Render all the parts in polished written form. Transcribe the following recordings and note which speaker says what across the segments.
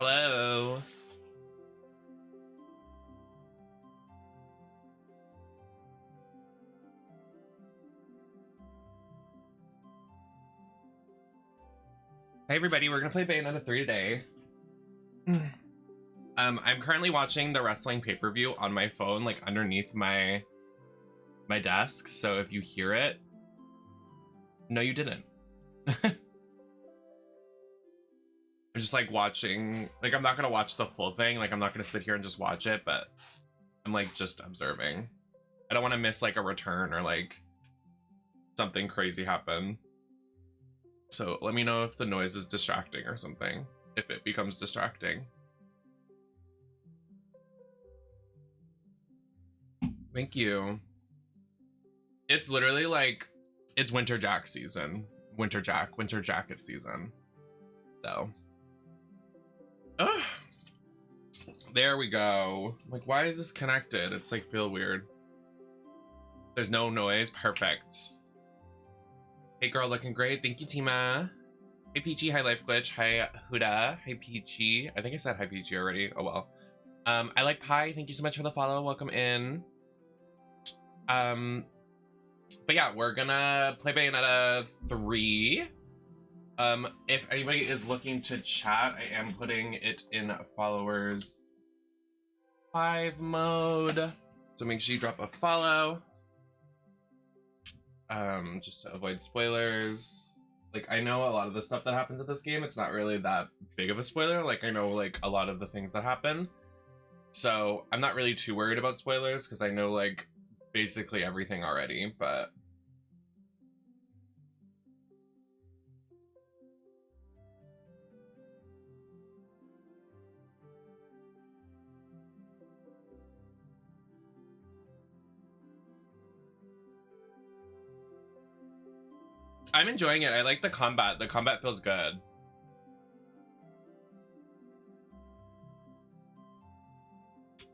Speaker 1: Hello. Hey everybody, we're gonna play Bayonetta 3 today. I'm currently watching the wrestling pay-per-view on my phone, like underneath my desk, so if you hear it, no you didn't. I'm just like watching, like I'm not gonna watch the full thing, like I'm not gonna sit here and just watch it, but I'm like just observing. I don't want to miss like a return or like something crazy happen. So let me know if the noise is distracting or something, if it becomes distracting. Thank you. It's literally like, it's winter jacket season. Winter jacket season. So. Ugh. There we go. Like, why is this connected? It's like feel weird. There's no noise. Perfect. Hey girl, looking great. Thank you, Tima. Hey Peachy, hi Life Glitch, hi Huda, hi Peachy. I think I said hi Peachy already. Oh well. I like Pie. Thank you so much for the follow. Welcome in. But yeah, we're gonna play Bayonetta 3. If anybody is looking to chat, I am putting it in followers 5 mode. So make sure you drop a follow. Just to avoid spoilers. Like, I know a lot of the stuff that happens in this game, it's not really that big of a spoiler. Like, I know, like, a lot of the things that happen. So, I'm not really too worried about spoilers, because I know, like, basically everything already, but... I'm enjoying it. I like the combat. The combat feels good.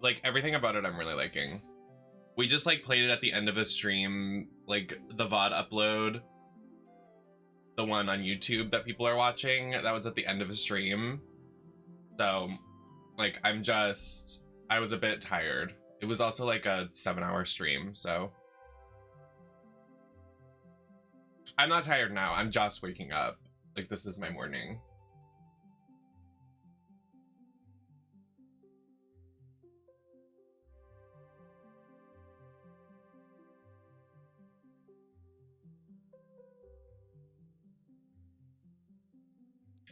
Speaker 1: Like, everything about it I'm really liking. We just, like, played it at the end of a stream. Like, the VOD upload. The one on YouTube that people are watching. That was at the end of a stream. So, like, I was a bit tired. It was also, like, a 7-hour stream, so... I'm not tired now. I'm just waking up. Like, this is my morning.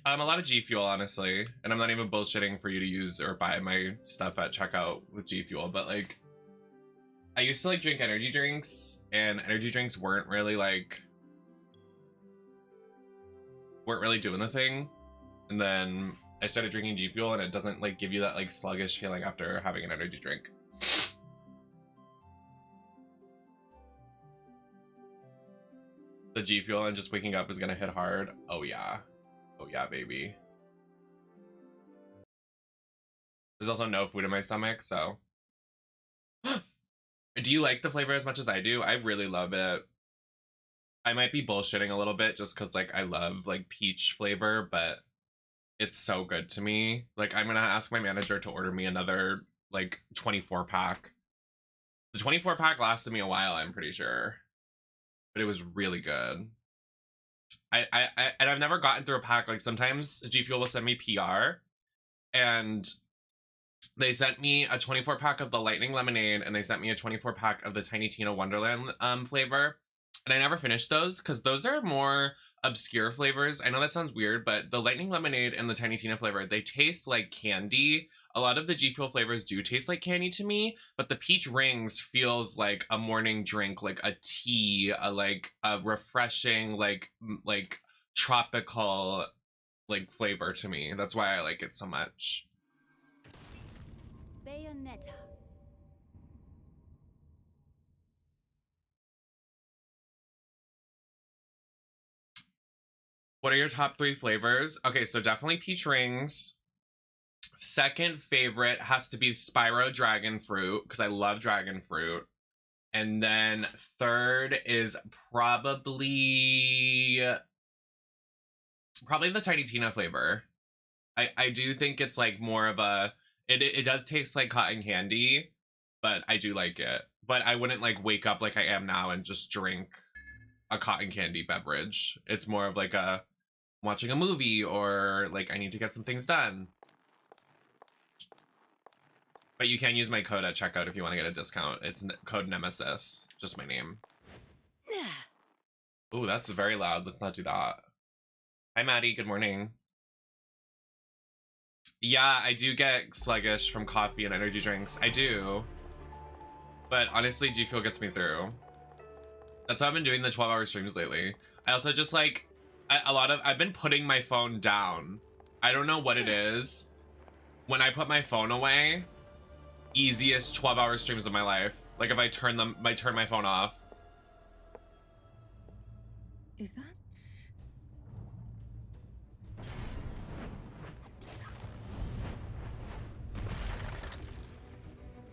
Speaker 1: A lot of G Fuel, honestly. And I'm not even bullshitting for you to use or buy my stuff at checkout with G Fuel, but, like, I used to, like, drink energy drinks, and energy drinks weren't really, like... weren't really doing the thing. And then I started drinking G Fuel, and it doesn't, like, give you that, like, sluggish feeling after having an energy drink. The G Fuel and just waking up is gonna hit hard. Oh yeah. Oh yeah, baby. There's also no food in my stomach, so... Do you like the flavor as much as I do? I really love it. I might be bullshitting a little bit just because, like, I love, like, peach flavor, but it's so good to me. Like, I'm gonna ask my manager to order me another, like, 24-pack. The 24-pack lasted me a while, I'm pretty sure. But it was really good. And I've never gotten through a pack. Like, sometimes G Fuel will send me PR, and they sent me a 24-pack of the Lightning Lemonade, and they sent me a 24-pack of the Tiny Tina Wonderland flavor. And I never finished those, because those are more obscure flavors. I know that sounds weird, but the Lightning Lemonade and the Tiny Tina flavor, they taste like candy. A lot of the G Fuel flavors do taste like candy to me, but the Peach Rings feels like a morning drink, like a tea, like a refreshing, like tropical, like, flavor to me. That's why I like it so much.
Speaker 2: Bayonetta.
Speaker 1: What are your top 3 flavors? Okay, so definitely Peach Rings. Second favorite has to be Spyro Dragon Fruit, because I love dragon fruit. And then third is probably the Tiny Tina flavor. I do think it's like more of a, it does taste like cotton candy, but I do like it. But I wouldn't like wake up like I am now and just drink a cotton candy beverage. It's more of like a watching a movie, or like I need to get some things done. But you can use my code at checkout if you want to get a discount. It's code Nemesis, just my name. Ooh, that's very loud. Let's not do that. Hi, Maddie. Good morning. Yeah, I do get sluggish from coffee and energy drinks. I do. But honestly, G Fuel gets me through. That's how I've been doing the 12-hour streams lately. I also just like, I've been putting my phone down. I don't know what it is. When I put my phone away, easiest 12-hour streams of my life. Like if I turn my phone off.
Speaker 2: Is that?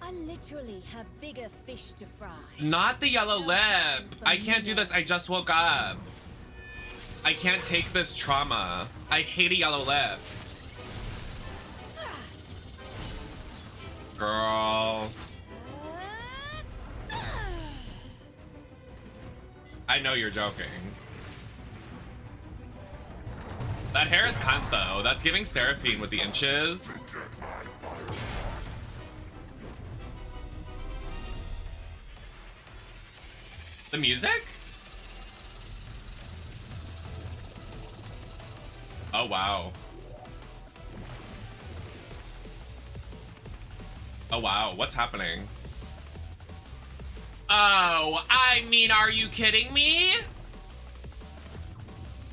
Speaker 2: I literally have bigger fish to fry.
Speaker 1: Not the yellow lip. I can't do this. I just woke up. I can't take this trauma. I hate a yellow lip. Girl. I know you're joking. That hair is cunt though. That's giving Seraphine with the inches. The music? Oh wow. Oh wow, what's happening? Oh, I mean, are you kidding me?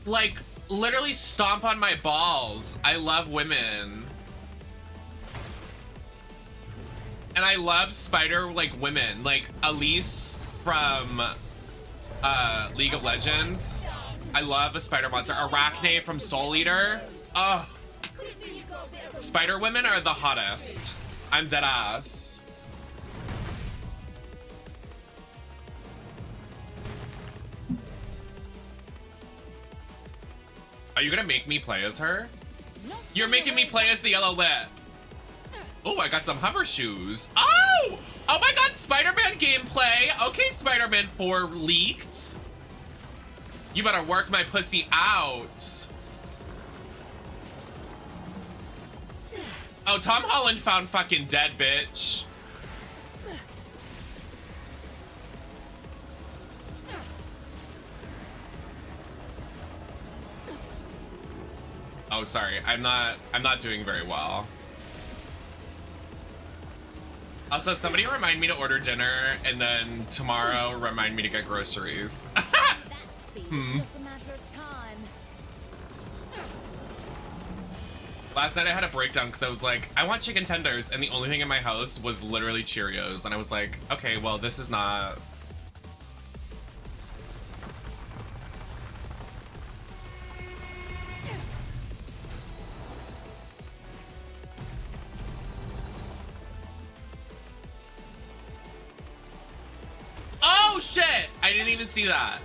Speaker 1: Like, literally stomp on my balls. I love women. And I love spider, like, women. Like, Elise from League of Legends. I love a spider monster. Arachne from Soul Eater. Oh. Spider women are the hottest. I'm dead ass. Are you gonna make me play as her? You're making me play as the yellow lip. Oh, I got some hover shoes. Oh! Oh my god, Spider-Man gameplay. Okay, Spider-Man 4 leaked. You better work my pussy out. Oh, Tom Holland found fucking dead, bitch. Oh, sorry. I'm not doing very well. Also, somebody remind me to order dinner, and then tomorrow remind me to get groceries. Last night I had a breakdown because I was like, I want chicken tenders, and the only thing in my house was literally Cheerios, and I was like, okay, well, this is not... Oh, shit! I didn't even see that.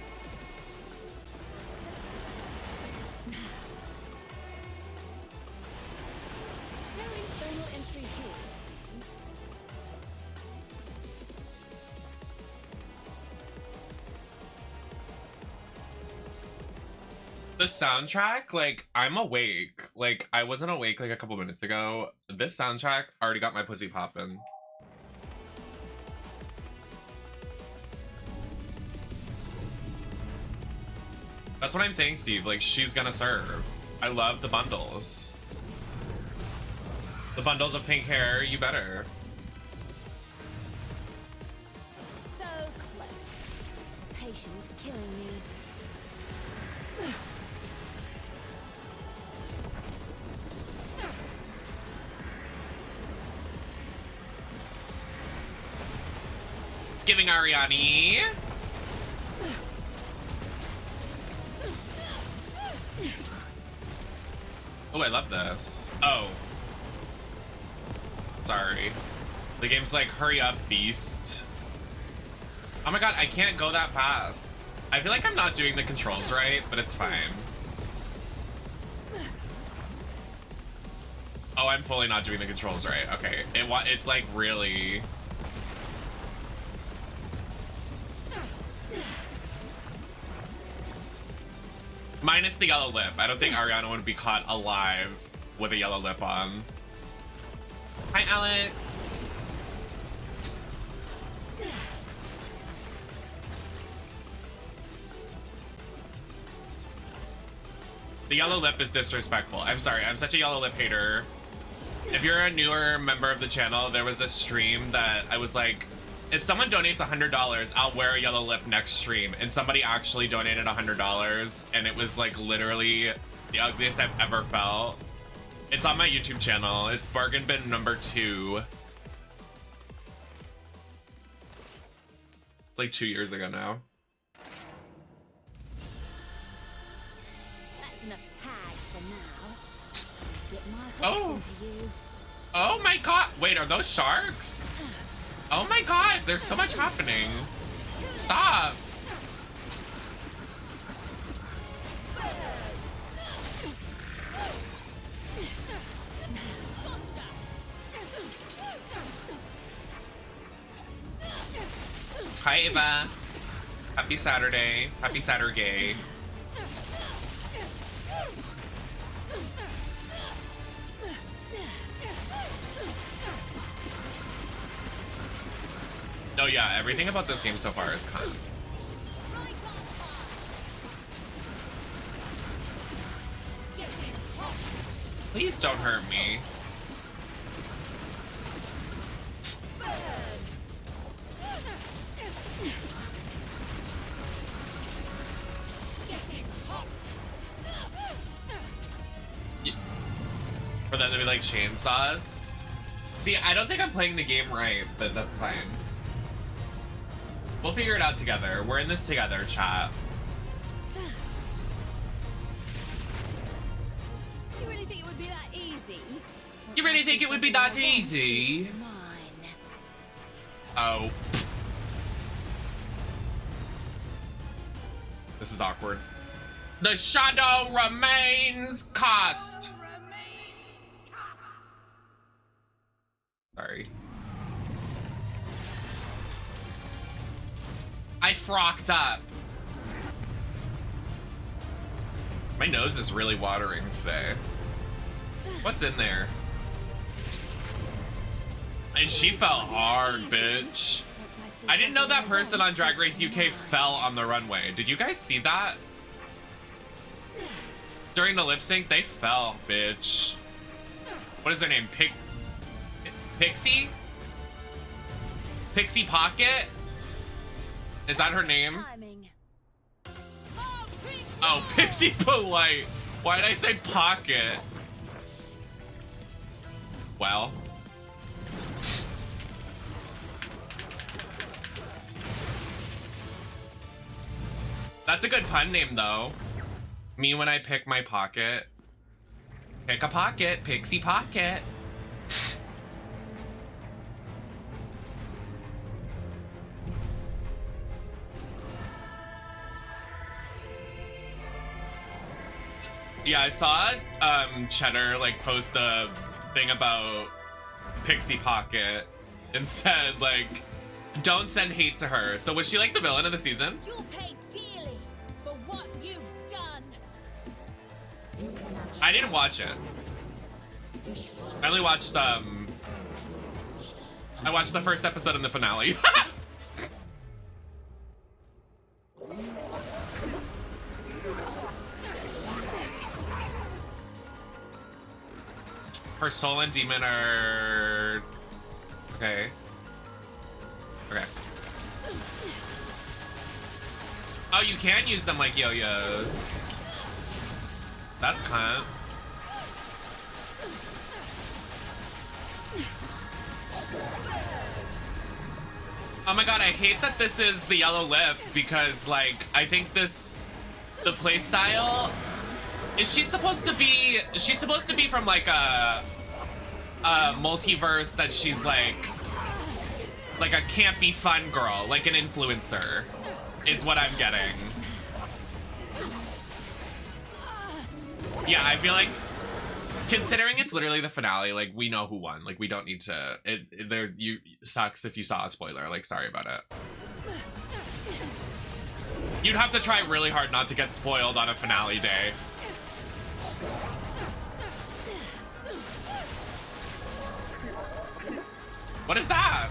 Speaker 1: The soundtrack, like, I'm awake. Like, I wasn't awake like a couple minutes ago. This soundtrack already got my pussy poppin'. That's what I'm saying, Steve. Like, she's gonna serve. I love the bundles. The bundles of pink hair, you better.
Speaker 2: So close. Patience is killing me.
Speaker 1: It's giving Ariani. Oh, I love this. Oh. Sorry. The game's like, hurry up, beast. Oh my god, I can't go that fast. I feel like I'm not doing the controls right, but it's fine. Oh, I'm fully not doing the controls right. Okay, it's like really. Minus the yellow lip. I don't think Ariana would be caught alive with a yellow lip on. Hi, Alex. The yellow lip is disrespectful. I'm sorry, I'm such a yellow lip hater. If you're a newer member of the channel, there was a stream that I was like, if someone donates $100, I'll wear a yellow lip next stream. And somebody actually donated $100, and it was like literally the ugliest I've ever felt. It's on my YouTube channel. It's bargain bin number 2. It's like 2 years ago now.
Speaker 2: That's enough tag for now. Time to get my hooks
Speaker 1: Oh.
Speaker 2: into you.
Speaker 1: Oh my god. Wait, are those sharks? Oh my god, there's so much happening. Stop. Hi, Ava. Happy Saturday. Happy Saturday. No, yeah, everything about this game so far is kind of... Please don't hurt me. For them to be like chainsaws? See, I don't think I'm playing the game right, but that's fine. We'll figure it out together. We're in this together, chat.
Speaker 2: Do you really think it would be that easy?
Speaker 1: You really think it would be that easy?
Speaker 2: Mine.
Speaker 1: Oh. This is awkward. The shadow remains cast. Sorry. I frocked up. My nose is really watering today. What's in there? And she fell hard, bitch. I didn't know that person on Drag Race UK fell on the runway. Did you guys see that? During the lip sync, they fell, bitch. What is their name? Pixie? Pixie Pocket? Is that her name? Oh, Pixie Polite. Why did I say Pocket? Well. That's a good pun name, though. Me when I pick my pocket. Pick a pocket, Pixie Pocket. Yeah, I saw Cheddar like post a thing about Pixie Pocket and said like, don't send hate to her. So was she like the villain of the season?
Speaker 2: You'll pay dearly for what you've done.
Speaker 1: I didn't watch it. I only watched I watched the first episode and the finale. Her soul and demon are... Okay. Okay. Oh, you can use them like yo-yos. That's cunt. Oh my god, I hate that this is the yellow lip because, like, I think this... The playstyle... Is she supposed to be... She's supposed to be from, like, a multiverse that she's, like a campy fun girl, like an influencer, is what I'm getting. Yeah, I feel like... Considering it's literally the finale, like, we know who won. Like, we don't need to. You sucks if you saw a spoiler. Like, sorry about it. You'd have to try really hard not to get spoiled on a finale day. What is that?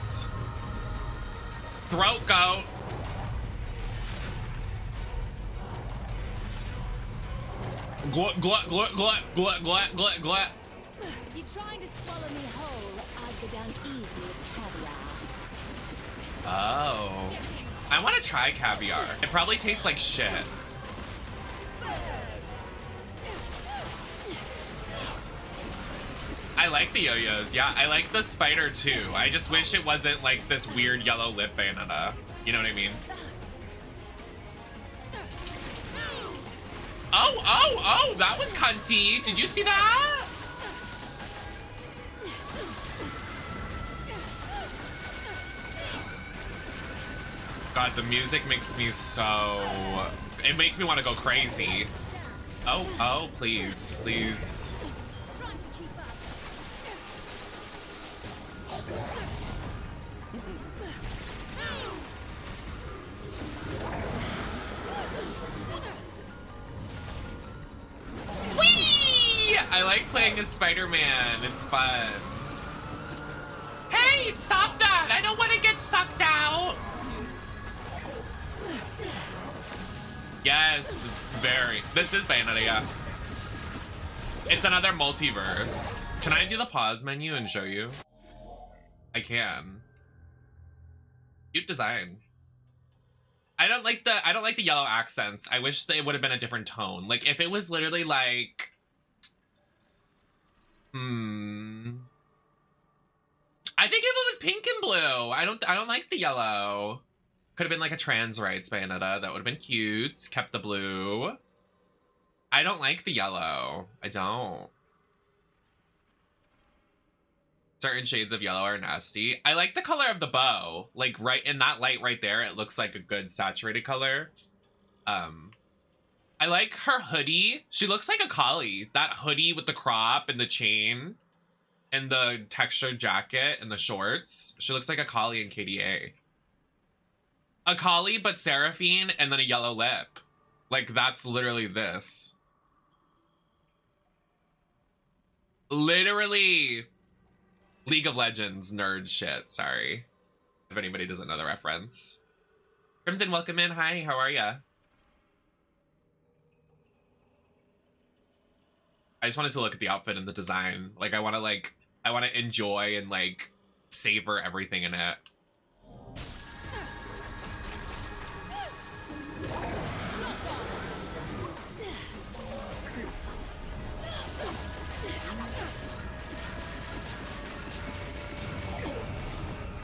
Speaker 1: Throat goat. Glut, glut, glut, glut, glut, glut, glut, glut.
Speaker 2: If you're trying to swallow me whole, I'd go down easy with caviar.
Speaker 1: Oh. I want to try caviar. It probably tastes like shit. I like the yo-yos. Yeah, I like the spider too. I just wish it wasn't like this weird yellow lip Bayonetta. You know what I mean? Oh, that was cunty. Did you see that? God, the music makes me so... It makes me want to go crazy. Oh, please, please. Whee! I like playing as Spider-Man. It's fun. Hey, stop that! I don't want to get sucked out. Yes, very. This is Bayonetta, yeah. It's another multiverse. Can I do the pause menu and show you? I can. Cute design. I don't like the yellow accents. I wish they would have been a different tone. Like if it was literally like I think if it was pink and blue. I don't like the yellow. Could have been like a trans rights Bayonetta. That would have been cute. Kept the blue. I don't like the yellow. I don't. Certain shades of yellow are nasty. I like the color of the bow. Like right in that light right there, it looks like a good saturated color. I like her hoodie. She looks like a collie. That hoodie with the crop and the chain and the textured jacket and the shorts. She looks like a collie in KDA. A collie, but Seraphine, and then a yellow lip. Like, that's literally this. Literally League of Legends nerd shit, sorry. If anybody doesn't know the reference. Crimson, welcome in. Hi, how are ya? I just wanted to look at the outfit and the design. Like, I want to enjoy and, like, savor everything in it.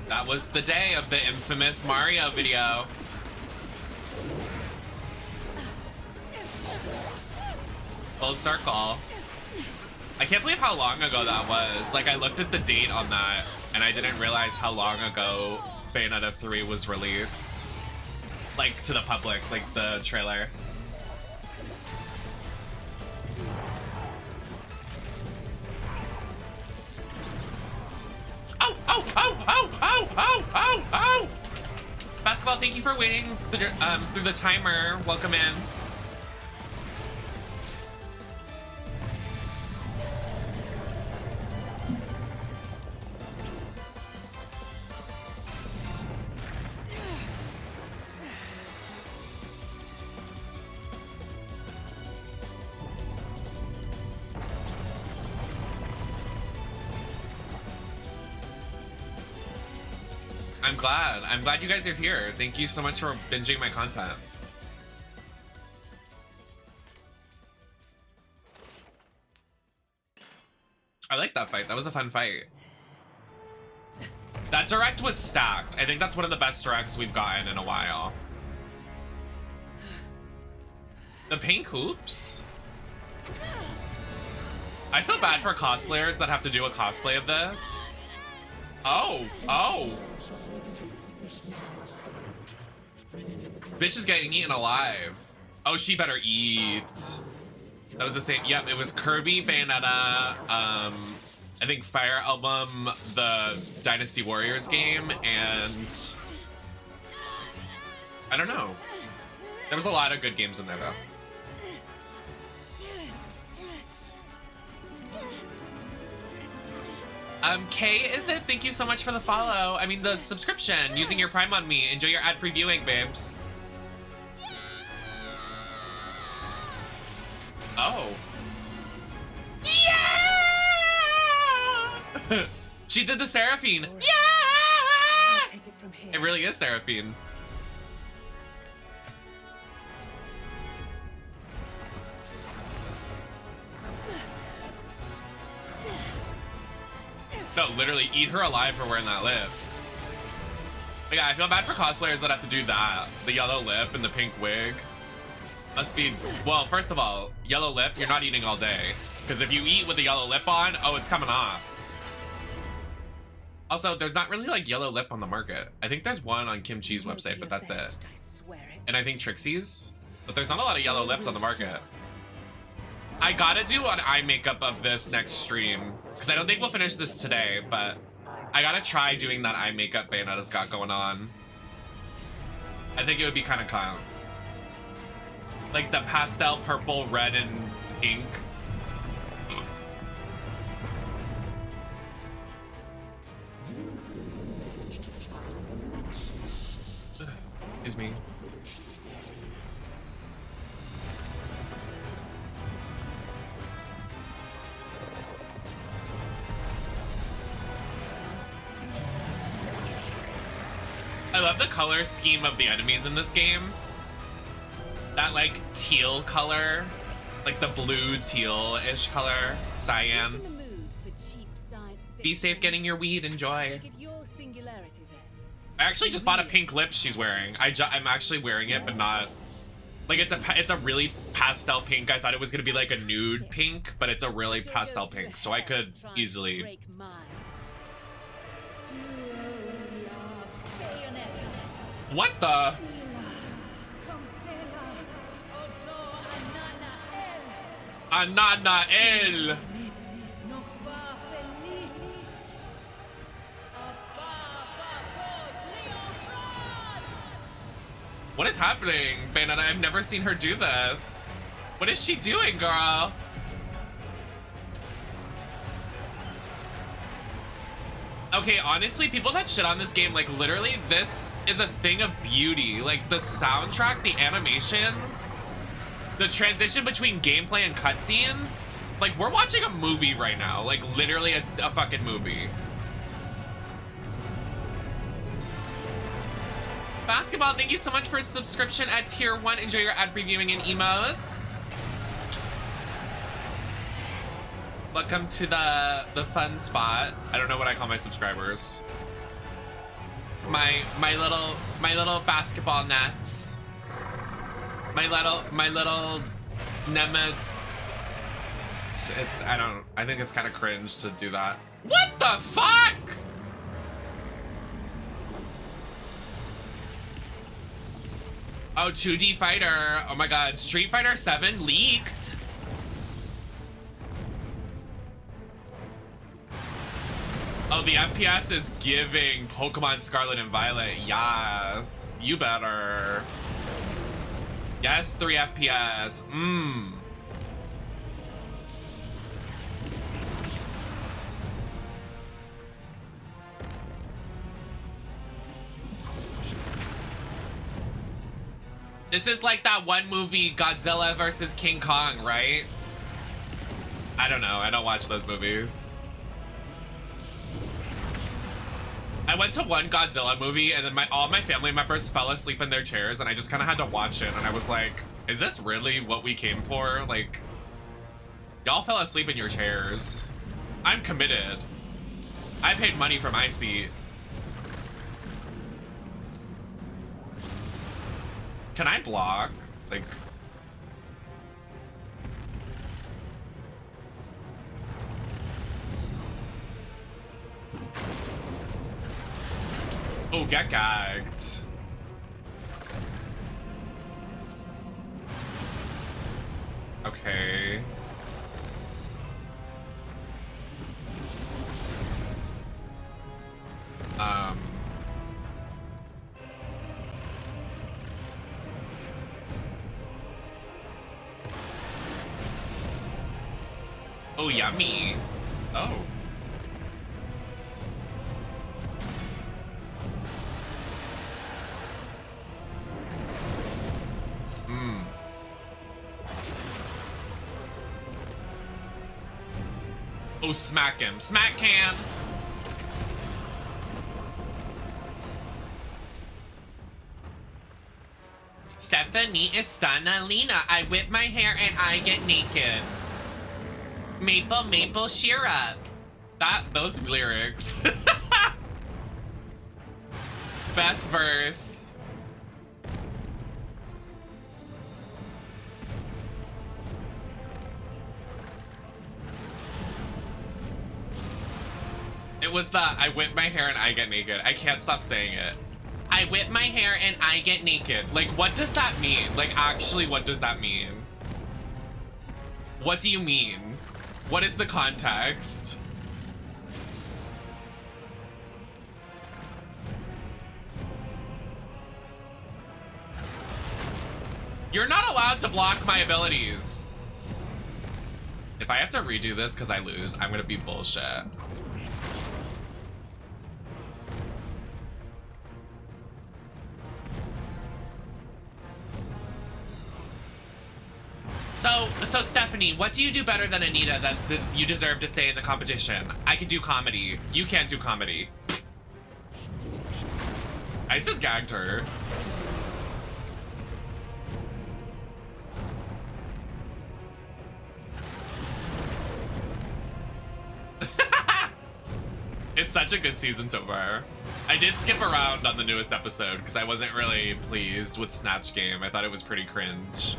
Speaker 1: That was the day of the infamous Mario video. Full circle. I can't believe how long ago that was. Like, I looked at the date on that, and I didn't realize how long ago Bayonetta 3 was released. Like, to the public, like the trailer. Oh! Basketball, thank you for waiting through the timer. Welcome in. I'm glad you guys are here. Thank you so much for binging my content. I like that fight. That was a fun fight. That direct was stacked. I think that's one of the best directs we've gotten in a while. The pink hoops? I feel bad for cosplayers that have to do a cosplay of this. Oh. Bitch is getting eaten alive. Oh, she better eat. That was the same. Yep, it was Kirby, Bayonetta, I think Fire Emblem, the Dynasty Warriors game, and I don't know. There was a lot of good games in there though. Kay, is it? Thank you so much for the follow. I mean, the subscription, using your Prime on me. Enjoy your ad-free viewing, babes. Oh. Yeah! She did the Seraphine. Yeah! It really is Seraphine. No, literally eat her alive for wearing that lip. Like, I feel bad for cosplayers that have to do that. The yellow lip and the pink wig. Must be, well, first of all, yellow lip, you're not eating all day. Because if you eat with the yellow lip on, oh, it's coming off. Also, there's not really like yellow lip on the market. I think there's one on Kim Chi's website, but that's it. And I think Trixie's, but there's not a lot of yellow lips on the market. I gotta do an eye makeup of this next stream, because I don't think we'll finish this today, but I gotta try doing that eye makeup Bayonetta's got going on. I think it would be kind of calm. Like the pastel purple, red, and pink. Excuse me. I love the color scheme of the enemies in this game. That like teal color, like the blue teal-ish color, cyan. Be safe getting your weed, enjoy. I actually just bought a pink lip she's wearing. I'm actually wearing it, but not like it's a really pastel pink. I thought it was gonna be like a nude pink, but it's a really pastel pink, so I could easily. What the? Ananael. What is happening, Bayonetta? I've never seen her do this. What is she doing, girl? Okay, honestly, people that shit on this game, like, literally, this is a thing of beauty. Like, the soundtrack, the animations, the transition between gameplay and cutscenes. Like, we're watching a movie right now. Like, literally a fucking movie. Basketball, thank you so much for a subscription at tier 1. Enjoy your ad-free viewing and emotes. Welcome to the fun spot. I don't know what I call my subscribers. My little basketball nets. My little Nemesis. I think it's kind of cringe to do that. What the fuck? Oh, 2D fighter. Oh my god, Street Fighter 7 leaked. Oh, the FPS is giving Pokemon Scarlet and Violet. Yes, you better. Yes, 3 FPS. This is like that one movie, Godzilla versus King Kong, right? I don't know. I don't watch those movies. I went to one Godzilla movie and then all my family members fell asleep in their chairs and I just kind of had to watch it and I was like, is this really what we came for? Like, y'all fell asleep in your chairs. I'm committed. I paid money for my seat. Can I block? Like... Oh, get gagged. Okay. Um. Oh, yummy. Oh. Mmm. Oh, smack him. Smack can. Stephanie is Lena. I whip my hair and I get naked. Maple, maple syrup. Those lyrics. Best verse. It was the I whip my hair and I get naked. I can't stop saying it. I whip my hair and I get naked. Like, what does that mean? Like, actually, what does that mean? What do you mean? What is the context? You're not allowed to block my abilities. If I have to redo this because I lose, I'm gonna be bullshit. So Stephanie, what do you do better than Anita that you deserve to stay in the competition? I can do comedy. You can't do comedy. I just gagged her. It's such a good season so far. I did skip around on the newest episode because I wasn't really pleased with Snatch Game. I thought it was pretty cringe.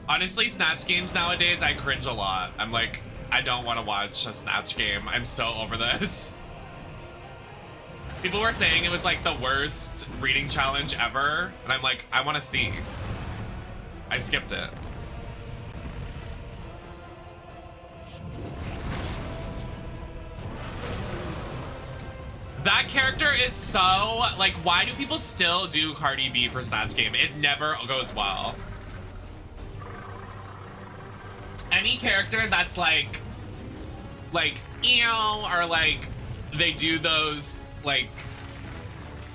Speaker 1: Honestly, Snatch Games nowadays, I cringe a lot. I'm like, I don't want to watch a Snatch Game. I'm so over this. People were saying it was like the worst reading challenge ever. And I'm like, I want to see. I skipped it. That character is so, like, why do people still do Cardi B for Snatch Game? It never goes well. Any character that's like ew, or like they do those like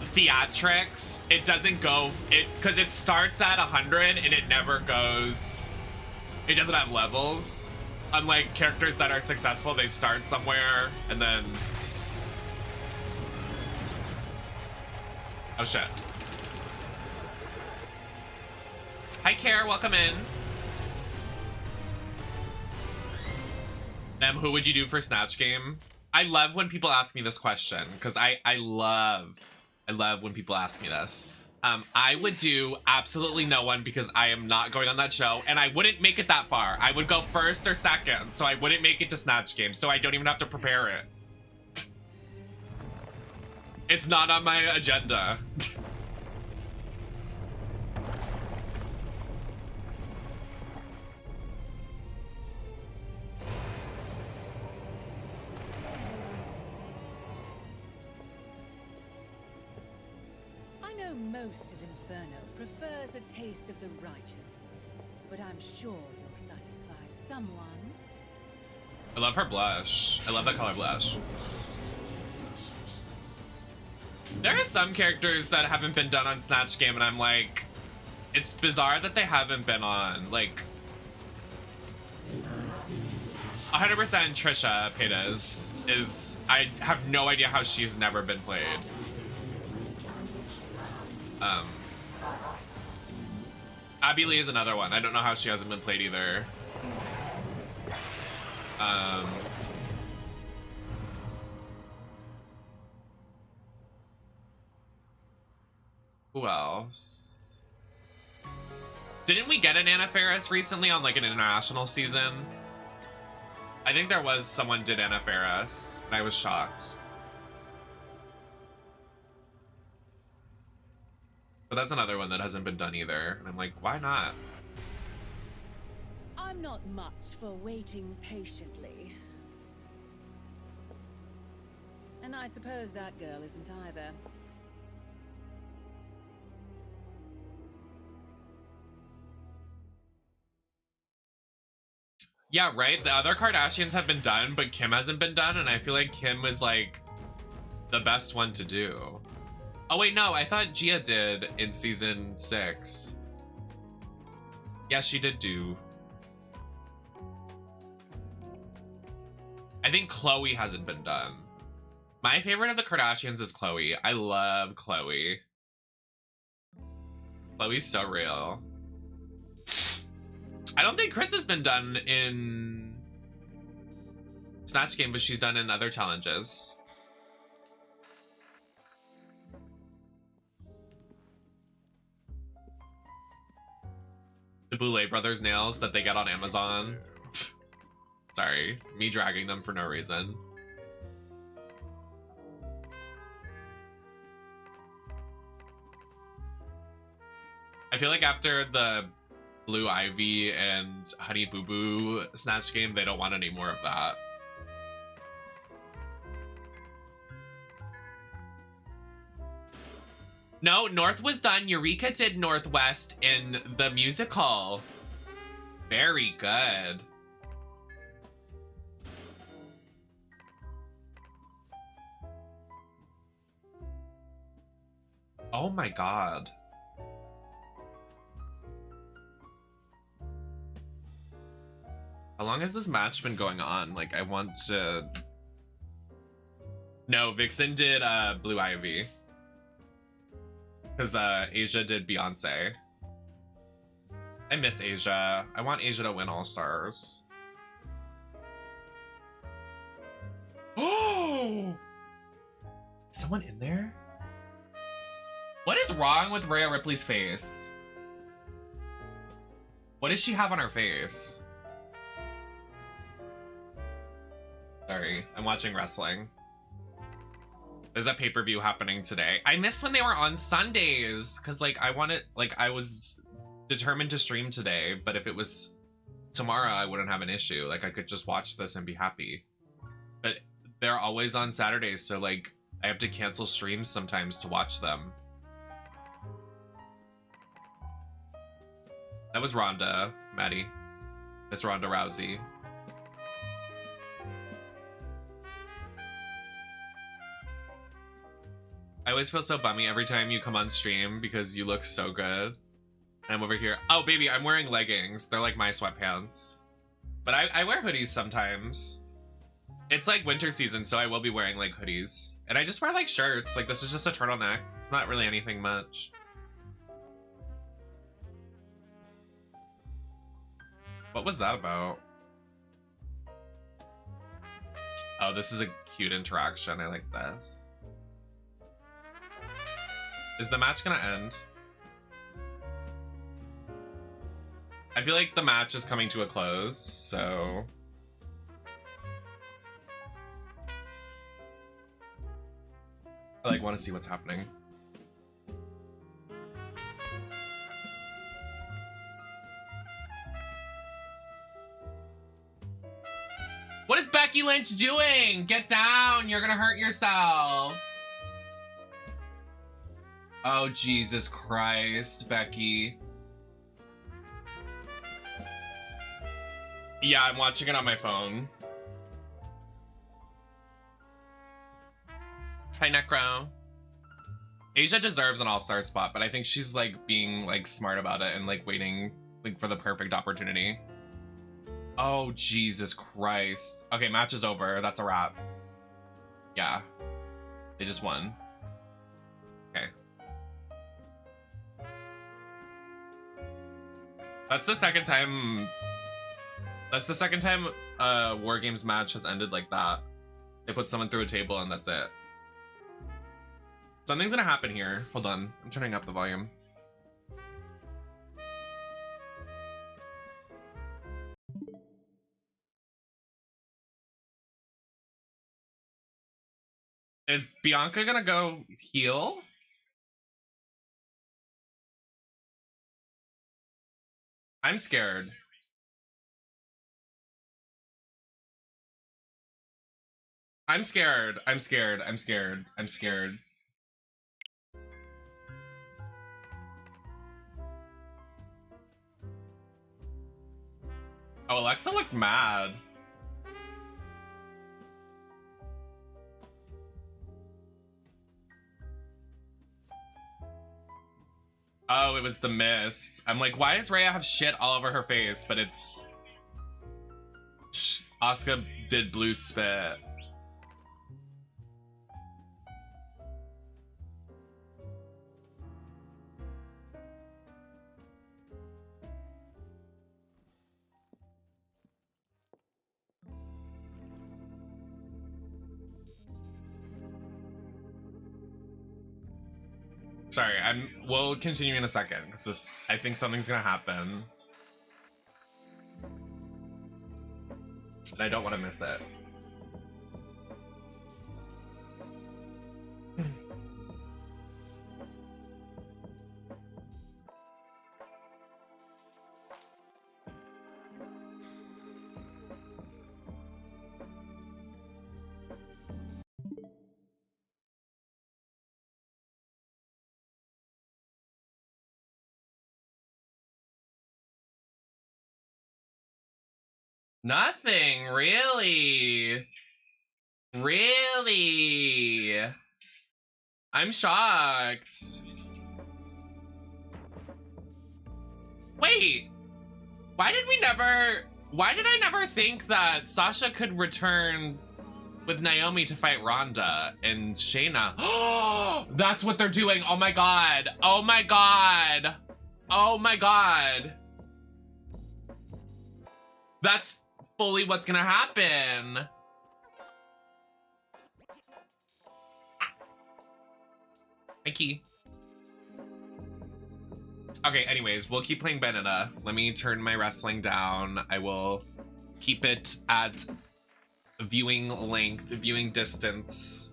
Speaker 1: theatrics, it doesn't go, because it starts at 100 and it never goes, it doesn't have levels. Unlike characters that are successful, they start somewhere and then, oh shit. Hi Care, welcome in. Nem, who would you do for Snatch Game? I love when people ask me this question because I love when people ask me this. I would do absolutely no one because I am not going on that show and I wouldn't make it that far. I would go first or second, so I wouldn't make it to Snatch Game, so I don't even have to prepare it. It's not on my agenda.
Speaker 2: Most of Inferno prefers a taste of the righteous, but I'm sure you'll satisfy someone.
Speaker 1: I love her blush. I love that color blush. There are some characters that haven't been done on Snatch Game and I'm like, it's bizarre that they haven't been on. Like, 100% Trisha Paytas is, I have no idea how she's never been played. Abby Lee is another one. I don't know how she hasn't been played either. Who else? Didn't we get an Anna Faris recently on like an international season? I think there was someone did Anna Faris, and I was shocked. But that's another one that hasn't been done either. And I'm like, why not?
Speaker 2: I'm not much for waiting patiently. And I suppose that girl isn't either.
Speaker 1: Yeah, right? The other Kardashians have been done, but Kim hasn't been done, and I feel like Kim was like the best one to do. Oh wait, no, I thought Gia did in season 6. Yeah, she did do. I think Chloe hasn't been done. My favorite of the Kardashians is Chloe. I love Chloe. Chloe's so real. I don't think Chris has been done in Snatch Game, but she's done in other challenges. The Boulay Brothers nails that they get on Amazon. Sorry, me dragging them for no reason. I feel like after the Blue Ivy and Honey Boo Boo Snatch Game, they don't want any more of that. No, North was done. Eureka did Northwest in the musical. Very good. Oh my god. How long has this match been going on? Like, I want to... No, Vixen did Blue Ivy. Because Asia did Beyonce. I miss Asia. I want Asia to win All Stars. Oh! Someone in there? What is wrong with Rhea Ripley's face? What does she have on her face? Sorry, I'm watching wrestling. There's a pay-per-view happening today. I miss when they were on Sundays, because like I was determined to stream today, but if it was tomorrow, I wouldn't have an issue. Like, I could just watch this and be happy. But they're always on Saturdays, so like I have to cancel streams sometimes to watch them. That was Ronda, Maddie. Miss Ronda Rousey. I always feel so bummy every time you come on stream because you look so good. And I'm over here. Oh, baby, I'm wearing leggings. They're like my sweatpants. But I wear hoodies sometimes. It's like winter season, so I will be wearing like hoodies. And I just wear like shirts. Like, this is just a turtleneck. It's not really anything much. What was that about? Oh, this is a cute interaction. I like this. Is the match gonna end? I feel like the match is coming to a close, so... I like want to see what's happening. What is Becky Lynch doing? Get down, you're gonna hurt yourself. Oh, Jesus Christ, Becky. Yeah, I'm watching it on my phone. Hi, Necro. Asia deserves an all-star spot, but I think she's like being like smart about it and like waiting like for the perfect opportunity. Oh, Jesus Christ. Okay, match is over. That's a wrap. Yeah. They just won. Okay. That's the second time a War Games match has ended like that. They put someone through a table and that's it. Something's gonna happen here. Hold on. I'm turning up the volume. Is Bianca gonna go heal? I'm scared. I'm scared. I'm scared. I'm scared. I'm scared. Oh, Alexa looks mad. Oh, it was the mist. I'm like, why does Rhea have shit all over her face? But it's... Asuka did blue spit. Sorry, we'll continue in a second because this, I think something's gonna happen. And I don't want to miss it. Nothing, really. Really? I'm shocked. Wait, why did I never think that Sasha could return with Naomi to fight Ronda and Shayna? Oh, that's what they're doing. Oh my God. Oh my God. Oh my God. That's fully what's gonna happen. Hi, Key. Okay, anyways, we'll keep playing Bayonetta. Let me turn my wrestling down. I will keep it at viewing length, viewing distance.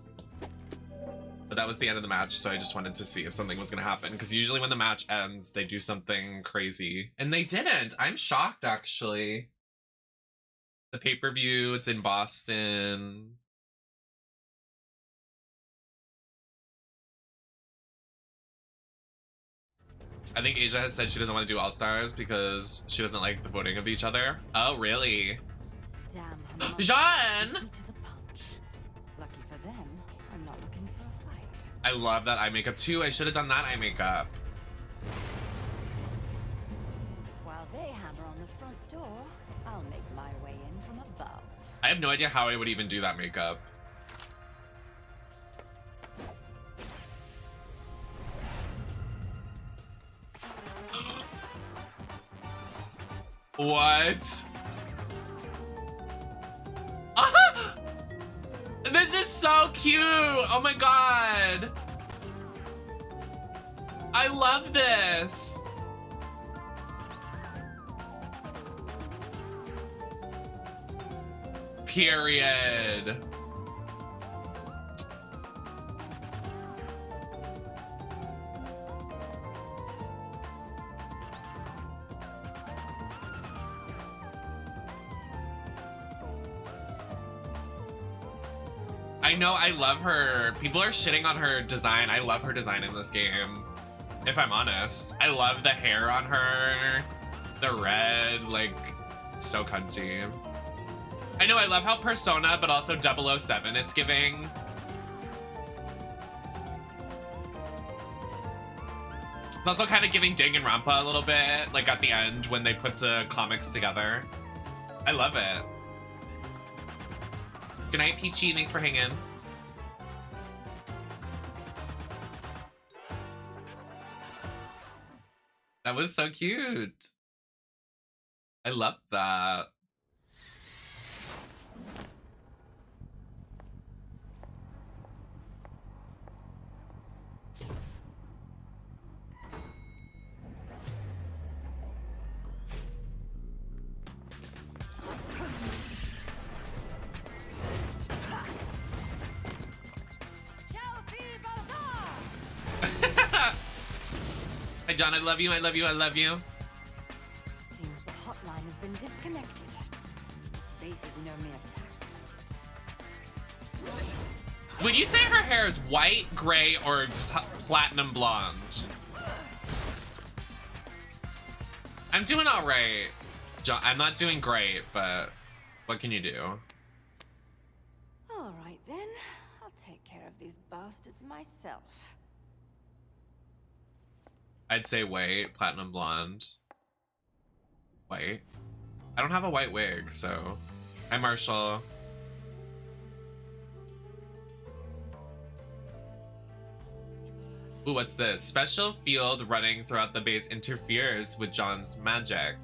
Speaker 1: But that was the end of the match, so I just wanted to see if something was gonna happen. Because usually when the match ends, they do something crazy. And they didn't. I'm shocked, actually. The pay-per-view, it's in Boston. I think Asia has said she doesn't want to do All-Stars because she doesn't like the voting of each other. Oh, really?
Speaker 2: Damn,
Speaker 1: Jean!
Speaker 2: to the punch. Lucky for them, I'm not looking for a fight.
Speaker 1: I love that eye makeup too. I should have done that eye makeup.
Speaker 2: While they hammer on the front door, I'll make my way in from above.
Speaker 1: I have no idea how I would even do that makeup. What? Ah! This is so cute! Oh my God! I love this! Period. I know, I love her. People are shitting on her design. I love her design in this game, if I'm honest. I love the hair on her, the red, like, so cunty. I know, I love how Persona, but also 007 it's giving. It's also kind of giving Danganronpa a little bit, like at the end when they put the comics together. I love it. Good night, Peachy. Thanks for hanging. That was so cute. I love that. Hi, John. I love you. I love you. I love you.
Speaker 2: Seems the hotline has been disconnected. This base is no mere tax to it.
Speaker 1: Would you say her hair is white, gray, or platinum blonde? I'm doing all right. I'm not doing great, but what can you do?
Speaker 2: All right then, I'll take care of these bastards myself.
Speaker 1: I'd say white, platinum blonde. White. I don't have a white wig, so. Hi, Marshall. Ooh, what's this? Special field running throughout the base interferes with John's magic.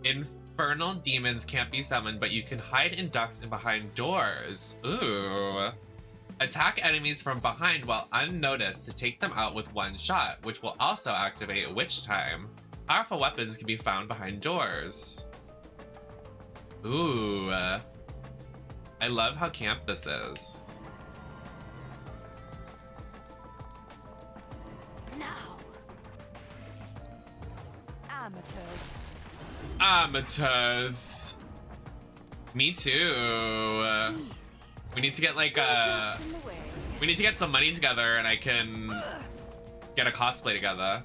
Speaker 1: Infernal demons can't be summoned, but you can hide in ducts and behind doors. Ooh. Attack enemies from behind while unnoticed to take them out with one shot, which will also activate Witch Time. Powerful weapons can be found behind doors. Ooh. I love how camp this is.
Speaker 2: Now. Amateurs.
Speaker 1: Amateurs. Me too. We need to get like we need to get some money together and I can get a cosplay together.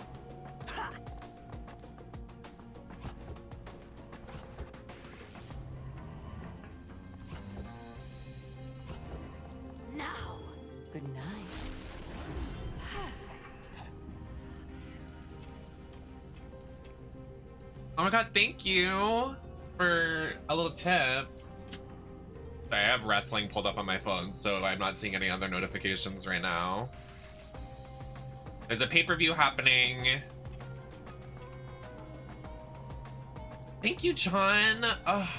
Speaker 2: Now. Good night. Perfect.
Speaker 1: Oh my god, thank you for a little tip. I have wrestling pulled up on my phone, so I'm not seeing any other notifications right now. There's a pay-per-view happening. Thank you, John. Ugh.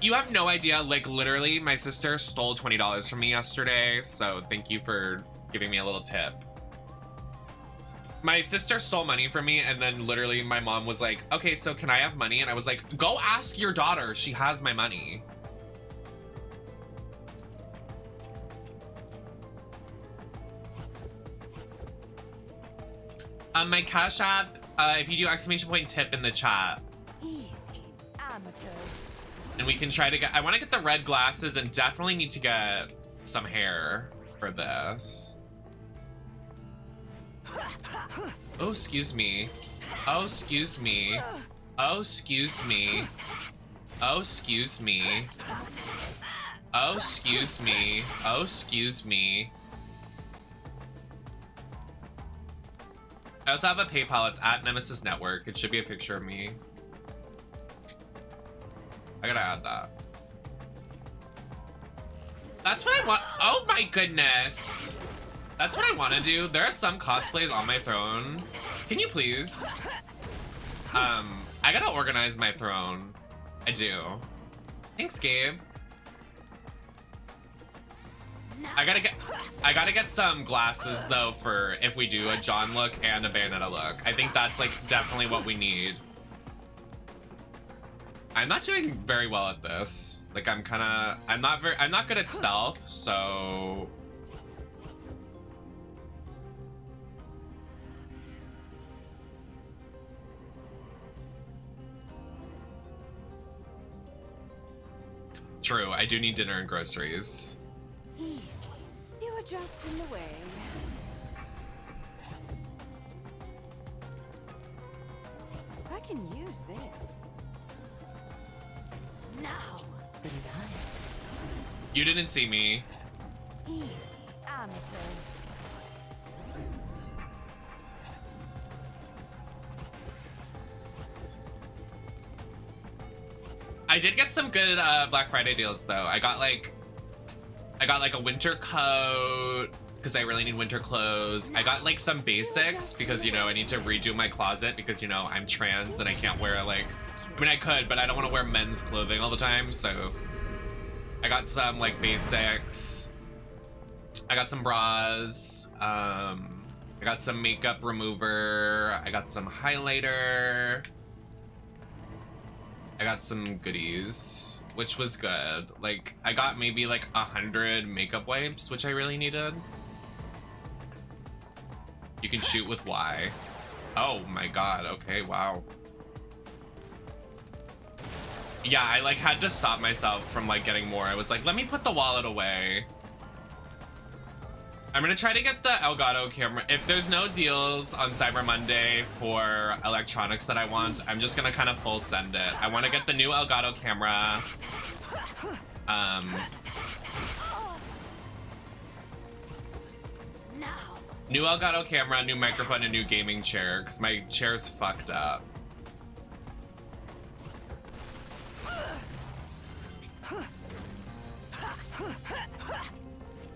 Speaker 1: You have no idea, like literally my sister stole $20 from me yesterday, so thank you for giving me a little tip. My sister stole money from me and then literally my mom was like, okay, so can I have money? And I was like, go ask your daughter, she has my money. My Cashapp, if you do exclamation point tip in the chat.
Speaker 2: Easy. Amateurs.
Speaker 1: And we can try to get, I want to get the red glasses and definitely need to get some hair for this. Oh, excuse me. Oh, excuse me. Oh, excuse me. Oh, excuse me. Oh, excuse me. Oh, excuse me. I also have a PayPal. It's at Nemesis Network. It should be a picture of me. I gotta add that. That's what I want. Oh my goodness. That's what I want to do. There are some cosplays on my throne. Can you please? I gotta organize my throne. I do. Thanks, Gabe. I gotta get some glasses though for if we do a John look and a Bayonetta look. I think that's like definitely what we need. I'm not doing very well at this. Like I'm not good at stealth, so true. I do need dinner and groceries.
Speaker 2: Easy. You were just in the way. I can use this. Now. Good night.
Speaker 1: You didn't see me.
Speaker 2: Easy. Amateurs.
Speaker 1: I did get some good Black Friday deals though. I got like a winter coat because I really need winter clothes. I got like some basics because, you know, I need to redo my closet because, you know, I'm trans and I can't wear like, I mean I could, but I don't want to wear men's clothing all the time. So I got some like basics. I got some bras. I got some makeup remover. I got some highlighter. I got some goodies, which was good. Like, I got maybe like 100 makeup wipes, which I really needed. You can shoot with Y. Oh my god, okay, wow. Yeah, I like had to stop myself from like getting more. I was like, let me put the wallet away. I'm gonna try to get the Elgato camera. If there's no deals on Cyber Monday for electronics that I want, I'm just gonna kind of full send it. I want to get the new Elgato camera. New Elgato camera, new microphone, and new gaming chair, because my chair's fucked up.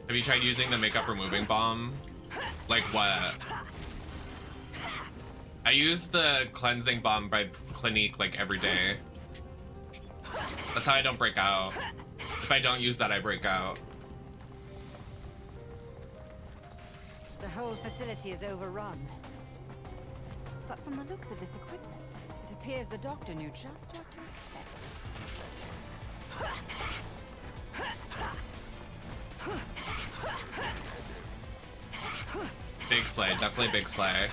Speaker 1: Have you tried using the makeup removing balm? Like what? I use the cleansing balm by Clinique like every day. That's how I don't break out. If I don't use that, I break out.
Speaker 2: The whole facility is overrun. But from the looks of this equipment, it appears the doctor knew just what to expect.
Speaker 1: Big slay, definitely big slay.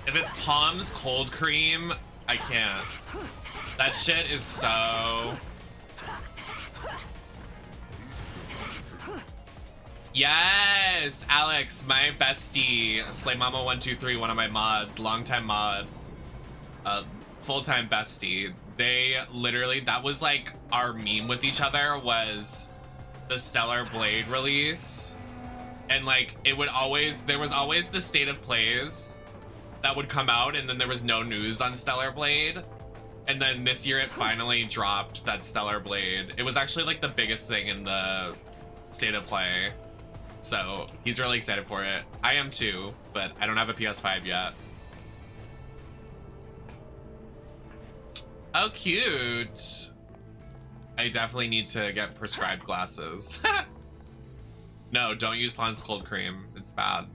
Speaker 1: If it's Palm's cold cream, I can't. That shit is so... Yes! Alex, my bestie, Slay Mama 123, one of my mods, longtime mod, full-time bestie. They literally, that was like our meme with each other, was the Stellar Blade release. And like, it would always, there was always the state of plays that would come out, and then there was no news on Stellar Blade. And then this year it finally dropped that Stellar Blade. It was actually like the biggest thing in the state of play. So he's really excited for it. I am too, but I don't have a PS5 yet. Oh, cute. I definitely need to get prescribed glasses. No, don't use Pond's cold cream. It's bad.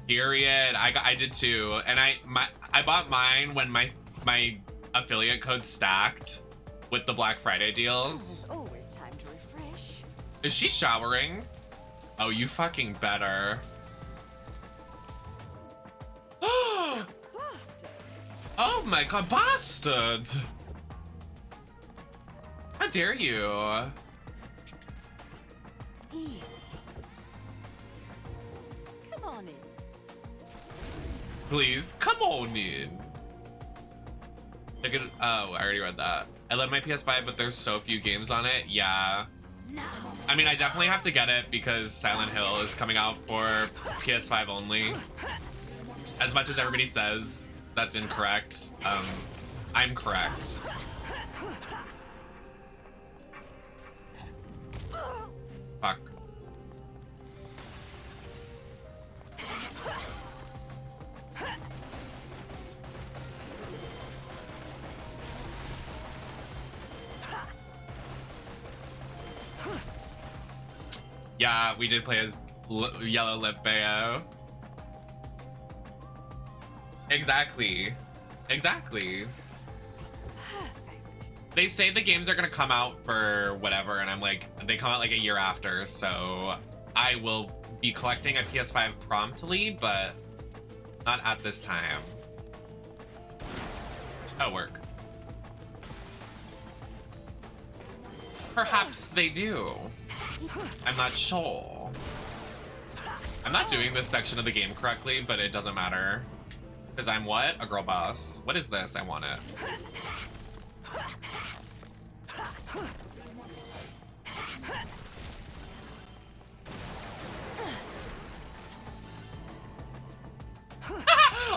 Speaker 1: Period. I did too, and I bought mine when my affiliate code stacked with the Black Friday deals.
Speaker 2: There's always time to refresh.
Speaker 1: Is she showering? Oh, you fucking better.
Speaker 2: Bastard.
Speaker 1: Oh my god, bastard! How dare you?
Speaker 2: Easy. Come on in.
Speaker 1: Please, come on in. Look at, oh, I already read that. I love my PS5, but there's so few games on it. Yeah.
Speaker 2: Now.
Speaker 1: I mean, I definitely have to get it because Silent Hill is coming out for PS5 only. As much as everybody says that's incorrect, I'm correct. Fuck. Yeah, we did play as Yellow Lip Bayo. Exactly. Exactly.
Speaker 2: Perfect.
Speaker 1: They say the games are gonna come out for whatever, and I'm like, they come out like a year after, so I will be collecting a PS5 promptly, but not at this time. That'll work. Perhaps they do. I'm not sure. I'm not doing this section of the game correctly, but it doesn't matter. Because I'm what? A girl boss. What is this? I want it.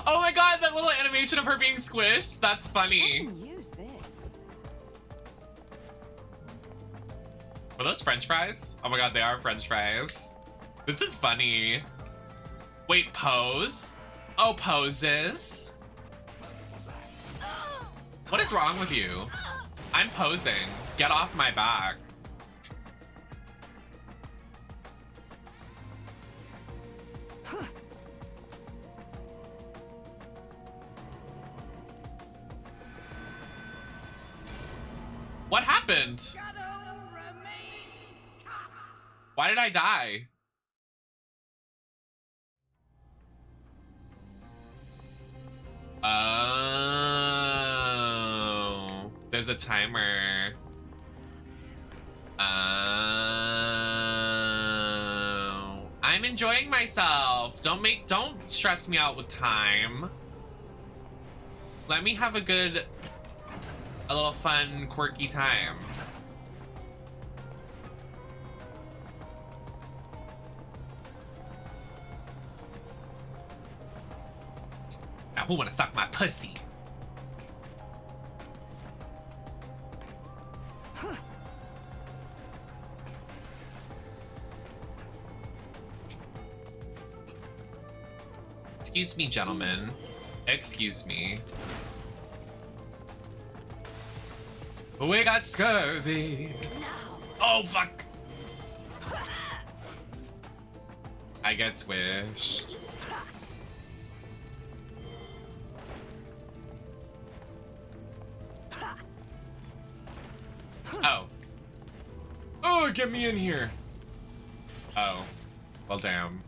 Speaker 1: Oh my god, that little animation of her being squished. That's
Speaker 2: I
Speaker 1: funny.
Speaker 2: can use this.
Speaker 1: Were those French fries? Oh my god, they are French fries. This is funny. Wait, pose? Oh, poses? What is wrong with you? I'm posing. Get off my back. What happened? Why did I die? Oh, there's a timer. Oh, I'm enjoying myself. Don't stress me out with time. Let me have a little fun, quirky time. Now who wanna suck my pussy? Excuse me, gentlemen. Excuse me. We got scurvy. Oh, fuck. I get squished. Oh. Oh, get me in here. Oh. Well, damn.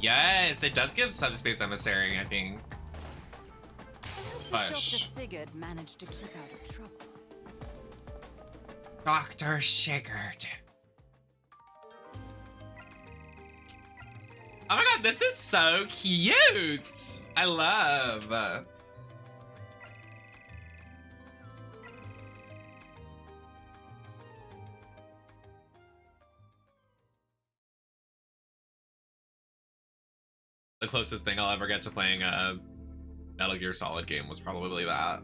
Speaker 1: Yes, it does give Subspace Emissary, I think. Push.
Speaker 2: Dr. Sigurd managed to keep out of trouble.
Speaker 1: Dr. Sigurd. Oh my god, this is so cute! I love. The closest thing I'll ever get to playing a Metal Gear Solid game was probably that.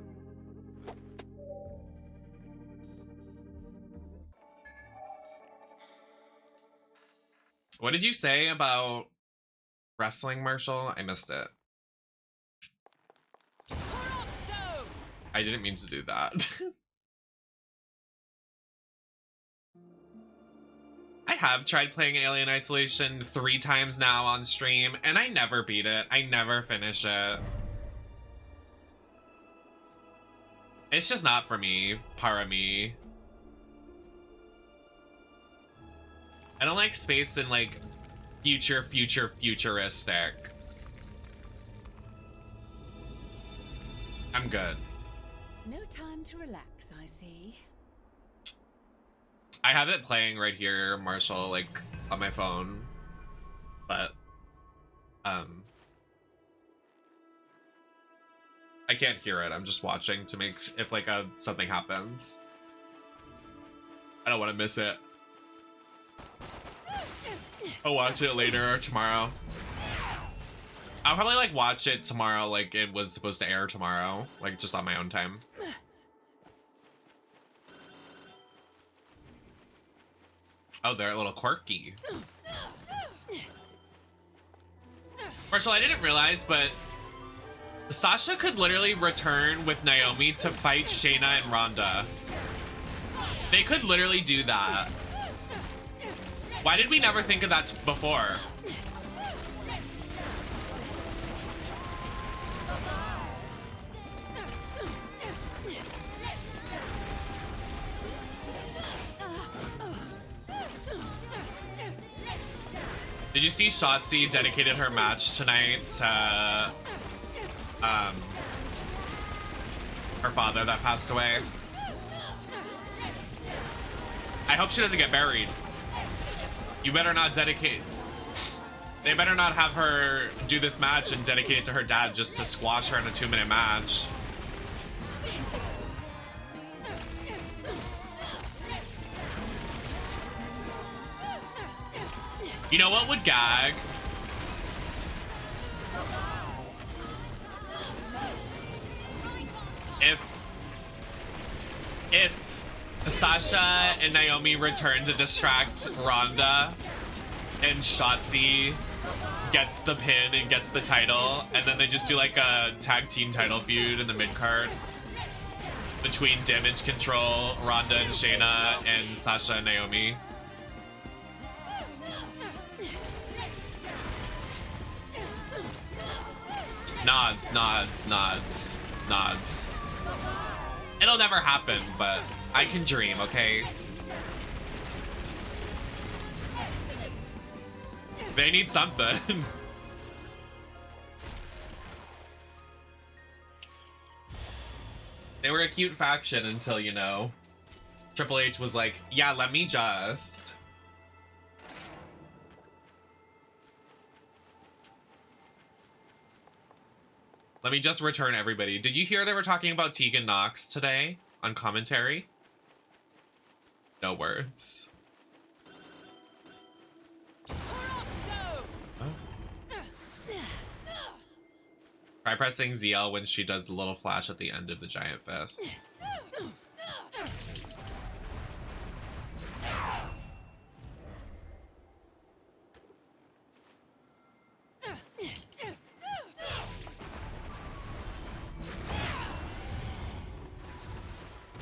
Speaker 1: What did you say about wrestling, Marshall? I missed it. I didn't mean to do that. I have tried playing Alien Isolation 3 times now on stream, and I never beat it. I never finish it. It's just not for me, para me. I don't like space and like futuristic. I'm good.
Speaker 2: No time to relax, I see.
Speaker 1: I have it playing right here, Marshall, like on my phone, but I can't hear it. I'm just watching to make if like something happens. I don't want to miss it. I'll watch it later or tomorrow. I'll probably like watch it tomorrow, like it was supposed to air tomorrow, like just on my own time. Oh, they're a little quirky. Marshall, I didn't realize, but Sasha could literally return with Naomi to fight Shayna and Ronda. They could literally do that. Why did we never think of that before? Did you see Shotzi dedicated her match tonight to her father that passed away? I hope she doesn't get buried. You better not dedicate. They better not have her do this match and dedicate it to her dad just to squash her in a 2-minute match. You know what would gag? If Sasha and Naomi return to distract Ronda and Shotzi gets the pin and gets the title, and then they just do like a tag team title feud in the mid card between Damage Control, Ronda and Shayna, and Sasha and Naomi. Nods, nods, nods, nods. It'll never happen, but I can dream, okay? They need something. They were a cute faction until, you know, Triple H was like, yeah, let me just. Let me just return everybody. Did you hear they were talking about Tegan Knox today on commentary? No words. Try pressing ZL when she does the little flash at the end of the giant fist.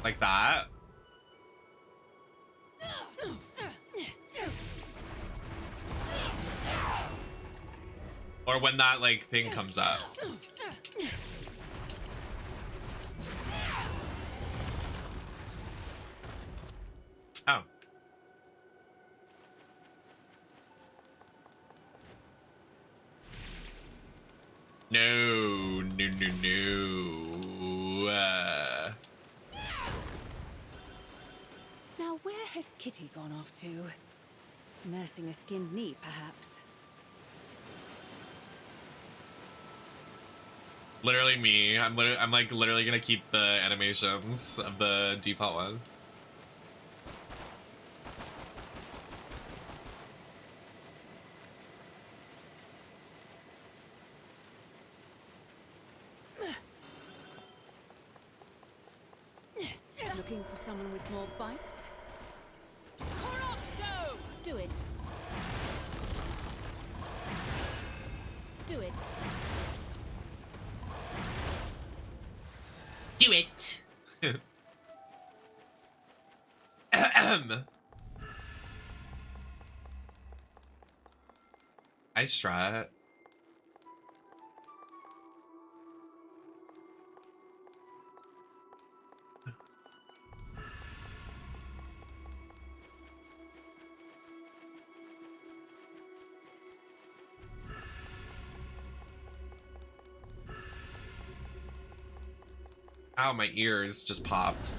Speaker 1: Like that. Or when that like thing comes up. Oh. No, no, no, no.
Speaker 2: Now, where has Kitty gone off to? Nursing a skinned knee, perhaps.
Speaker 1: Literally me. I'm like literally gonna keep the animations of the default one.
Speaker 2: Looking for someone with more bite? Do it. Do it.
Speaker 1: Do it. I strat. Ow, my ears just popped.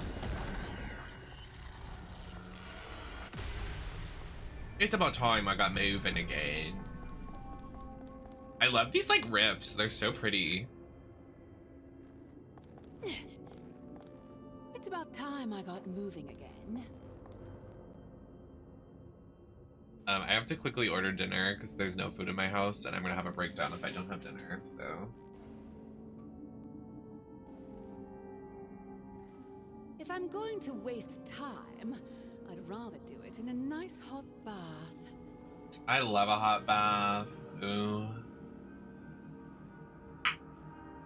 Speaker 1: It's about time I got moving again. I love these like riffs. They're so pretty.
Speaker 2: It's about time I got moving again.
Speaker 1: I have to quickly order dinner because there's no food in my house and I'm gonna have a breakdown if I don't have dinner, so.
Speaker 2: If I'm going to waste time, I'd rather do it in a nice hot bath.
Speaker 1: I love a hot bath. Ooh.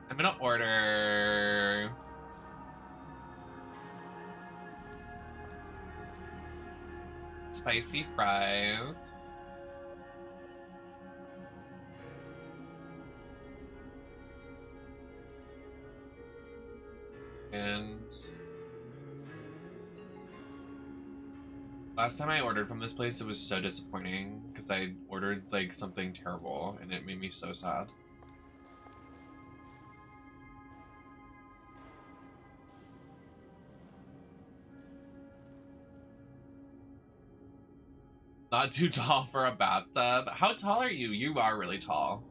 Speaker 1: I'm gonna order spicy fries. And last time I ordered from this place, it was so disappointing because I ordered like something terrible and it made me so sad. Not too tall for a bathtub. How tall are you? You are really tall.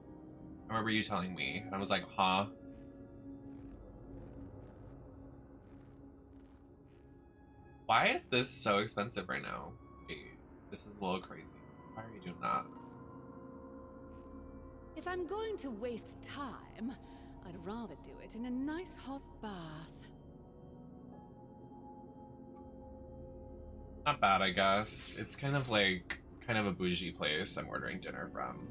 Speaker 1: I remember you telling me, and I was like, huh? Why is this so expensive right now? Wait, this is a little crazy. Why are you doing that?
Speaker 2: If I'm going to waste time, I'd rather do it in a nice hot bath.
Speaker 1: Not bad, I guess. It's kind of a bougie place I'm ordering dinner from.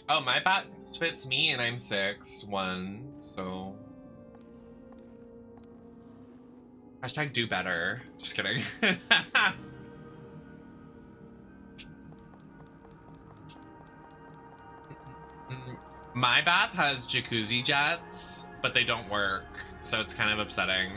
Speaker 1: Oh, my bat fits me and I'm 6'1", so. Hashtag do better. Just kidding. My bath has jacuzzi jets, but they don't work, so it's kind of upsetting.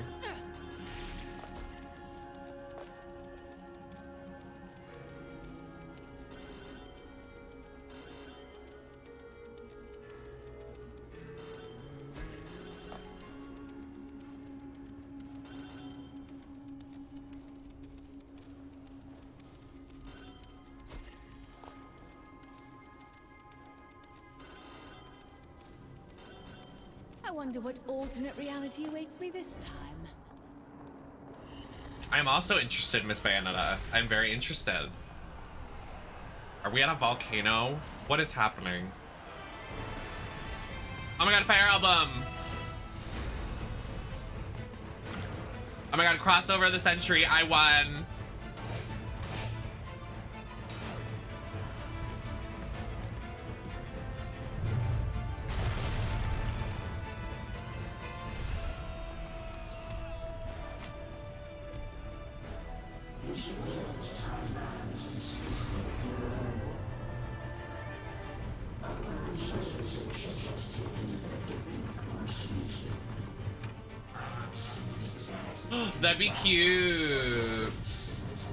Speaker 3: I wonder what alternate reality awaits me this time.
Speaker 1: I'm also interested, Miss Bayonetta. I'm very interested. Are we at a volcano? What is happening? Oh my god, Fire Album! Oh my god, crossover of the century, I won! That'd be cute.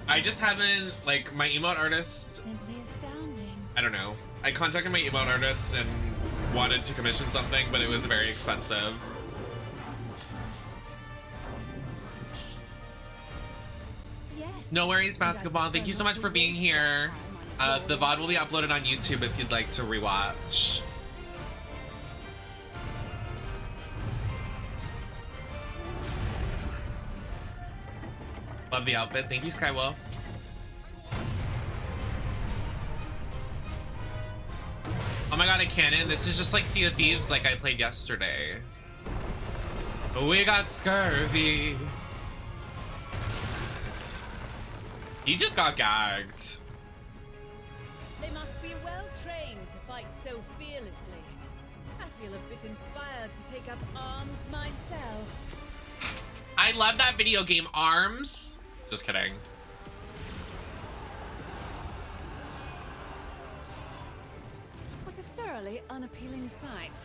Speaker 1: I just haven't, like, my emote artist.
Speaker 3: Simply astounding.
Speaker 1: I don't know. I contacted my emote artist and wanted to commission something, but it was very expensive.
Speaker 3: Yes.
Speaker 1: No worries, Basketball. Thank you so much for being here. The VOD will be uploaded on YouTube if you'd like to rewatch. Love the outfit. Thank you, Skywell. Oh my god, a cannon. This is just like Sea of Thieves like I played yesterday. We got scurvy. He just got gagged.
Speaker 3: They must be well trained to fight so fearlessly. I feel a bit inspired to take up arms myself.
Speaker 1: I love that video game, Arms. Just kidding.
Speaker 3: What a thoroughly unappealing sight.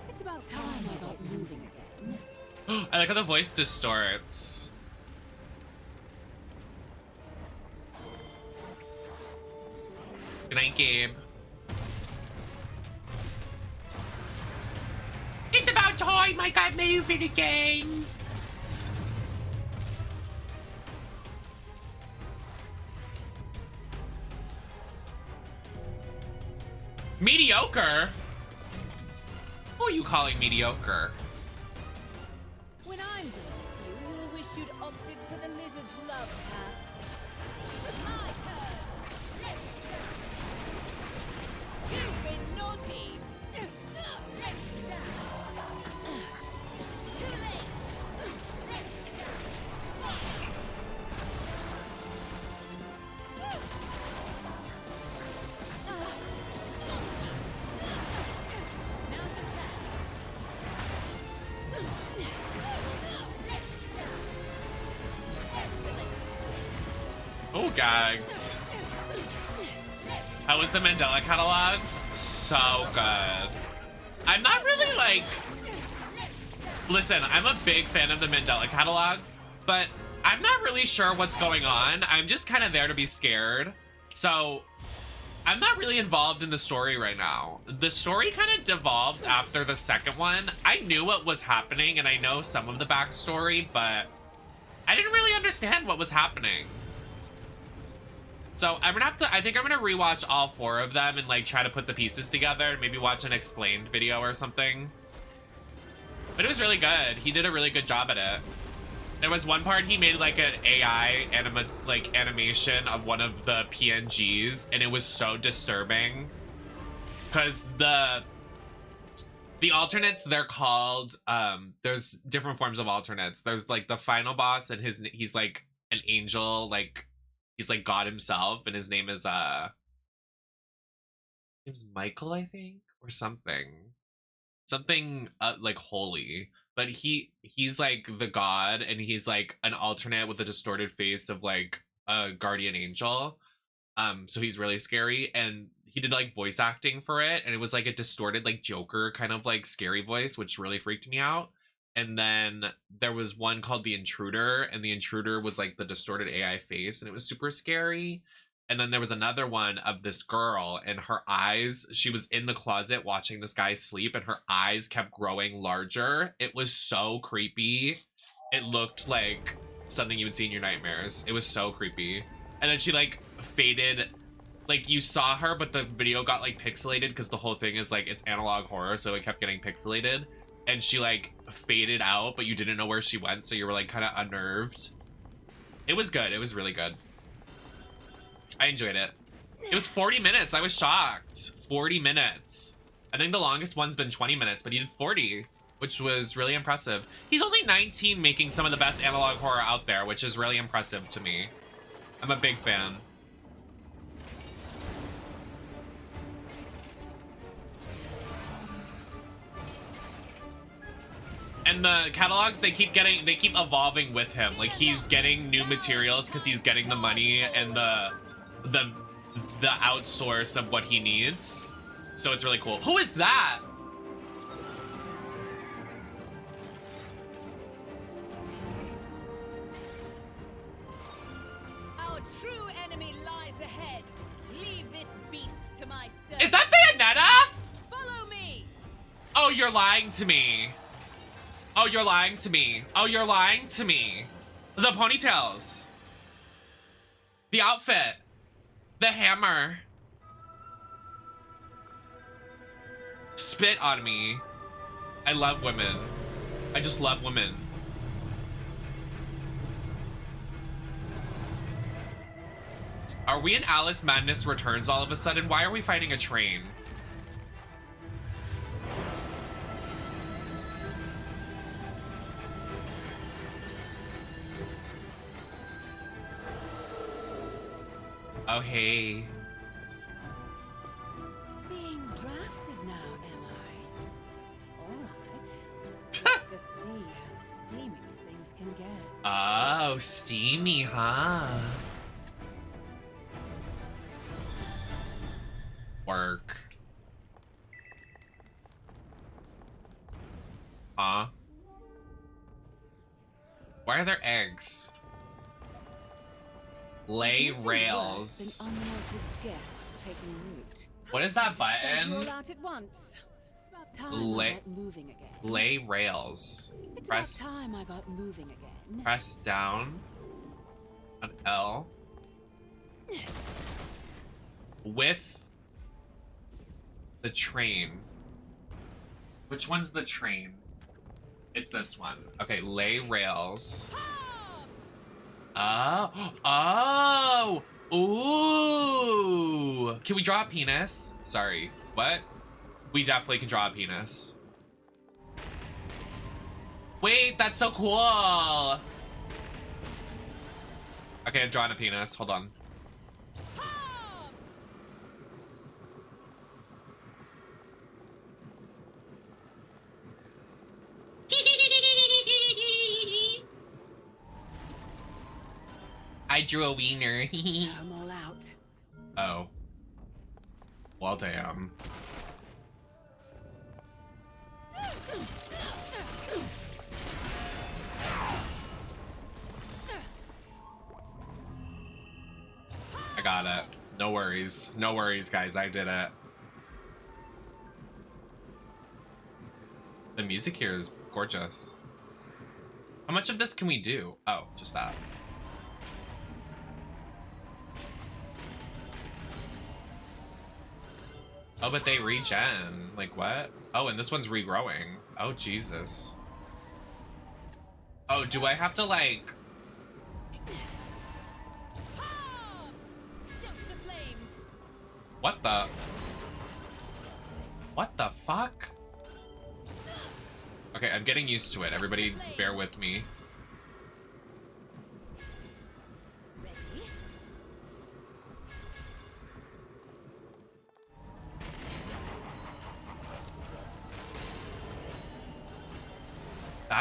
Speaker 3: It's about time I got moving again.
Speaker 1: I like how the voice distorts. Good night, Gabe. It's about time I got moving again. Mediocre? Who are you calling mediocre?
Speaker 3: When I'm done with you, you'll wish you'd opted for the lizard's love tap. My turn. Let's go. You've been naughty. Let's dance. Too late. Let's dance. Now to dance.
Speaker 1: Oh, gagged. How was the Mandela catalogs? So good. I'm not really like... Listen, I'm a big fan of the Mandela catalogs, but I'm not really sure what's going on. I'm just kind of there to be scared. So I'm not really involved in the story right now. The story kind of devolves after the second one. I knew what was happening and I know some of the backstory, but I didn't really understand what was happening. So I'm gonna have to, I think I'm gonna rewatch all 4 of them and like try to put the pieces together, maybe watch an explained video or something. But it was really good. He did a really good job at it. There was one part he made like an AI animation of one of the PNGs, and it was so disturbing. Cause the alternates, they're called, there's different forms of alternates. There's like the final boss and he's like an angel, like He's like God himself, and his name is Michael, I think, or something. Something like holy. But he's like the god, and he's like an alternate with a distorted face of like a guardian angel. So he's really scary, and he did like voice acting for it, and it was like a distorted like Joker kind of like scary voice, which really freaked me out. And then there was one called The Intruder, and The Intruder was like the distorted AI face, and it was super scary. And then there was another one of this girl, and her eyes, she was in the closet watching this guy sleep, and her eyes kept growing larger. It was so creepy. It looked like something you would see in your nightmares. It was so creepy. And then she like faded, like you saw her, but the video got like pixelated because the whole thing is like it's analog horror, so it kept getting pixelated. And she like faded out, but you didn't know where she went, so you were like kind of unnerved. It was good. It was really good. I enjoyed it. It was 40 minutes. I was shocked. 40 minutes. I think the longest one's been 20 minutes, but he did 40, which was really impressive. He's only 19, making some of the best analog horror out there, which is really impressive to me. I'm a big fan. And the catalogs, they keep evolving with him. Like he's getting new materials because he's getting the money and the outsource of what he needs. So it's really cool. Who is that?
Speaker 3: Our true enemy lies ahead. Leave this beast to my service.
Speaker 1: Is that Bayonetta?
Speaker 3: Follow me.
Speaker 1: Oh, you're lying to me. Oh, you're lying to me. Oh, you're lying to me. The ponytails. The outfit. The hammer. Spit on me. I love women. I just love women. Are we in Alice Madness Returns all of a sudden? Why are we fighting a train? Oh, hey.
Speaker 3: Being drafted now, am I? All right. Let's just see how steamy things can get.
Speaker 1: Oh, steamy, huh? Work. Huh? Why are there eggs? Lay rails. What is that button? Lay rails. Press.
Speaker 3: Time I got moving again.
Speaker 1: Press down on L. With the train. Which one's the train? It's this one. Okay, lay rails. Oh, ooh. Can we draw a penis? Sorry, what? We definitely can draw a penis. Wait, that's so cool. Okay, I've drawn a penis, hold on. I drew a wiener.
Speaker 3: I'm all out.
Speaker 1: Oh. Well, damn. I got it. No worries. No worries, guys. I did it. The music here is gorgeous. How much of this can we do? Oh, just that. Oh, but they regen. Like, what? Oh, and this one's regrowing. Oh, Jesus. Oh, do I have to, like... What the... What the fuck? Okay, I'm getting used to it. Everybody bear with me.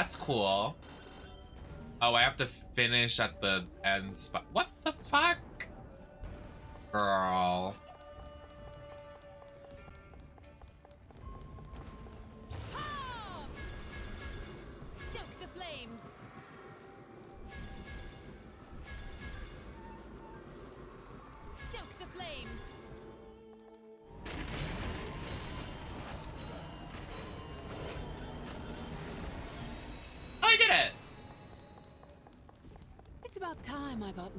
Speaker 1: that's cool. Oh, I have to finish at the end spot. What the fuck? Girl.
Speaker 3: Stoke the flames. Stoke the flames.
Speaker 1: Oh, I did it!
Speaker 3: It's about time I got.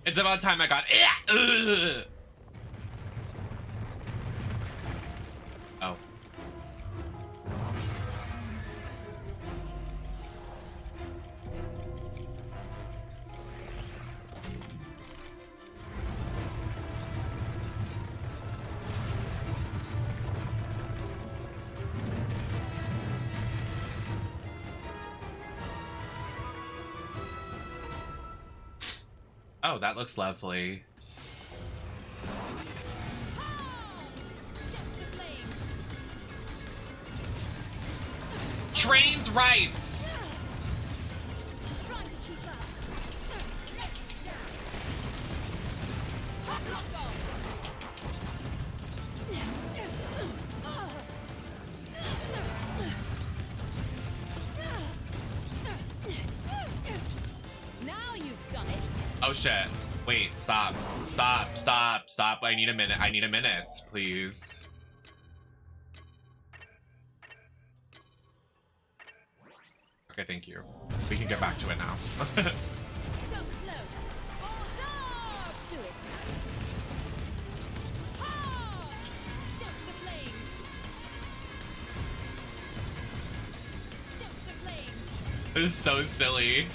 Speaker 1: It's about time I got. Ugh. Oh. Oh, that looks lovely. Trains rights!
Speaker 3: Try to keep up. Let's down. Now you've done it.
Speaker 1: Oh shit. Wait, stop. Stop, stop, stop. I need a minute. I need a minute, please. Okay, thank you. We can get back to it now.
Speaker 3: So close. Balls up. Do it. Ha! Stoke the flames. Stoke the flames.
Speaker 1: This is so silly.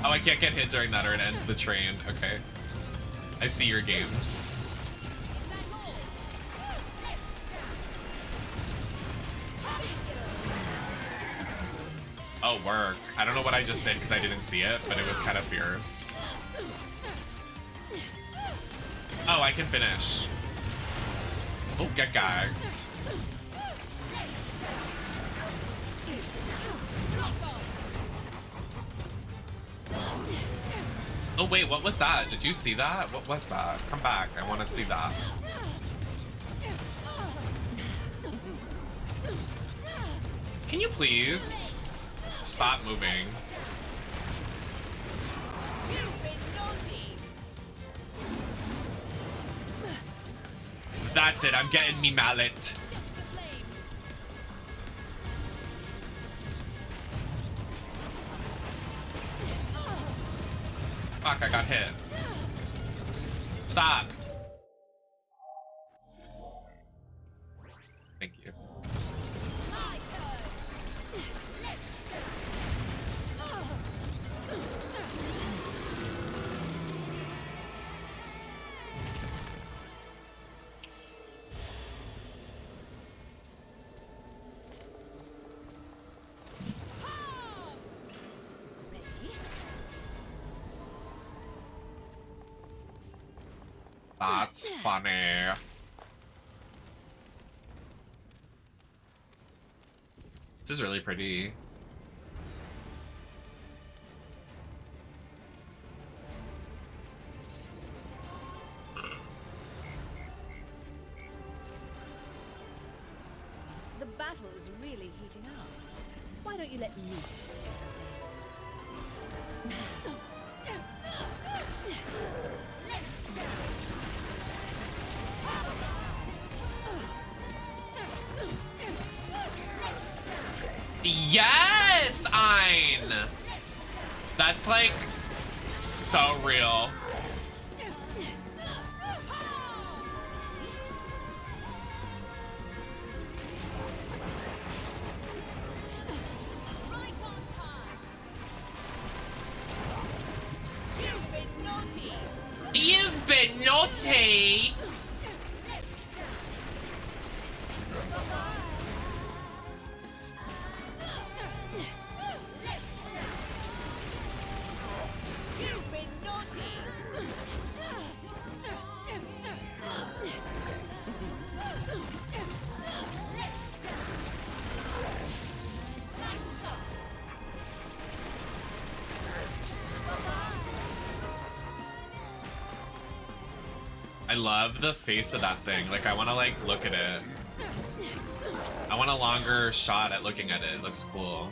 Speaker 1: Oh, I can't get hit during that or it ends the train. Okay. I see your games. Oh, work. I don't know what I just did because I didn't see it, but it was kind of fierce. Oh, I can finish. Oh, get gagged. Oh wait, what was that? Did you see that? What was that? Come back, I want to see that. Can you please stop moving? That's it, I'm getting me mallet. Fuck, I got hit. Stop. Thank you. That's funny. This is really pretty.
Speaker 3: The battle is really heating up. Why don't you let me take care of this?
Speaker 1: Yes, Ein! That's like so real.
Speaker 3: Right on time. You've been naughty.
Speaker 1: You've been naughty! I love the face of that thing. Like, I want to, like, look at it. I want a longer shot at looking at it. It looks cool.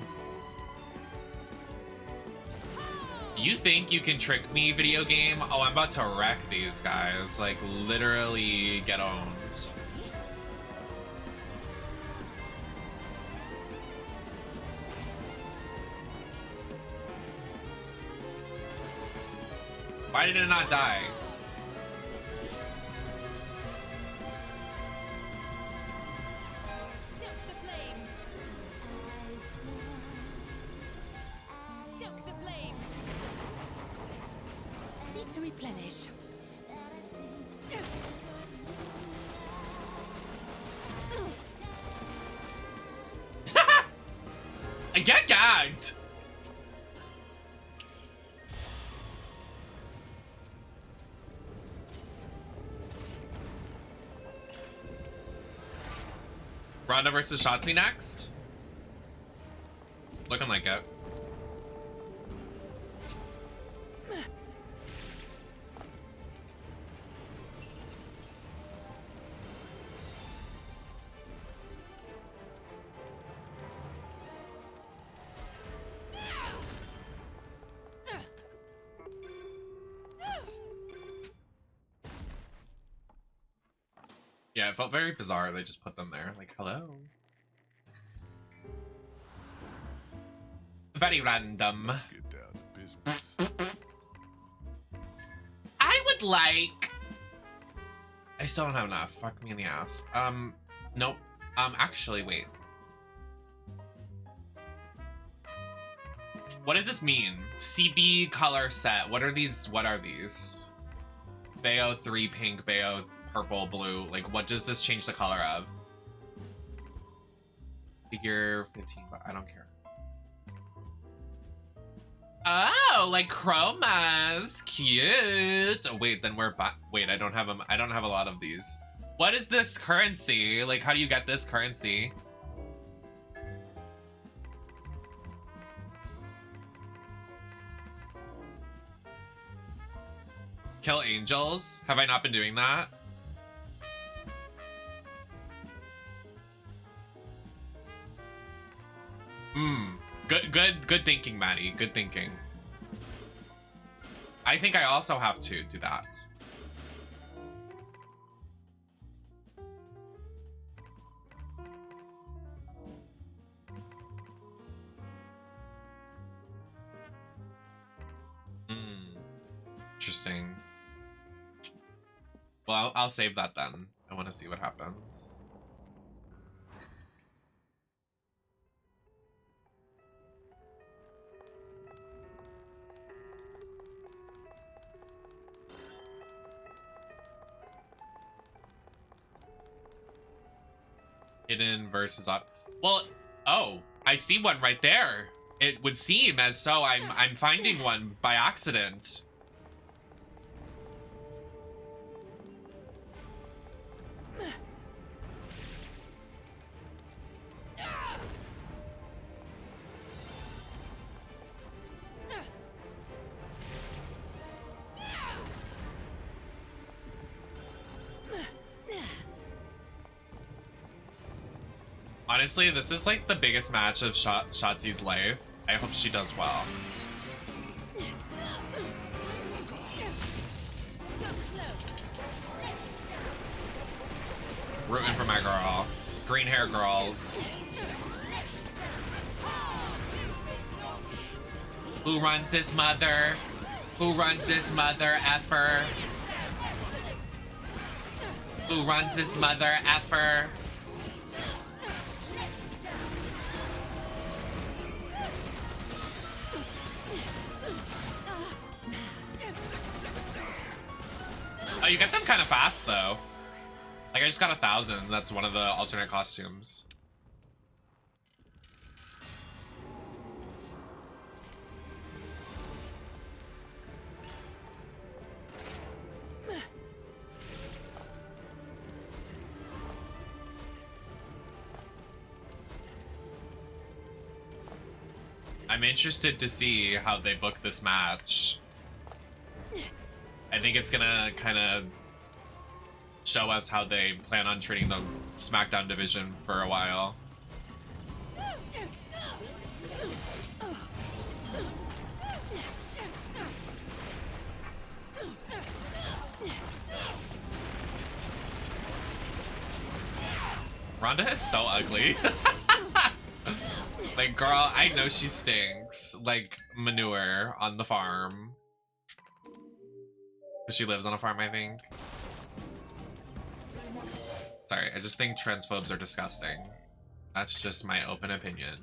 Speaker 1: You think you can trick me, video game? Oh, I'm about to wreck these guys. Like, literally get owned. Why did it not die?
Speaker 3: Replenish.
Speaker 1: I get gagged. Ronda versus Shotzi next. Looking like it. Yeah, it felt very bizarre. They just put them there. Like, hello. Very random.
Speaker 4: Let's get down to business.
Speaker 1: I would like... I still don't have enough. Fuck me in the ass. Nope. Actually, wait. What does this mean? CB color set. What are these? What are these? Bayo 3 pink, Bayo purple, blue. Like, what does this change the color of? Figure 15, but I don't care. Oh, like chromas. Cute. Oh, wait, then we're wait, I don't have them. I don't have a lot of these. What is this currency? Like, how do you get this currency? Kill angels? Have I not been doing that? Good thinking, Maddie. Good thinking. I think I also have to do that. Interesting. Well, I'll save that then. I want to see what happens. Hidden versus up. Well, oh, I see one right there. It would seem as so I'm finding one by accident. Honestly, this is like the biggest match of Shotzi's life. I hope she does well. Rooting for my girl. Green hair girls. Who runs this mother? Who runs this mother effer? Who runs this mother effer? Oh, you get them kind of fast, though. Like, I just got 1,000. That's one of the alternate costumes. I'm interested to see how they book this match. I think it's gonna kind of show us how they plan on treating the SmackDown division for a while. Ronda is so ugly. Like, girl, I know she stinks like manure on the farm. She lives on a farm, I think. Sorry, I just think transphobes are disgusting. That's just my open opinion.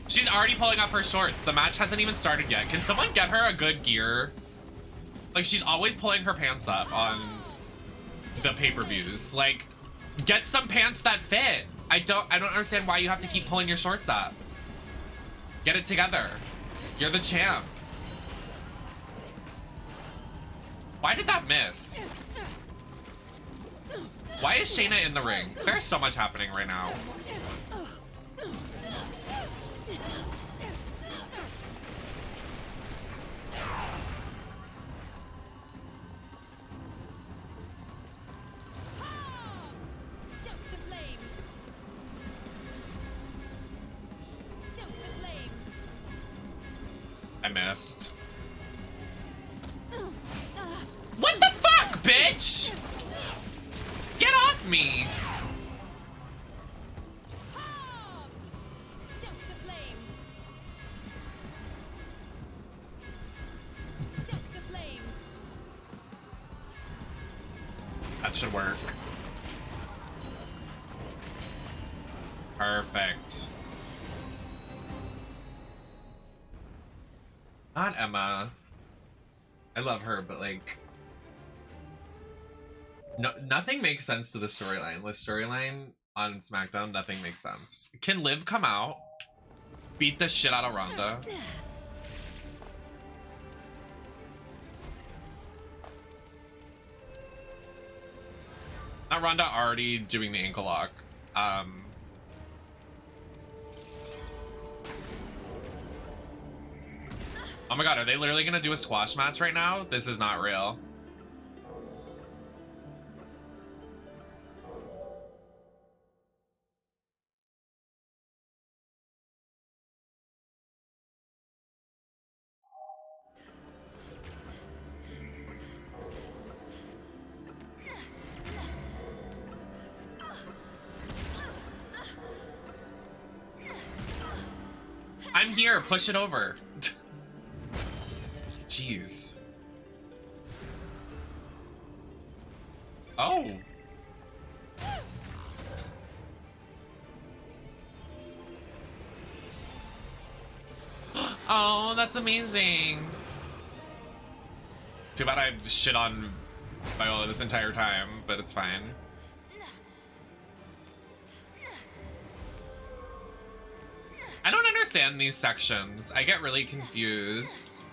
Speaker 1: She's already pulling up her shorts. The match hasn't even started yet. Can someone get her a good gear? Like, she's always pulling her pants up on the pay-per-views. Like, get some pants that fit. I don't understand why you have to keep pulling your shorts up. Get it together. You're the champ. Why did that miss? Why is Shayna in the ring? There's so much happening right now. I missed. What the fuck, bitch? Get off me. That should work. Perfect. Not Emma. I love her, but like, no, nothing makes sense to the storyline. The storyline on SmackDown, nothing makes sense. Can Liv come out, beat the shit out of Ronda? Not Ronda already doing the ankle lock. Oh my god, are they literally gonna do a squash match right now? This is not real. I'm here, push it over. Jeez. Oh. Oh, that's amazing. Too bad I shit on Viola this entire time, but it's fine. I don't understand these sections. I get really confused.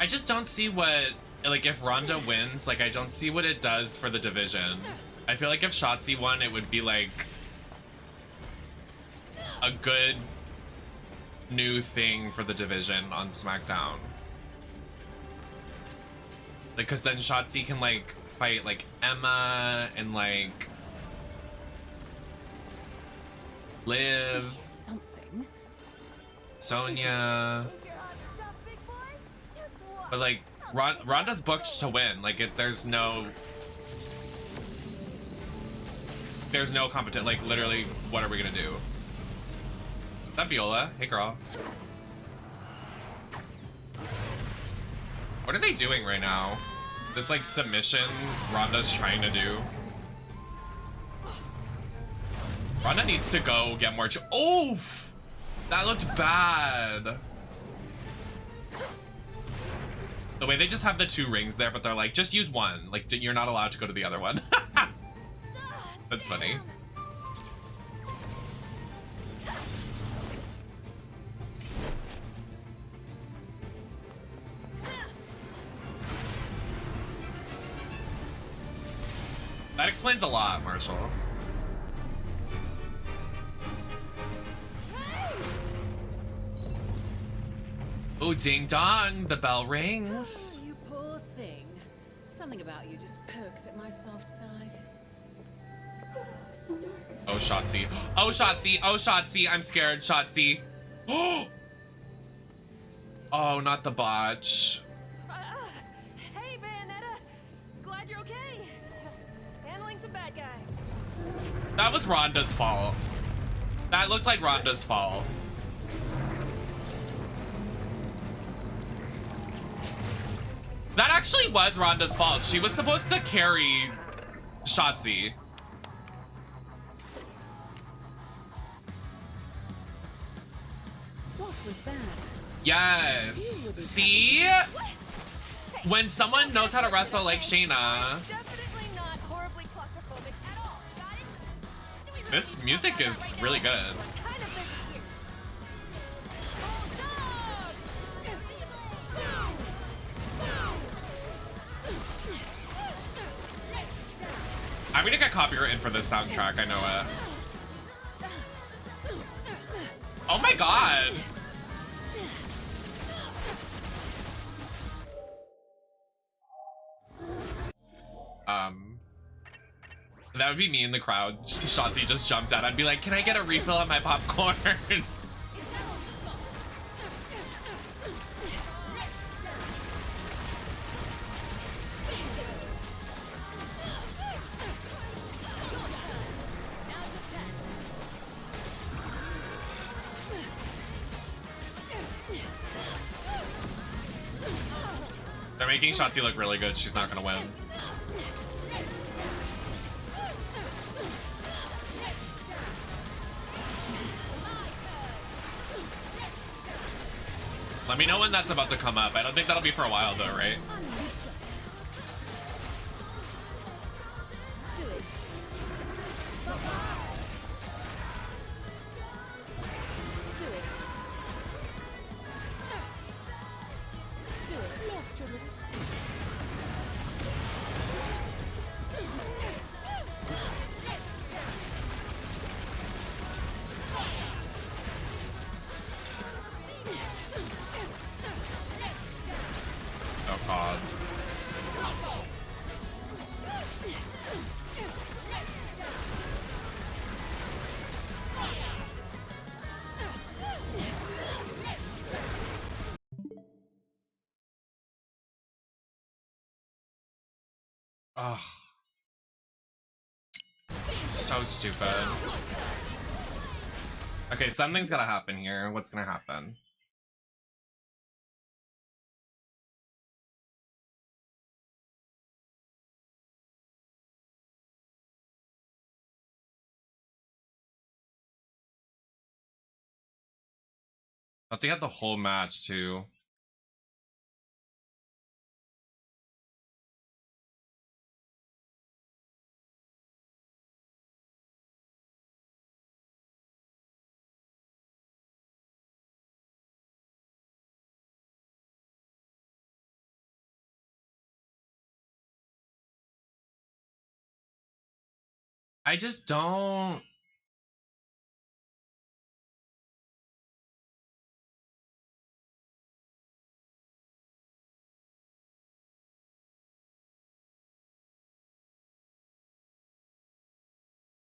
Speaker 1: I just don't see what, like, if Ronda wins, like, I don't see what it does for the division. I feel like if Shotzi won, it would be like a good new thing for the division on SmackDown. Like, cause then Shotzi can like fight like Emma and like Liv,
Speaker 3: Something.
Speaker 1: Sonya. But like Ronda's booked to win. Like there's no competition. Like literally, what are we gonna do? Is that Viola? Hey girl. What are they doing right now? This like submission Ronda's trying to do. Ronda needs to go get more. Oof! That looked bad. The way they just have the two rings there, but they're like, just use one. Like, you're not allowed to go to the other one. That's funny. That explains a lot, Marshall. Oh, ding dong, the bell rings.
Speaker 3: Oh, you poor thing. Something about you just pokes at my soft side.
Speaker 1: Oh, Shotzi. Oh, Shotzi. Oh, Shotzi. I'm scared, Shotzi. Oh, not the botch.
Speaker 3: Hey, Bayonetta. Glad you're okay. Just handling some bad guys.
Speaker 1: That was Ronda's fault. That looked like Ronda's fault. That actually was Ronda's fault. She was supposed to carry Shotzi.
Speaker 3: What was that?
Speaker 1: Yes. See? When someone knows how to wrestle like Shayna.
Speaker 3: Definitely not horribly claustrophobic at all. Got it? Do we really
Speaker 1: This music is really good.
Speaker 3: We're kind of busy here.
Speaker 1: I'm gonna get copyrighted for this soundtrack, I know it. Oh my god. That would be me in the crowd. Shotzi just jumped out. I'd be like, can I get a refill on my popcorn? They're making Shotzi look really good. She's not gonna win. Let me know when that's about to come up. I don't think that'll be for a while though, right? Oh god. Ugh. So stupid. Okay, something's gotta happen here. What's gonna happen? Let's get the whole match too. I just don't.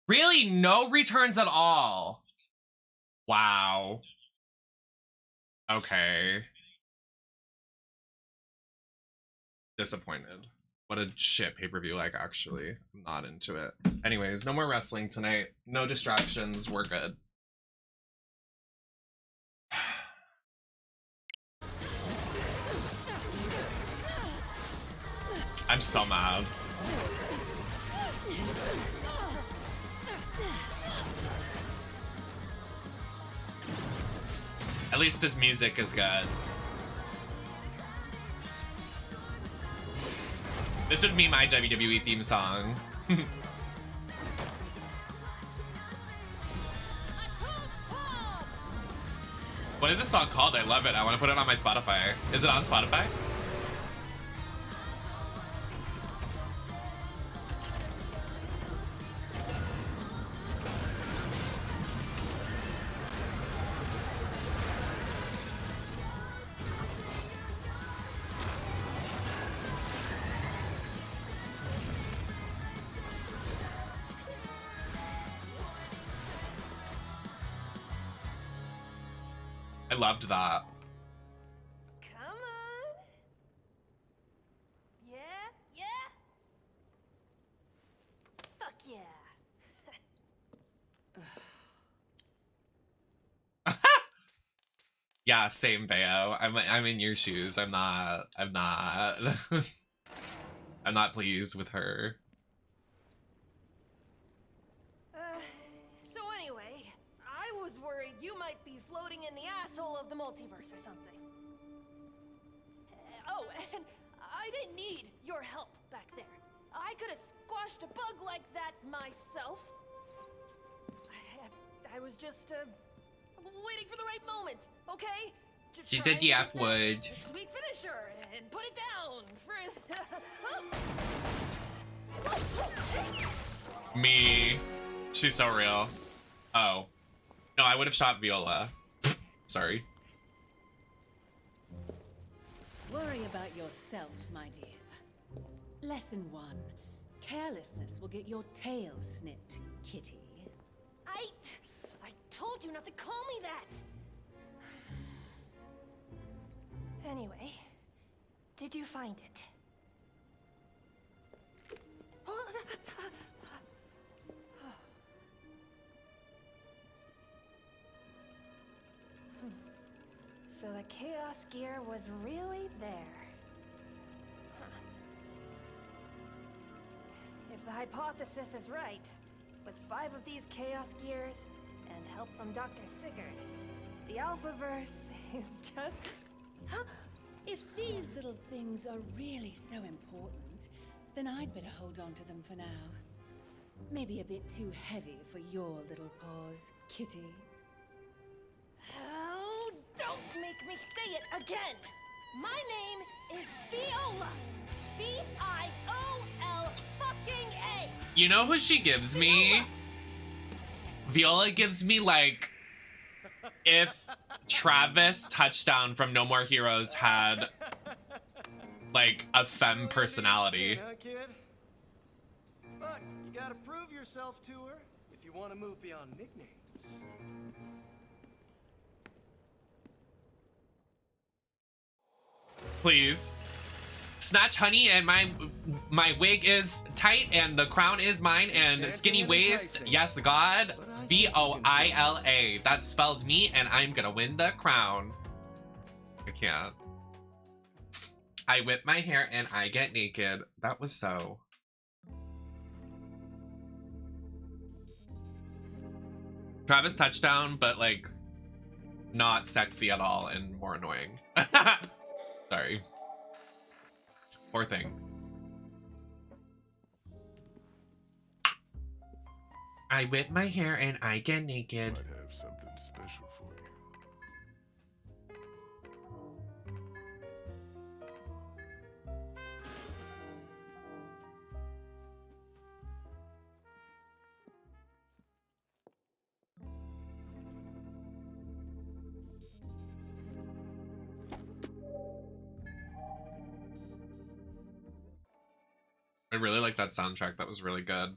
Speaker 1: Really? No returns at all? Wow. Okay. Disappointed. What a shit pay-per-view, like, actually. I'm not into it. Anyways, no more wrestling tonight. No distractions. We're good. I'm so mad. At least this music is good. This would be my WWE theme song. What is this song called? I love it. I want to put it on my Spotify. Is it on Spotify? I loved that.
Speaker 3: Come on. Yeah, yeah. Fuck yeah.
Speaker 1: Yeah, same, Bayo. I'm in your shoes. I'm not I'm not pleased with her.
Speaker 3: So anyway, I was worried you might be floating in the asshole of the multiverse or something. Oh, and I didn't need your help back there. I could have squashed a bug like that myself. I was just waiting for the right moment, okay?
Speaker 1: She said the F word.
Speaker 3: Sweet finisher and put it down for
Speaker 1: Me. She's so real. Oh. No, I would have shot Viola. Sorry.
Speaker 3: Worry about yourself, my dear. Lesson 1. Carelessness will get your tail snipped, kitty. I told you not to call me that! Anyway, did you find it? So the Chaos Gear was really there. Huh. If the hypothesis is right, with 5 of these Chaos Gears and help from Dr. Sigurd, the Alphaverse is just... Huh? If these little things are really so important, then I'd better hold on to them for now. Maybe a bit too heavy for your little paws, kitty. Oh, don't make me say it again! My name is Viola! V-I-O-L-fucking-A!
Speaker 1: You know who she gives me? Viola gives me, like, if Travis Touchdown from No More Heroes had, like, a femme personality.
Speaker 5: Huh, kid? But you gotta prove yourself to her if you want to move beyond nicknames.
Speaker 1: Please. Snatch honey, and my wig is tight and the crown is mine and skinny waist. Yes, God. Viola. That spells me and I'm gonna win the crown. I can't. I whip my hair and I get naked. That was so. Travis Touchdown, but like not sexy at all and more annoying. Sorry. Poor thing. I whip my hair and I get naked.
Speaker 4: Might have something special for you.
Speaker 1: I really like that soundtrack. That was really good.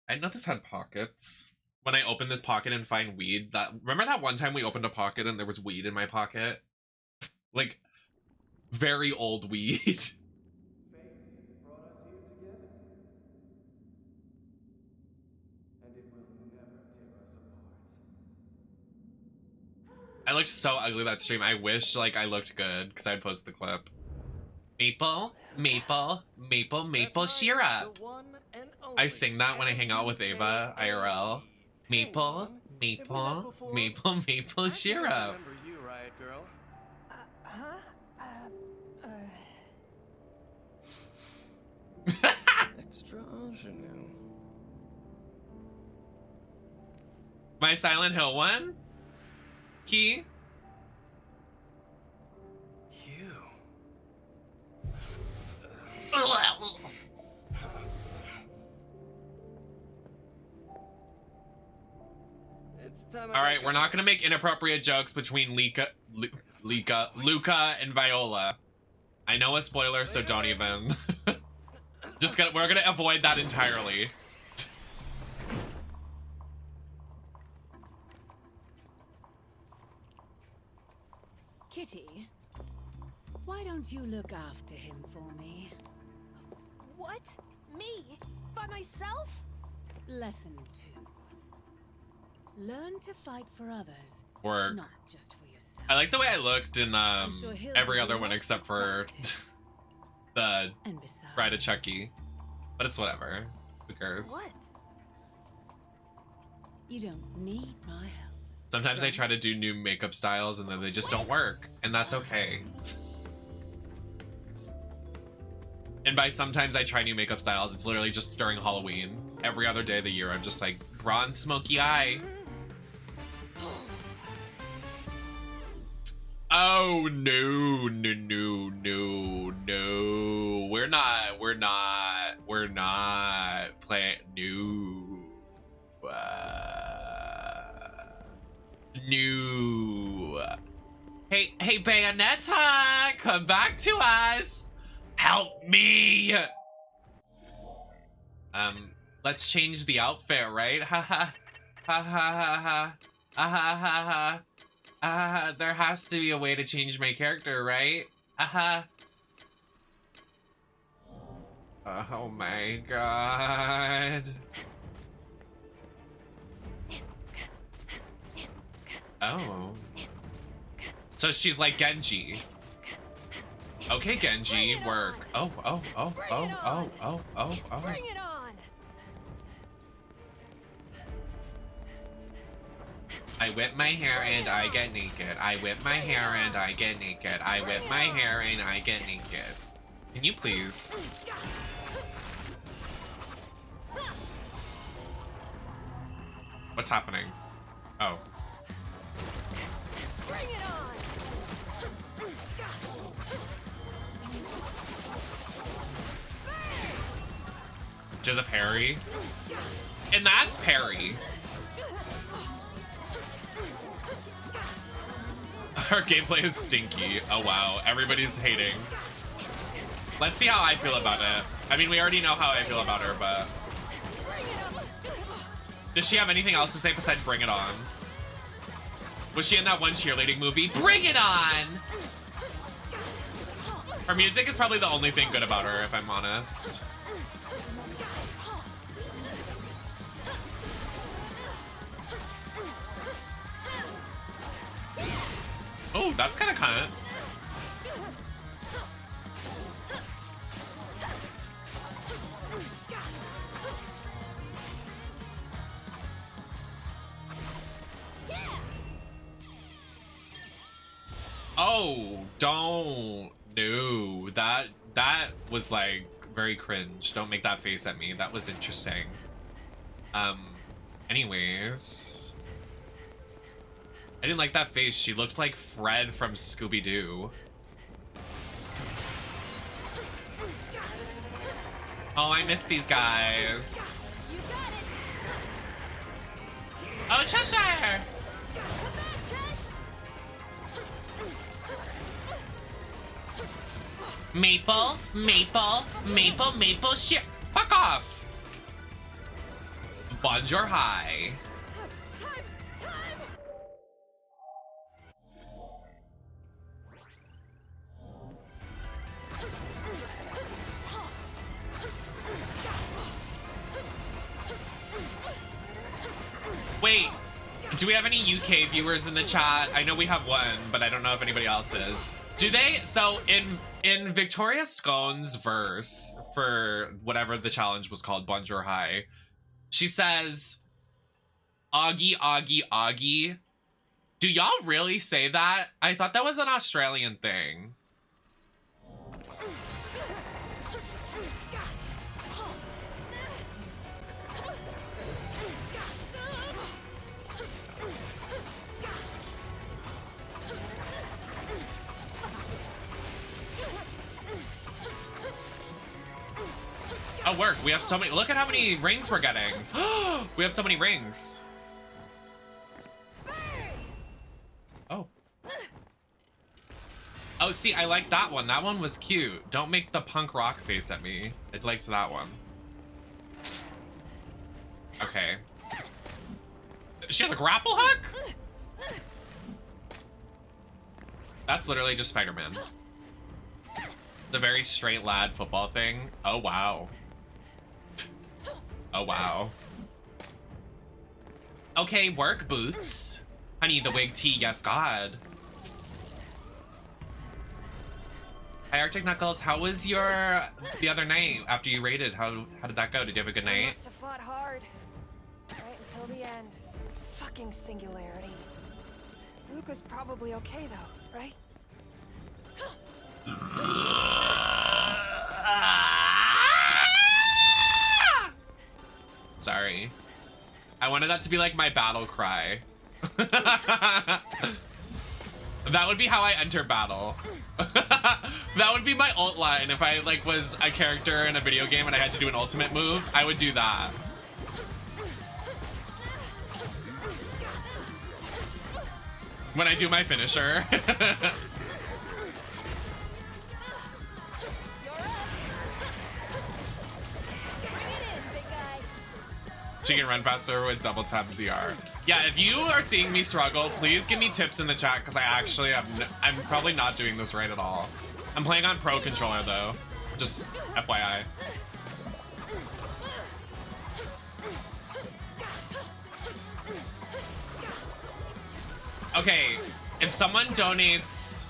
Speaker 1: I didn't know this had pockets. When I open this pocket and find weed, remember that one time we opened a pocket and there was weed in my pocket? Like, very old weed.
Speaker 5: Fate brought us here together. And it will never tear us apart.
Speaker 1: I looked so ugly that stream. I wish like I looked good because I'd post the clip. Maple, maple, maple, maple
Speaker 5: That's right,
Speaker 1: syrup.
Speaker 5: the one and
Speaker 1: I
Speaker 5: only
Speaker 1: sing that when I hang out with Ava IRL. Maple, maple, maple, maple syrup.
Speaker 5: I remember you, Riot Girl. Extra ingenue.
Speaker 1: My Silent Hill one? Key?
Speaker 5: You. It's time.
Speaker 1: All right, we're not gonna make inappropriate jokes between Luca, and Viola. I know a spoiler, so don't even. We're gonna avoid that entirely.
Speaker 2: Kitty, why don't you look after him for me?
Speaker 3: What? Me? By myself?
Speaker 2: Lesson 2. Learn to fight for others,
Speaker 1: Work.
Speaker 2: not just for yourself.
Speaker 1: I like the way I looked in
Speaker 2: sure he'll
Speaker 1: every
Speaker 2: be
Speaker 1: other one
Speaker 2: lots
Speaker 1: except
Speaker 2: of
Speaker 1: for
Speaker 2: practice.
Speaker 1: the
Speaker 2: And besides,
Speaker 1: Bride of Chucky. But it's whatever. Who cares?
Speaker 3: What?
Speaker 2: you don't need my help.
Speaker 1: Sometimes I try to do new makeup styles and then they just don't work. And that's okay. And by sometimes I try new makeup styles, it's literally just during Halloween. Every other day of the year, I'm just like, bronze smoky eye. Oh, no, no, no, no, no. We're not playing, no. No. Hey, Bayonetta, come back to us. Help me. Let's change the outfit, right? Ha ha. Ha ha ha ha. Ha ha ha ha. There has to be a way to change my character, right? Ha Oh my god. Oh. So she's like Genji. Okay, Genji, work. Oh.
Speaker 3: Bring it on!
Speaker 1: I whip my hair and I get naked. I whip my hair and I get naked. I whip my hair and I get naked. Can you please? What's happening? Oh.
Speaker 3: Bring it on!
Speaker 1: She has a parry. And that's parry. Her gameplay is stinky. Oh wow, everybody's hating. Let's see how I feel about it. I mean, we already know how I feel about her, but... Does she have anything else to say besides bring it on? Was she in that one cheerleading movie? Bring it on! Her music is probably the only thing good about her, if I'm honest. Oh, that's kind of cunt. Oh, don't. No, that was like very cringe. Don't make that face at me. That was interesting. Anyways. I didn't like that face. She looked like Fred from Scooby-Doo. Oh, I miss these guys. Oh, Cheshire! Maple, maple, maple, maple shit. Fuck off. Bonjour high. Wait, do we have any UK viewers in the chat? I know we have one, but I don't know if anybody else is. Do they? So in Victoria Scone's verse for whatever the challenge was called, Bonjour High, she says, Augie, Augie, Augie. Do y'all really say that? I thought that was an Australian thing. Oh, work. We have so many. Look at how many rings we're getting. We have so many rings. Oh. Oh, see, I like that one. That one was cute. Don't make the punk rock face at me. I liked that one. Okay. She has a grapple hook? That's literally just Spider-Man. The very straight lad football thing. Oh, wow. Oh, wow. Okay, work boots. Honey, the wig tee, yes, God. Hi, Arctic Knuckles. How was the other night after you raided? How did that go? Did you have a good
Speaker 3: I
Speaker 1: night?
Speaker 3: must have fought hard. Right until the end. Fucking singularity. Luke was probably okay though, right?
Speaker 1: Sorry. I wanted that to be like my battle cry. That would be how I enter battle. That would be my ult line if I like was a character in a video game and I had to do an ultimate move. I would do that. When I do my finisher. She can run faster with double tap ZR. Yeah, if you are seeing me struggle, please give me tips in the chat because I actually have I'm probably not doing this right at all. I'm playing on Pro Controller though, just FYI. Okay, if someone donates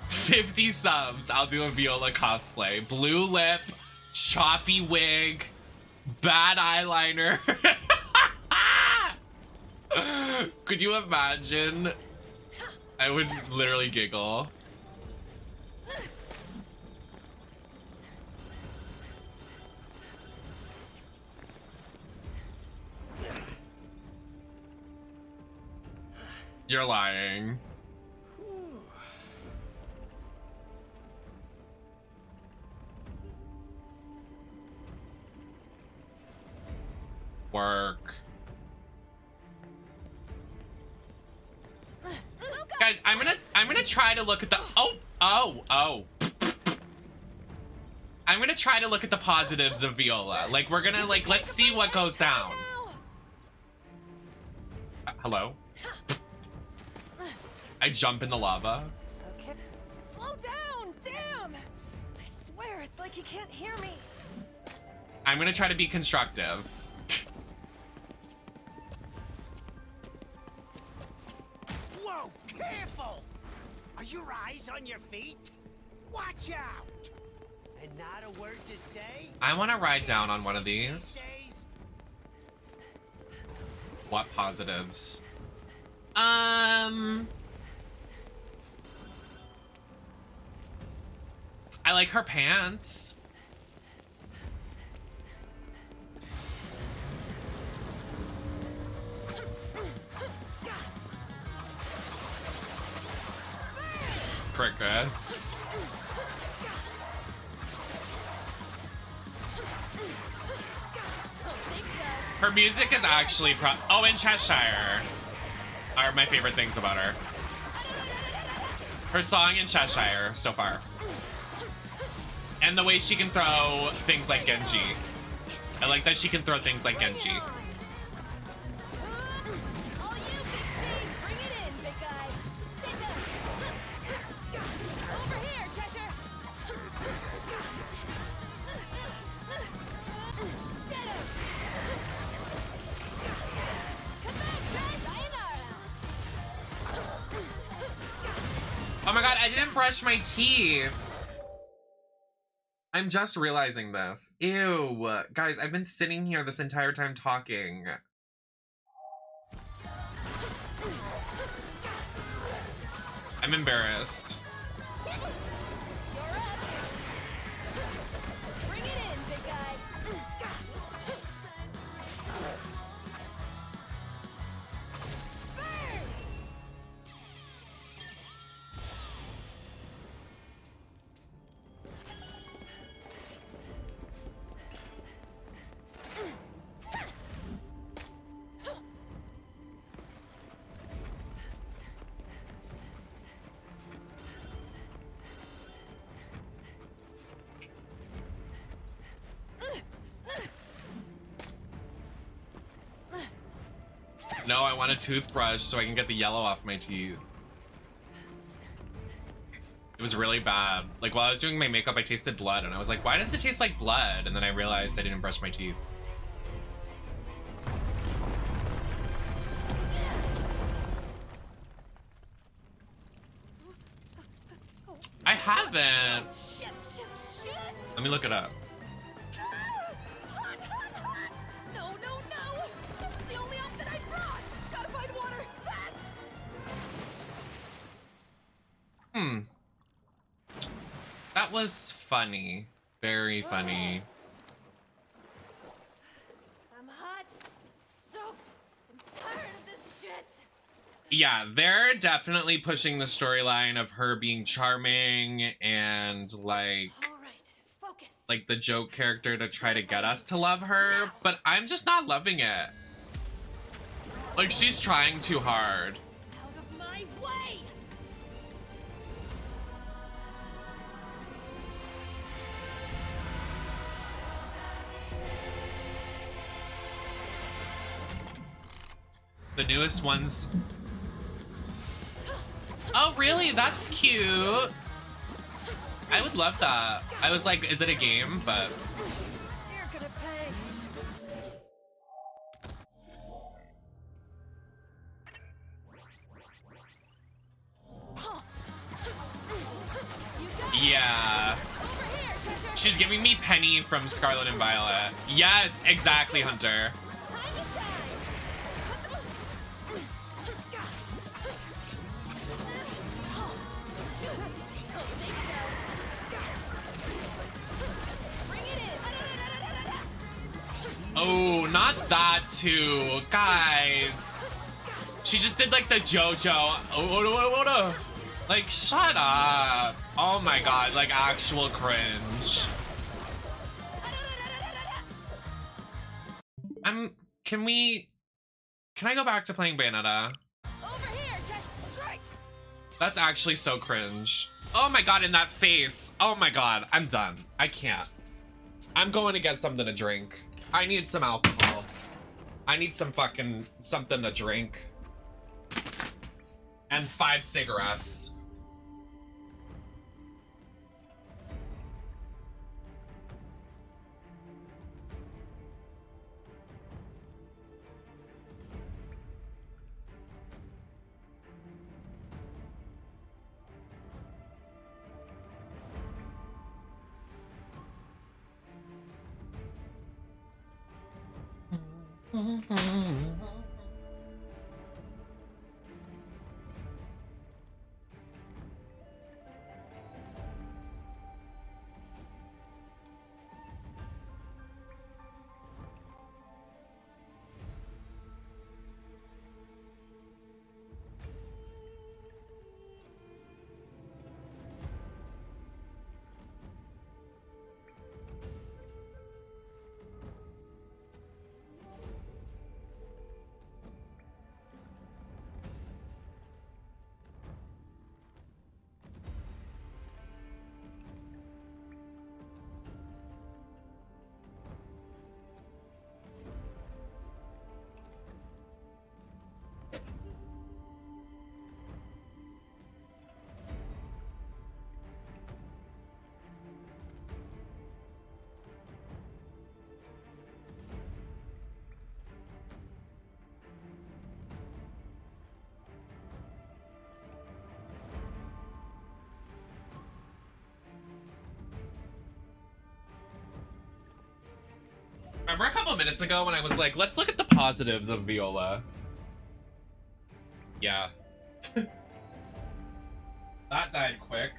Speaker 1: 50 subs, I'll do a Viola cosplay. Blue lip, choppy wig, bad eyeliner. Could you imagine? I would literally giggle. You're lying. Work. Guys, I'm gonna try to look at the oh. I'm gonna try to look at the positives of Viola. Like we're gonna let's see what goes down. Hello? I jump in the lava.
Speaker 3: Okay. Slow down! Damn! I swear, it's like you can't hear me.
Speaker 1: I'm gonna try to be constructive.
Speaker 6: Whoa, careful! Are your eyes on your feet? Watch out! And not a word to say?
Speaker 1: I wanna ride down on one of these. What positives? I like her pants. Crickets. Her music is actually oh, and Cheshire are my favorite things about her. Her song in Cheshire so far. And the way she can throw things like Genji. I like that she can throw things like Genji.
Speaker 3: All you, Big Steve, bring it in, big guy. Sit up. Over here, Cheshire. Get him. Come back, Chesh. Sayonara.
Speaker 1: Oh my god, I didn't brush my teeth. I'm just realizing this. Ew. Guys, I've been sitting here this entire time talking. I'm embarrassed.
Speaker 3: You're up. Bring it in, big guy. Burn!
Speaker 1: No, I want a toothbrush so I can get the yellow off my teeth. It was really bad. Like, while I was doing my makeup, I tasted blood, and I was like, why does it taste like blood? And then I realized I didn't brush my teeth. I haven't.
Speaker 3: Shit, shit, shit!
Speaker 1: Let me look it up.
Speaker 3: Hot, hot, hot! No, no, no! This is the only outfit I brought! Gotta find water, fast!
Speaker 1: That was funny. Very funny.
Speaker 3: I'm hot, soaked, and tired of this shit!
Speaker 1: Yeah, they're definitely pushing the storyline of her being charming and like
Speaker 3: Focus.
Speaker 1: the joke character to try to get us to love her, but I'm just not loving it. Like, she's trying too hard.
Speaker 3: Out of my way!
Speaker 1: The newest ones. Oh, really? That's cute. I would love that. I was like, is it a game? But
Speaker 3: You're gonna pay.
Speaker 1: yeah.
Speaker 3: Over here, Cheshire!
Speaker 1: She's giving me Penny from Scarlet and Violet. Yes, exactly, Hunter.
Speaker 3: Time to shine! Don't think so. Bring it in!
Speaker 1: Oh, not that too. Guys. She just did like the JoJo. Oh. Like, shut up. Oh my god, like actual cringe. Can I go back to playing Bayonetta?
Speaker 3: Over here, just strike!
Speaker 1: That's actually so cringe. Oh my god, in that face. Oh my god, I'm done. I can't. I'm going to get something to drink. I need some alcohol. I need some fucking something to drink. And 5 cigarettes. Remember a couple of minutes ago when I was like, let's look at the positives of Viola. Yeah. That died quick.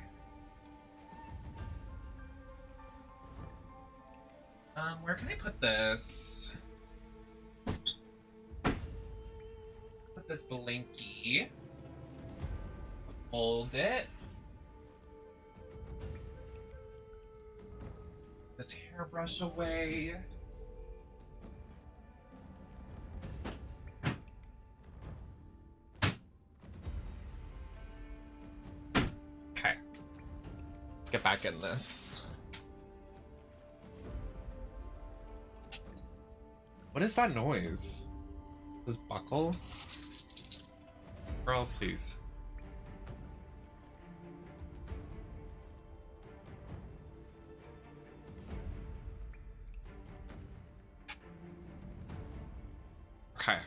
Speaker 1: Where can I put this? Put this blinky. Hold it. This hairbrush away. Okay. Let's get back in this. What is that noise? This buckle? Girl, please. Okay.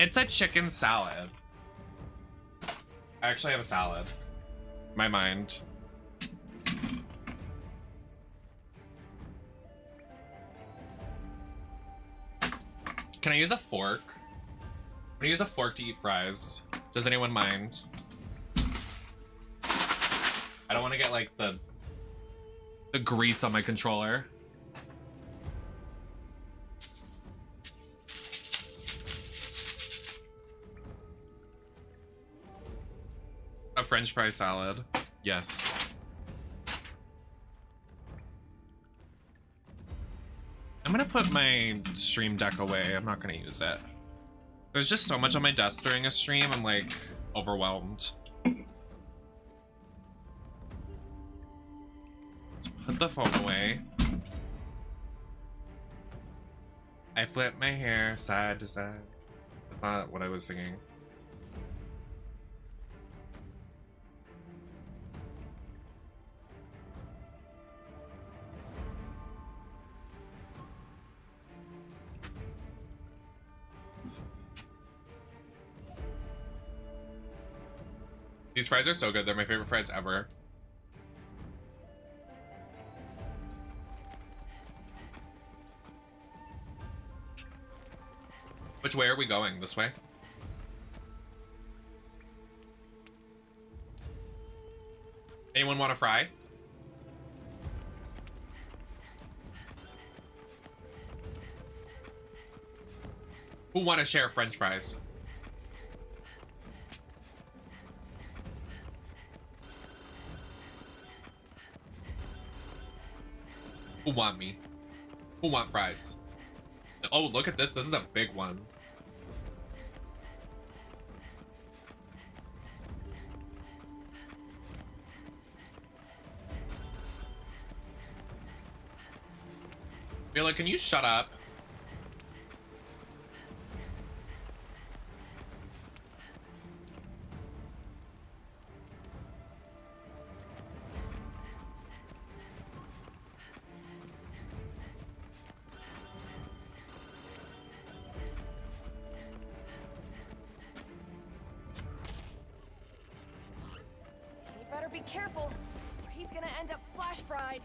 Speaker 1: It's a chicken salad. I actually have a salad. My mind. Can I use a fork? I'm gonna use a fork to eat fries. Does anyone mind? I don't want to get like the grease on my controller. A French fry salad. Yes. I'm gonna put my stream deck away. I'm not gonna use it. There's just so much on my desk during a stream. I'm like overwhelmed. Let's put the phone away. I flip my hair side to side. That's not what I was singing. These fries are so good. They're my favorite fries ever. Which way are we going? This way? Anyone want a fry? Who want to share French fries? Who want me? Who want fries? Oh, look at this. This is a big one. Viola, can you shut up?
Speaker 3: Be careful, or he's gonna end up flash fried.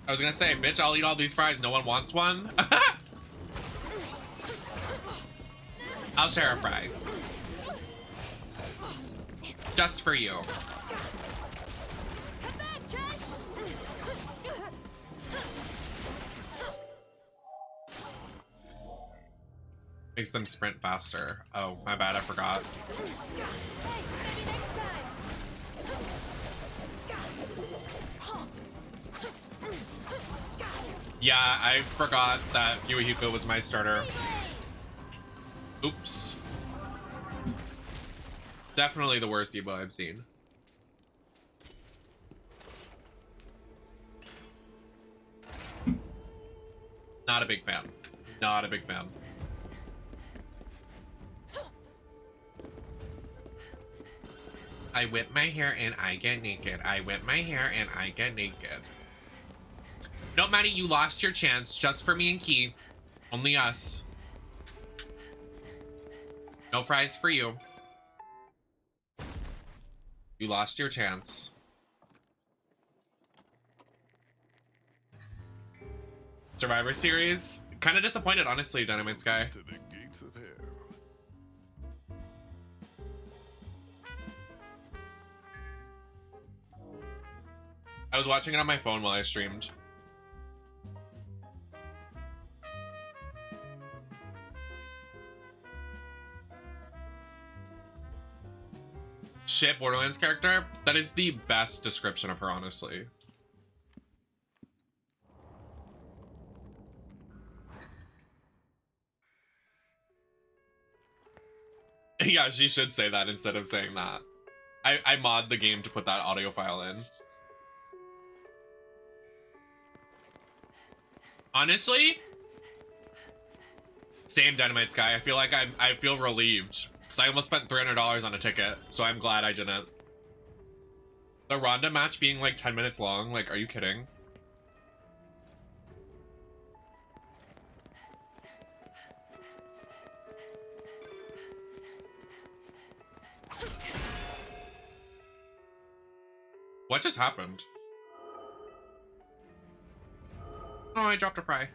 Speaker 1: I was gonna say, bitch, I'll eat all these fries. No one wants one? I'll share a fry. Just for you.
Speaker 3: Come back, Josh!
Speaker 1: Makes them sprint faster. Oh, my bad, I forgot.
Speaker 3: Hey, maybe next time.
Speaker 1: Yeah, I forgot that Yuehiko was my starter. Oops. Definitely the worst Evo I've seen. Not a big fan. Not a big fan. I whip my hair and I get naked. I whip my hair and I get naked. No, Maddie, you lost your chance just for me and Key. Only us. No fries for you. You lost your chance. Survivor Series. Kind of disappointed, honestly, Dynamite Sky.
Speaker 4: To the gates of hell.
Speaker 1: I was watching it on my phone while I streamed. Shit, Borderlands character? That is the best description of her, honestly. Yeah, she should say that instead of saying that. I mod the game to put that audio file in. Honestly, same Dynamite Sky. I feel like I feel relieved because I almost spent $300 on a ticket, so I'm glad I didn't. The Ronda match being like 10 minutes long, like, are you kidding? What just happened? Oh, I dropped a fry.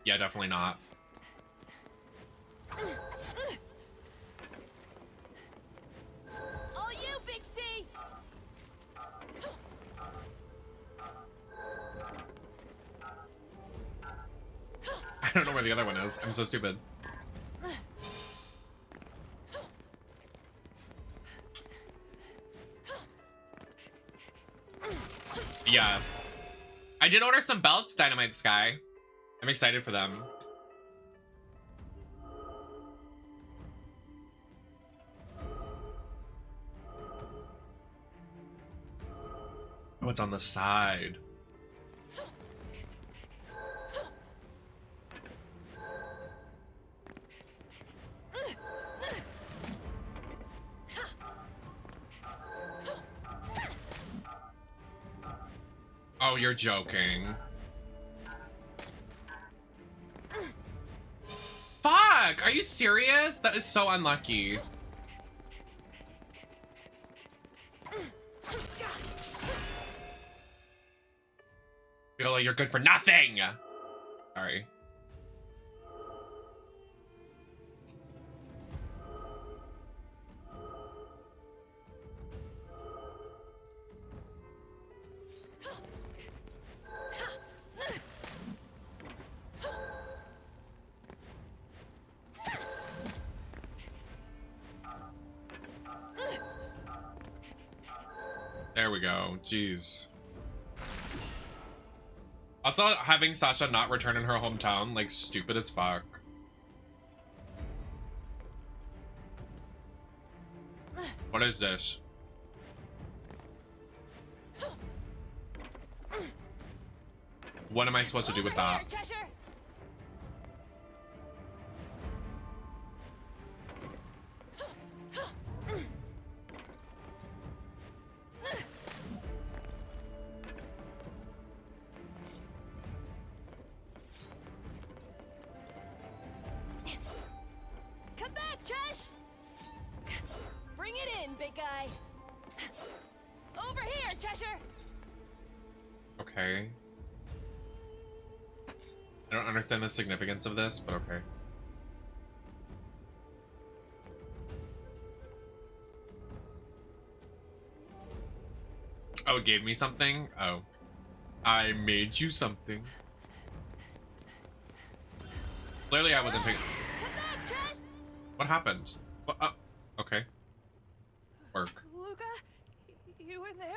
Speaker 1: Yeah, definitely not.
Speaker 3: All you, Big C!
Speaker 1: I don't know where the other one is. I'm so stupid. Yeah. I did order some belts, Dynamite Sky. I'm excited for them. Oh, it's on the side. Oh, you're joking. Fuck! Are you serious? That is so unlucky. Viola, you're good for nothing! Sorry. There we go. Jeez. Also, having Sasha not return in her hometown, like, stupid as fuck. What is this? What am I supposed to do with that?
Speaker 3: Cheshire! Come back, Chesh! Bring it in, big guy. Over here, Cheshire!
Speaker 1: Okay. I don't understand the significance of this, but okay. Oh, it gave me something? Oh. I made you something. Clearly I wasn't paying.
Speaker 3: Come back, Chesh!
Speaker 1: What happened? What? Okay. Work.
Speaker 3: Luca, you in there?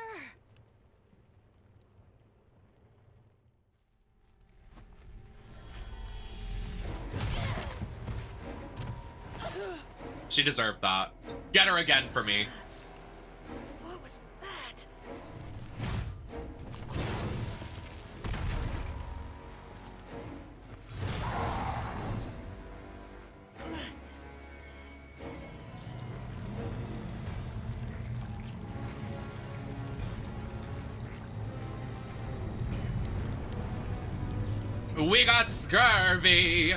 Speaker 1: She deserved that. Get her again for me.
Speaker 3: What was that?
Speaker 1: We got scurvy.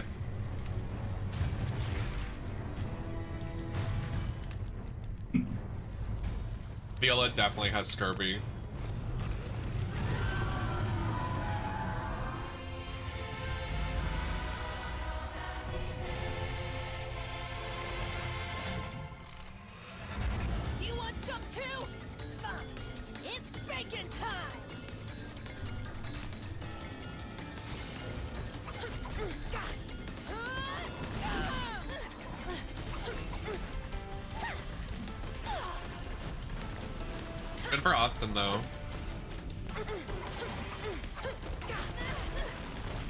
Speaker 1: Viola definitely has scurvy.
Speaker 3: You want some too? Fine. It's bacon time!
Speaker 1: Good for Austin, though.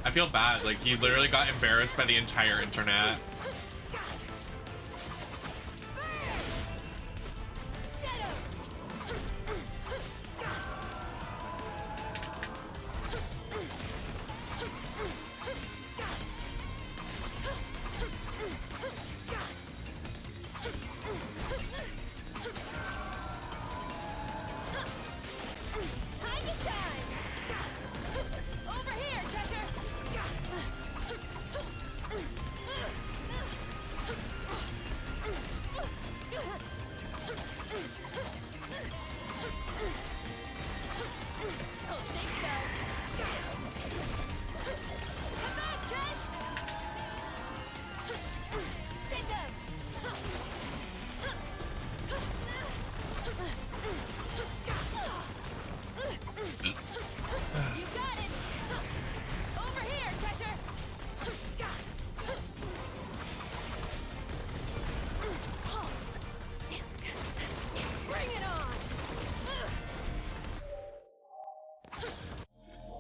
Speaker 1: I feel bad. Like, he literally got embarrassed by the entire internet.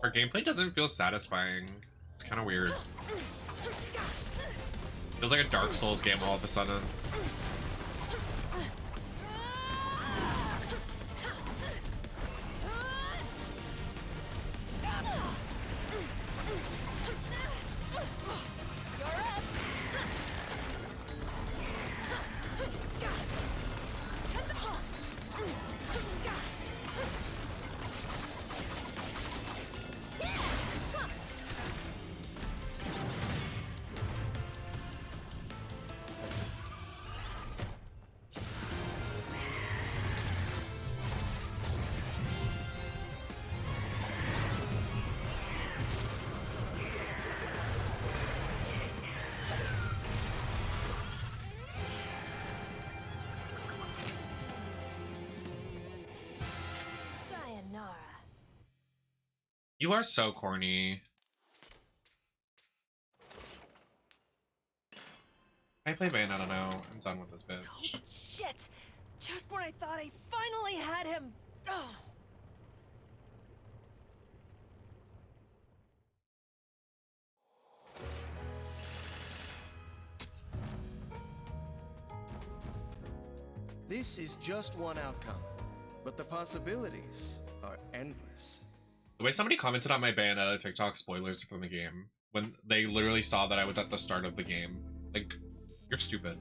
Speaker 1: Her gameplay doesn't feel satisfying. It's kind of weird. Feels like a Dark Souls game all of a sudden. You are so corny. I play Bayonetta now. I'm done with this bitch.
Speaker 3: Oh, shit! Just when I thought I finally had him. Oh.
Speaker 5: This is just one outcome, but the possibilities are endless.
Speaker 1: The way somebody commented on my Bayonetta TikTok spoilers from the game, when they literally saw that I was at the start of the game. Like, you're stupid.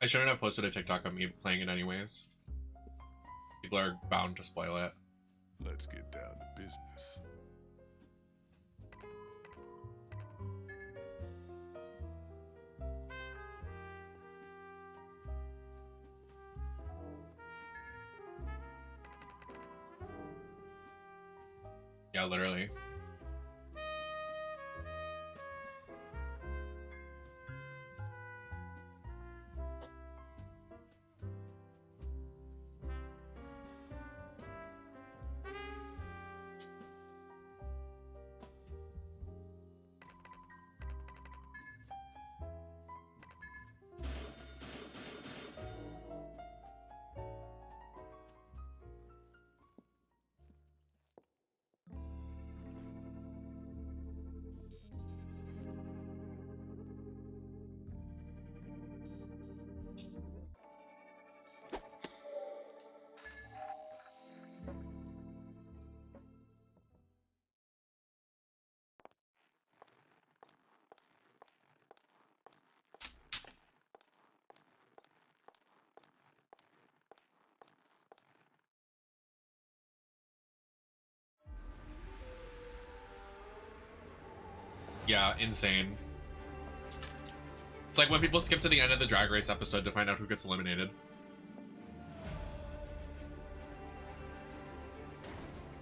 Speaker 1: I shouldn't have posted a TikTok of me playing it anyways. People are bound to spoil it.
Speaker 4: Let's get down to business.
Speaker 1: Yeah, literally. Yeah, insane. It's like when people skip to the end of the Drag Race episode to find out who gets eliminated.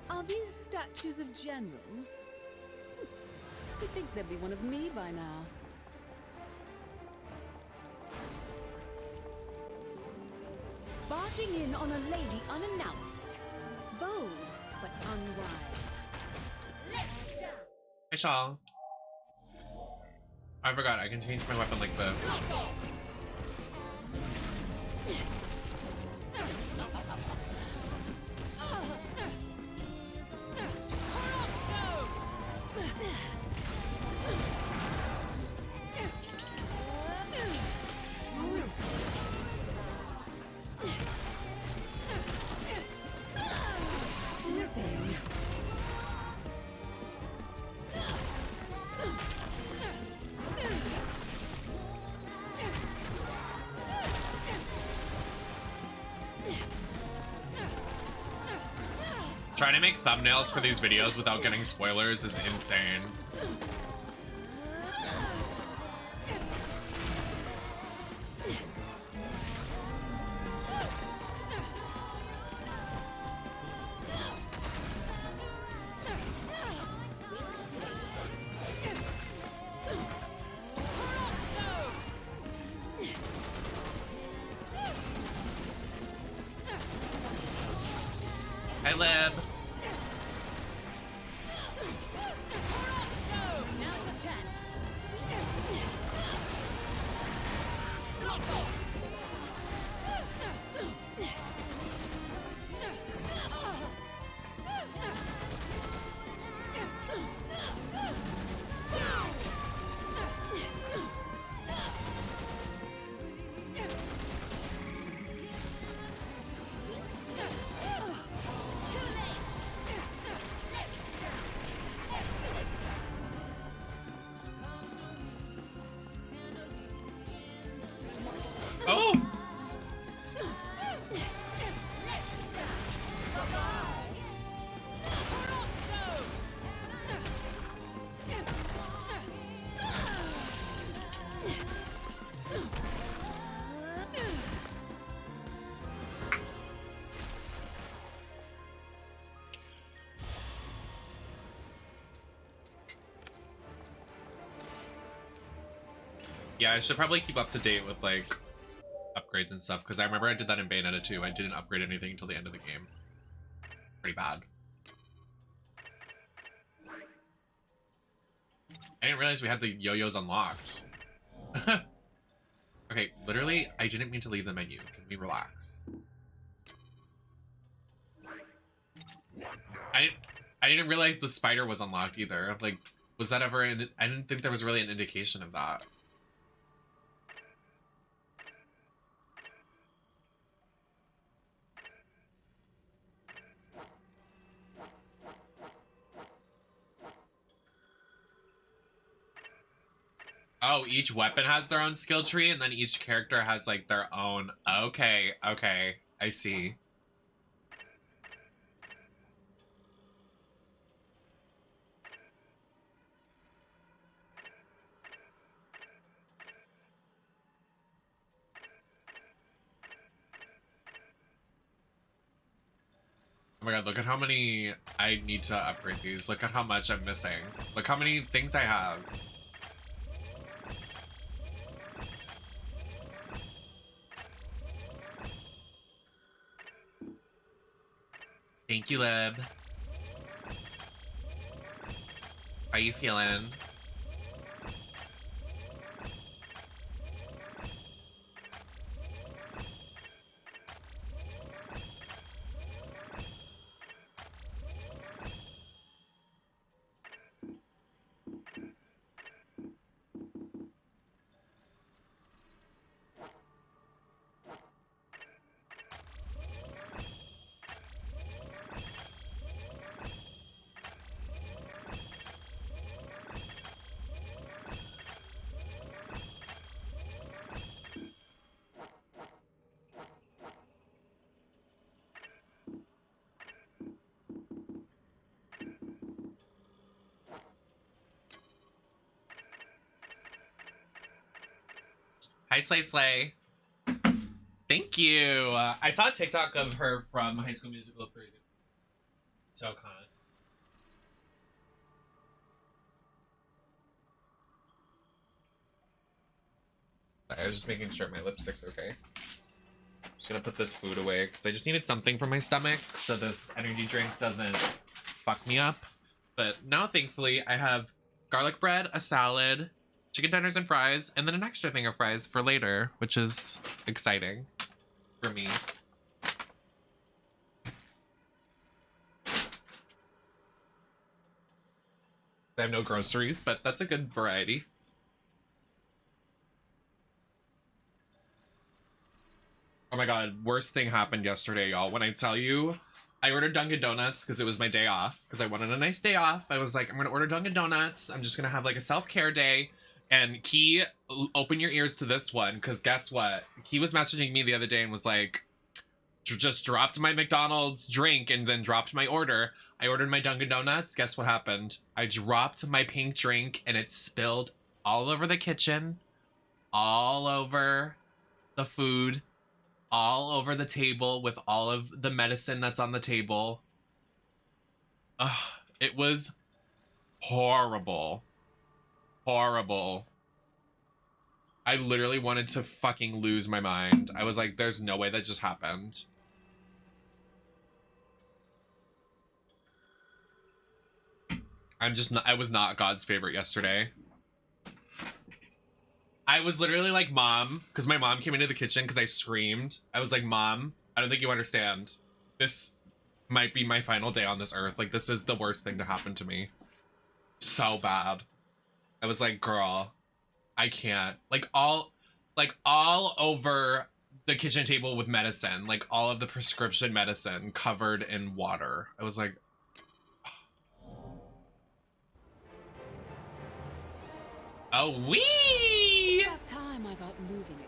Speaker 7: Are these statues of generals? You'd think there'd be one of me by now. Barging in on a lady unannounced. Bold, but unwise.
Speaker 1: Hey, Shaw. I forgot, I can change my weapon like this. Trying to make thumbnails for these videos without getting spoilers is insane. Hi, Lib. Oh! Yeah, I should probably keep up to date with like upgrades and stuff, because I remember I did that in Bayonetta 2. I didn't upgrade anything until the end of the game. Pretty bad. I didn't realize we had the yo-yos unlocked. Okay, literally, I didn't mean to leave the menu. Can we relax? I didn't realize the spider was unlocked either. Like, was that ever in... I didn't think there was really an indication of that. Oh, each weapon has their own skill tree, and then each character has, like, their own... Okay, okay. I see. Oh my god, look at how many I need to upgrade these. Look at how much I'm missing. Look how many things I have. Thank you, Lib. How you feeling? Hi, Slay Slay. Thank you. I saw a TikTok of her from High School Musical 3. So kind. I was just making sure my lipstick's okay. I'm just gonna put this food away because I just needed something for my stomach so this energy drink doesn't fuck me up. But now, thankfully, I have garlic bread, a salad, chicken tenders and fries, and then an extra thing of fries for later, which is exciting for me. I have no groceries, but that's a good variety. Oh my god, worst thing happened yesterday, y'all. When I tell you, I ordered Dunkin' Donuts because it was my day off, because I wanted a nice day off. I was like, I'm gonna order Dunkin' Donuts. I'm just gonna have like a self-care day. And Key, open your ears to this one, because guess what? Key was messaging me the other day and was like, just dropped my McDonald's drink and then dropped my order. I ordered my Dunkin' Donuts. Guess what happened? I dropped my pink drink and it spilled all over the kitchen, all over the food, all over the table with all of the medicine that's on the table. Ugh, it was horrible. Horrible. I literally wanted to fucking lose my mind. I was like, there's no way that just happened. I was not God's favorite yesterday. I was literally like, Mom, because my mom came into the kitchen because I screamed. I was like, Mom, I don't think you understand. This might be my final day on this earth. Like, this is the worst thing to happen to me. So bad. I was like, girl, I can't. Like all over the kitchen table with medicine, like all of the prescription medicine covered in water. I was like, oh, wee!
Speaker 7: About time I got moving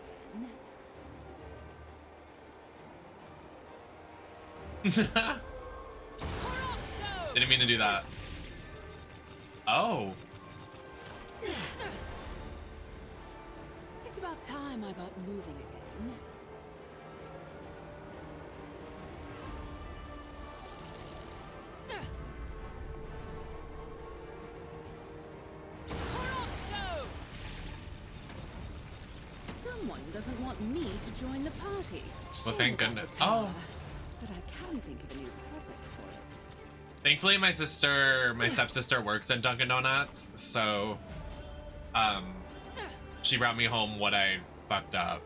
Speaker 7: again.
Speaker 1: Didn't mean to do that. Oh.
Speaker 7: It's about time I got moving again. Someone doesn't want me to join the party.
Speaker 1: Well, thank goodness.
Speaker 7: Oh. But I can think of a new purpose for it.
Speaker 1: Thankfully, my stepsister works at Dunkin' Donuts, so, she brought me home what I fucked up.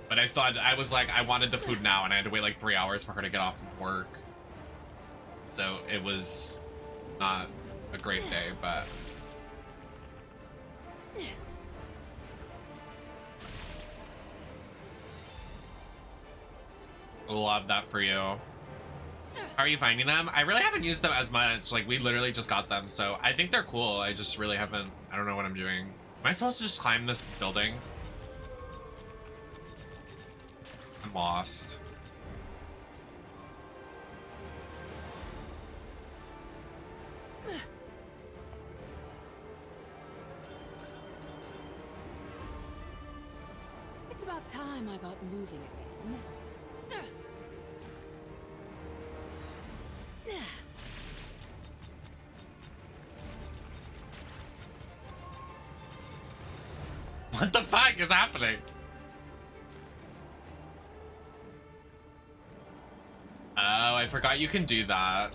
Speaker 1: But I was like, I wanted the food now, and I had to wait like 3 hours for her to get off of work. So it was not a great day, but. Love that for you. How are you finding them? I really haven't used them as much. Like, we literally just got them, so I think they're cool. I just really haven't. I don't know what I'm doing. Am I supposed to just climb this building? I'm lost.
Speaker 7: It's about time I got moving again.
Speaker 1: What the fuck is happening? Oh, I forgot you can do that.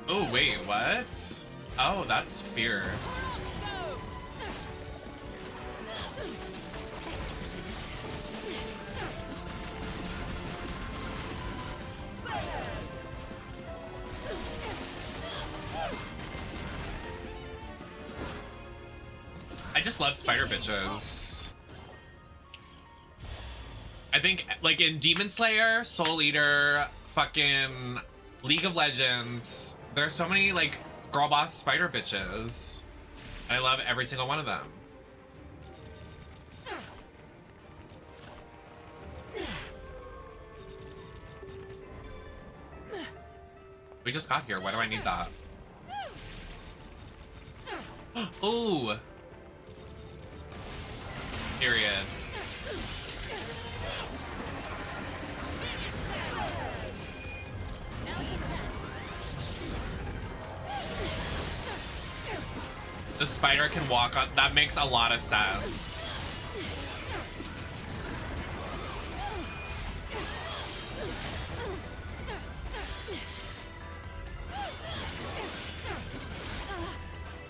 Speaker 1: Oh, wait, what? Oh, that's fierce. I just love spider bitches. I think like in Demon Slayer, Soul Eater, fucking League of Legends, there's so many like girl boss spider bitches. I love every single one of them. We just got here. Why do I need that? Ooh. Period. The spider can walk on. That makes a lot of sense.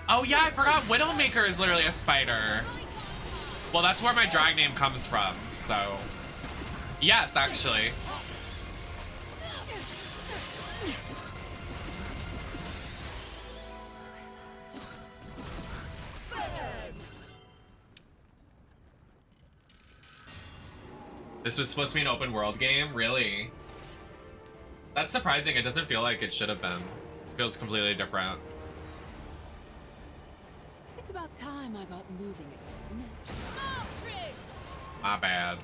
Speaker 1: Oh yeah, I forgot Widowmaker is literally a spider. Well, that's where my drag name comes from, so. Yes, actually. This was supposed to be an open world game? Really? That's surprising. It doesn't feel like it should have been. It feels completely different.
Speaker 7: It's about time I got moving again.
Speaker 1: My bad.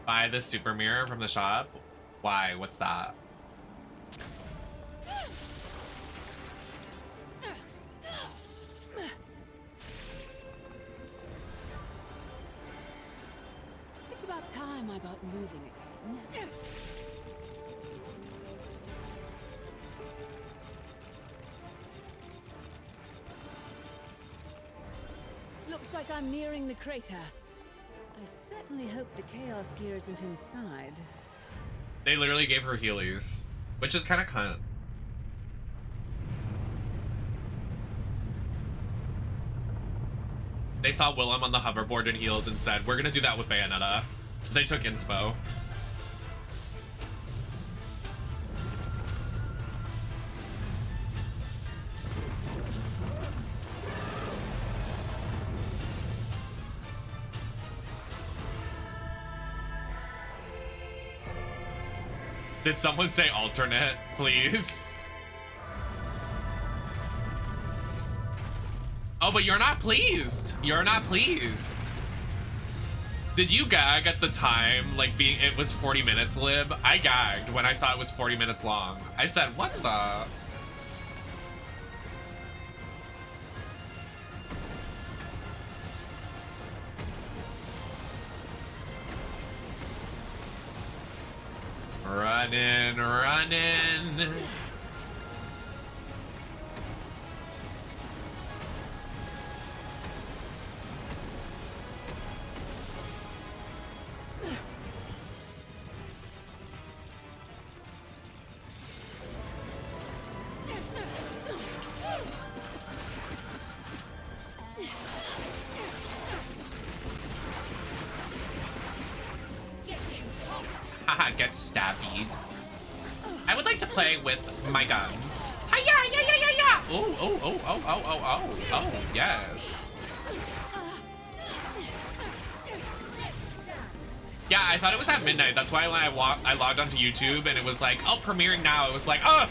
Speaker 1: Buy the super mirror from the shop? Why? What's that?
Speaker 7: It's about time I got moving again. Looks like I'm nearing the crater. I certainly hope the Chaos Gear isn't inside.
Speaker 1: They literally gave her Heelys, which is kind of cunt. They saw Willem on the hoverboard in heels and said, we're gonna do that with Bayonetta. They took inspo. Did someone say alternate, please? Oh, but you're not pleased. You're not pleased. Did you gag at the time, like it was 40 minutes, Lib? I gagged when I saw it was 40 minutes long. I said, what the? Running, running. Haha, get stabbed. I would like to play with my guns. Hi-ya, yeah, yeah, yeah, yeah. Oh, oh, oh, oh, oh, oh, oh, oh, yes. Yeah, I thought it was at midnight. That's why when I logged onto YouTube and it was like, oh, premiering now. It was like, oh.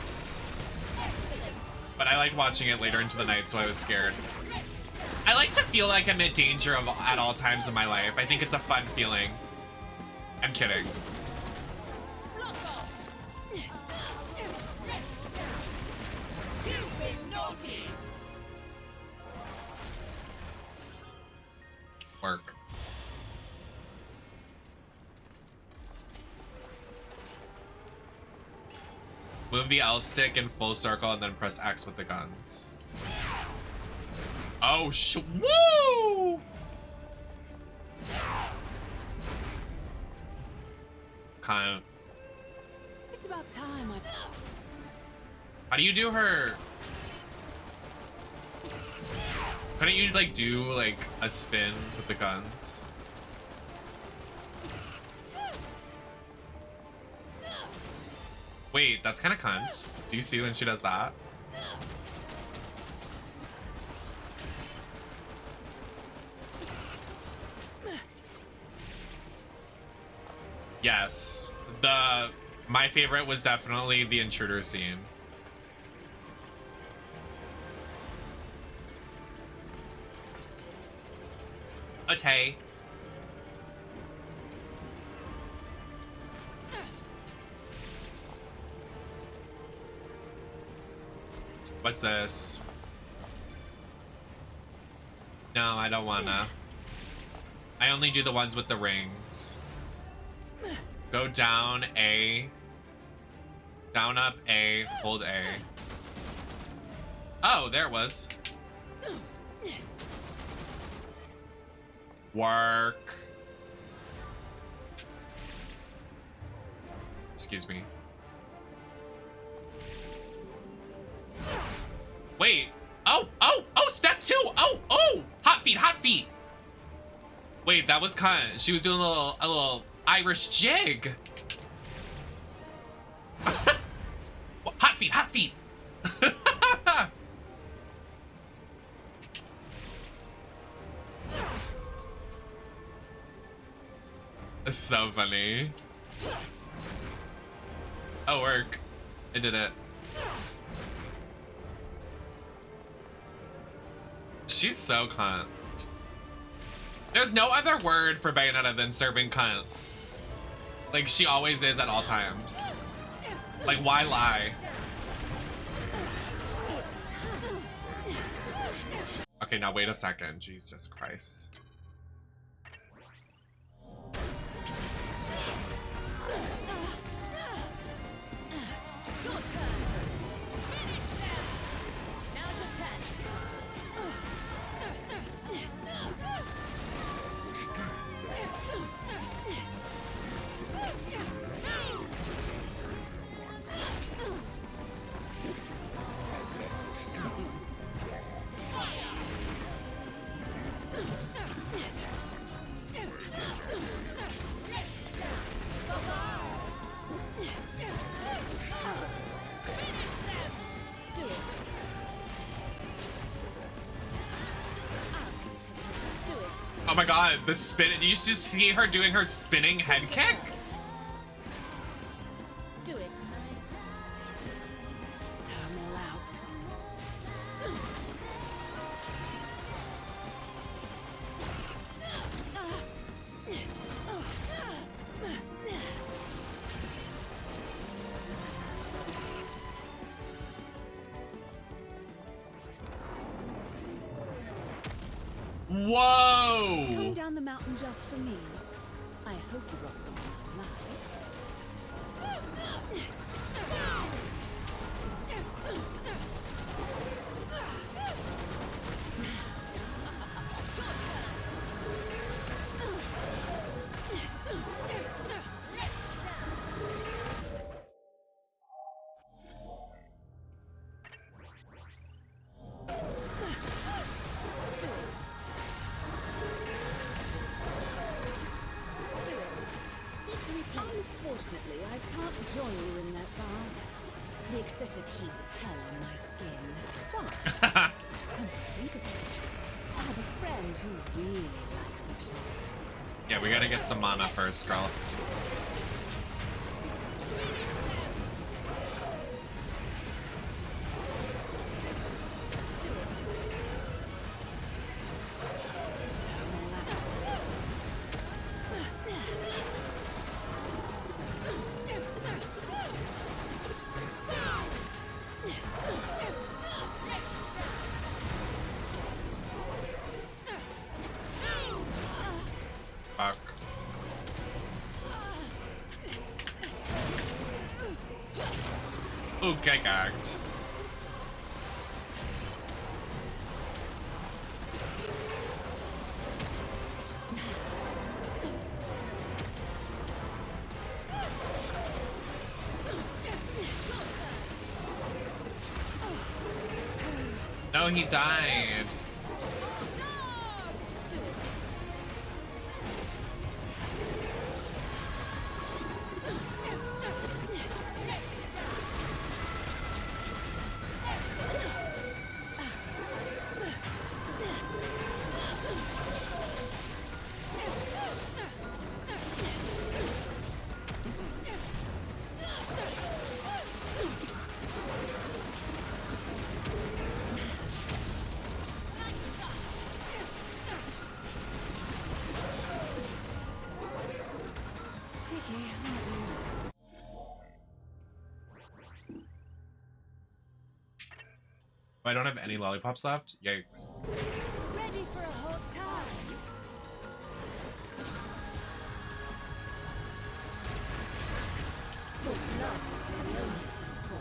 Speaker 1: But I liked watching it later into the night, so I was scared. I like to feel like I'm in danger at all times in my life. I think it's a fun feeling. I'm kidding. Work. Move the L stick in full circle and then press X with the guns. Oh, woo! Kind of.
Speaker 7: It's about time I...
Speaker 1: How do you do her? Couldn't you like do like a spin with the guns? Wait, that's kind of cunt. Do you see when she does that? Yes. My favorite was definitely the intruder scene. Okay. What's this? No, I don't wanna. I only do the ones with the rings. Go down A. Down, up, A. Hold A. Oh, there it was. Work. Excuse me. Wait. Oh, step 2. Oh, hot feet, hot feet. Wait, that was kind of, she was doing a little Irish jig. Hot feet, hot feet. It's so funny. Oh, work. I did it. She's so cunt. There's no other word for Bayonetta than serving cunt. Like, she always is at all times. Like, why lie? Okay, now wait a second. Jesus Christ. Oh my god, the spin. You used to see her doing her spinning head kick?
Speaker 7: Do it. I'm all out.
Speaker 1: Whoa!
Speaker 7: Coming down the mountain just for me. I hope you brought something to life. Unfortunately, I can't join you in that bath. The excessive heat's hell on my skin. But, come to think of it, I have a friend who really likes it hot.
Speaker 1: Yeah, we gotta get some mana first, girl. Fuck. Ooh, get gagged. No, he died. I don't have any lollipops left? Yikes.
Speaker 7: Ready for a hot time? Your blood will be only for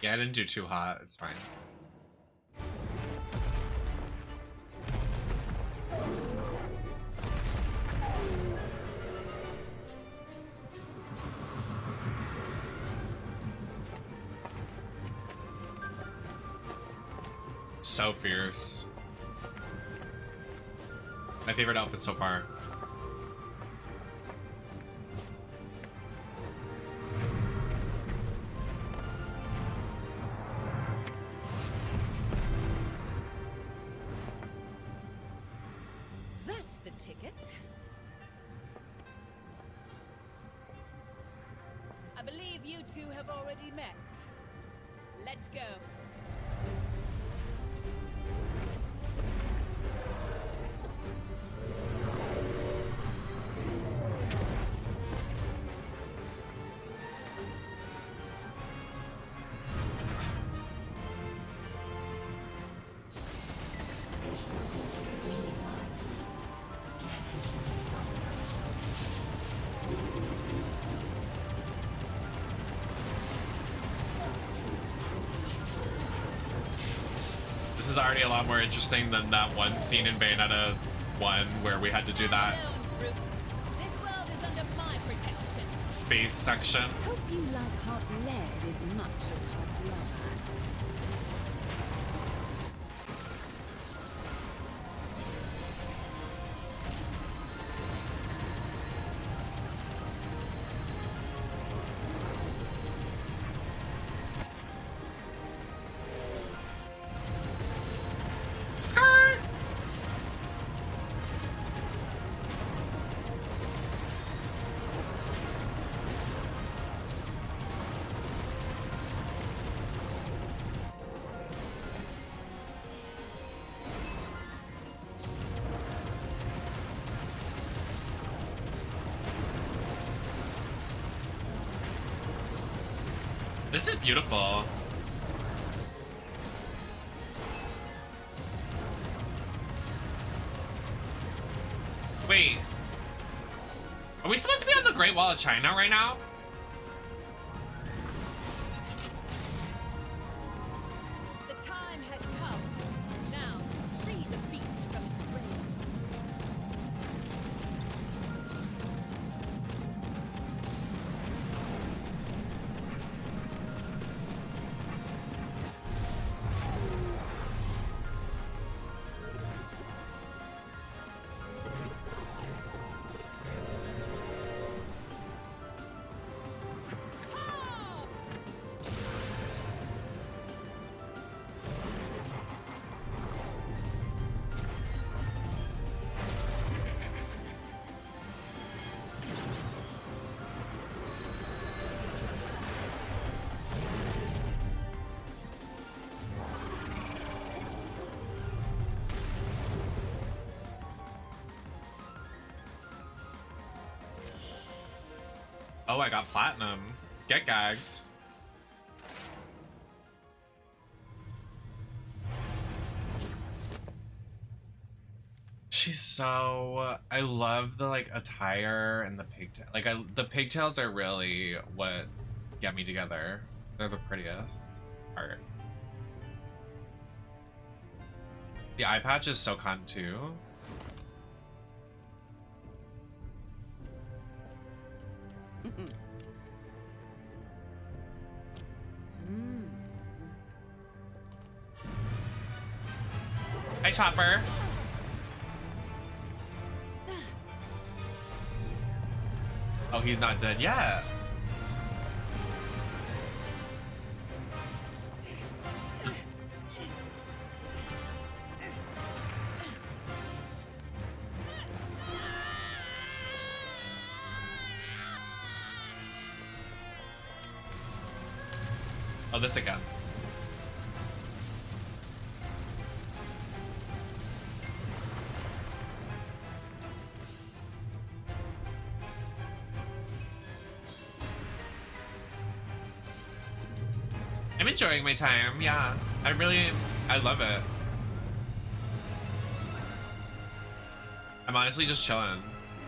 Speaker 1: Yeah, I didn't do too hot. It's fine. So fierce. My favorite outfit so far.
Speaker 7: That's the ticket. I believe you two have already met. Let's go.
Speaker 1: This is already a lot more interesting than that one scene in Bayonetta 1 where we had to do that
Speaker 7: This world is under my protection.
Speaker 1: space section.
Speaker 7: Hope you like hot lead as much as hot blood.
Speaker 1: Skirt! This is beautiful. Wait. Are we supposed to be on the Great Wall of China right now?
Speaker 7: The time has come. Now, free the beast from its reins.
Speaker 1: Oh, I got platinum. Get gagged. she's so, I love the like attire and the pigtail. Like the pigtails are really what get me together. They're the prettiest part. The eye patch is so con too. Hi, Chopper. Oh, he's not dead yet. Oh, this again. I'm enjoying my time, yeah. I love it. I'm honestly just chilling.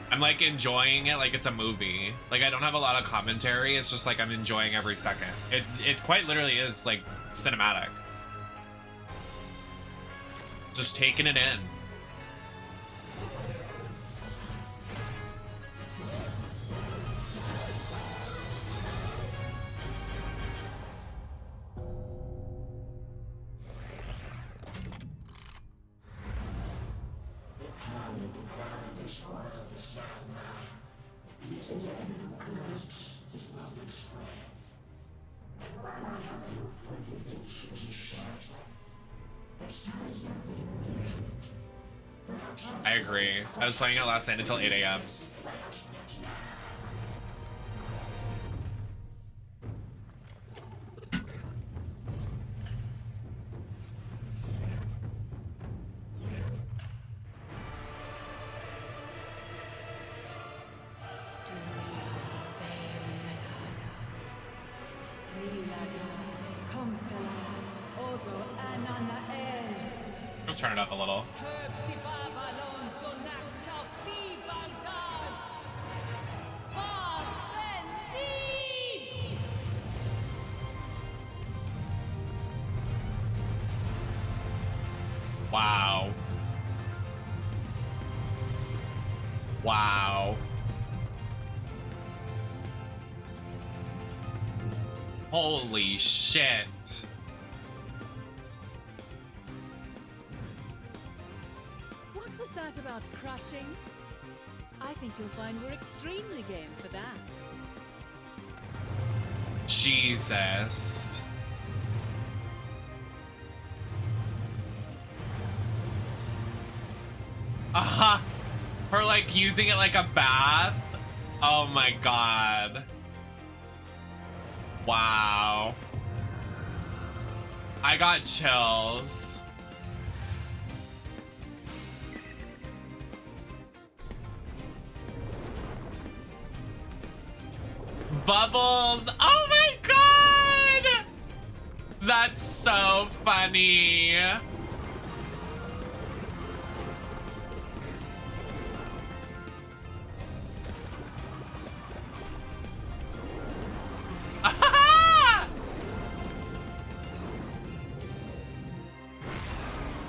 Speaker 1: I'm like enjoying it like it's a movie. Like I don't have a lot of commentary, it's just like I'm enjoying every second. It quite literally is like cinematic. Just taking it in. I agree. I was playing it last night until 8 a.m. I'll turn it up a little. Wow. Wow. Holy shit.
Speaker 7: What was that about crushing? I think you'll find we're extremely game for that.
Speaker 1: Jesus. Her like using it like a bath. Oh my god. Wow. I got chills. Bubbles. Oh my god. That's so funny.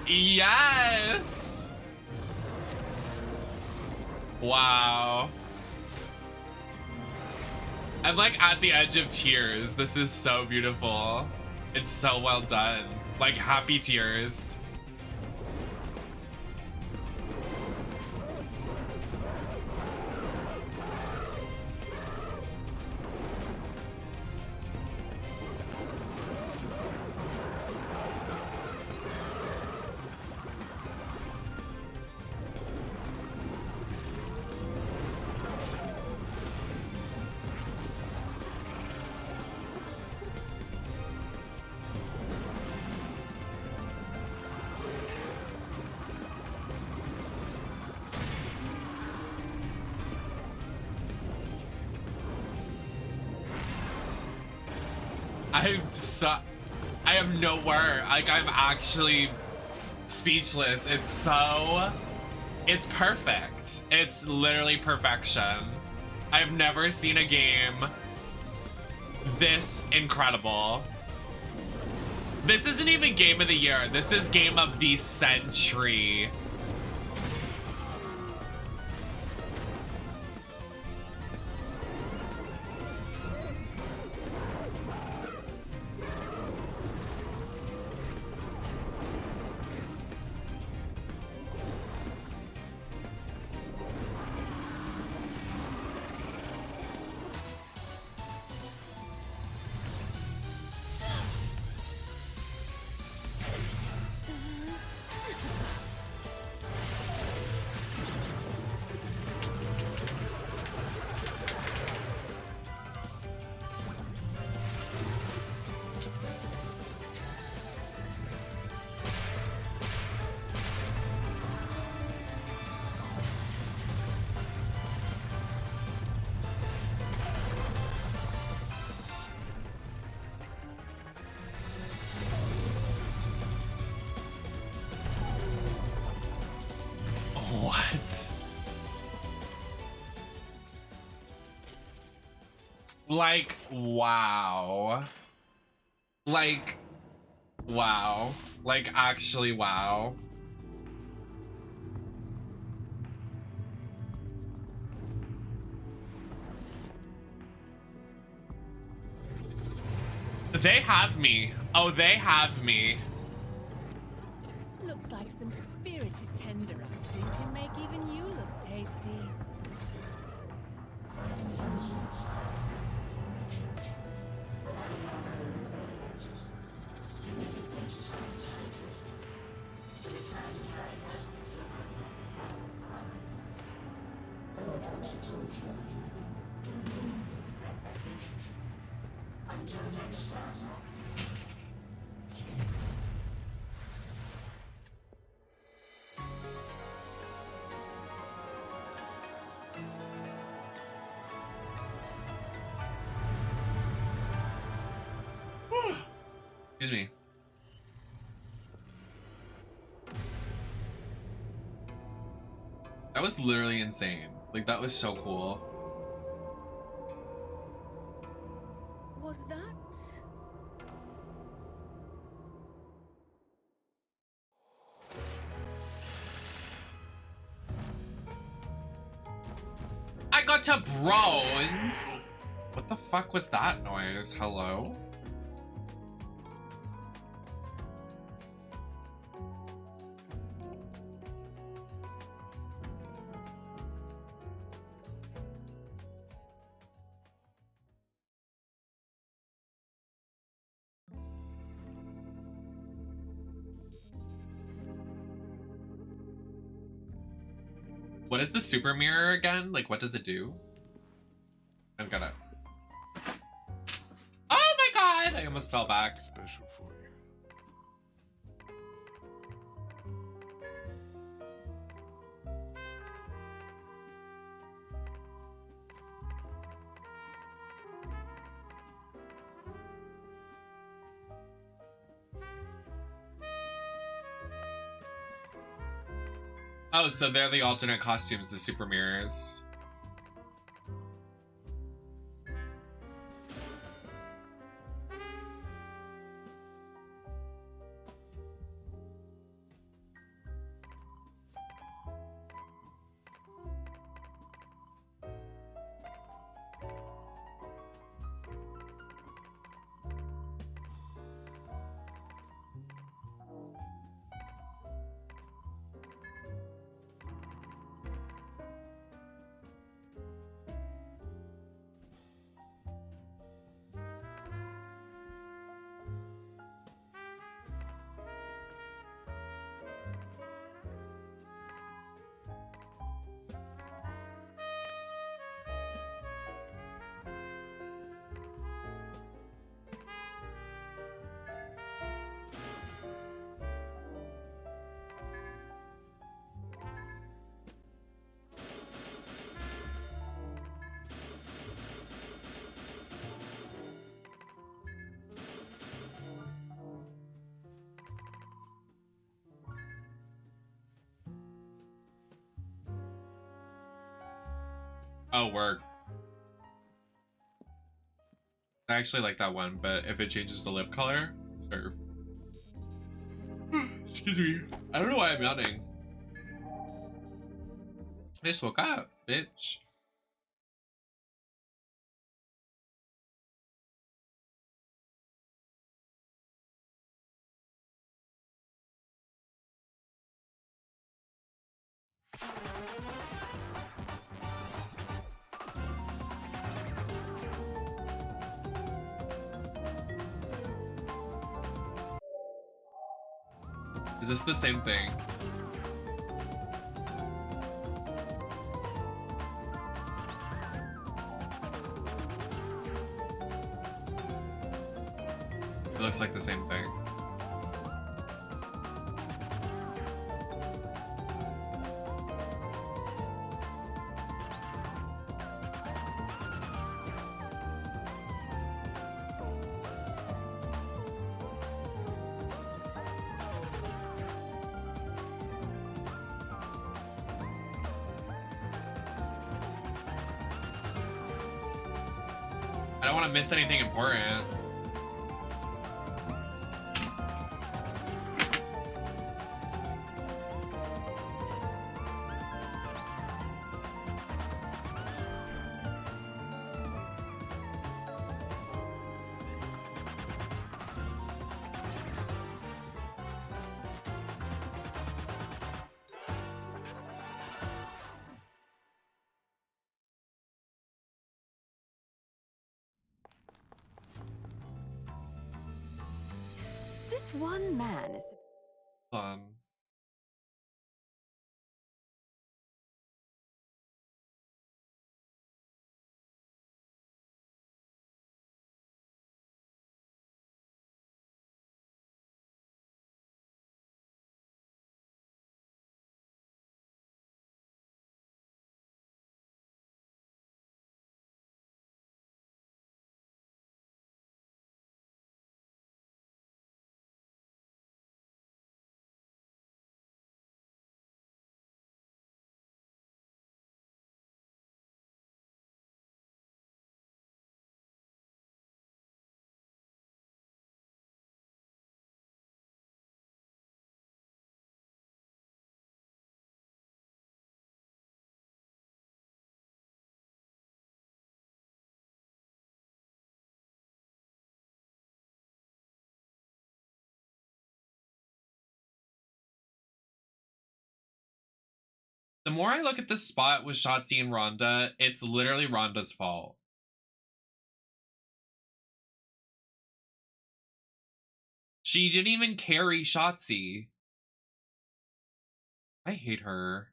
Speaker 1: Yes. Wow. I'm like at the edge of tears. This is so beautiful. It's so well done. Like happy tears. I have no word. Like I'm actually speechless. It's so It's perfect. It's literally perfection. I've never seen a game this incredible. This isn't even game of the year. This is game of the century. What? Like, wow. Like, wow. Like, actually, wow. They have me. Oh, they have me.
Speaker 7: Looks like some spirited tenderizing can make even you look tasty.
Speaker 1: Excuse me. That was literally insane. Like, that was so cool.
Speaker 7: Was that?
Speaker 1: I got to bronze. What the fuck was that noise? Hello? What is the super mirror again? Like, what does it do? I'm gonna... Oh my god! I almost fell back.
Speaker 4: Special for you.
Speaker 1: Oh, so they're the alternate costumes, the super mirrors. Oh, work. I actually like that one, but if it changes the lip color, serve. Excuse me. I don't know why I'm yawning. I just woke up, bitch. Is this the same thing? It looks like the same thing. I don't want to miss anything important.
Speaker 2: This one man is...
Speaker 1: Fun. The more I look at this spot with Shotzi and Rhonda, it's literally Rhonda's fault. She didn't even carry Shotzi. I hate her.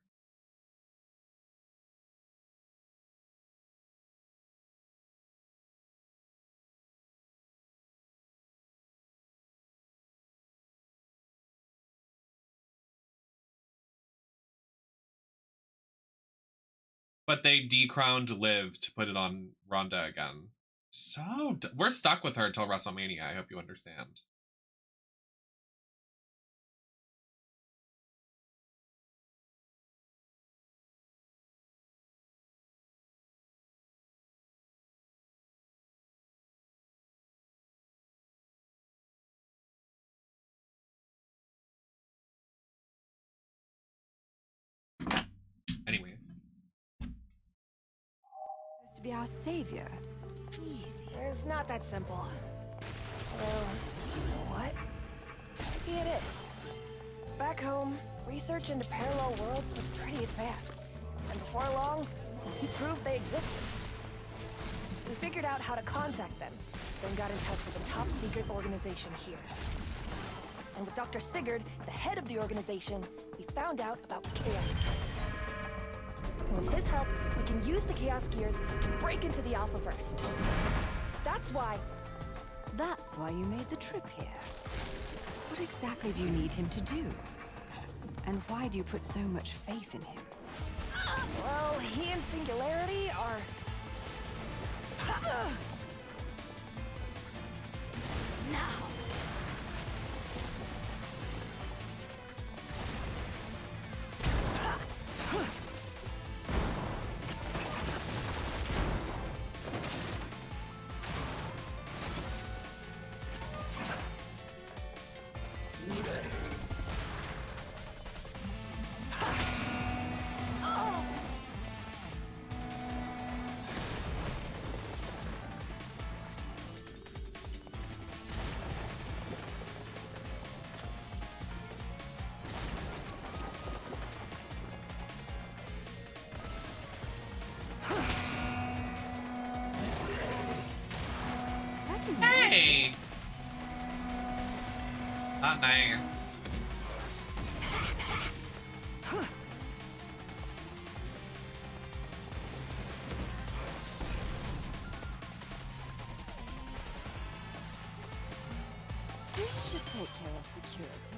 Speaker 1: But they decrowned Liv to put it on Rhonda again. So, we're stuck with her till WrestleMania. I hope you understand. Anyways.
Speaker 2: Supposed to be our savior. Easy.
Speaker 3: It's not that simple. Well, you know what? Maybe it is. Back home, research into parallel worlds was pretty advanced. And before long, we proved they existed. We figured out how to contact them, then got in touch with a top-secret organization here. And with Dr. Sigurd, the head of the organization, we found out about Chaos Gears. And with his help, we can use the Chaos Gears to break into the Alphaverse. That's why
Speaker 2: You made the trip here. What exactly do you need him to do? And why do you put so much faith in him?
Speaker 3: Well, he and Singularity are...
Speaker 2: Now!
Speaker 1: Hey! Not nice.
Speaker 2: This should take care of security.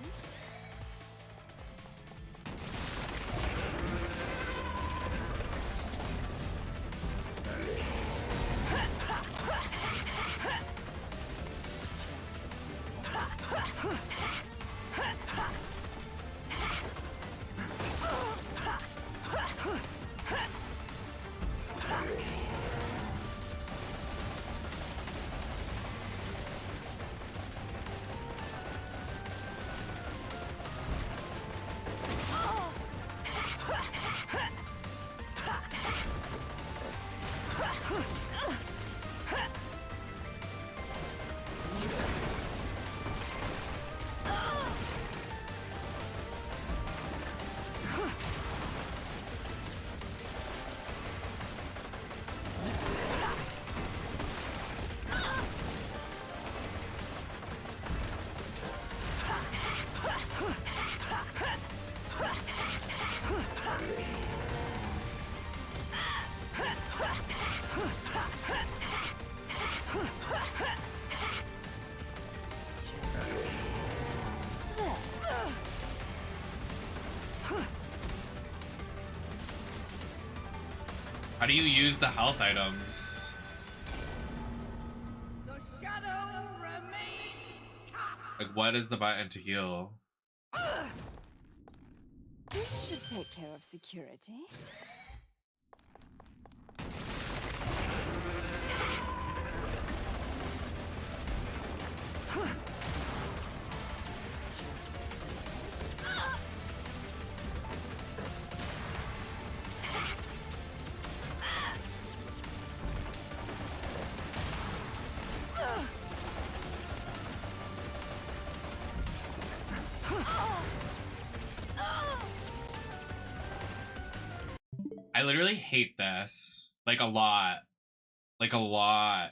Speaker 1: How do you use the health items?
Speaker 6: The shadow remains tough.
Speaker 1: Like, what is the button to heal?
Speaker 2: This should take care of security.
Speaker 1: I literally hate this. Like, a lot. Like, a lot.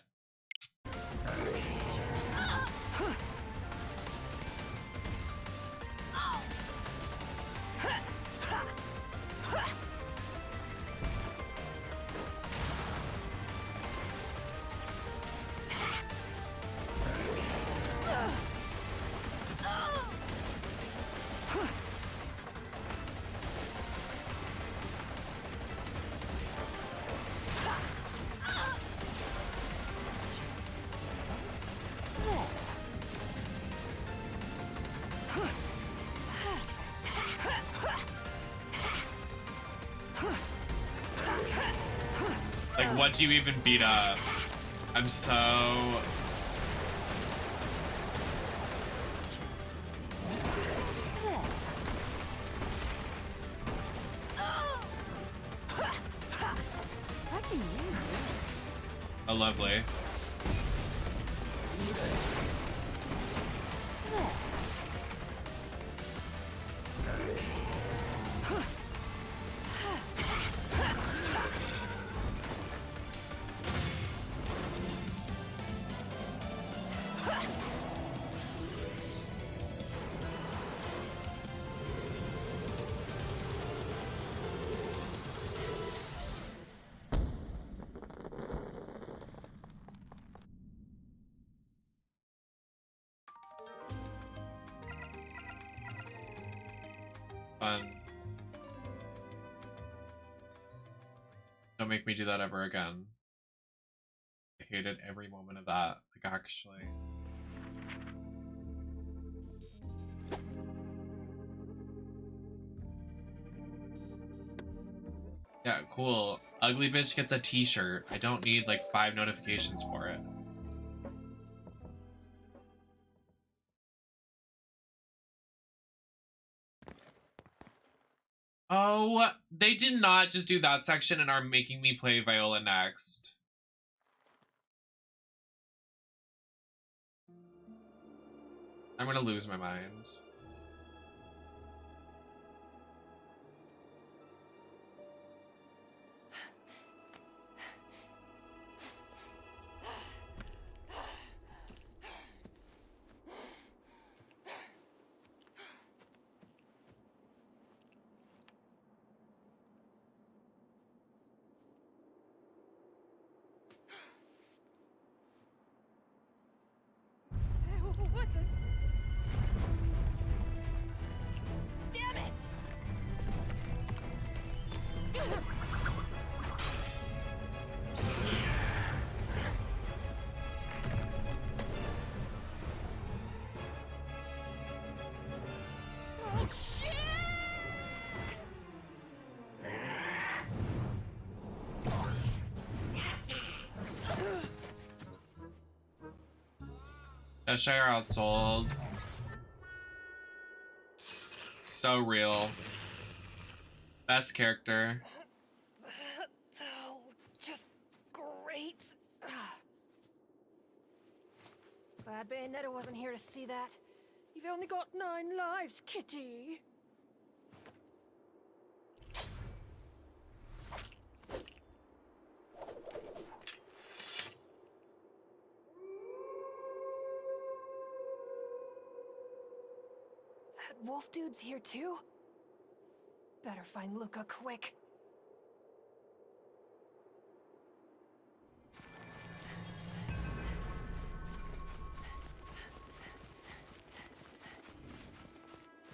Speaker 1: Like, what do you even beat up? I'm so...
Speaker 2: I can use this.
Speaker 1: Oh, lovely. Fun. Don't make me do that ever again. I hated every moment of that. Like, actually. Yeah, cool. Ugly bitch gets a t-shirt. I don't need like 5 notifications for it. Oh, they did not just do that section and are making me play Viola next. I'm gonna lose my mind.
Speaker 3: What the? Damn it! Oh shit!
Speaker 1: Cheshire outsold. So real. Best character.
Speaker 3: Oh, just great. Glad Bayonetta wasn't here to see that. You've only got 9 lives, kitty. That wolf dude's here too? Better find Luca quick.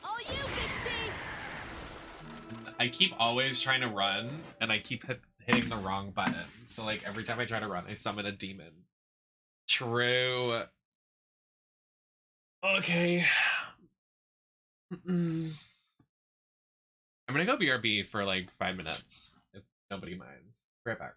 Speaker 3: All you, Pixie!
Speaker 1: I keep always trying to run, and I keep hitting the wrong button. So, like, every time I try to run, I summon a demon. True. Okay. I'm gonna go BRB for, like, 5 minutes, if nobody minds. Right back.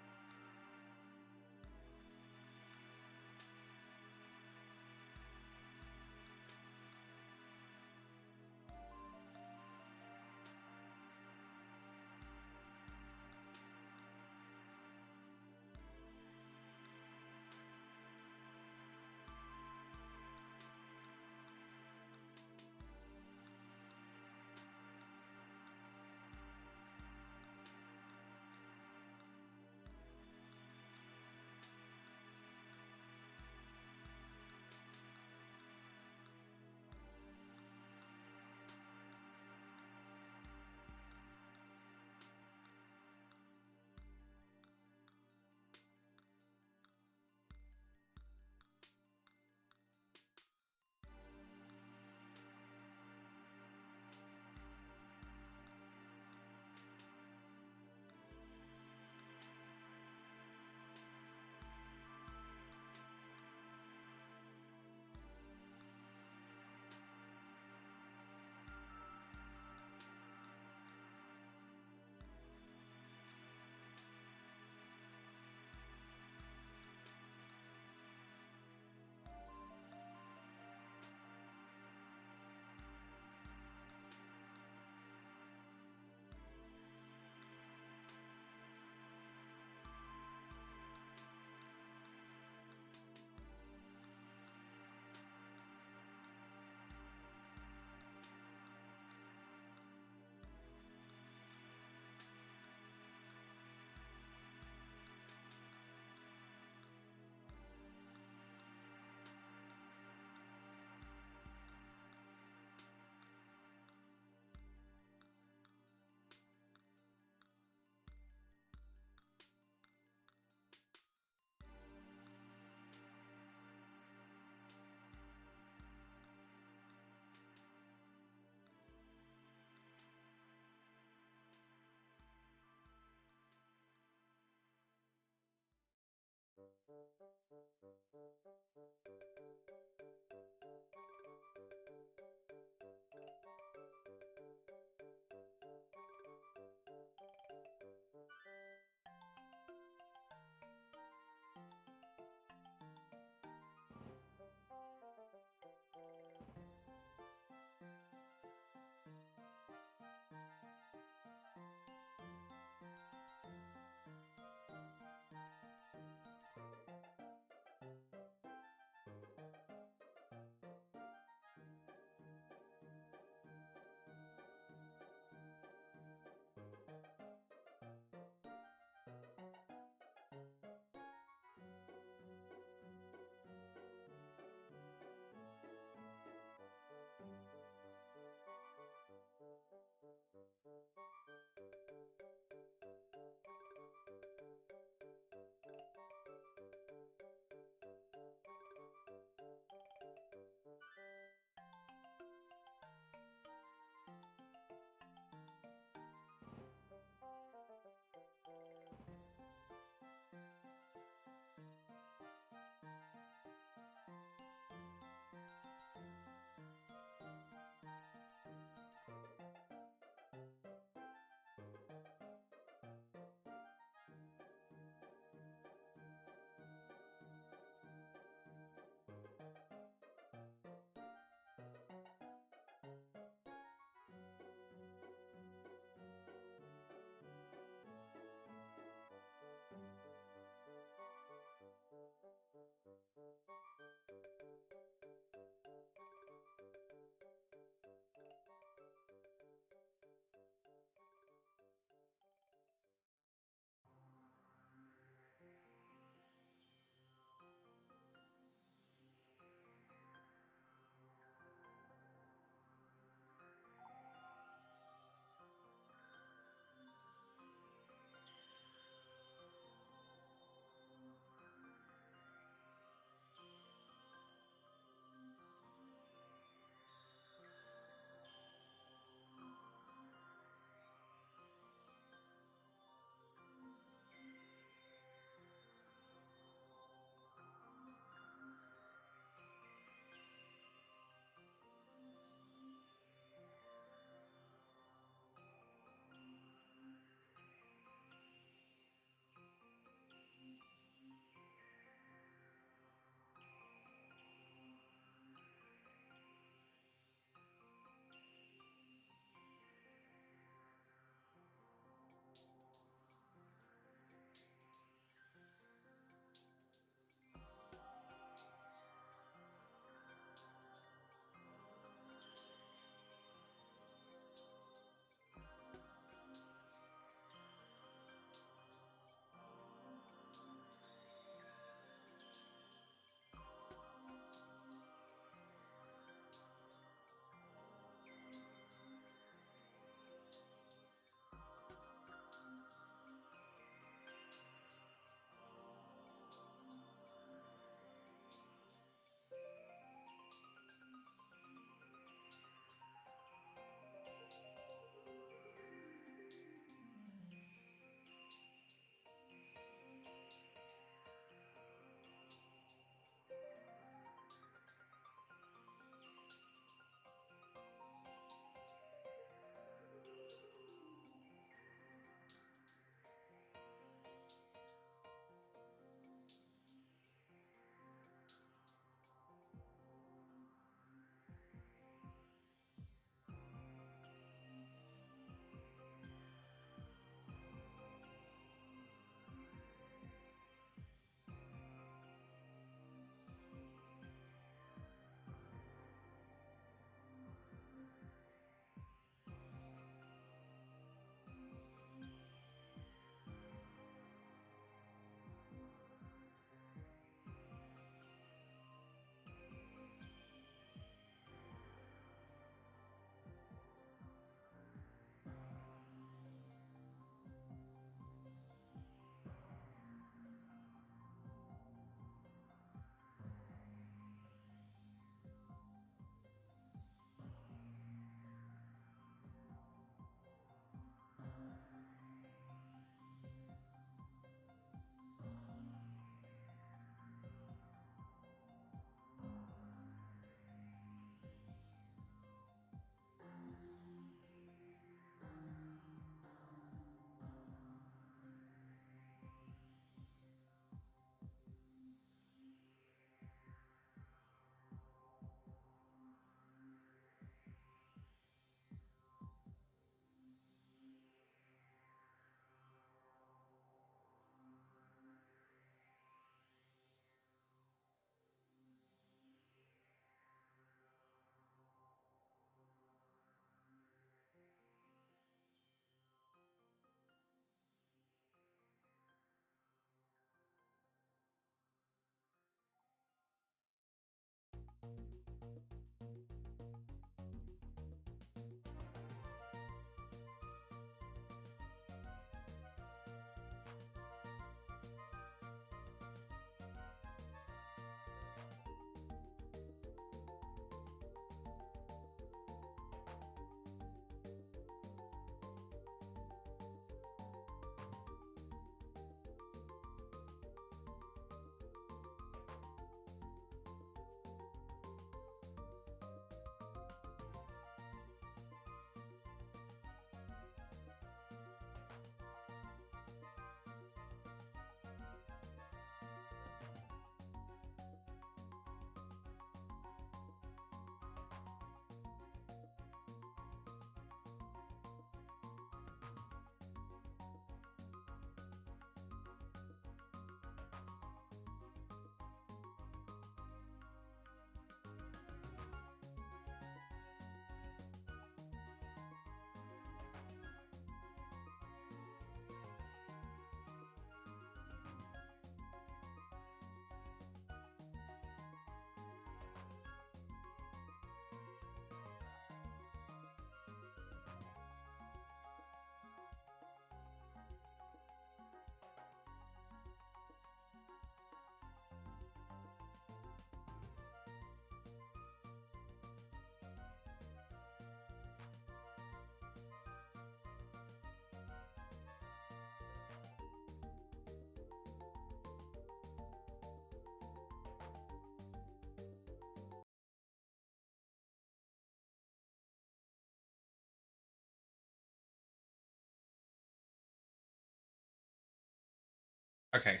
Speaker 1: Okay,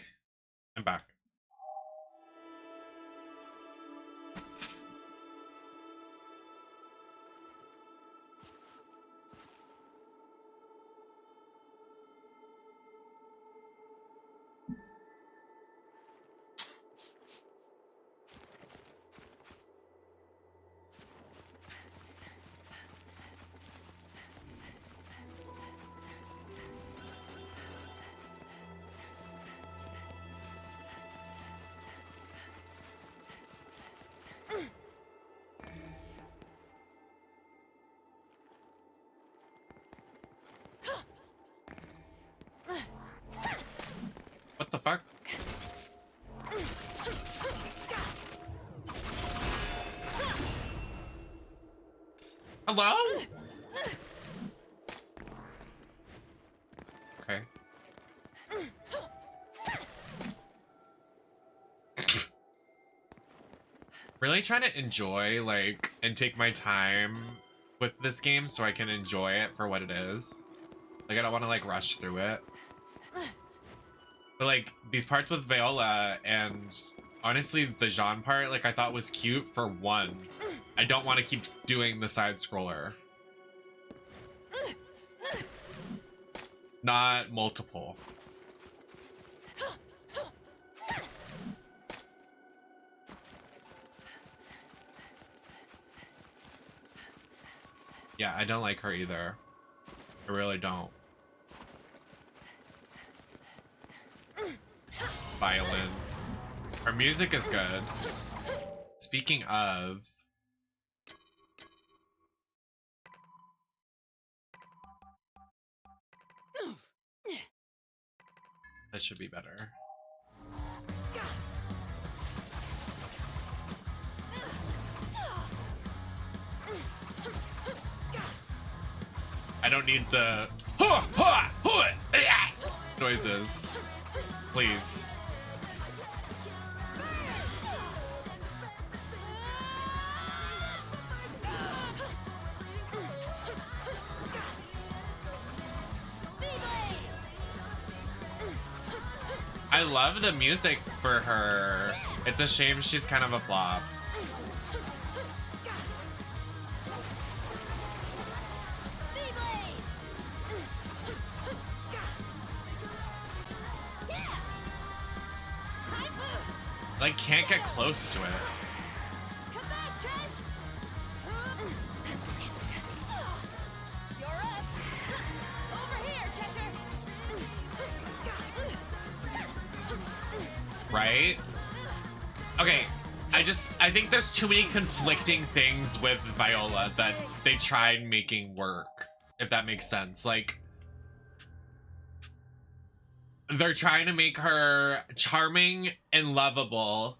Speaker 1: I'm back. What the fuck? Hello? Okay. Really trying to enjoy, like, and take my time with this game so I can enjoy it for what it is. Like, I don't want to, like, rush through it. But, like, these parts with Viola and, honestly, the Jean part, like, I thought was cute for one. I don't want to keep doing the side-scroller. Not multiple. Yeah, I don't like her either. I really don't. Violin. Her music is good. Speaking of... that should be better. I don't need the noises. Please. I love the music for her. It's a shame she's kind of a flop. Like, can't get close to it.
Speaker 3: Come back, Trish! You're up! Over here, Cheshire!
Speaker 1: Right? Okay, I think there's too many conflicting things with Viola that they tried making work, if that makes sense. Like, they're trying to make her charming and lovable,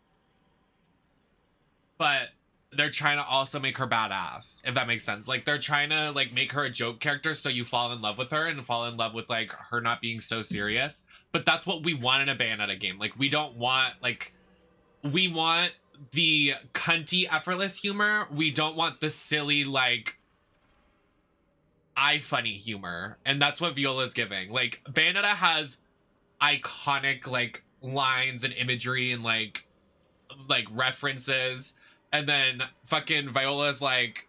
Speaker 1: but they're trying to also make her badass, if that makes sense. Like, they're trying to, like, make her a joke character so you fall in love with her and fall in love with, like, her not being so serious. But that's what we want in a Bayonetta game. Like, we don't want, like, we want the cunty, effortless humor. We don't want the silly, like, eye funny humor. And that's what Viola's giving. Like, Bayonetta has iconic, like, lines and imagery and, like references. And then fucking Viola's, like,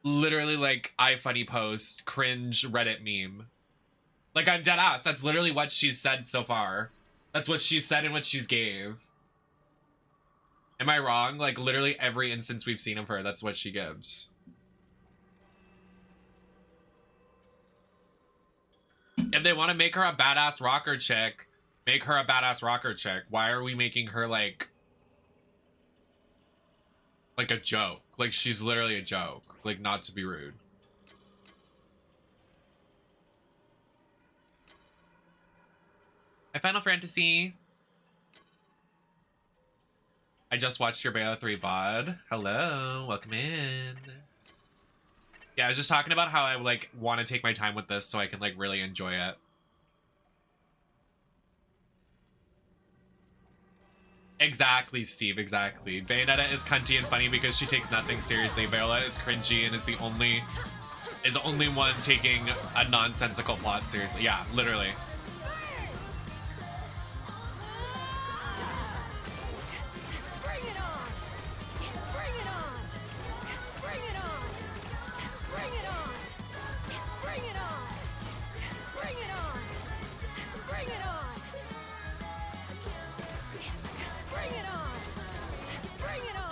Speaker 1: literally, like, eye funny post, cringe Reddit meme. Like, I'm dead ass. That's literally what she's said so far. That's what she said and what she's gave. Am I wrong? Like, literally every instance we've seen of her, that's what she gives. If they want to make her a badass rocker chick, make her a badass rocker chick. Why are we making her, like a joke? Like, she's literally a joke. Like, not to be rude. Hi, Final Fantasy. I just watched your Bayo 3 VOD. Hello, welcome in. Yeah, I was just talking about how I, like, want to take my time with this so I can, like, really enjoy it. Exactly, Steve, exactly. Bayonetta is cunty and funny because she takes nothing seriously. Viola is cringy and is the only one taking a nonsensical plot seriously. Yeah, literally.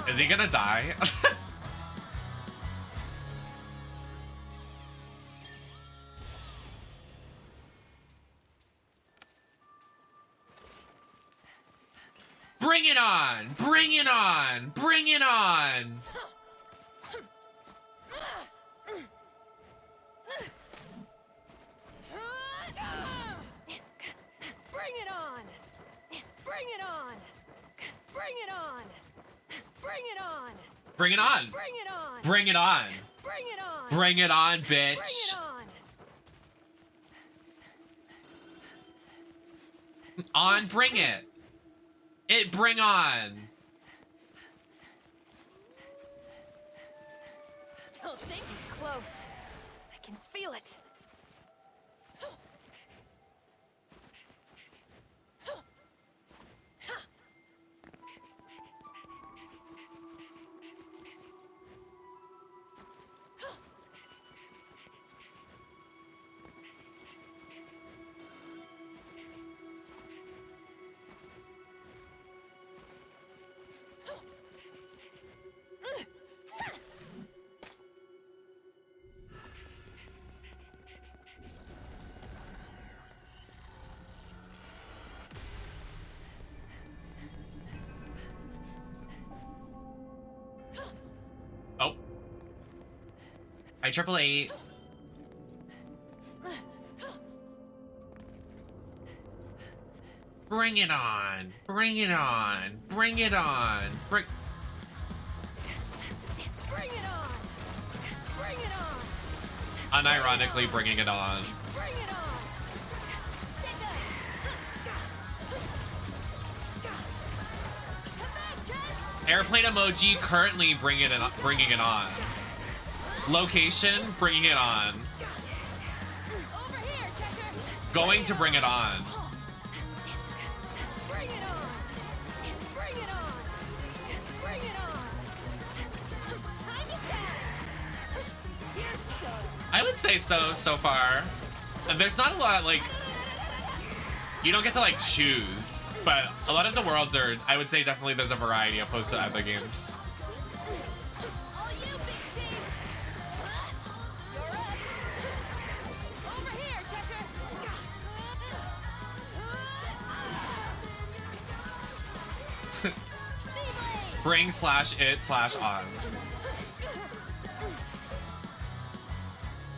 Speaker 1: Is he gonna die? Bring it on! Bring it on! Bring it on!
Speaker 3: Bring it on! Bring it on! Bring it on! Bring it on!
Speaker 1: Bring it on!
Speaker 3: Bring it on!
Speaker 1: Bring it on!
Speaker 3: Bring it on!
Speaker 1: Bring it on,
Speaker 3: Bring
Speaker 1: bitch!
Speaker 3: it on!
Speaker 1: On, bring it! It bring on!
Speaker 3: Don't think he's close. I can feel it.
Speaker 1: Oh. Hi, 888. Bring it on! Bring it on! Bring it on! Bring...
Speaker 3: Bring it on! Bring it on!
Speaker 1: Unironically bringing it on.
Speaker 3: Bring it on! Stick it!
Speaker 1: Airplane emoji currently bringing it on. Location bringing it on.
Speaker 3: Over here, Cheshire!
Speaker 1: Going to bring it on.
Speaker 3: Bring it on! Bring it on! Bring it on! Time to chat! You're done!
Speaker 1: I would say so far. And there's not a lot like you don't get to like choose, but a lot of the worlds are, I would say definitely there's a variety opposed to other games.
Speaker 3: All you, Big Steve! You're up! Over here, Cheshire!
Speaker 1: Bring slash it slash on.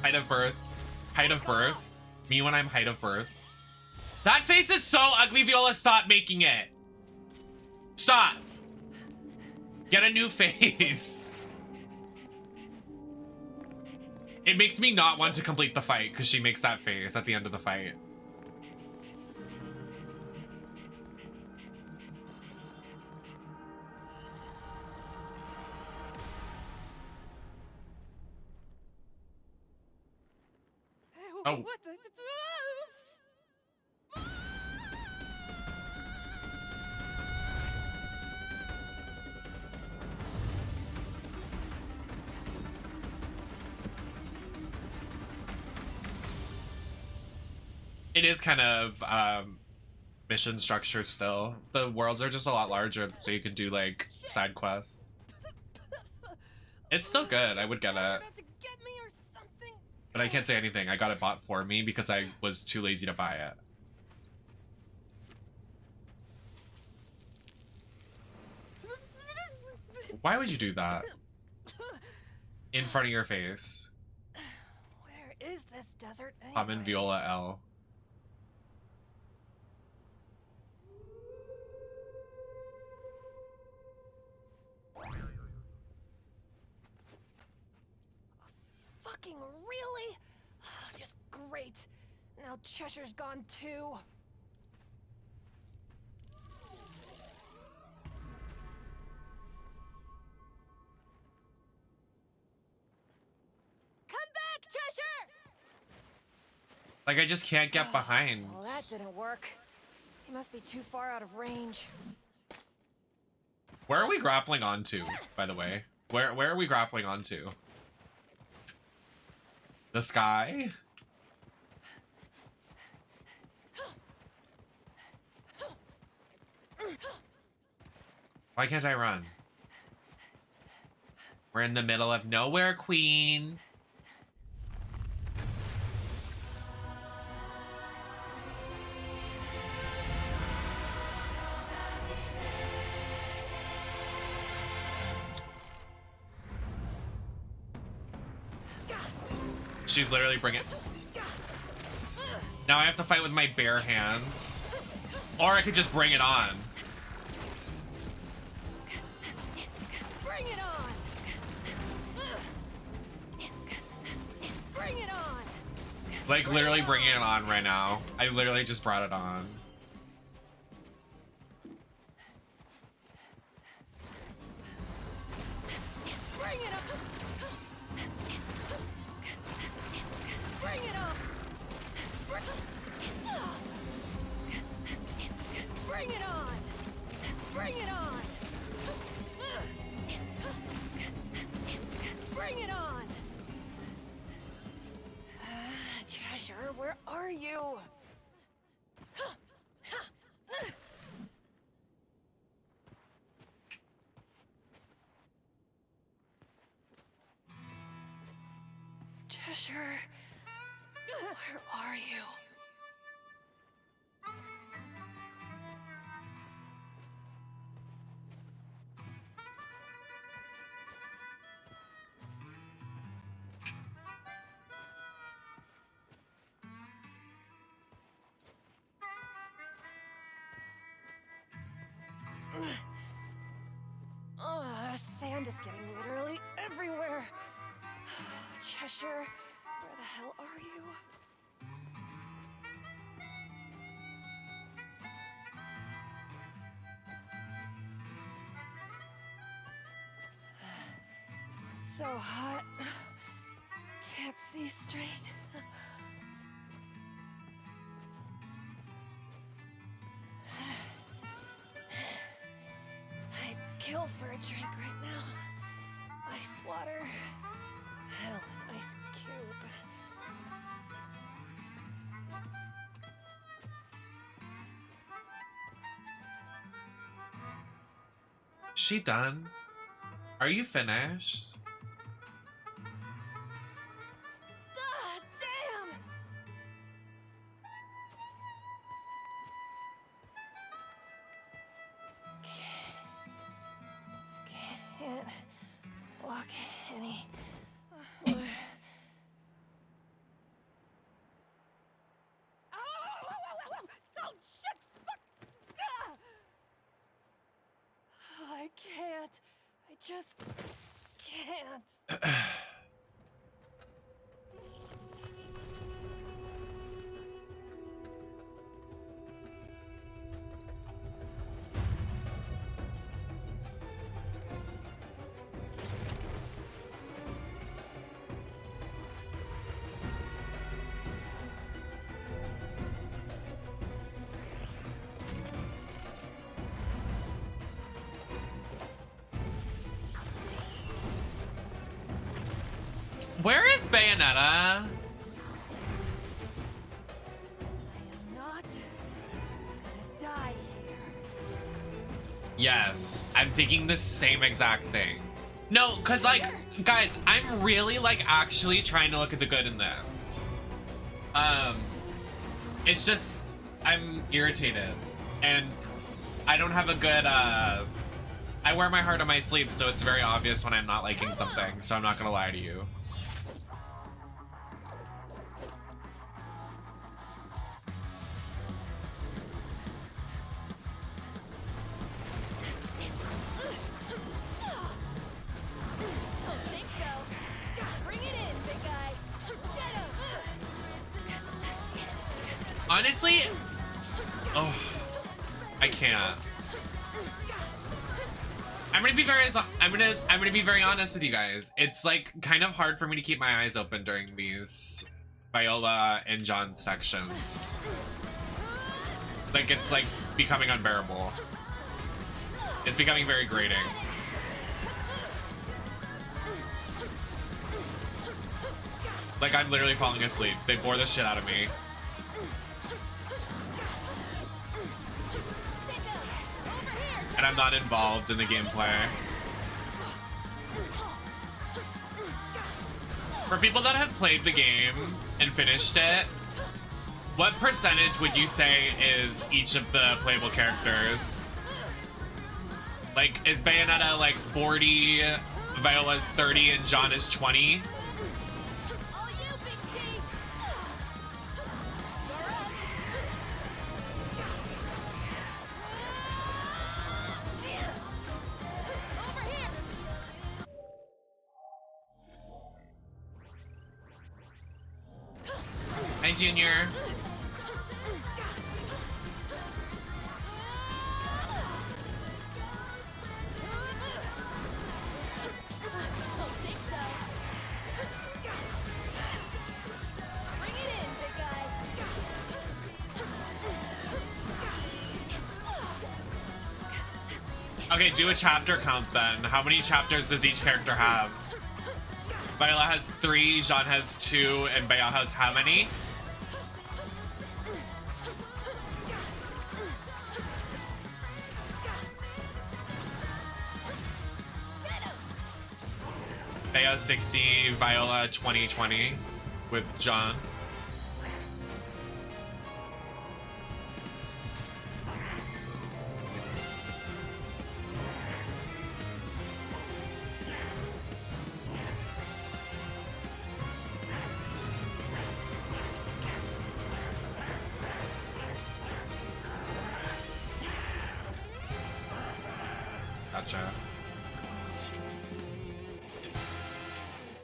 Speaker 1: Height of birth. Height of birth. Me when I'm height of birth. That face is so ugly, Viola. Stop making it. Stop. Get a new face. It makes me not want to complete the fight because she makes that face at the end of the fight. Oh.
Speaker 3: What the?
Speaker 1: It is kind of mission structure still. The worlds are just a lot larger, so you can do like side quests. It's still good. I would get it.
Speaker 3: About to get me or something?
Speaker 1: But I can't say anything. I got it bought for me because I was too lazy to buy it. Why would you do that? In front of your face.
Speaker 3: Where is this desert anyway?
Speaker 1: Common Viola L.
Speaker 3: Fucking really? Just great. Now Cheshire's gone too. Come back, Cheshire!
Speaker 1: Like, I just can't get behind.
Speaker 3: Well, that didn't work. He must be too far out of range.
Speaker 1: Where are we grappling onto, by the way? Where are we grappling onto? The sky? Why can't I run? We're in the middle of nowhere, queen. She's literally bringing. Now I have to fight with my bare hands. Or I could just bring it on.
Speaker 3: Bring it on! Bring it on!
Speaker 1: Like literally bringing it on right now. I literally just brought it on.
Speaker 3: Bring it on! Bring it on! Bring it on! Bring it on! Bring it on! Cheshire, where are you? Cheshire, where are you? Sand is getting literally everywhere. Cheshire, where the hell are you? So hot. Can't see straight. I'd kill for a drink right now. Ice water. Hell, an ice cube.
Speaker 1: She done? Are you finished?
Speaker 3: Ah, damn! Can't walk any more. Oh, shit! Fuck! Ah! I can't. I just can't.
Speaker 1: Where is Bayonetta?
Speaker 3: I am not gonna die here.
Speaker 1: Yes, I'm thinking the same exact thing. No, cause like, guys, I'm really like actually trying to look at the good in this. It's just, I'm irritated. And I don't have a good, I wear my heart on my sleeve, so it's very obvious when I'm not liking something, so I'm not gonna lie to you.
Speaker 3: Don't think so. Bring it in, big guy. Get him.
Speaker 1: Honestly, oh, I can't. I'm gonna be very honest with you guys. It's like kind of hard for me to keep my eyes open during these Viola and John sections. Like it's like becoming unbearable. It's becoming very grating. Like I'm literally falling asleep. They bore the shit out of me. And I'm not involved in the gameplay. For people that have played the game and finished it, what percentage would you say is each of the playable characters? Like, is Bayonetta like 40, Viola's 30, and John is 20? Hi, Junior. Okay, do a chapter count then. How many chapters does each character have? Viola has 3, Jean has 2, and Bayo has how many? Bayo 60, Viola 20 with John. Gotcha.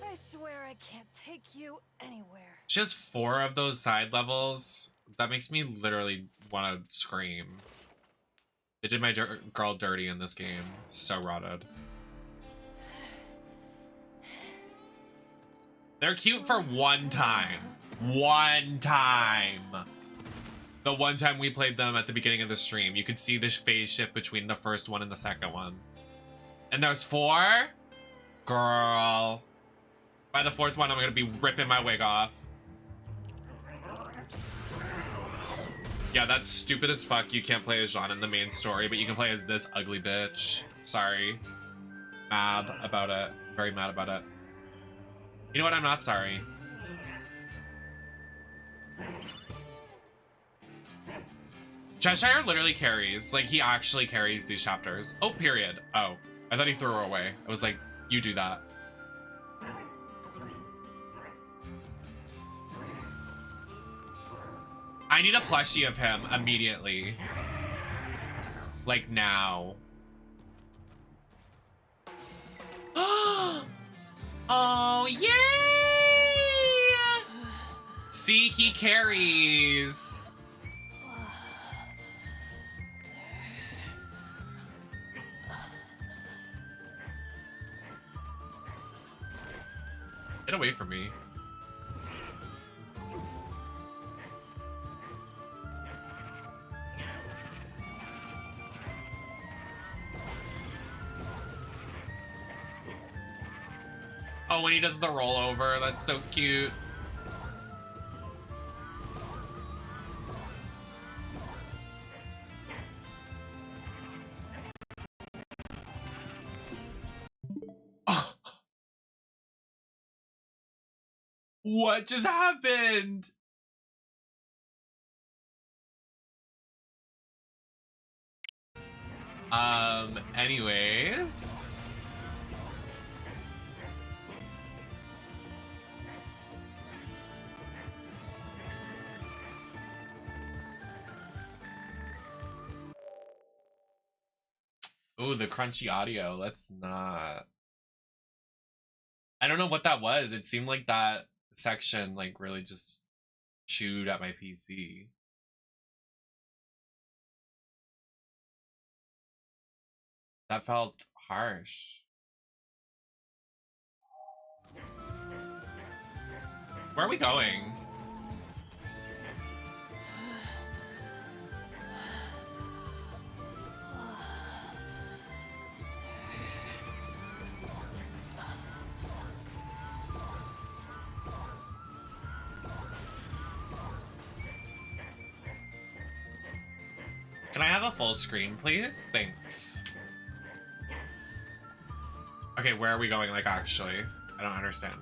Speaker 3: I swear I can't take you anywhere.
Speaker 1: She has 4 of those side levels. That makes me literally want to scream. They did my girl dirty in this game. So rotted. They're cute for one time. One time. The one time we played them at the beginning of the stream. You could see the phase shift between the first one and the second one. And there's 4? Girl. By the 4th one, I'm gonna be ripping my wig off. Yeah, that's stupid as fuck. You can't play as Jean in the main story, but you can play as this ugly bitch. Sorry. Mad about it. Very mad about it. You know what? I'm not sorry. Cheshire literally carries. Like, he actually carries these chapters. Oh, period. Oh. I thought he threw her away. I was like, you do that. I need a plushie of him immediately. Like, now. Oh, yay! See, he carries. Get away from me. Oh, when he does the rollover, that's so cute. Oh. What just happened? Anyways. Oh, the crunchy audio. Let's not. I don't know what that was. It seemed like that section like really just chewed at my PC. That felt harsh. Where are we going? Can I have a full screen, please? Thanks. Okay, where are we going, like, actually? I don't understand.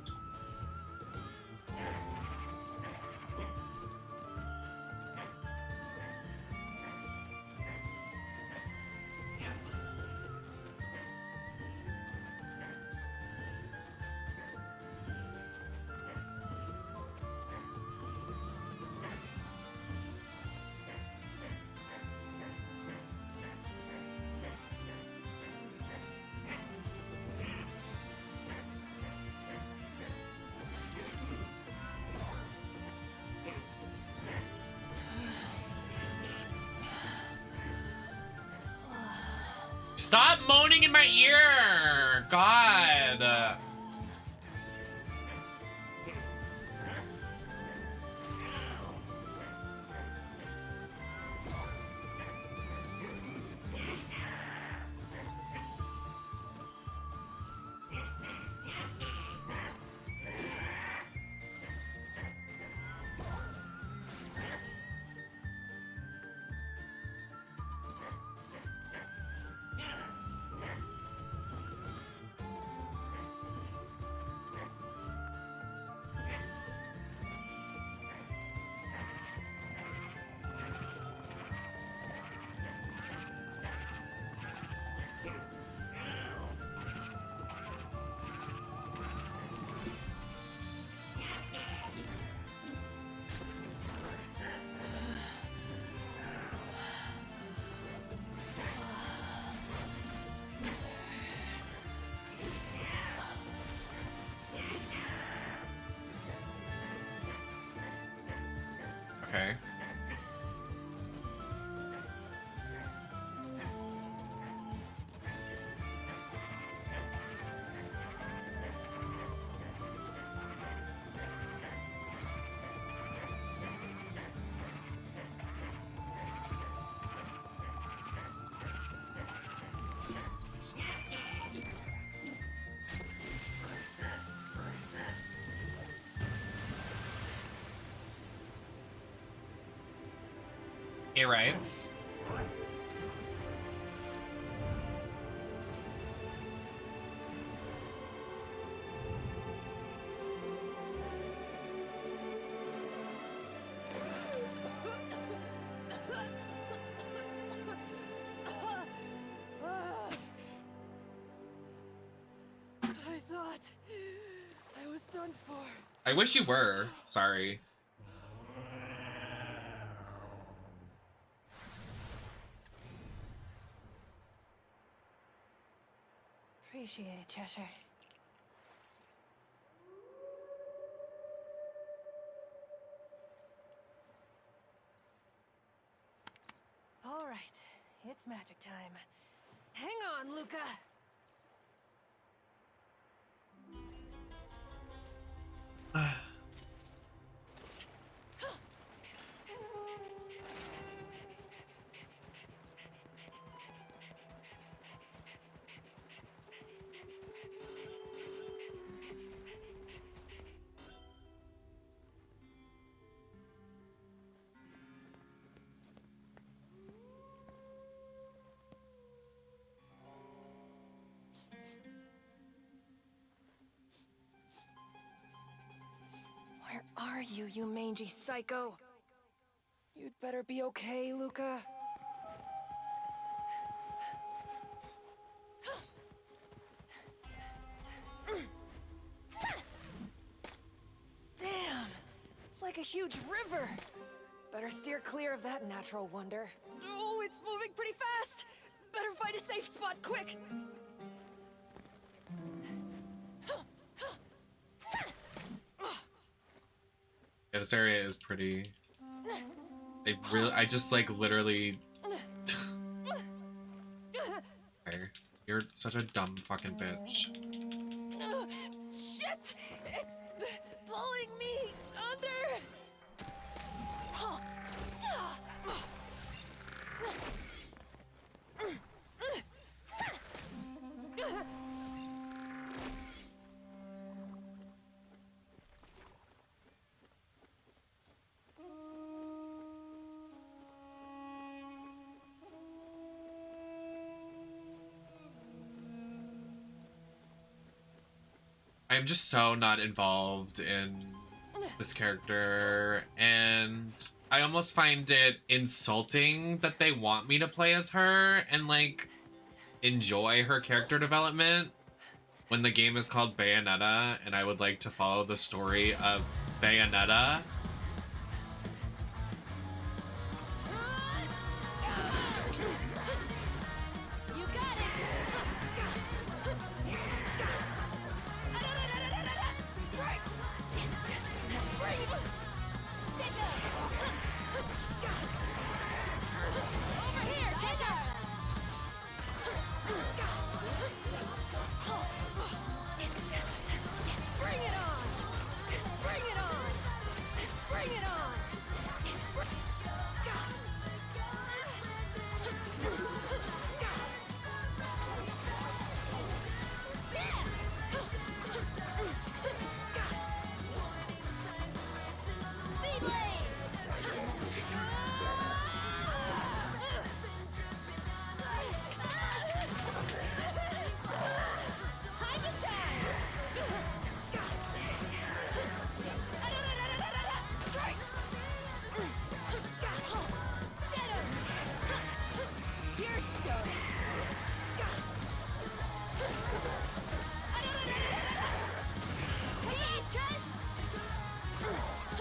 Speaker 1: Stop moaning in my ear! God. Okay. Hey, rights.
Speaker 3: I thought I was done for.
Speaker 1: I wish you were. Sorry.
Speaker 3: Appreciate it, Cheshire. All right, it's magic time. Hang on, Luca. Where are you, you mangy psycho? You'd better be okay, Luca. Damn! It's like a huge river. Better steer clear of that natural wonder. Oh, it's moving pretty fast! Better find a safe spot, quick!
Speaker 1: Yeah, this area is pretty. I just like literally. You're such a dumb fucking bitch.
Speaker 3: Shit! It's pulling me under!
Speaker 1: I'm just so not involved in this character, and I almost find it insulting that they want me to play as her and like enjoy her character development when the game is called Bayonetta and I would like to follow the story of Bayonetta.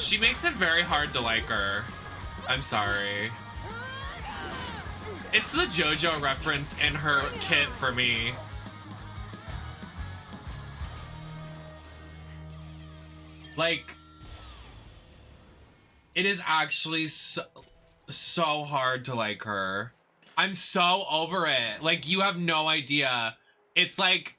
Speaker 1: She makes it very hard to like her. I'm sorry. It's the JoJo reference in her kit for me. Like, it is actually so hard to like her. I'm so over it. Like, you have no idea. It's like,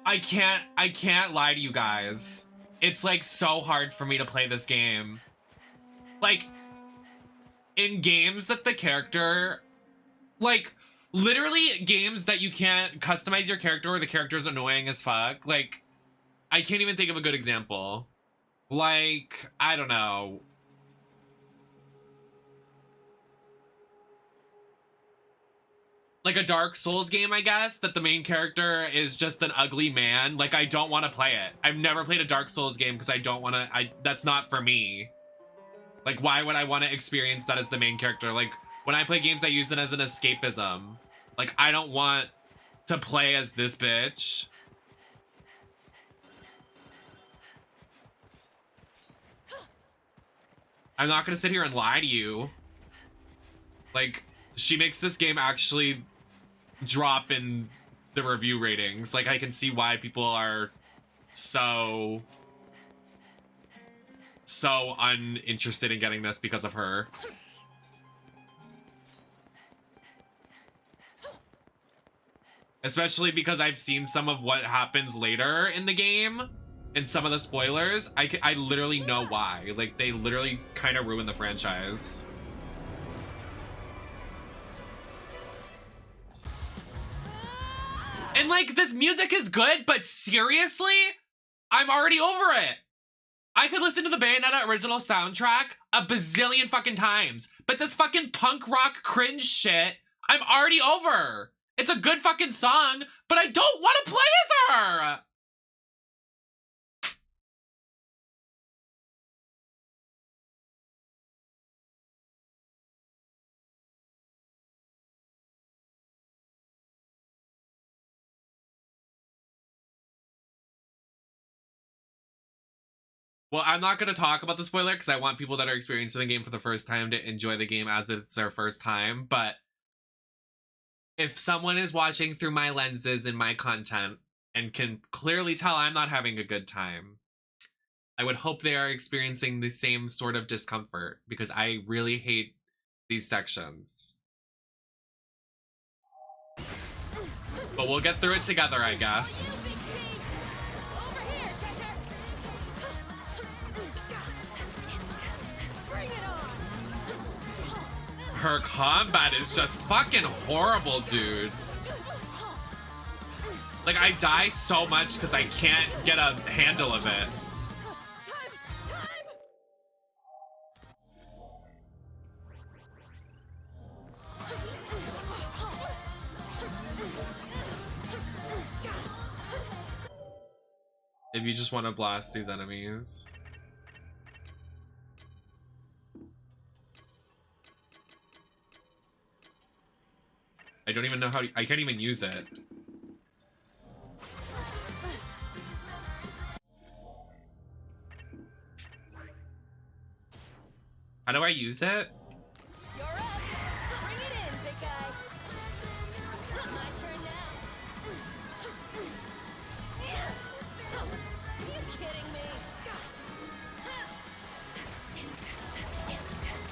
Speaker 1: I can't lie to you guys. It's like so hard for me to play this game. Like, in games that the character, like, literally games that you can't customize your character or the character's annoying as fuck. Like, I can't even think of a good example. Like, I don't know. Like a Dark Souls game, I guess, that the main character is just an ugly man. Like, I don't want to play it. I've never played a Dark Souls game because I don't want to, that's not for me. Like, why would I want to experience that as the main character? Like, when I play games, I use it as an escapism. Like, I don't want to play as this bitch. I'm not gonna sit here and lie to you. Like, she makes this game actually drop in the review ratings. Like, I can see why people are so uninterested in getting this because of her. Especially because I've seen some of what happens later in the game and some of the spoilers. I literally know why. Like, they literally kind of ruin the franchise. And like, this music is good, but seriously, I'm already over it. I could listen to the Bayonetta original soundtrack a bazillion fucking times, but this fucking punk rock cringe shit, I'm already over. It's a good fucking song, but I don't want to play as her. Well, I'm not going to talk about the spoiler because I want people that are experiencing the game for the first time to enjoy the game as it's their first time. But if someone is watching through my lenses and my content and can clearly tell I'm not having a good time, I would hope they are experiencing the same sort of discomfort because I really hate these sections. But we'll get through it together, I guess. Her combat is just fucking horrible, dude. Like, I die so much because I can't get a handle of it. If you just want to blast these enemies. I don't even know how to, I can't even use it. How do I use it?
Speaker 3: You're up. Bring it in, big guy. My turn now. Are you kidding me?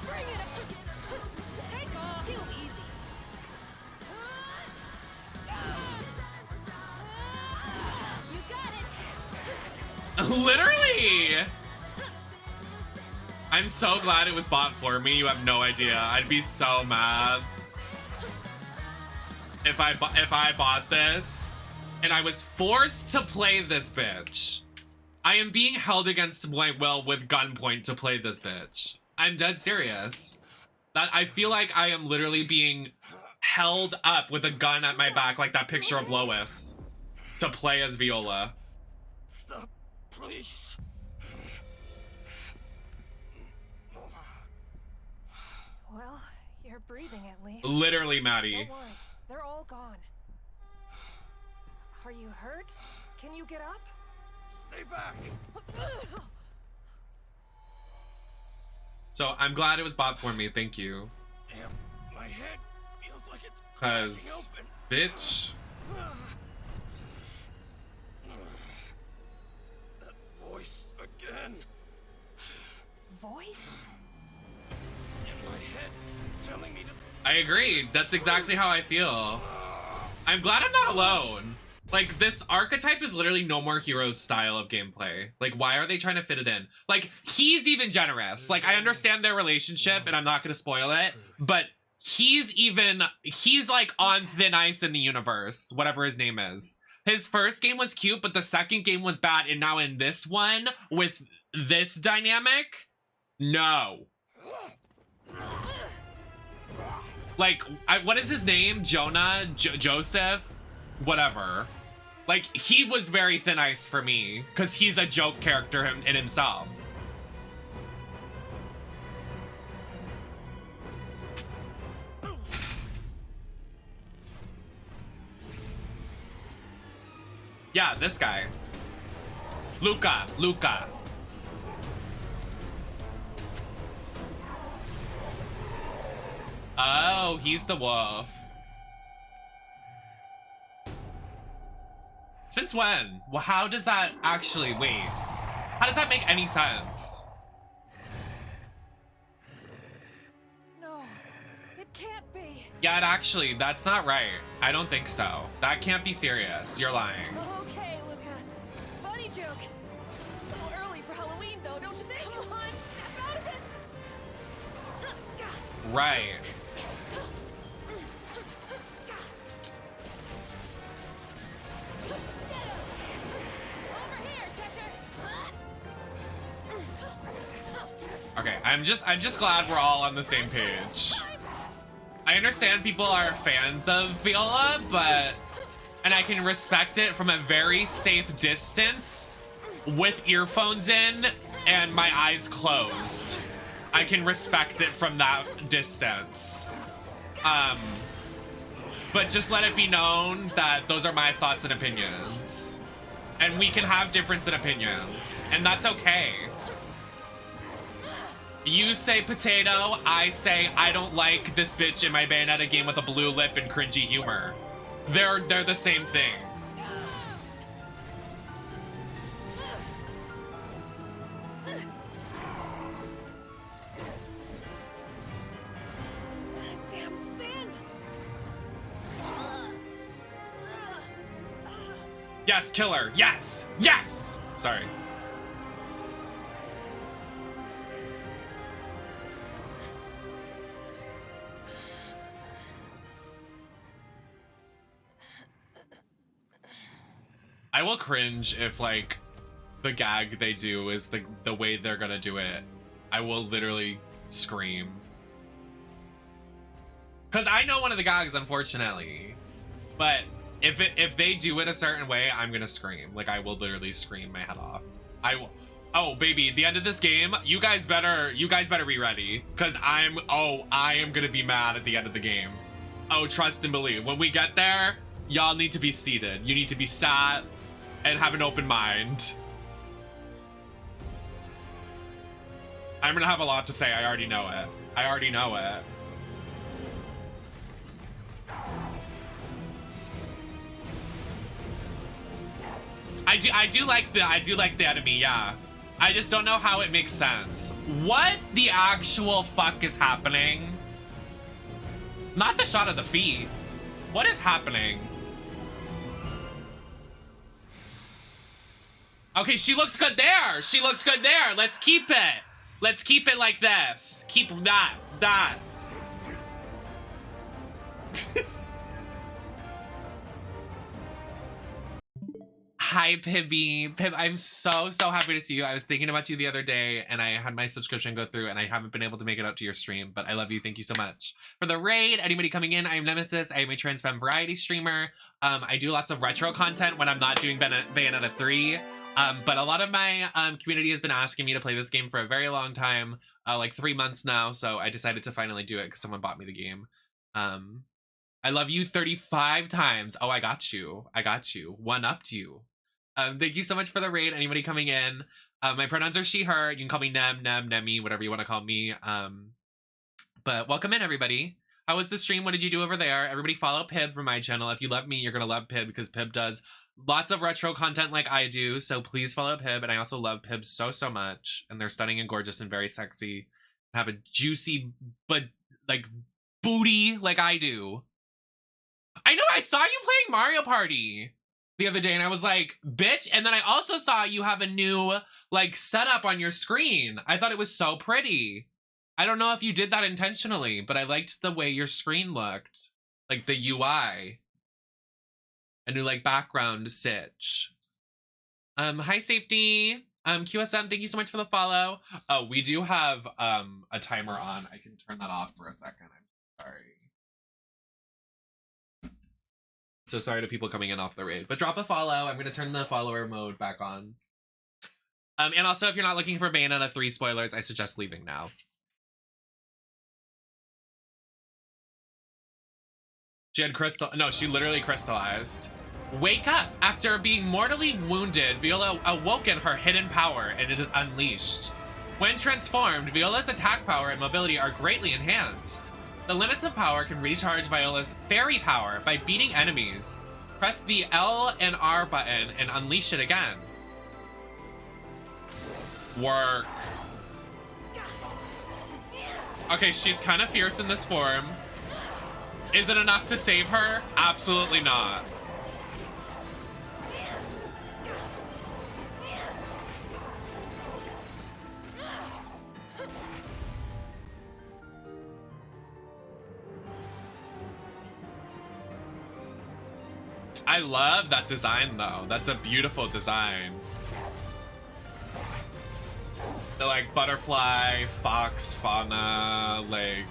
Speaker 3: Bring it up. Take off. Too easy.
Speaker 1: Literally! I'm so glad it was bought for me. You have no idea. I'd be so mad if I bought this and I was forced to play this bitch. I am being held against my will with gunpoint to play this bitch. I'm dead serious. That I feel like I am literally being held up with a gun at my back like that picture of Lois to play as Viola.
Speaker 5: Stop, please.
Speaker 3: Well, you're breathing at least.
Speaker 1: Literally, Maddie.
Speaker 3: Don't worry, they're all gone. Are you hurt? Can you get up?
Speaker 5: Stay back.
Speaker 1: So I'm glad it was bought for me. Thank you.
Speaker 5: Damn, my head feels like it's
Speaker 1: Cause,
Speaker 5: cracking
Speaker 1: bitch.
Speaker 5: That voice again.
Speaker 3: Voice?
Speaker 5: In my head, telling me to.
Speaker 1: I agree. That's exactly how I feel. I'm glad I'm not alone. Like, this archetype is literally No More Heroes style of gameplay. Like, why are they trying to fit it in? Like, he's even generous. Like, I understand their relationship, and I'm not gonna spoil it, but he's like on thin ice in the universe, whatever his name is. His first game was cute, but the second game was bad, and now in this one, with this dynamic, no. Like, what is his name? Jonah? Joseph? Whatever. Like, he was very thin ice for me, because he's a joke character in himself. Yeah, this guy. Luca. Oh, he's the wolf. Since when? Well, how does that actually, wait. How does that make any sense?
Speaker 3: No, it can't be.
Speaker 1: Yeah, actually, that's not right. I don't think so. That can't be serious. You're lying.
Speaker 3: Okay, Luca. Funny joke. A little early for Halloween, though, don't you think? Come on, snap out of it.
Speaker 1: Right.
Speaker 3: Over here, Cheshire.
Speaker 1: Okay, I'm just glad we're all on the same page. I understand people are fans of Viola, and I can respect it from a very safe distance with earphones in and my eyes closed. I can respect it from that distance. But just let it be known that those are my thoughts and opinions. And we can have difference in opinions, and that's okay. You say potato, I say I don't like this bitch in my Bayonetta game with a blue lip and cringy humor. They're the same thing.
Speaker 3: Damn sand.
Speaker 1: Yes, killer. Yes. Yes. Sorry. I will cringe if, like, the gag they do is the way they're gonna do it. I will literally scream. Cause I know one of the gags, unfortunately. But if they do it a certain way, I'm gonna scream. Like, I will literally scream my head off. I will. Oh, baby, at the end of this game, you guys better be ready. Cause I am gonna be mad at the end of the game. Oh, trust and believe. When we get there, y'all need to be seated. You need to be sat and have an open mind. I'm gonna have a lot to say. I already know it. I already know it. I do like the enemy, yeah. I just don't know how it makes sense. What the actual fuck is happening? Not the shot of the feet. What is happening? Okay, she looks good there. She looks good there. Let's keep it. Let's keep it like this. Keep that. Hi, Pibby. Pib, I'm so happy to see you. I was thinking about you the other day, and I had my subscription go through, and I haven't been able to make it out to your stream, but I love you. Thank you so much. For the raid, anybody coming in, I am Nemesis. I am a trans femme variety streamer. I do lots of retro content when I'm not doing Bayonetta 3. But a lot of my community has been asking me to play this game for a very long time, like 3 months now, so I decided to finally do it because someone bought me the game. I love you 35 times. Oh, I got you. One-upped you. Thank you so much for the raid. Anybody coming in? My pronouns are she, her. You can call me Nem, Nemi, whatever you want to call me. But welcome in, everybody. How was the stream? What did you do over there? Everybody follow Pib from my channel. If you love me, you're going to love Pib because Pib does lots of retro content like I do. So please follow Pib. And I also love Pib so, so much. And they're stunning and gorgeous and very sexy. Have a juicy, but like booty like I do. I know, I saw you playing Mario Party the other day and I was like, bitch. And then I also saw you have a new like setup on your screen. I thought it was so pretty. I don't know if you did that intentionally, but I liked the way your screen looked. Like the UI. A new like background sitch. Hi Safety. QSM, thank you so much for the follow. Oh, we do have a timer on. I can turn that off for a second. I'm sorry. So sorry to people coming in off the raid, but drop a follow. I'm going to turn the follower mode back on. And also, if you're not looking for Bayonetta 3 spoilers, I suggest leaving now. She had she literally crystallized. Wake up! After being mortally wounded, Viola awoke in her hidden power, and it is unleashed. When transformed, Viola's attack power and mobility are greatly enhanced. The limits of power can recharge Viola's fairy power by beating enemies. Press the L and R button and unleash it again. Work. Okay, she's kind of fierce in this form. Is it enough to save her? Absolutely not. I love that design though. That's a beautiful design. The like butterfly, fox, fauna, like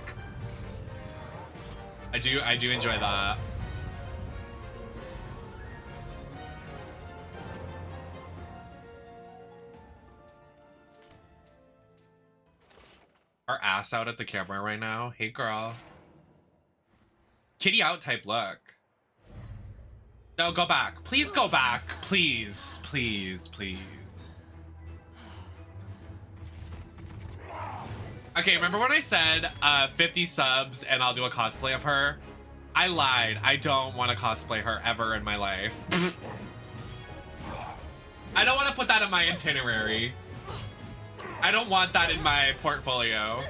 Speaker 1: I do enjoy that. Our ass out at the camera right now. Hey girl. Kitty out type look. No, go back. Please go back. Please, please, please. Okay, remember when I said 50 subs and I'll do a cosplay of her? I lied. I don't want to cosplay her ever in my life. I don't want to put that in my itinerary. I don't want that in my portfolio.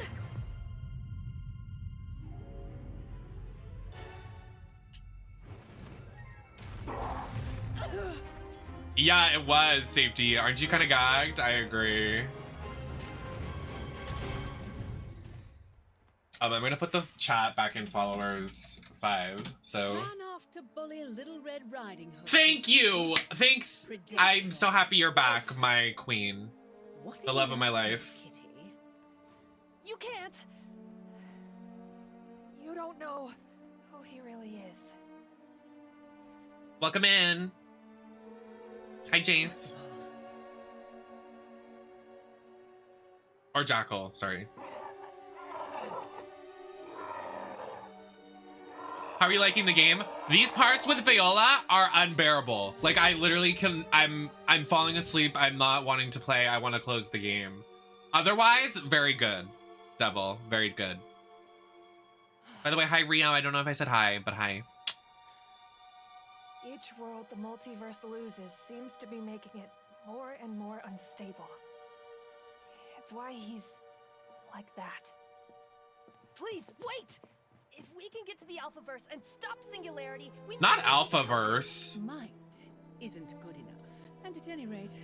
Speaker 1: Yeah, it was Safety. Aren't you kind of gagged? I agree. I'm gonna put the chat back in followers 5. So.
Speaker 7: Ran off to bully Little Red Riding Hood.
Speaker 1: Thank you. Thanks. I'm so happy you're back, my queen.
Speaker 7: What
Speaker 1: The love of my life.
Speaker 7: Kitty?
Speaker 3: You can't. You don't know who he really is.
Speaker 1: Welcome in. Hi, Jace. Or Jackal, sorry. How are you liking the game? These parts with Viola are unbearable. Like I literally can, I'm falling asleep. I'm not wanting to play. I want to close the game. Otherwise, very good. Devil, very good. By the way, hi Rio. I don't know if I said hi, but hi.
Speaker 3: Each world the multiverse loses seems to be making it more and more unstable. It's why he's like that. Please, wait! If we can get to the Alphaverse and stop Singularity, we
Speaker 1: Not Alphaverse.
Speaker 7: Might isn't good enough. And at any rate,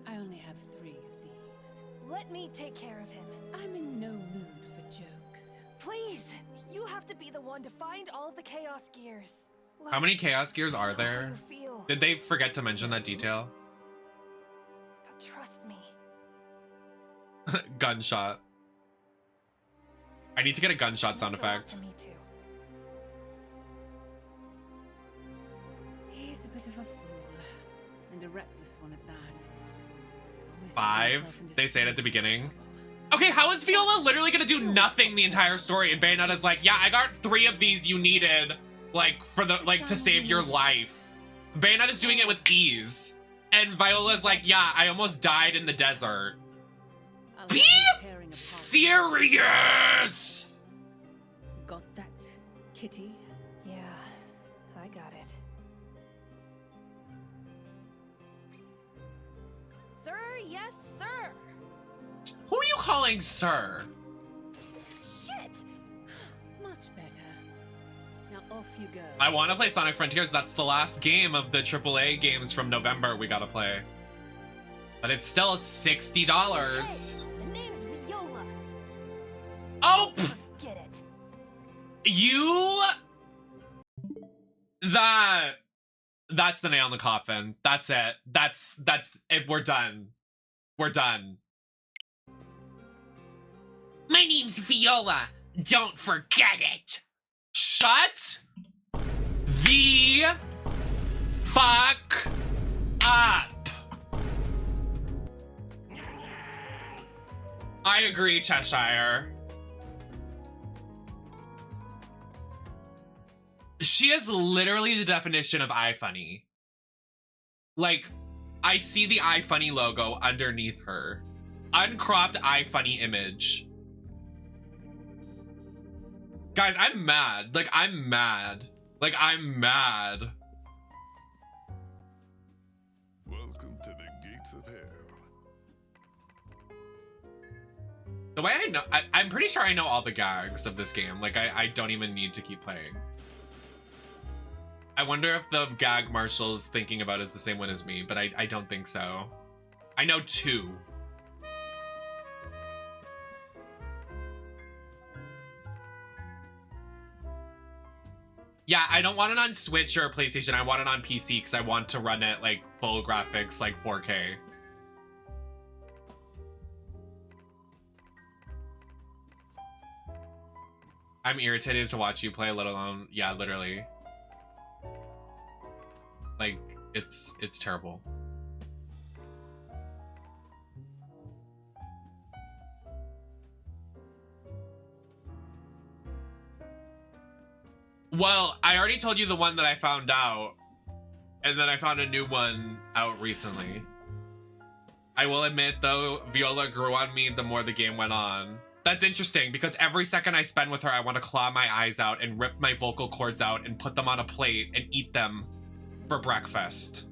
Speaker 7: I only have 3 of these.
Speaker 3: Let me take care of him.
Speaker 7: I'm in no mood for jokes.
Speaker 3: Please! You have to be the one to find all of the Chaos Gears.
Speaker 1: How many Chaos Gears are
Speaker 3: How
Speaker 1: there?
Speaker 3: you feel,
Speaker 1: Did they forget to mention that detail?
Speaker 3: but trust me.
Speaker 1: Gunshot. I need to get a gunshot sound
Speaker 3: Means a lot
Speaker 1: effect.
Speaker 3: to me too.
Speaker 7: He's a bit of a fool. And a reckless one at that. Always
Speaker 1: 5?
Speaker 7: getting himself into
Speaker 1: They say it at the
Speaker 7: some
Speaker 1: beginning.
Speaker 7: trouble.
Speaker 1: Okay, how is Viola literally gonna do nothing the entire story? And Bayonetta's like, yeah, I got 3 of these you needed, like, for the, like, to save your life. Bayonetta's doing it with ease. And Viola's like, yeah, I almost died in the desert.
Speaker 7: I'll
Speaker 1: Be
Speaker 7: have you tearing apart.
Speaker 1: serious!
Speaker 7: Got that, Kitty?
Speaker 3: Yeah, I got it. Sir, yes, sir.
Speaker 1: Who are you calling sir?
Speaker 3: Shit!
Speaker 7: Much better. Now off you go.
Speaker 1: I want to play Sonic Frontiers. That's the last game of the AAA games from November we gotta play. But it's still $60.
Speaker 3: Hey, the name's Viola.
Speaker 1: Oh!
Speaker 3: Get it.
Speaker 1: You... That's the nail in the coffin. That's it. That's it. We're done. We're done. My name's Viola. Don't forget it. Shut the fuck up. I agree, Cheshire. She is literally the definition of iFunny. Like, I see the iFunny logo underneath her. Uncropped iFunny image. Guys, I'm mad. Like, I'm mad. Like, I'm mad.
Speaker 4: Welcome to the gates of hell.
Speaker 1: The way I know, I'm pretty sure I know all the gags of this game. Like, I don't even need to keep playing. I wonder if the gag Marshall's thinking about is the same one as me, but I don't think so. I know 2. Yeah, I don't want it on Switch or PlayStation. I want it on PC because I want to run it like full graphics, like 4K. I'm irritated to watch you play, let alone, yeah, literally. Like, it's terrible. Well, I already told you the one that I found out, and then I found a new one out recently. I will admit, though, Viola grew on me the more the game went on. That's interesting, because every second I spend with her, I want to claw my eyes out and rip my vocal cords out and put them on a plate and eat them for breakfast.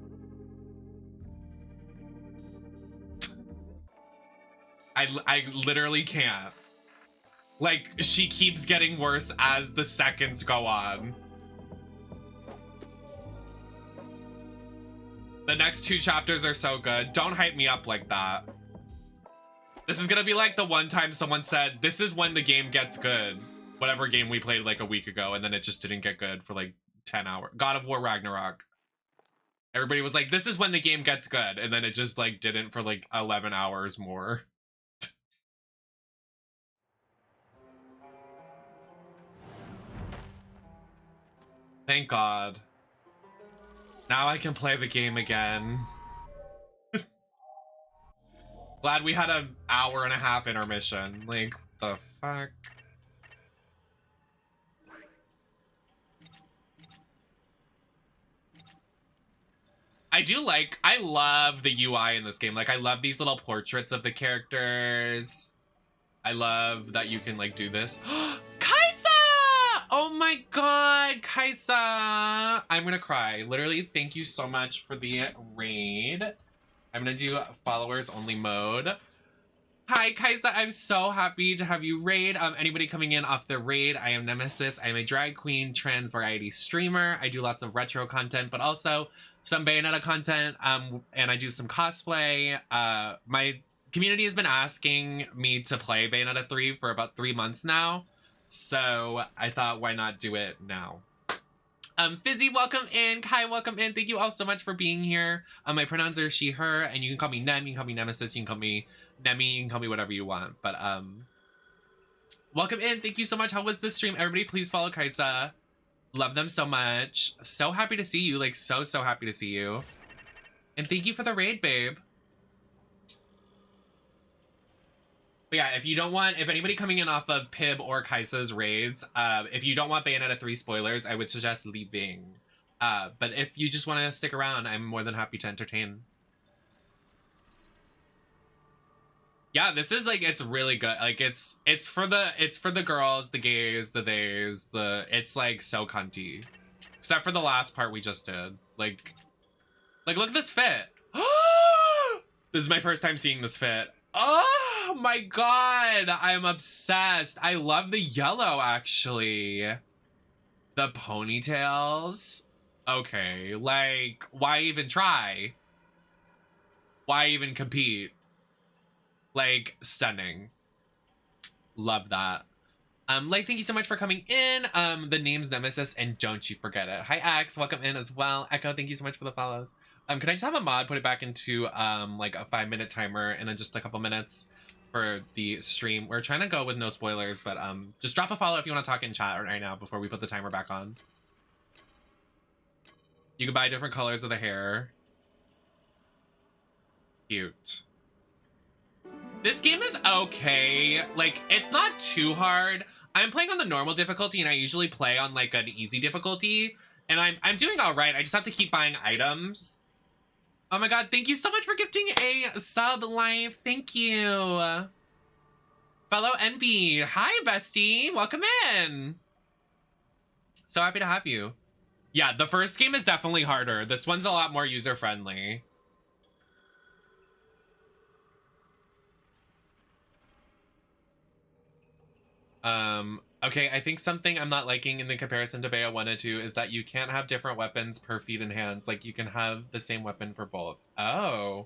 Speaker 1: I literally can't. Like, she keeps getting worse as the seconds go on. The next 2 chapters are so good. Don't hype me up like that. This is gonna be like the one time someone said, this is when the game gets good. Whatever game we played like a week ago, and then it just didn't get good for like 10 hours. God of War Ragnarok. Everybody was like, this is when the game gets good. And then it just like didn't for like 11 hours more. Thank God. Now I can play the game again. Glad we had an hour-and-a-half intermission. Like, the fuck? I love the UI in this game. Like, I love these little portraits of the characters. I love that you can, like, do this. Kaisa! Oh my God, Kaisa! I'm gonna cry. Literally, thank you so much for the raid. I'm gonna do followers only mode. Hi, Kaisa. I'm so happy to have you raid. Anybody coming in off the raid, I am Nemesis. I'm a drag queen, trans variety streamer. I do lots of retro content, but also some Bayonetta content, and I do some cosplay. My community has been asking me to play Bayonetta 3 for about 3 months now, so I thought, why not do it now? Fizzy, welcome in. Kai, welcome in. Thank you all so much for being here. My pronouns are she, her, and you can call me Nem, you can call me Nemesis, you can call me Nemi, you can call me whatever you want. But welcome in. Thank you so much. How was the stream? Everybody, please follow Kaisa. Love them so much. So happy to see you. Like, so happy to see you. And thank you for the raid, babe. But yeah, if anybody coming in off of Pib or Kaisa's raids, if you don't want Bayonetta 3 spoilers, I would suggest leaving. But if you just want to stick around, I'm more than happy to entertain. Yeah, this is like, it's really good. Like it's for the girls, the gays, the theys, it's like so cunty. Except for the last part we just did. Like look at this fit. This is my first time seeing this fit. Oh my god, I'm obsessed. I love the yellow actually. The ponytails. Okay, like why even try? Why even compete? Like, stunning. Love that. Like, thank you so much for coming in. The name's Nemesis, and don't you forget it. Hi, X. Welcome in as well. Echo, thank you so much for the follows. Can I just have a mod put it back into, like, a 5-minute timer and then just a couple minutes for the stream? We're trying to go with no spoilers, but, just drop a follow if you want to talk in chat right now before we put the timer back on. You can buy different colors of the hair. Cute. This game is okay. Like, it's not too hard. I'm playing on the normal difficulty, and I usually play on, like, an easy difficulty. And I'm doing all right. I just have to keep buying items. Oh my god, thank you so much for gifting a sub live. Thank you. Fellow Envy. Hi, bestie. Welcome in. So happy to have you. Yeah, the first game is definitely harder. This one's a lot more user-friendly. Okay, I think something I'm not liking in the comparison to Bayonetta 2 is that you can't have different weapons per feet and hands. Like, you can have the same weapon for both. Oh.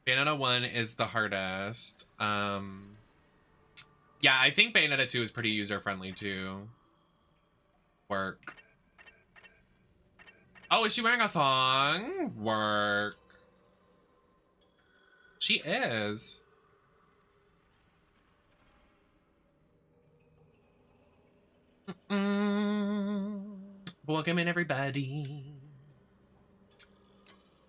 Speaker 1: Bayonetta 1 is the hardest. Yeah, I think Bayonetta 2 is pretty user-friendly, too. Work. Oh, is she wearing a thong? Work. She is. Welcome in, everybody.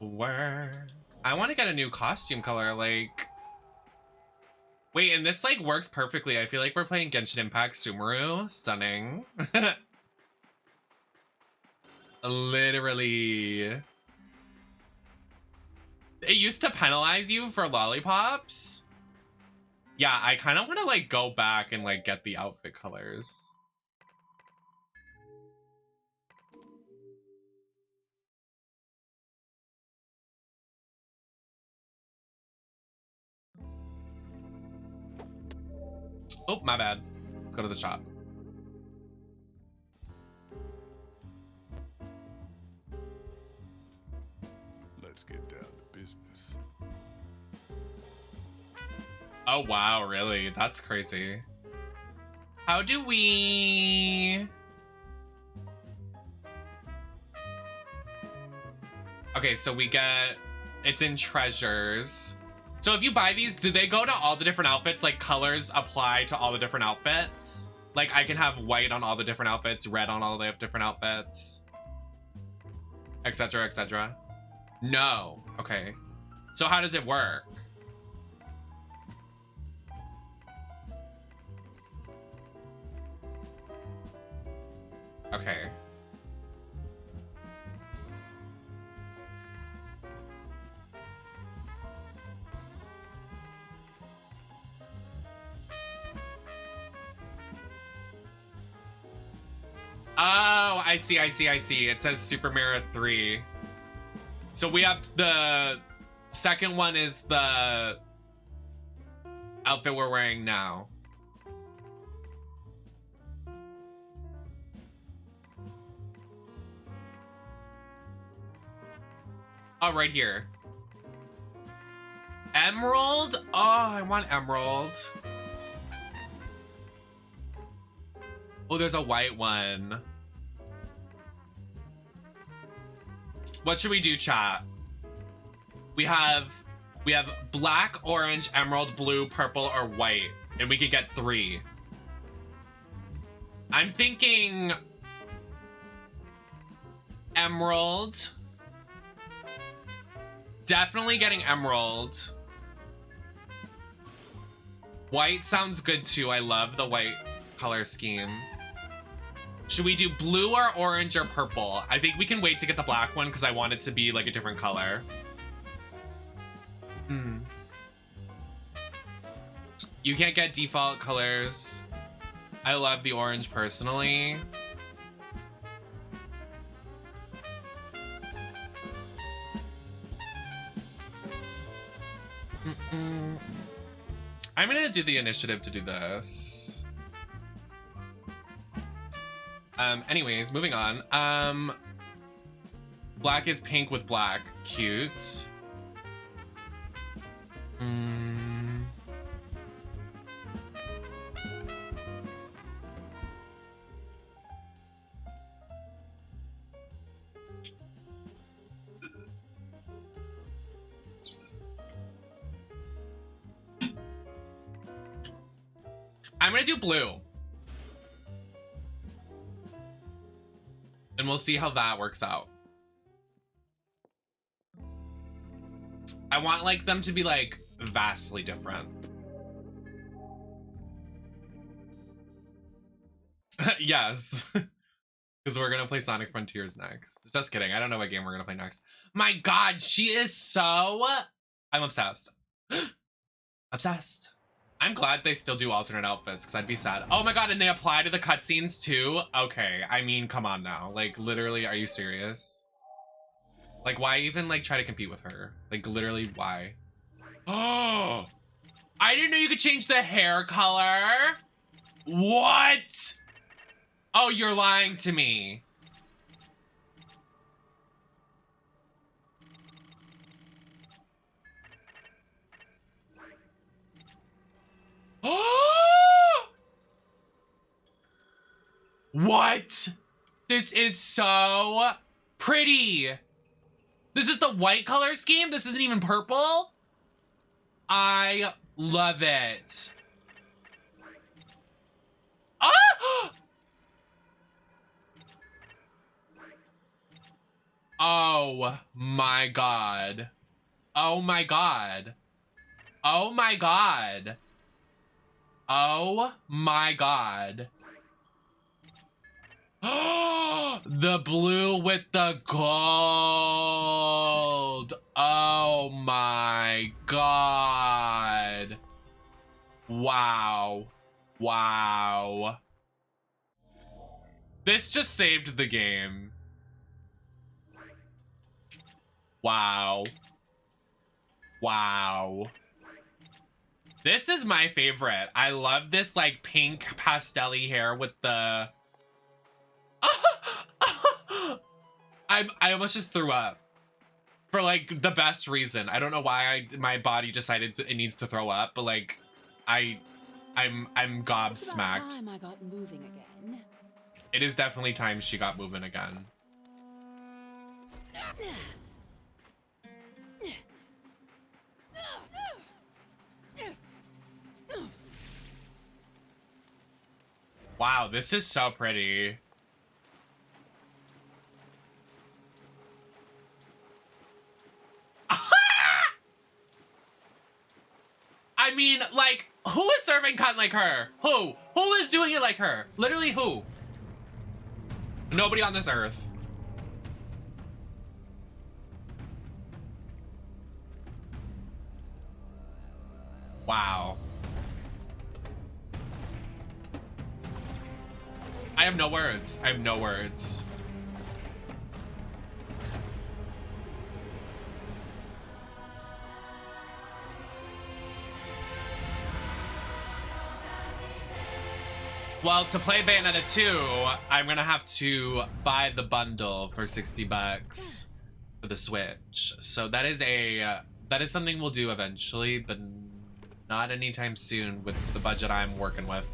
Speaker 1: Work. I want to get a new costume color, like... Wait, and this, like, works perfectly. I feel like we're playing Genshin Impact Sumeru. Stunning. Literally. It used to penalize you for lollipops. Yeah, I kind of want to like go back and like get the outfit colors. Oh, my bad. Let's go to the shop.
Speaker 4: Let's get down to business.
Speaker 1: Oh, wow, really? That's crazy. How do we... Okay, so we get... It's in treasures. So if you buy these, do they go to all the different outfits? Like, colors apply to all the different outfits? Like, I can have white on all the different outfits, red on all the different outfits, etc., etc. No. Okay. So how does it work? Okay. Oh, I see. It says Super Mirror 3. So we have the second one is the outfit we're wearing now. Oh, right here. Emerald? Oh, I want emerald. Oh, there's a white one. What should we do, chat? We have black, orange, emerald, blue, purple, or white, and we could get 3. I'm thinking emerald. Definitely getting emerald. White sounds good too. I love the white color scheme. Should we do blue or orange or purple? I think we can wait to get the black one because I want it to be like a different color. You can't get default colors. I love the orange personally. I'm gonna do the initiative to do this. Anyways, moving on. Black is pink with black. Cute. I'm gonna do blue. And we'll see how that works out. I want like them to be like vastly different. Yes. Because we're gonna play Sonic Frontiers next. Just kidding. I don't know what game we're gonna play next. My God, she is so... I'm obsessed. Obsessed. I'm glad they still do alternate outfits because I'd be sad. Oh my God, and they apply to the cutscenes too? Okay, I mean, come on now. Like, literally, are you serious? Like, why even, like, try to compete with her? Like, literally, why? Oh! I didn't know you could change the hair color! What? Oh, you're lying to me. What? This is so pretty. This is the white color scheme? This isn't even purple? I love it. Ah! Oh my God. Oh my God. Oh my God. Oh my God. The blue with the gold. Oh my God. Wow. Wow. This just saved the game. Wow. Wow. This is my favorite. I love this like pink pastel-y hair with the... I almost just threw up for like the best reason. I don't know why my body decided it needs to throw up, but like I'm gobsmacked.
Speaker 7: Time I got moving again.
Speaker 1: It is definitely time she got moving again. Wow, this is so pretty. I mean, like, who is serving cunt like her? Who? Who is doing it like her? Literally who? Nobody on this earth. Wow. I have no words. I have no words. Well, to play Bayonetta 2, I'm gonna have to buy the bundle for 60 bucks for the Switch. So that is something we'll do eventually, but not anytime soon with the budget I'm working with.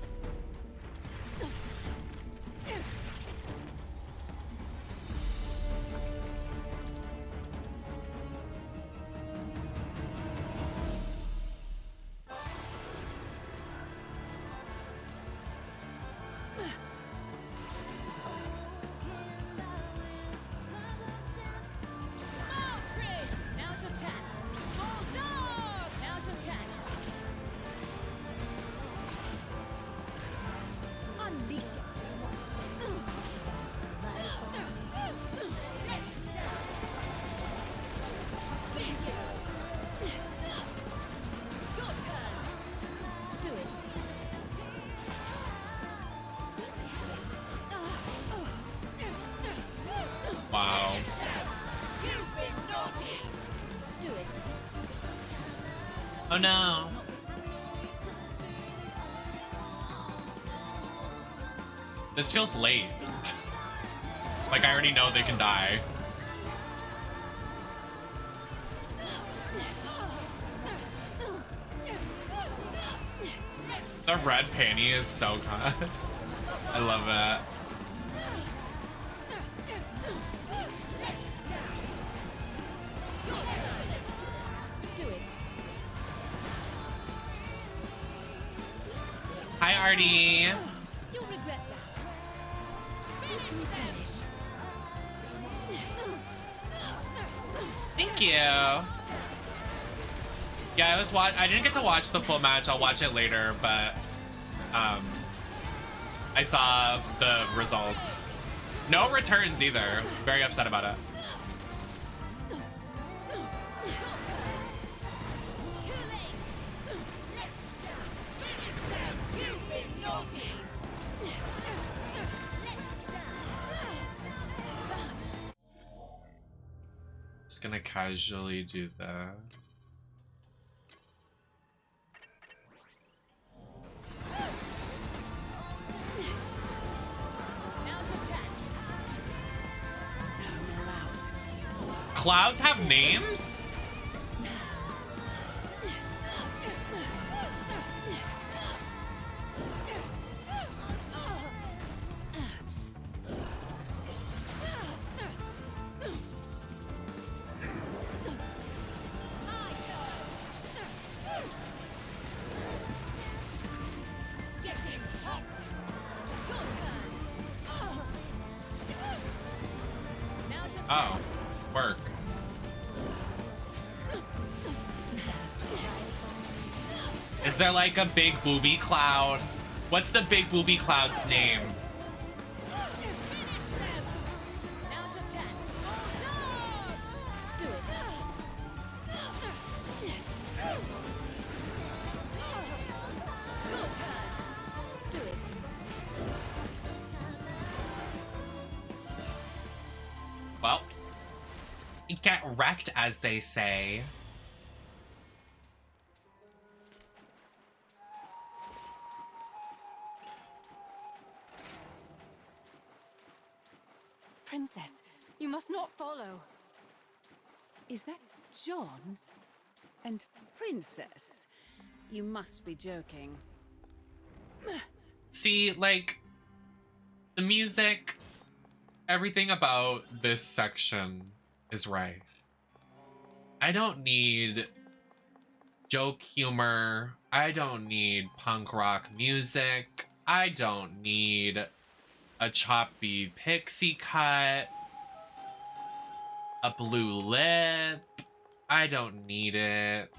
Speaker 1: Wow.
Speaker 7: Do it.
Speaker 1: Oh no. This feels late. Like I already know they can die. The red panty is so good. I love it.
Speaker 7: Do it.
Speaker 1: Hi, Artie.
Speaker 7: You'll regret that. Let me finish.
Speaker 1: Thank you. Yeah, I didn't get to watch the full match. I'll watch it later, but I saw the results. No returns either. Very upset about it. Just gonna casually do this. Clouds have names? Oh, work. Is there like a big booby cloud? What's the big booby cloud's name? Well, get wrecked, as they say.
Speaker 2: Princess, you must not follow.
Speaker 7: Is that John? And Princess? You must be joking.
Speaker 1: See, like, the music, everything about this section is right. I don't need joke humor. I don't need punk rock music. I don't need a choppy pixie cut. A blue lip. I don't need it.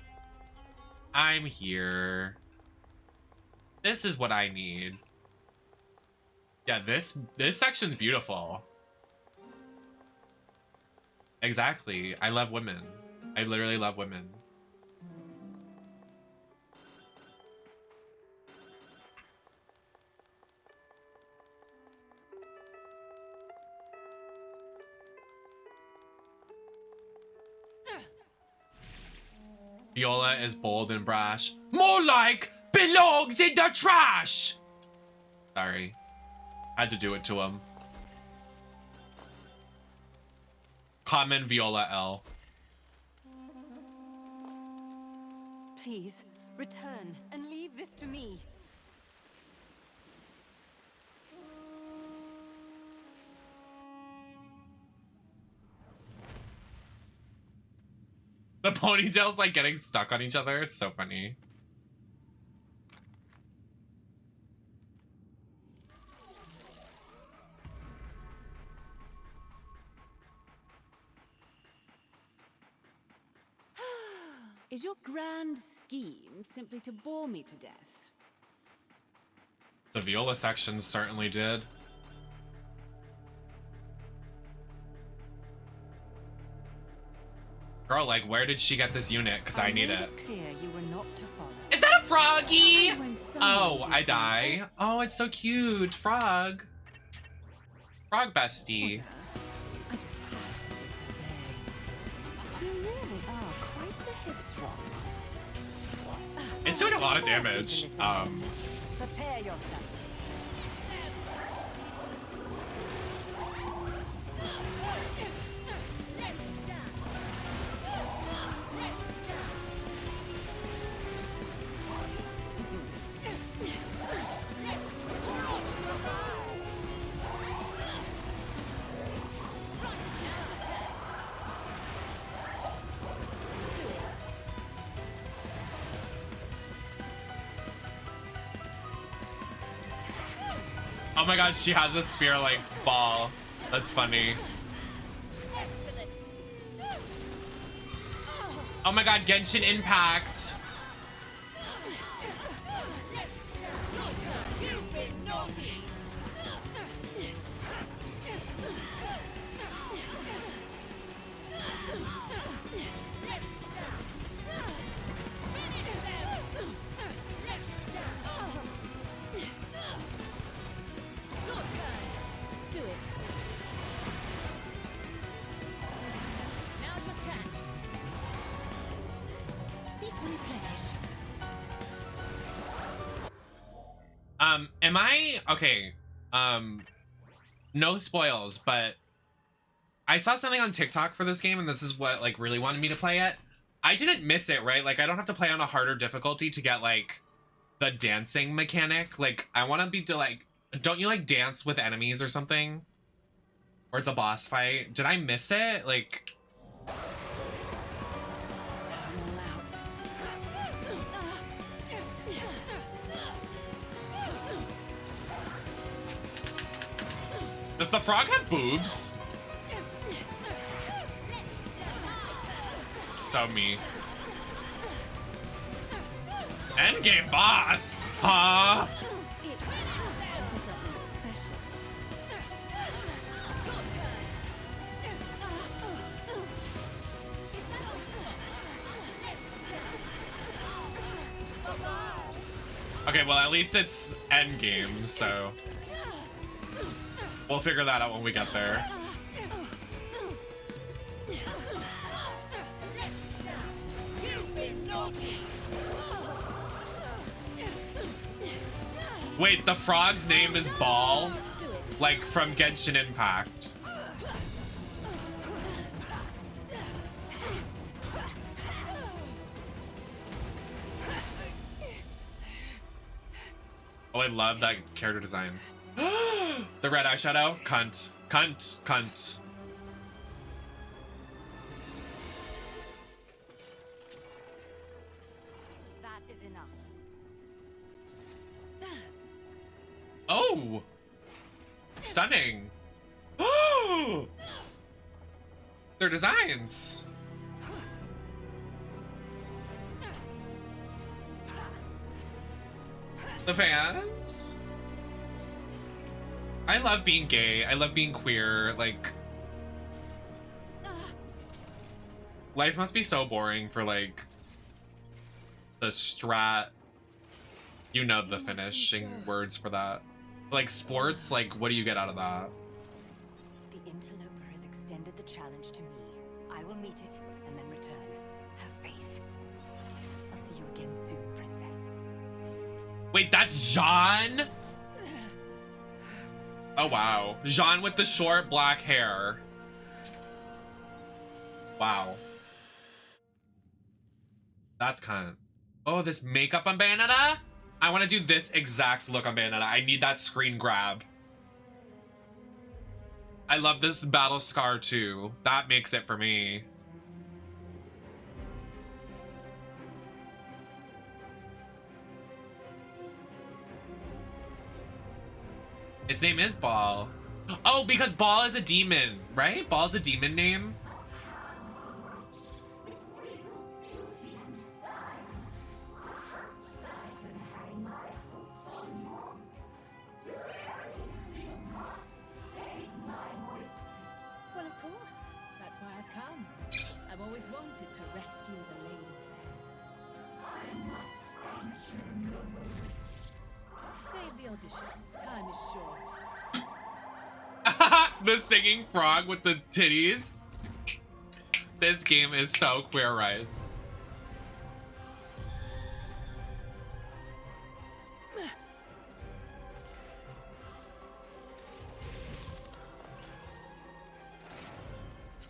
Speaker 1: I'm here. This is what I need. Yeah, this section's beautiful. Exactly. I love women. I literally love women. Viola is bold and brash. More like belongs in the trash! Sorry. Had to do it to him. Common Viola L.
Speaker 2: Please, return and leave this to me.
Speaker 1: The ponytails like getting stuck on each other. It's so funny.
Speaker 7: Is your grand scheme simply to bore me to death?
Speaker 1: The Viola section certainly did. Girl, like, where did she get this unit? Because I need
Speaker 2: made
Speaker 1: it.
Speaker 2: Clear you were not to follow.
Speaker 1: Is that a froggy?
Speaker 7: When
Speaker 1: Oh,
Speaker 7: someone
Speaker 1: I
Speaker 7: is
Speaker 1: die. Oh, it's so cute. Frog. Frog bestie.
Speaker 7: I just
Speaker 1: It's doing a lot of damage.
Speaker 2: Prepare yourself.
Speaker 1: Oh my god, she has a spear like ball. That's funny. Oh my god, Genshin Impact. Am I okay? No spoils, but I saw something on TikTok for this game, and this is what like really wanted me to play it. I didn't miss it, right? Like I don't have to play on a harder difficulty to get like the dancing mechanic. Like I want to be don't you like dance with enemies or something? Or it's a boss fight? Did I miss it? Like. Does the frog have boobs? So me. Endgame boss? Huh? Okay, well at least it's endgame, so. We'll figure that out when we get there. Wait, the frog's name is Ball? Like from Genshin Impact. Oh, I love that character design. The red eyeshadow? Cunt. Cunt. Cunt.
Speaker 2: That is enough.
Speaker 1: Oh! Stunning. Their designs. The fans. I love being gay. I love being queer. Like, life must be so boring for like the strat. You know the finishing words for that. Like sports, like what do you get out of that?
Speaker 2: The interloper has extended the challenge to me. I will meet it and then return. Have faith. I'll see you again soon, princess.
Speaker 1: Wait, that's Jean? Oh wow. Jean with the short black hair. Wow. That's kind of... Oh, this makeup on Bayonetta? I want to do this exact look on Bayonetta. I need that screen grab. I love this battle scar too. That makes it for me. Its name is Ball. Oh, because Ball is a demon, right? Ball's a demon name.
Speaker 7: Well, of course. That's why I've come. I've always wanted to rescue the Lady Fair. Save the audition. Time is short.
Speaker 1: The singing frog with the titties. This game is so queer rights.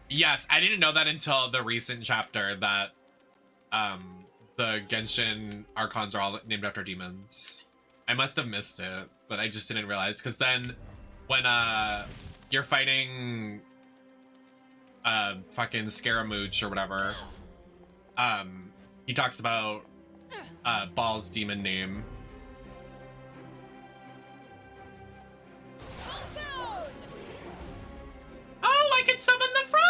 Speaker 1: Yes, I didn't know that until the recent chapter that the Genshin Archons are all named after demons. I must have missed it, but I just didn't realize, because then when you're fighting fucking Scaramouche or whatever, he talks about Ball's demon name. Oh, I can summon the frog!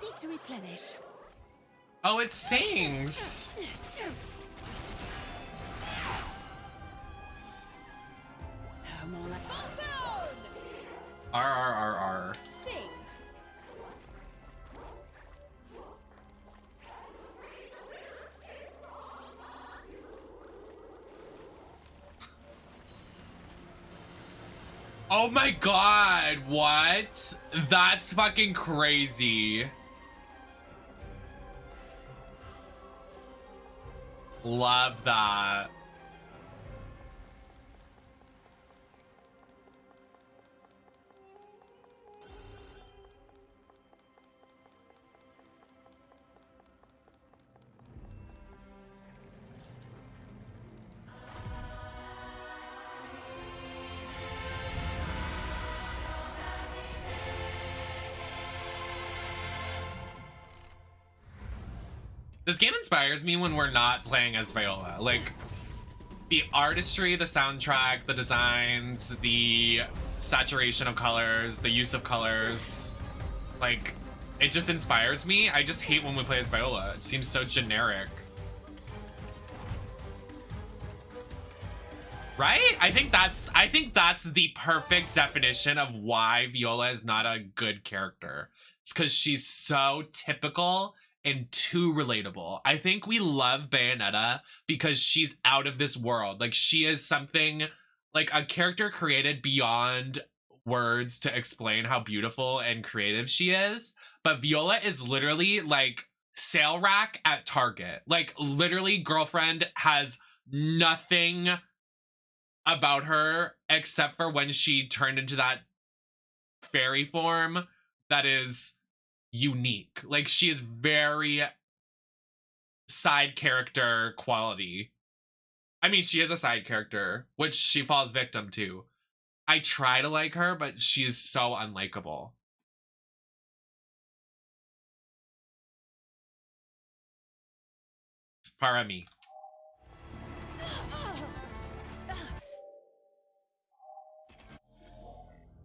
Speaker 7: Need to replenish.
Speaker 1: Oh, it sings.
Speaker 7: Oh, more like
Speaker 1: R.
Speaker 7: sing.
Speaker 1: Oh my god, what? That's fucking crazy. Love that. This game inspires me when we're not playing as Viola. Like, the artistry, the soundtrack, the designs, the saturation of colors, the use of colors, like, it just inspires me. I just hate when we play as Viola. It seems so generic. Right? I think that's the perfect definition of why Viola is not a good character. It's because she's so typical and too relatable. I think we love Bayonetta because she's out of this world. Like, she is something, like a character created beyond words to explain how beautiful and creative she is. But Viola is literally like sale rack at Target. Like, literally, girlfriend has nothing about her except for when she turned into that fairy form that is unique. Like, she is very side character quality. I mean, she is a side character, which she falls victim to. I try to like her, but she is so unlikable. Para mí.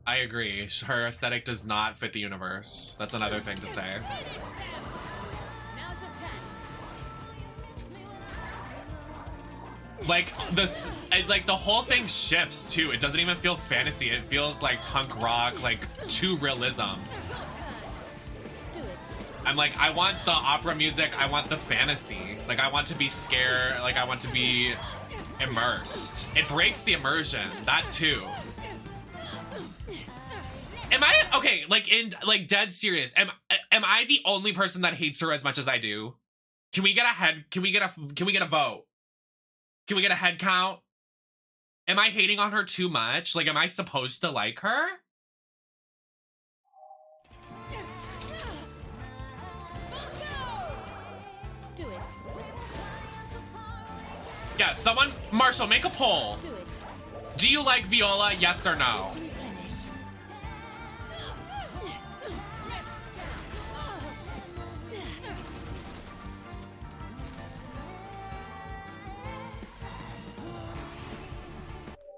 Speaker 1: I agree. Her aesthetic does not fit the universe. That's another thing to say. Like, this, like, the whole thing shifts too. It doesn't even feel fantasy. It feels like punk rock, like true realism. I'm like, I want the opera music. I want the fantasy. Like, I want to be scared. Like, I want to be immersed. It breaks the immersion. That too. Am I okay? Like, in like dead serious. Am I the only person that hates her as much as I do? Can we get a head? Can we get a vote? Can we get a head count? Am I hating on her too much? Like, am I supposed to like her?
Speaker 7: Do it.
Speaker 1: Yeah, someone, Marshall, make a poll.
Speaker 7: Do it.
Speaker 1: Do you like Viola? Yes or no?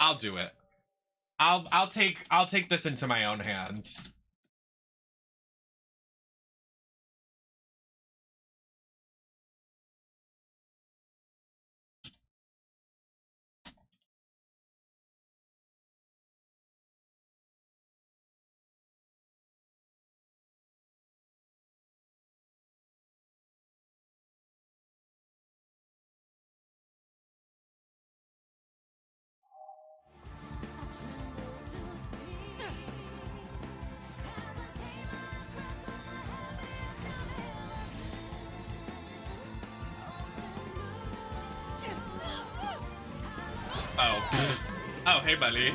Speaker 1: I'll do it. I'll take this into my own hands. Oh, hey, buddy.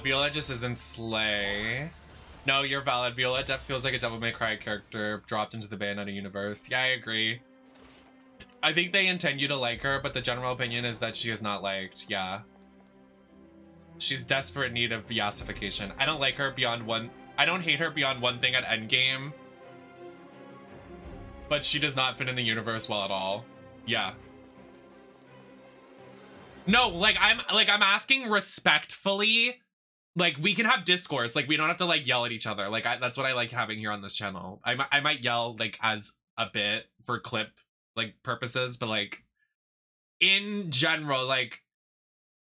Speaker 1: Viola just isn't slay. No, you're valid. Viola feels like a Devil May Cry character dropped into the Bayonetta universe. Yeah, I agree. I think they intend you to like her, but the general opinion is that she is not liked. Yeah. She's desperate need of yassification. I don't like her beyond one. I don't hate her beyond one thing at endgame. But she does not fit in the universe well at all. Yeah. No, like I'm asking respectfully. Like, we can have discourse. Like, we don't have to like yell at each other. Like, that's what I like having here on this channel. I might yell like as a bit for clip like purposes, but like in general, like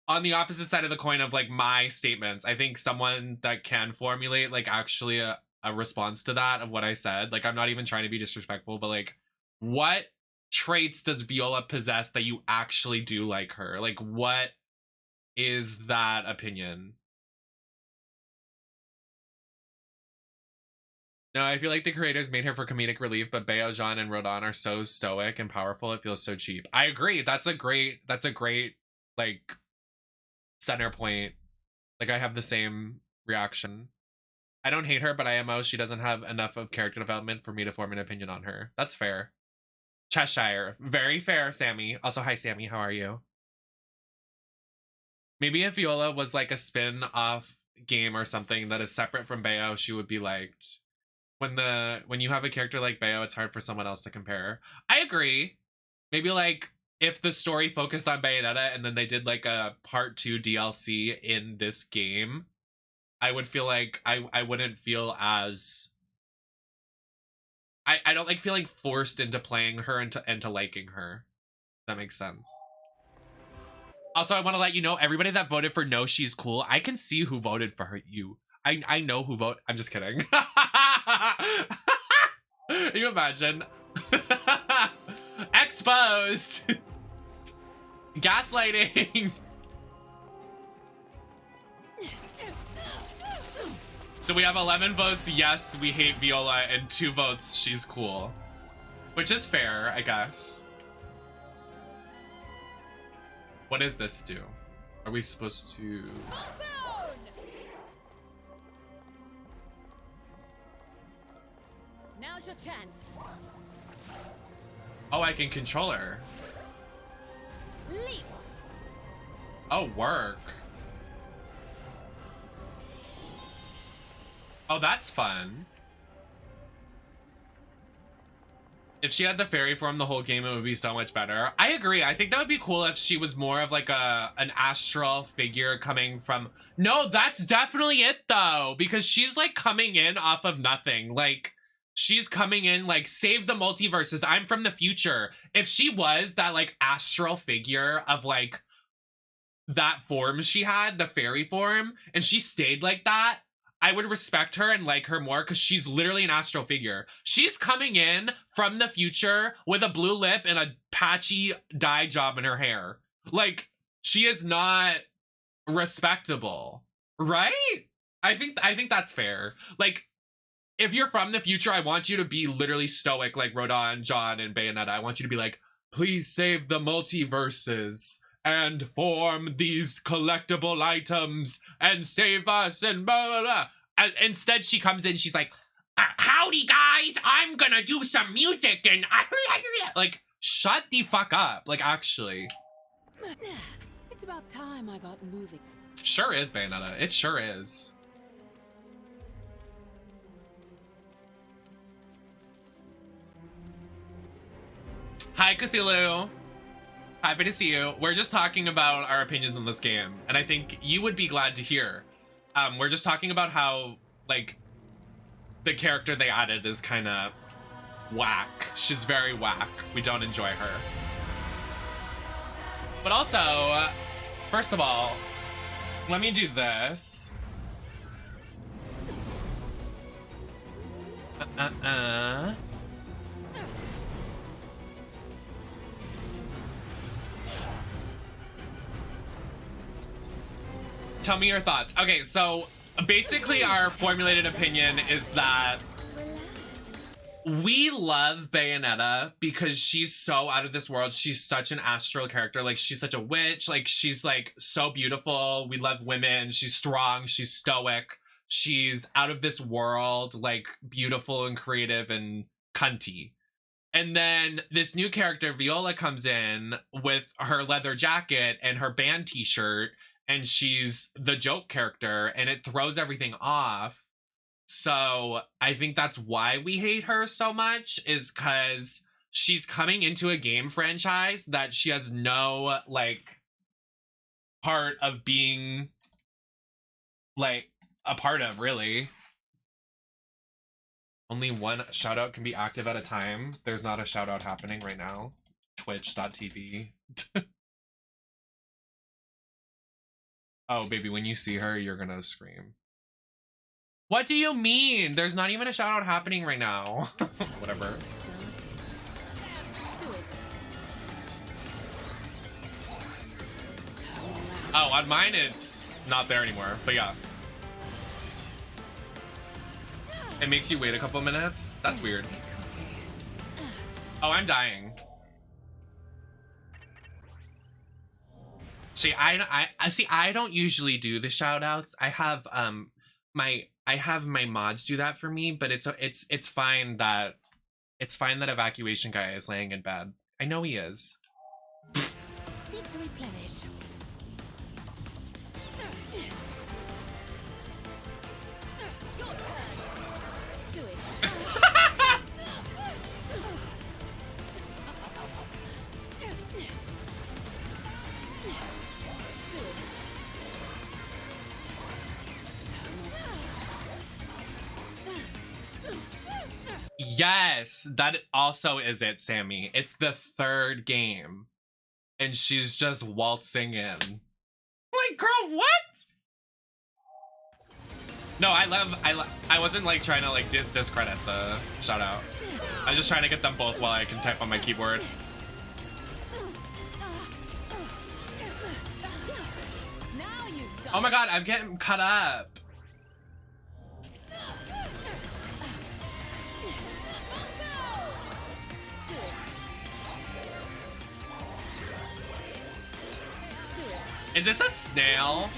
Speaker 1: on the opposite side of the coin of like my statements, I think someone that can formulate like actually a response to that of what I said. Like, I'm not even trying to be disrespectful, but like, what traits does Viola possess that you actually do like her? Like, what is that opinion? No, I feel like the creators made her for comedic relief, but Bayo, Jean, and Rodin are so stoic and powerful, it feels so cheap. I agree. That's a great, like, center point. Like, I have the same reaction. I don't hate her, but IMO, she doesn't have enough of character development for me to form an opinion on her. That's fair. Cheshire. Very fair, Sammy. Also, hi, Sammy. How are you? Maybe if Viola was, like, a spin-off game or something that is separate from Bayo, she would be liked. When you have a character like Bayo, it's hard for someone else to compare. I agree. Maybe like if the story focused on Bayonetta and then they did like a part 2 DLC in this game, I would feel like I wouldn't feel as I don't like feeling forced into playing her and to liking her. That makes sense. Also, I want to let you know, everybody that voted for no, she's cool. I can see who voted for her. I know who vote. I'm just kidding. Can you imagine? Exposed. Gaslighting. So we have 11 votes, yes, we hate Viola, and 2 votes, she's cool. Which is fair, I guess. What does this do? Are we supposed to...
Speaker 7: Now's your chance.
Speaker 1: Oh, I can control her.
Speaker 7: Leap.
Speaker 1: Oh, work. Oh, that's fun. If she had the fairy form the whole game, it would be so much better. I agree. I think that would be cool if she was more of like an astral figure coming from... No, that's definitely it though, because she's like coming in off of nothing. Like, she's coming in like, save the multiverses. I'm from the future. If she was that like astral figure of like that form she had, the fairy form, and she stayed like that, I would respect her and like her more because she's literally an astral figure. She's coming in from the future with a blue lip and a patchy dye job in her hair. Like, she is not respectable, right? I think that's fair. Like, if you're from the future, I want you to be literally stoic like Rodin, John, and Bayonetta. I want you to be like, please save the multiverses and form these collectible items and save us and blah, blah, blah. Instead, she comes in, she's like, howdy guys, I'm gonna do some music and like, shut the fuck up. Like, actually.
Speaker 7: It's about time I got moving.
Speaker 1: Sure is, Bayonetta. It sure is. Hi, Cthulhu. Happy to see you. We're just talking about our opinions on this game, and I think you would be glad to hear. We're just talking about how, like, the character they added is kind of whack. She's very whack. We don't enjoy her. But also, first of all, let me do this. Tell me your thoughts. Okay, so basically our formulated opinion is that we love Bayonetta because she's so out of this world. She's such an astral character. Like, she's such a witch. Like, she's like so beautiful. We love women. She's strong. She's stoic. She's out of this world, like beautiful and creative and cunty. And then this new character, Viola, comes in with her leather jacket and her band t-shirt, and she's the joke character, and it throws everything off. So I think that's why we hate her so much, is because she's coming into a game franchise that she has no, like, part of being, like, a part of, really. Only one shout out can be active at a time. There's not a shout out happening right now. Twitch.tv. Oh, baby, when you see her, you're gonna scream. What do you mean? There's not even a shout out happening right now. Whatever. Oh, on mine it's not there anymore, but yeah. It makes you wait a couple minutes? That's weird. Oh, I'm dying. See, I don't usually do the shout outs. I have my mods do that for me, but it's fine that Evacuation Guy is laying in bed. I know he is.
Speaker 7: Need to replenish. Do it.
Speaker 1: Yes, that also is it, Sammy. It's the third game, and she's just waltzing in. Like, girl, what? No, I wasn't like trying to like discredit the shout out. I'm just trying to get them both while I can type on my keyboard. Oh my god, I'm getting cut up. Is this a snail?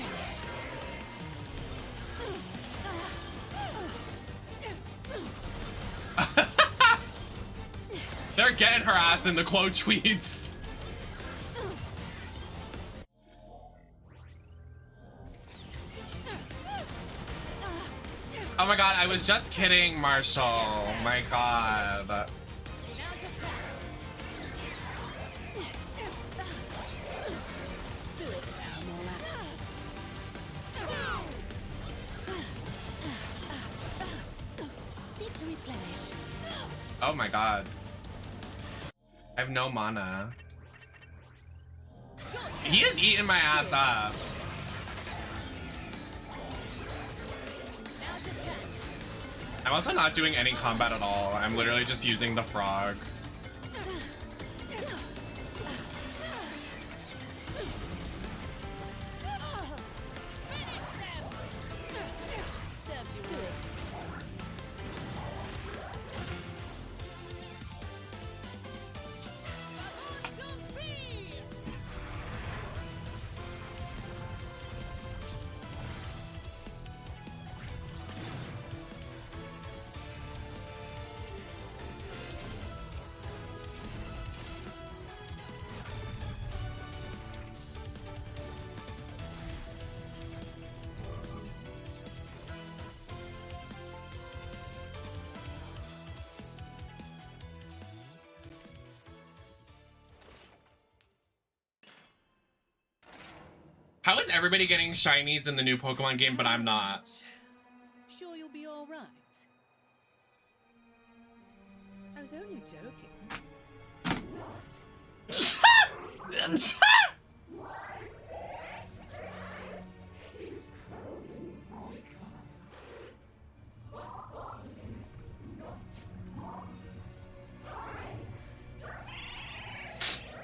Speaker 1: They're getting her ass in the quote tweets. Oh my god, I was just kidding, Marshall. Oh my god. Oh my god. I have no mana. He is eating my ass up. I'm also not doing any combat at all. I'm literally just using the frog. How is everybody getting shinies in the new Pokemon game, but I'm not?
Speaker 7: Sure you'll be all right. I was only joking.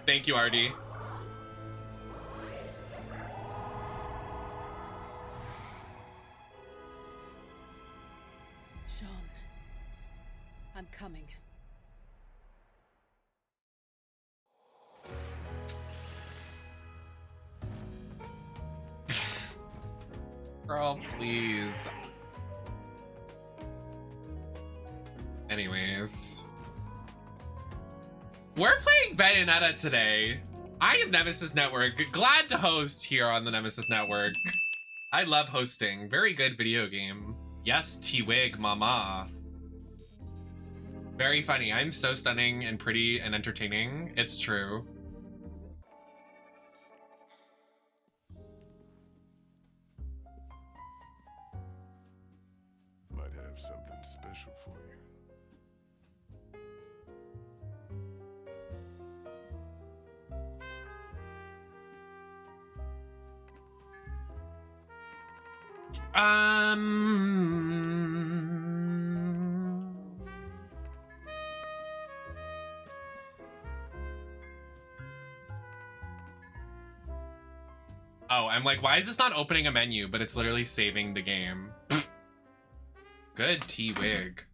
Speaker 1: Thank you, RD.
Speaker 7: I'm coming.
Speaker 1: Girl, please. Anyways. We're playing Bayonetta today. I am Nemesis Network. Glad to host here on the Nemesis Network. I love hosting. Very good video game. Yes, T-Wig, mama. Very funny. I'm so stunning and pretty and entertaining. It's true.
Speaker 4: Might have something special for you.
Speaker 1: Oh, I'm like, why is this not opening a menu? But it's literally saving the game. Good T-Wig.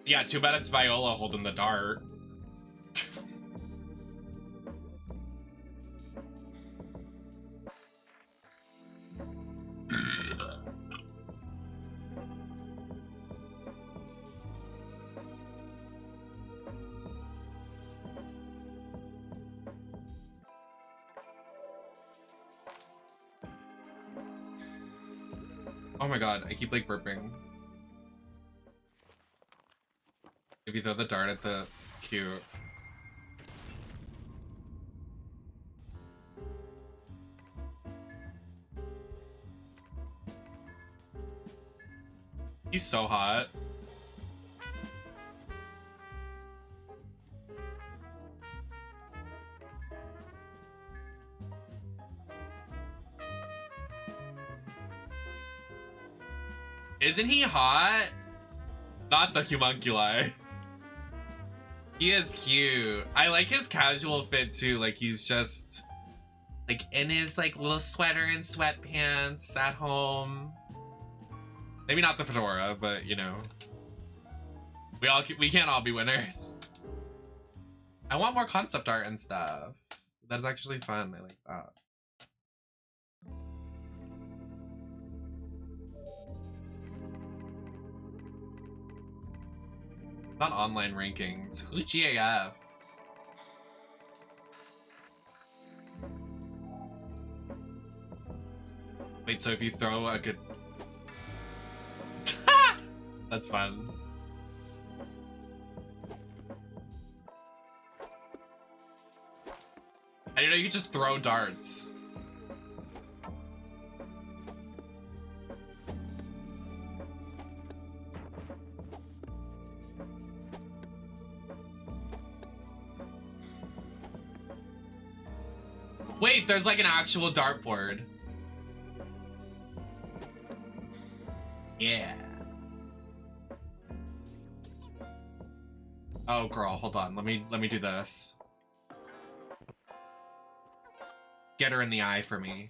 Speaker 1: Yeah, too bad it's Viola holding the dart. Oh my god, I keep like burping. If you throw the dart at the cute. He's so hot. Isn't he hot? Not the homunculi. He is cute. I like his casual fit too. Like he's just like in his like little sweater and sweatpants at home. Maybe not the fedora, but you know, we can't all be winners. I want more concept art and stuff. That's actually fun. I like that. Not online rankings. Who's GAF? Wait, so if you throw a good... That's fun. I didn't know you could just throw darts. Wait, there's like an actual dartboard. Yeah. Oh girl, hold on. Let me do this. Get her in the eye for me.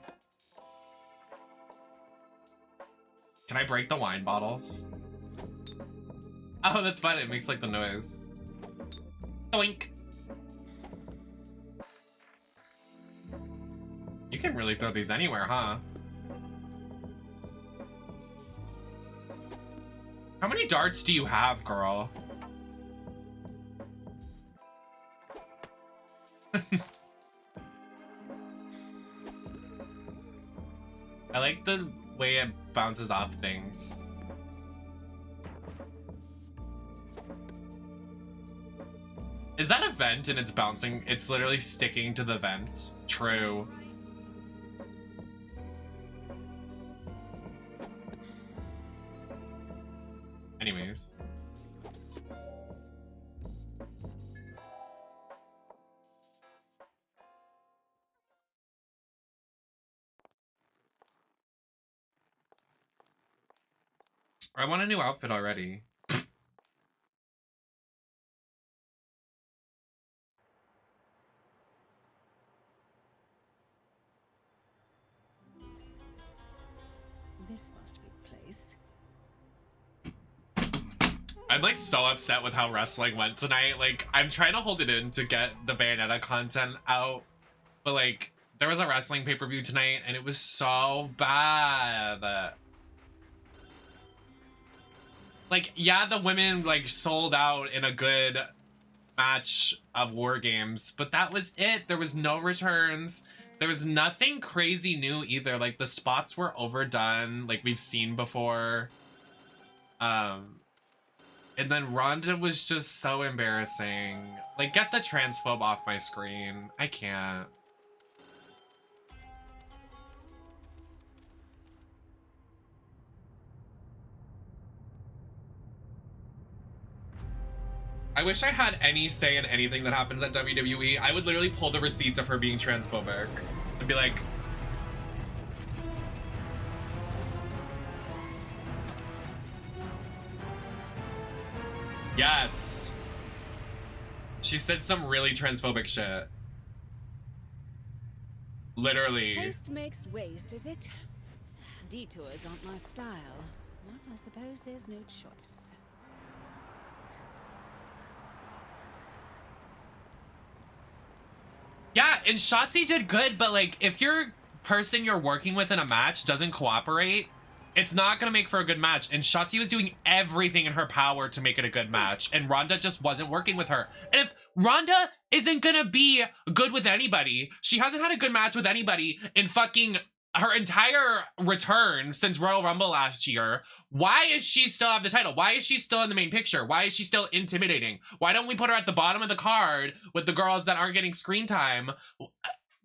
Speaker 1: Can I break the wine bottles? Oh, that's fun. It makes like the noise. Doink. You can really throw these anywhere, huh? many darts do you have, girl? I like the way it bounces off things. Is that a vent and it's bouncing? It's literally sticking to the vent. True. Anyways. I want a new outfit already.
Speaker 7: This must be the place.
Speaker 1: I'm like so upset with how wrestling went tonight. Like, I'm trying to hold it in to get the Bayonetta content out, but like, there was a wrestling pay-per-view tonight and it was so bad. Like, yeah, the women like sold out in a good match of War Games, but that was it. There was no returns. There was nothing crazy new either. Like, the spots were overdone, like we've seen before. And then Ronda was just so embarrassing. Like, get the transphobe off my screen. I can't. I wish I had any say in anything that happens at WWE. I would literally pull the receipts of her being transphobic and be like, yes. She said some really transphobic shit. Literally.
Speaker 7: Haste makes waste, is it? Detours aren't my style, but I suppose there's no choice.
Speaker 1: Yeah, and Shotzi did good, but like, if your person you're working with in a match doesn't cooperate, it's not gonna make for a good match. And Shotzi was doing everything in her power to make it a good match, and Ronda just wasn't working with her. And if Ronda isn't gonna be good with anybody, she hasn't had a good match with anybody in fucking her entire return since Royal Rumble last year, why is she still have the title? Why is she still in the main picture? Why is she still intimidating? Why don't we put her at the bottom of the card with the girls that aren't getting screen time?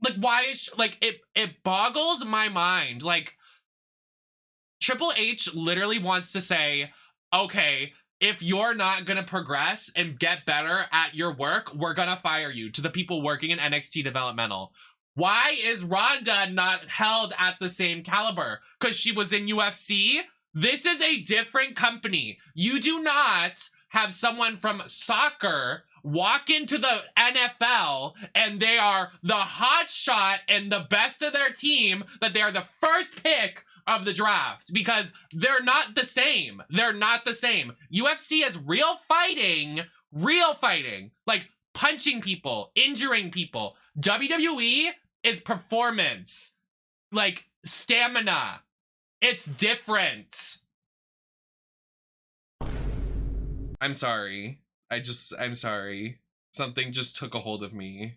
Speaker 1: Like, why is she, like, it boggles my mind. Like, Triple H literally wants to say, okay, if you're not gonna progress and get better at your work, we're gonna fire you, to the people working in NXT developmental. Why is Ronda not held at the same caliber? Because she was in UFC? This is a different company. You do not have someone from soccer walk into the NFL and they are the hot shot and the best of their team, that they are the first pick of the draft, because they're not the same. They're not the same. UFC is real fighting, like punching people, injuring people. WWE is performance, like stamina. It's different. I'm sorry. I'm sorry. Something just took a hold of me.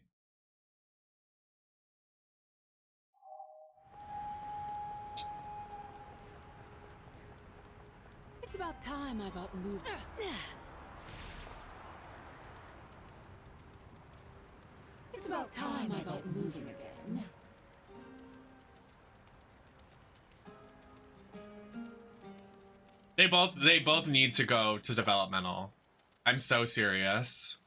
Speaker 7: It's about time I got moved. It's about time I got moving again.
Speaker 1: They both need to go to developmental. I'm so serious.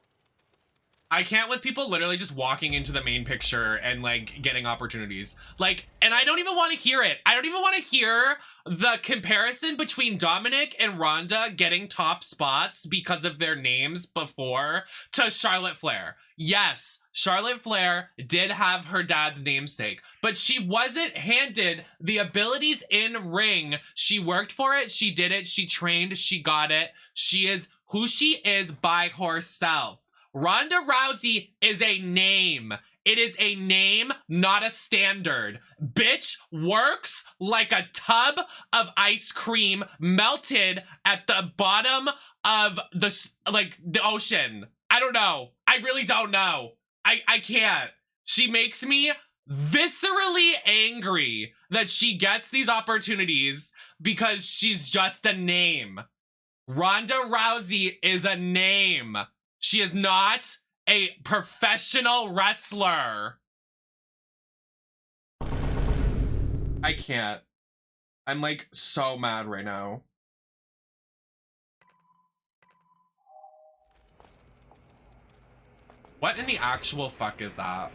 Speaker 1: I can't with people literally just walking into the main picture and like getting opportunities. Like, and I don't even want to hear it. I don't even want to hear the comparison between Dominic and Ronda getting top spots because of their names before to Charlotte Flair. Yes, Charlotte Flair did have her dad's namesake, but she wasn't handed the abilities in ring. She worked for it. She did it. She trained. She got it. She is who she is by herself. Ronda Rousey is a name. It is a name, not a standard. Bitch works like a tub of ice cream melted at the bottom of the ocean. I don't know. I really don't know. I can't. She makes me viscerally angry that she gets these opportunities because she's just a name. Ronda Rousey is a name. She is not a professional wrestler. I can't. I'm like so mad right now. What in the actual fuck is that?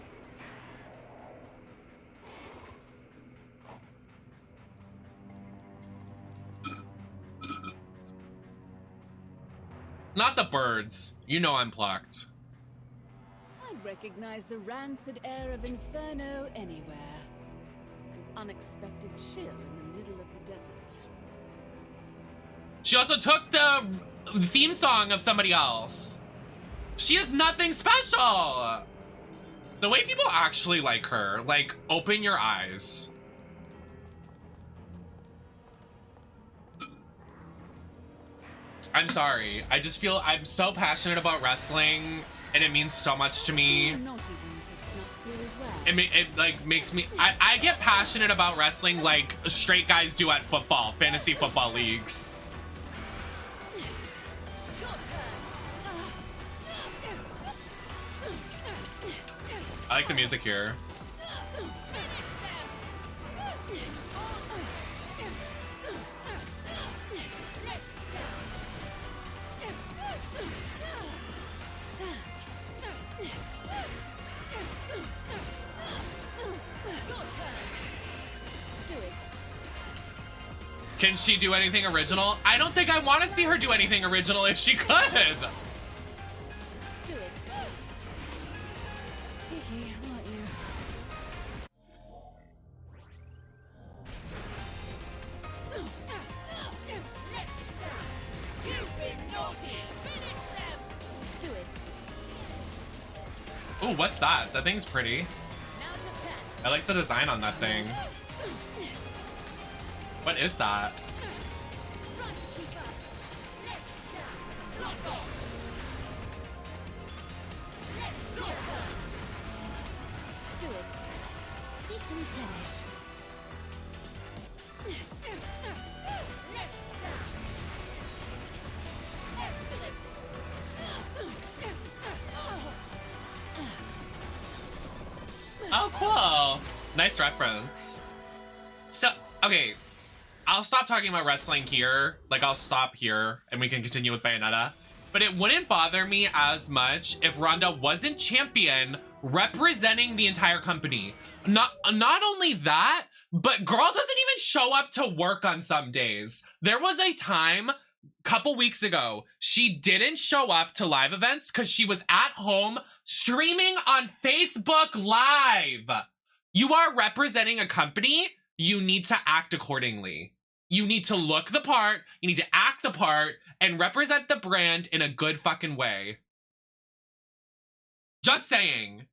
Speaker 1: Not the birds. You know I'm plucked.
Speaker 7: I'd recognize the rancid air of Inferno anywhere. An unexpected chill in the middle of the desert.
Speaker 1: She also took the theme song of somebody else. She is nothing special. The way people actually like her, like, open your eyes. I'm sorry. I just feel I'm so passionate about wrestling, and it means so much to me. It like makes me. I get passionate about wrestling like straight guys do at football, fantasy football leagues. I like the music here. Can she do anything original? I don't think I want to see her do anything original if she could. Ooh, what's that? That thing's pretty. I like the design on that thing. What is that? Oh, cool. Nice reference. So, okay. I'll stop talking about wrestling here. Like, I'll stop here and we can continue with Bayonetta. But it wouldn't bother me as much if Ronda wasn't champion representing the entire company. Not only that, but girl doesn't even show up to work on some days. There was a time, couple weeks ago, she didn't show up to live events because she was at home streaming on Facebook Live. You are representing a company, you need to act accordingly. You need to look the part, you need to act the part, and represent the brand in a good fucking way. Just saying.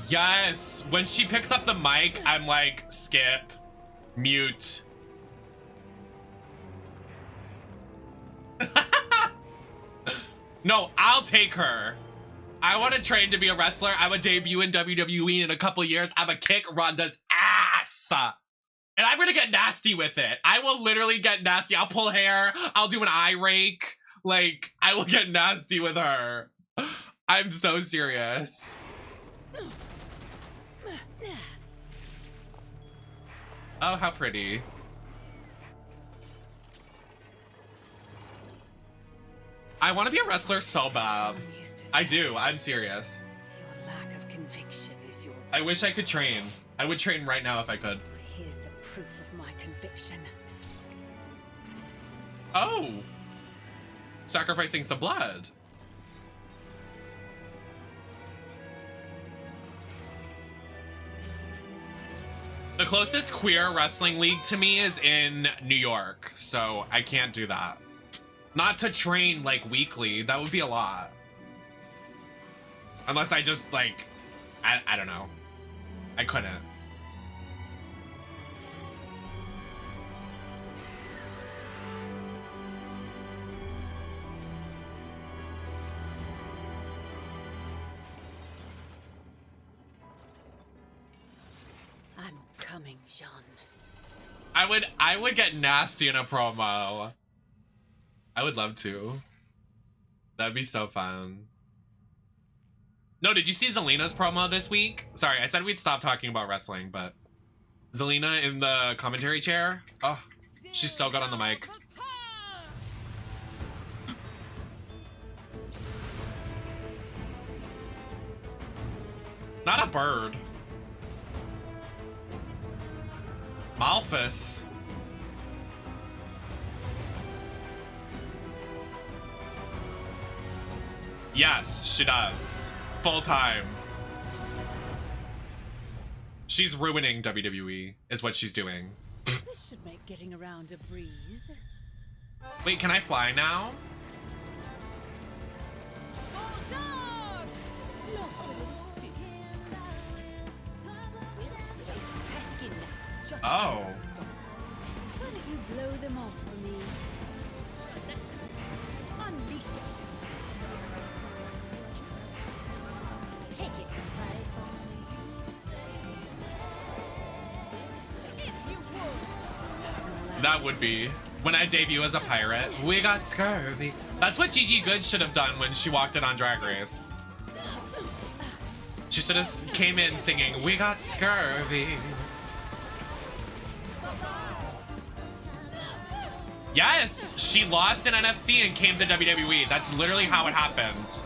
Speaker 1: Yes, when she picks up the mic, I'm like, skip, mute. No, I'll take her. I want to train to be a wrestler. I would debut in WWE in a couple years. I'm gonna kick Ronda's ass. And I'm gonna get nasty with it. I will literally get nasty. I'll pull hair. I'll do an eye rake. Like, I will get nasty with her. I'm so serious. Oh, how pretty. I want to be a wrestler so bad.
Speaker 2: Someone used to
Speaker 1: I
Speaker 2: say,
Speaker 1: do. I'm serious.
Speaker 2: Your lack of conviction is your.
Speaker 1: I wish I could train. I would train right now if I could.
Speaker 2: Here's the proof of my conviction.
Speaker 1: Oh! Sacrificing some blood. The closest queer wrestling league to me is in New York, so I can't do that. Not to train like weekly, that would be a lot. Unless I just like, I don't know. I couldn't.
Speaker 2: I'm coming, Jean.
Speaker 1: I would get nasty in a promo. I would love to. That'd be so fun. No, did you see Zelina's promo this week? Sorry, I said we'd stop talking about wrestling, but Zelina in the commentary chair. Oh, she's so good on the mic. Not a bird. Malphus. Yes, she does. Full time. She's ruining WWE, is what she's doing.
Speaker 7: This should make getting around a breeze.
Speaker 1: Wait, can I fly now? Oh.
Speaker 7: Why don't you blow them off for me? Unleash it. Take it. If you would.
Speaker 1: That would be. When I debut as a pirate, we got scurvy. That's what Gigi Good should have done when she walked in on Drag Race. She should have came in singing, we got scurvy. Yes, she lost in NFC and came to WWE. That's literally how it happened.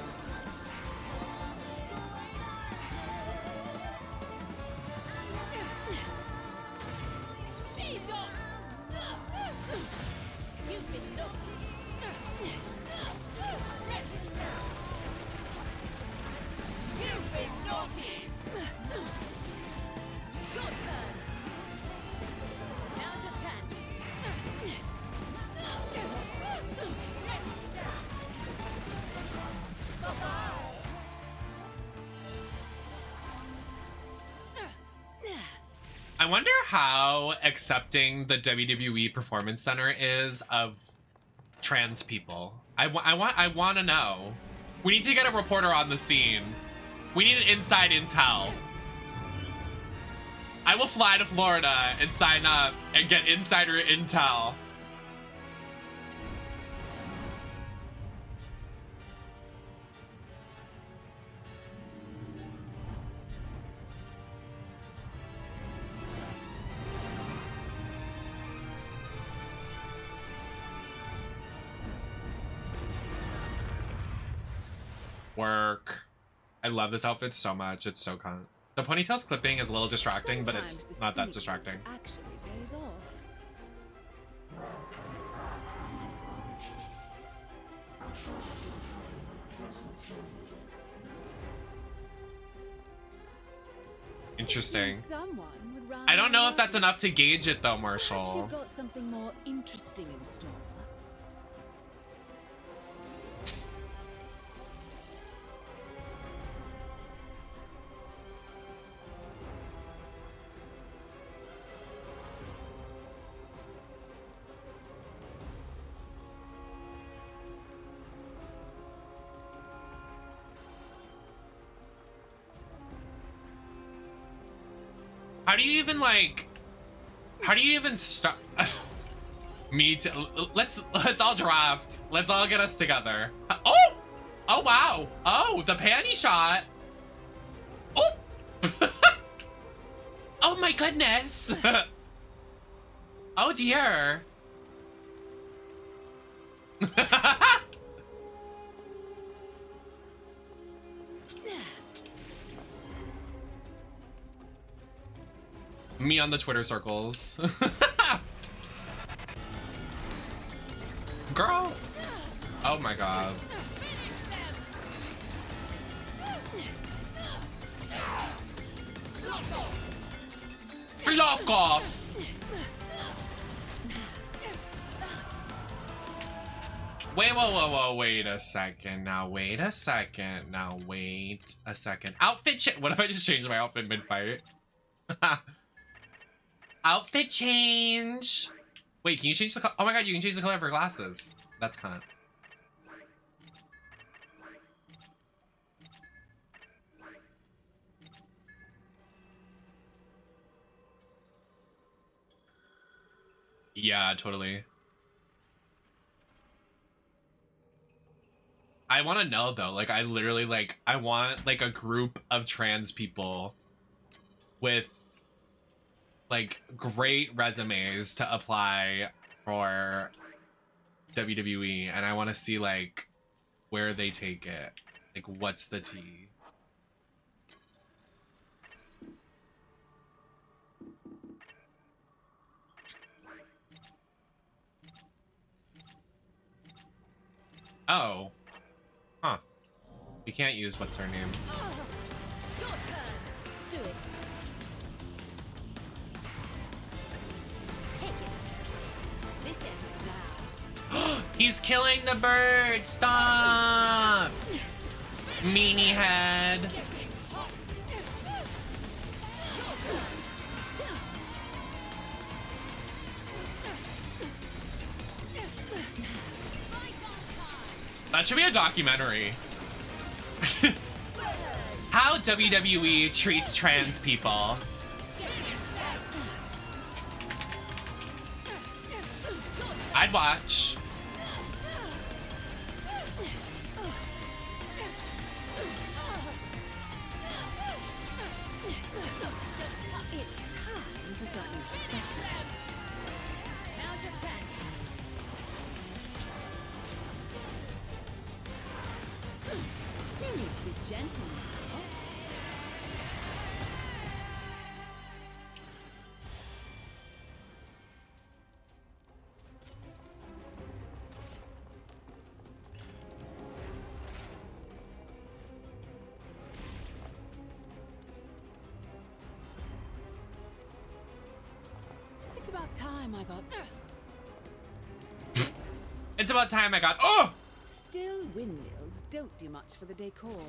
Speaker 1: I wonder how accepting the WWE Performance Center is of trans people. I want to know. We need to get a reporter on the scene. We need inside intel. I will fly to Florida and sign up and get insider intel. Work. I love this outfit so much. It's so con. The ponytail's clipping is a little distracting, but it's
Speaker 7: Sometimes the
Speaker 1: not that
Speaker 7: cynical
Speaker 1: distracting.
Speaker 7: actually pays off.
Speaker 1: Interesting.
Speaker 7: Someone would rather
Speaker 1: I don't know if that's
Speaker 7: have
Speaker 1: enough to gauge it though,
Speaker 7: Perhaps
Speaker 1: Marshall.
Speaker 7: you've got something more interesting in store.
Speaker 1: How do you even like? How do you even start? Me too. Let's all draft. Let's all get us together. Oh! Oh wow! Oh, the panty shot. Oh! Oh my goodness! Oh dear! Me on the Twitter circles. Girl. Oh my god. Flock off. Wait a second. Now, wait a second. Now, wait a second. Outfit change. What if I just changed my outfit mid-fight? Outfit change. Wait, can you change the color? Oh my god, you can change the color of her glasses. That's kind of... Yeah, totally. I want to know though, like I literally like, I want like a group of trans people with like great resumes to apply for WWE, and I want to see like where they take it. Like what's the tea? Oh. Huh. We can't use what's her name.
Speaker 7: Your turn. Do it. Take it. This ends now.
Speaker 1: He's killing the bird! Stop! Meanie head. That should be a documentary. How WWE treats trans people. I'd watch. It's about time I got. Oh!
Speaker 7: Still, windmills don't do much for the decor.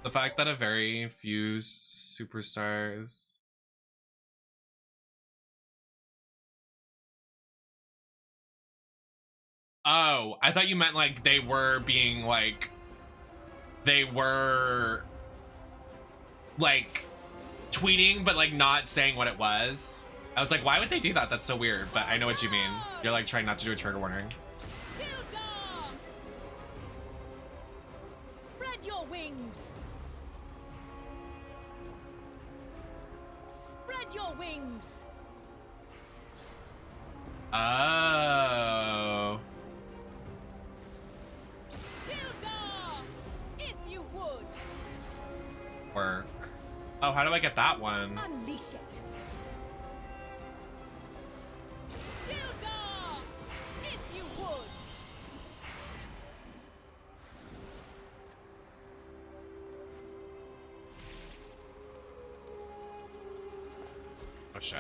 Speaker 1: The fact that a very few superstars. Oh, I thought you meant like they were being like. They were. Like. Tweeting, but like not saying what it was. I was like, why would they do that? That's so weird. But I know what you mean. You're like trying not to do a trigger warning.
Speaker 7: Spread your wings. Spread your wings.
Speaker 1: Oh.
Speaker 7: If you would.
Speaker 1: Work. Oh, how do I get that one?
Speaker 7: Unleash it. If you would.
Speaker 1: Oh shit.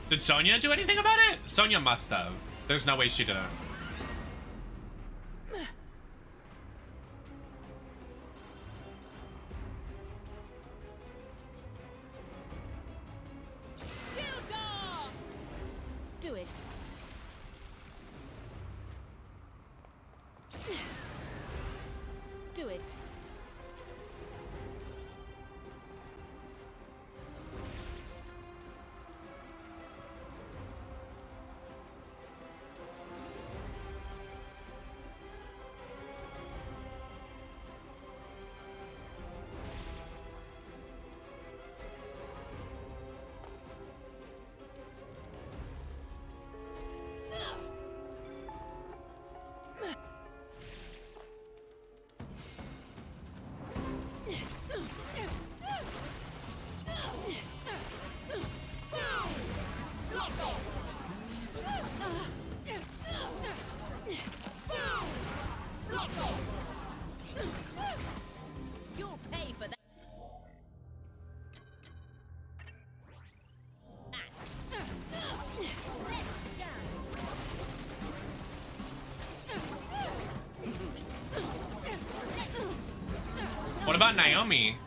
Speaker 1: Did Sonya do anything about it? Sonya must have. There's no way she didn't.
Speaker 7: Do it. Do it.
Speaker 1: about Naomi?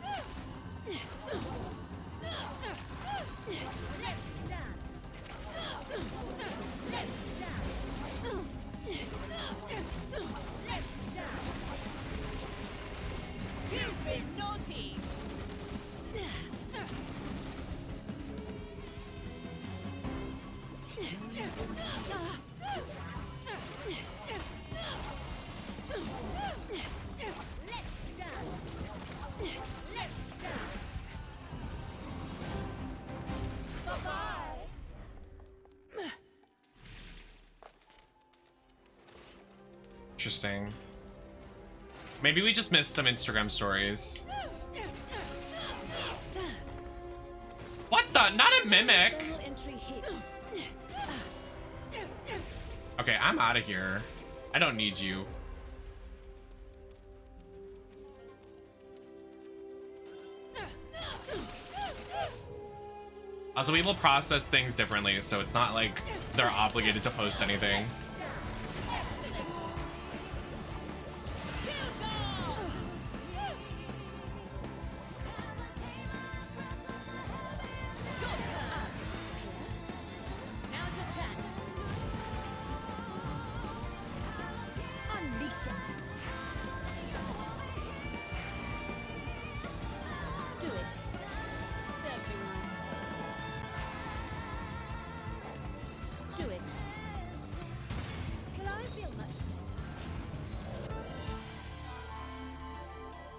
Speaker 7: You've been naughty.
Speaker 1: Interesting. Maybe we just missed some Instagram stories. What the? Not a mimic. Okay, I'm out of here. I don't need you. Also, we will process things differently, so it's not like they're obligated to post anything.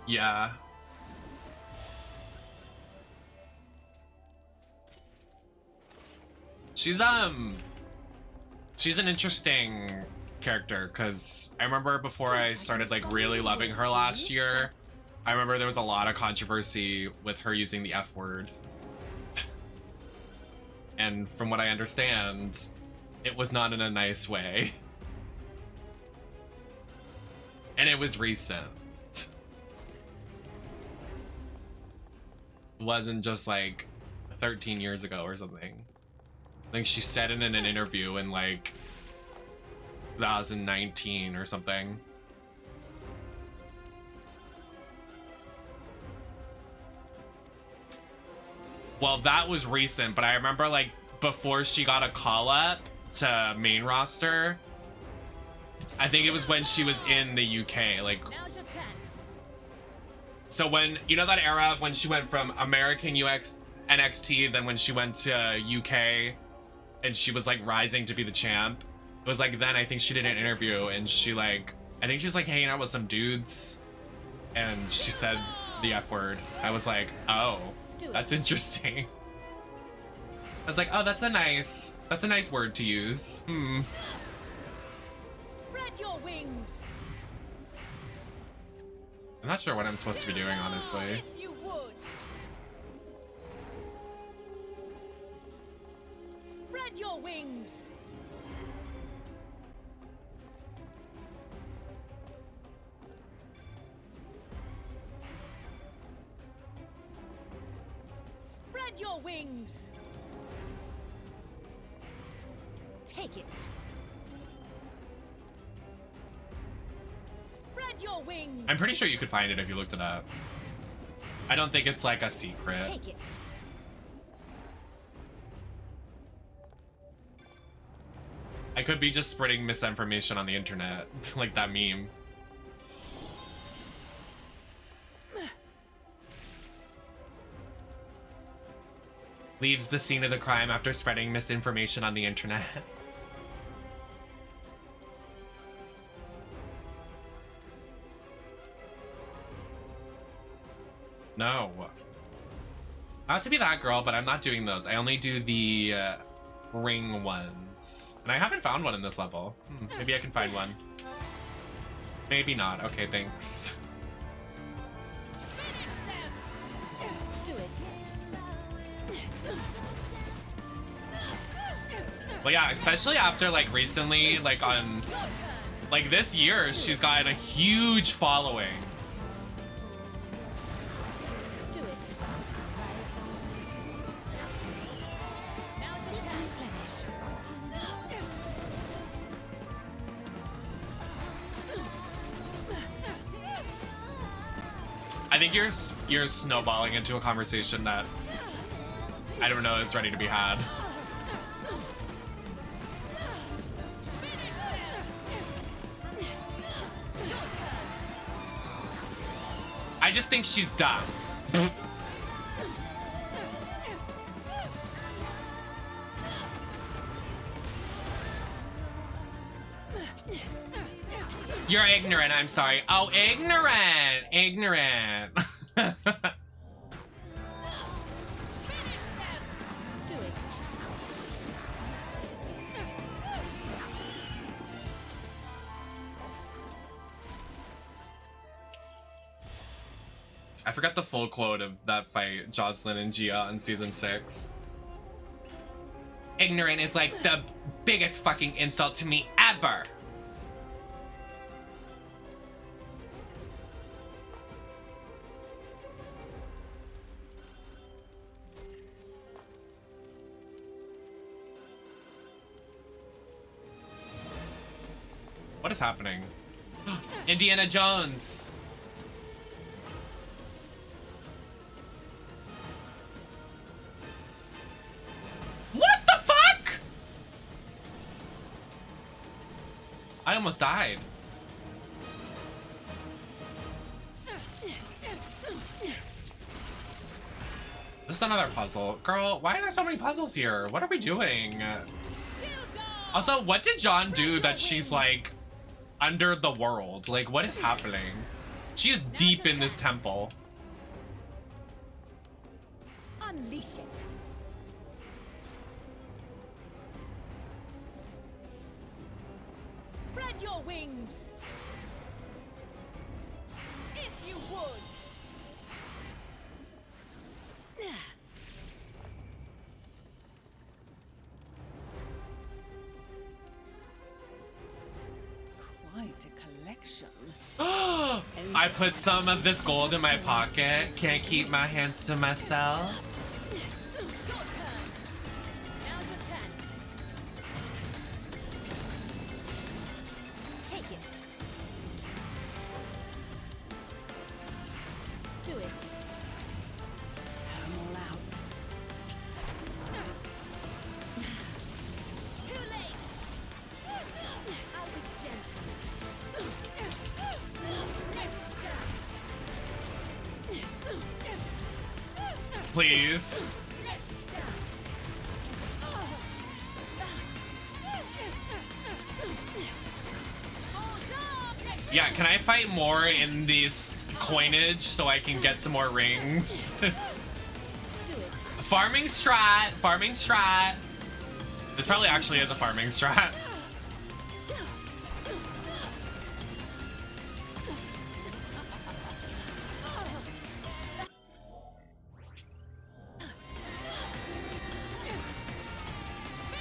Speaker 1: Yeah. She's an interesting character, because I remember before I started like really loving her last year, I remember there was a lot of controversy with her using the F word. And from what I understand, it was not in a nice way. And it was recent. It wasn't just like 13 years ago or something. I think she said it in an interview in like 2019 or something. Well, that was recent, but I remember like before she got a call up to main roster, I think it was when she was in the UK, like. So when, you know that era of when she went from American UX NXT, then when she went to UK and she was like rising to be the champ, it was like then I think she did an interview and she like, I think she was like hanging out with some dudes and she said the F word. I was like, oh, that's interesting. I was like, oh, that's a nice word to use.
Speaker 7: Spread your wings.
Speaker 1: I'm not sure what I'm supposed to be doing, honestly.
Speaker 7: If you would. Spread your wings. Spread your wings. Take it. Spread your wings.
Speaker 1: I'm pretty sure you could find it if you looked it up. I don't think it's like a secret.
Speaker 7: Take it.
Speaker 1: I could be just spreading misinformation on the internet, like that meme. Leaves the scene of the crime after spreading misinformation on the internet. No. Not to be that girl, but I'm not doing those. I only do the ring ones. And I haven't found one in this level. Maybe I can find one. Maybe not. Okay, thanks.
Speaker 7: Do it.
Speaker 1: Well, yeah, especially after like recently, like on like this year, she's gotten a huge following.
Speaker 7: Do it. Now's your chance.
Speaker 1: I think you're snowballing into a conversation that I don't know is ready to be had. I just think she's dumb. You're ignorant, I'm sorry. Oh, ignorant! Ignorant. I forgot the full quote of that fight, Jocelyn and Gia on season 6. Ignorant is like the biggest fucking insult to me ever. What is happening? Indiana Jones. What the fuck? I almost died. This is another puzzle. Girl, why are there so many puzzles here? What are we doing? Also, what did John do that she's like under the world? Like, what is happening? She is deep in this temple.
Speaker 7: Unleash it. Spread your wings. If you would. Quite a collection.
Speaker 1: I put some of this gold in my pocket. Can't keep my hands to myself. Please. Yeah, can I fight more in these coinage so I can get some more rings? Farming strat, farming strat. This probably actually is a farming strat.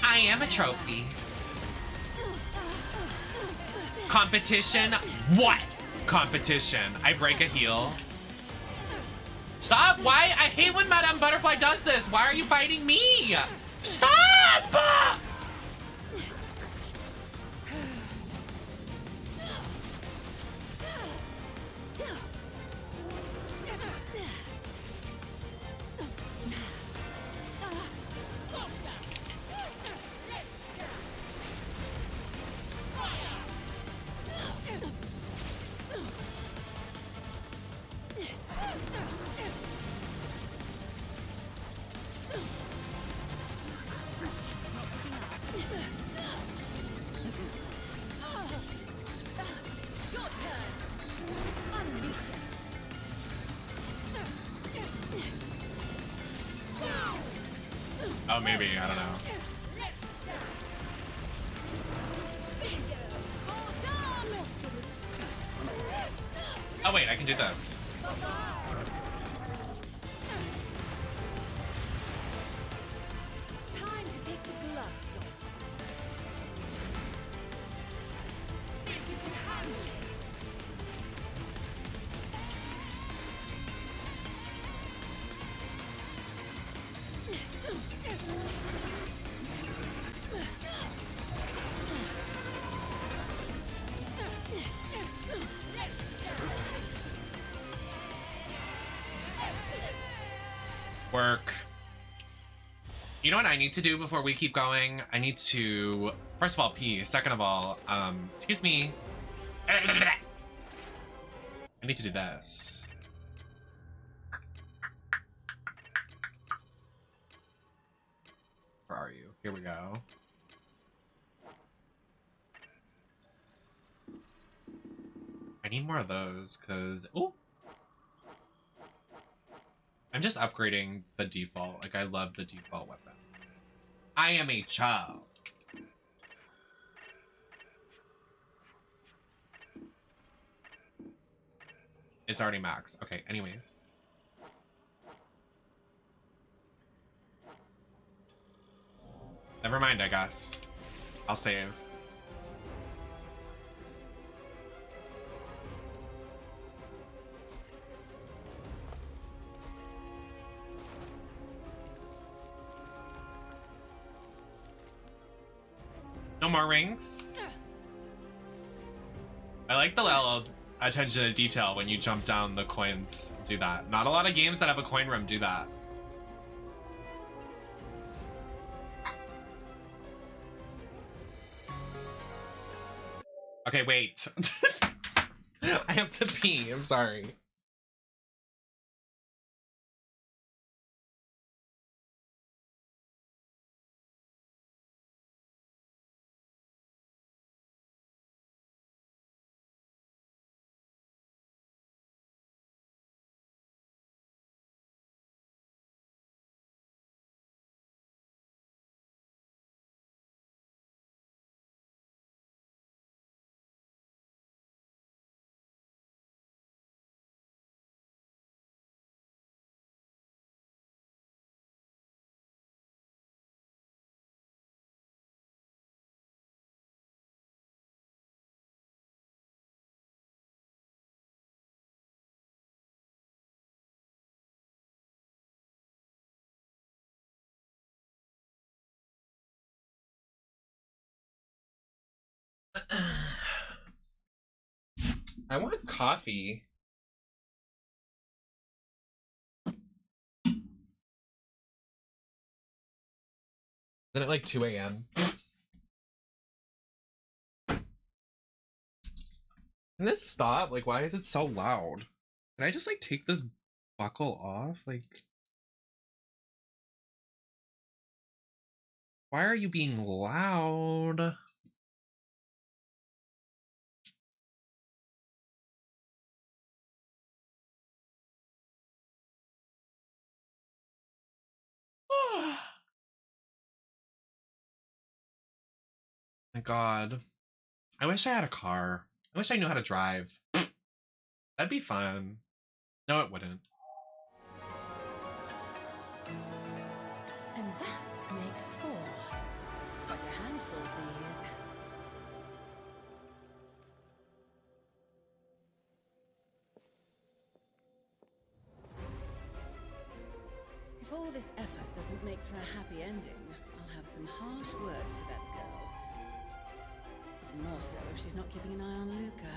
Speaker 1: I am a trophy. Competition? What? Competition. I break a heel. Stop! Why? I hate when Madame Butterfly does this. Why are you fighting me? Stop! Oh, maybe. I don't know. Oh, wait. I can do this.
Speaker 7: Time to take the gloves off. If you can handle it.
Speaker 1: Work. You know what I need to do before we keep going? I need to, first of all, pee. Second of all, excuse me. I need to do this. Where are you? Here we go. I need more of those, because, ooh. I'm just upgrading the default. Like, I love the default weapon. I am a child. It's already max. Okay, anyways. Never mind, I guess. I'll save. No more rings. I like the little attention to detail when you jump down the coins. Do that. Not a lot of games that have a coin room do that. Okay, wait. I have to pee. I'm sorry. I want coffee. Isn't it like 2 a.m.? Can this stop? Like, why is it so loud? Can I just like take this buckle off? Like, why are you being loud? My God. I wish I had a car. I wish I knew how to drive. That'd be fun. No, it wouldn't.
Speaker 7: And that makes 4. Quite a handful of these. If all this effort doesn't make for a happy ending, I'll have some harsh words for that girl. Even more so if she's not keeping an eye on Luca.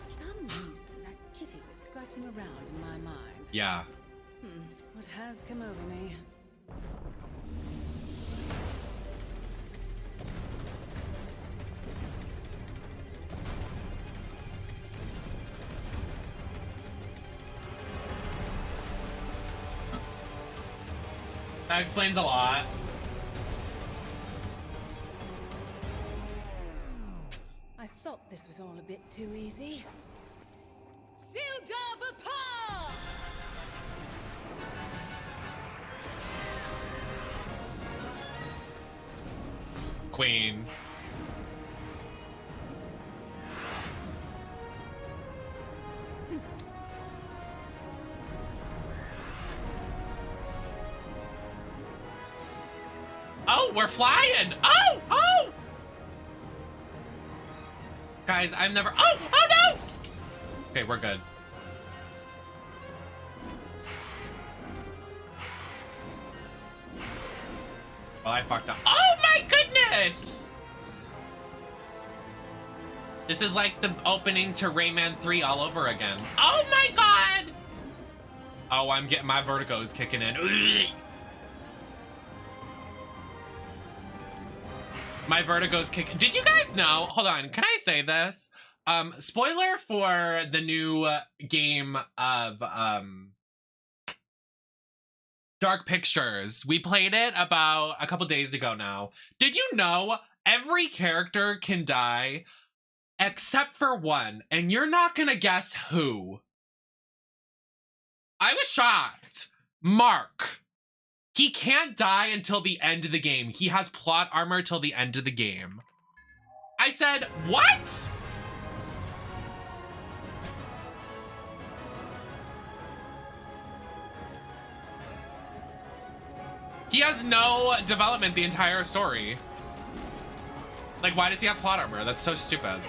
Speaker 7: For some reason, that kitty was scratching around in my mind.
Speaker 1: Yeah.
Speaker 7: What has come over me?
Speaker 1: That explains a lot.
Speaker 7: I thought this was all a bit too easy. Sildar Vapor!
Speaker 1: Queen. Oh, we're flying! Oh! Oh! Guys, I've never... Oh! Oh, no! Okay, we're good. Well, I fucked up. Oh my goodness! This is like the opening to Rayman 3 all over again. Oh my God! Oh, I'm getting my vertigos kicking in. My vertigo's kicking. Did you guys know? Hold on. Can I say this? Spoiler for the new game of Dark Pictures. We played it about a couple days ago now. Did you know every character can die except for one, and you're not gonna guess who? I was shocked. Mark. He can't die until the end of the game. He has plot armor till the end of the game. I said, what? He has no development the entire story. Like, why does he have plot armor? That's so stupid.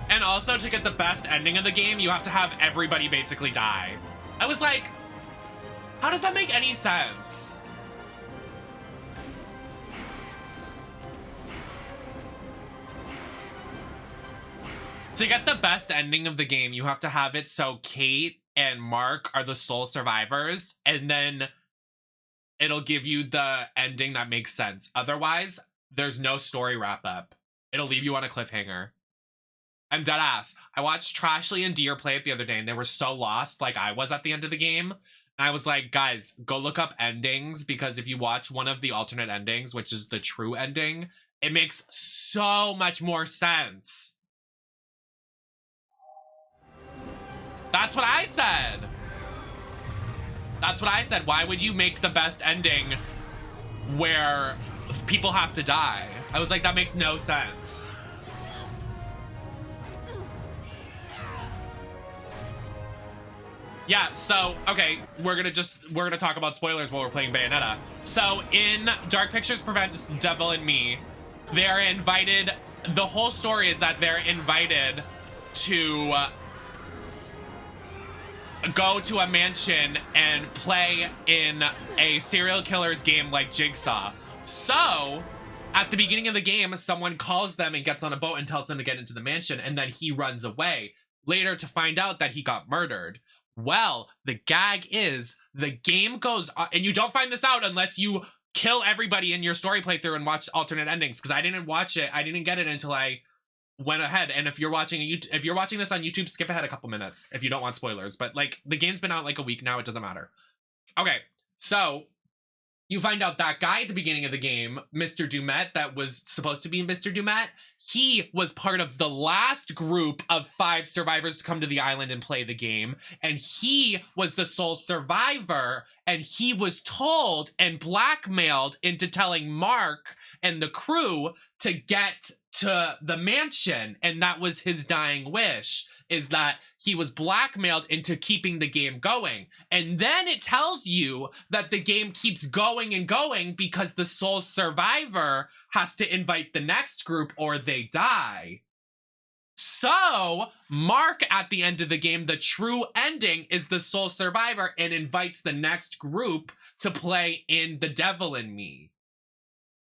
Speaker 1: And also, to get the best ending of the game, you have to have everybody basically die. I was like, how does that make any sense? To get the best ending of the game, you have to have it so Kate and Mark are the sole survivors, and then it'll give you the ending that makes sense. Otherwise, there's no story wrap-up. It'll leave you on a cliffhanger. I'm dead ass. I watched Trashly and Deer play it the other day, and they were so lost like I was at the end of the game. And I was like, guys, go look up endings, because if you watch one of the alternate endings, which is the true ending, it makes so much more sense. That's what I said. That's what I said. Why would you make the best ending where people have to die? I was like, that makes no sense. Yeah, so, okay, we're gonna talk about spoilers while we're playing Bayonetta. So, in Dark Pictures Prevents Devil and Me, they're invited, the whole story is that they're invited to go to a mansion and play in a serial killer's game like Jigsaw. So, at the beginning of the game, someone calls them and gets on a boat and tells them to get into the mansion, and then he runs away, later to find out that he got murdered. Well, the gag is the game goes on, and you don't find this out unless you kill everybody in your story playthrough and watch alternate endings, because I didn't watch it. I didn't get it until I went ahead. And if you're watching this on YouTube, skip ahead a couple minutes if you don't want spoilers. But like, the game's been out like a week now, it doesn't matter. Okay, so you find out that guy at the beginning of the game, Mr. Dumet, that was supposed to be Mr. Dumet, he was part of the last group of 5 survivors to come to the island and play the game. And he was the sole survivor. And he was told and blackmailed into telling Mark and the crew to get to the mansion. And that was his dying wish, is that he was blackmailed into keeping the game going. And then it tells you that the game keeps going and going because the sole survivor has to invite the next group or they die. So, Mark at the end of the game, the true ending, is the sole survivor and invites the next group to play in The Devil in Me.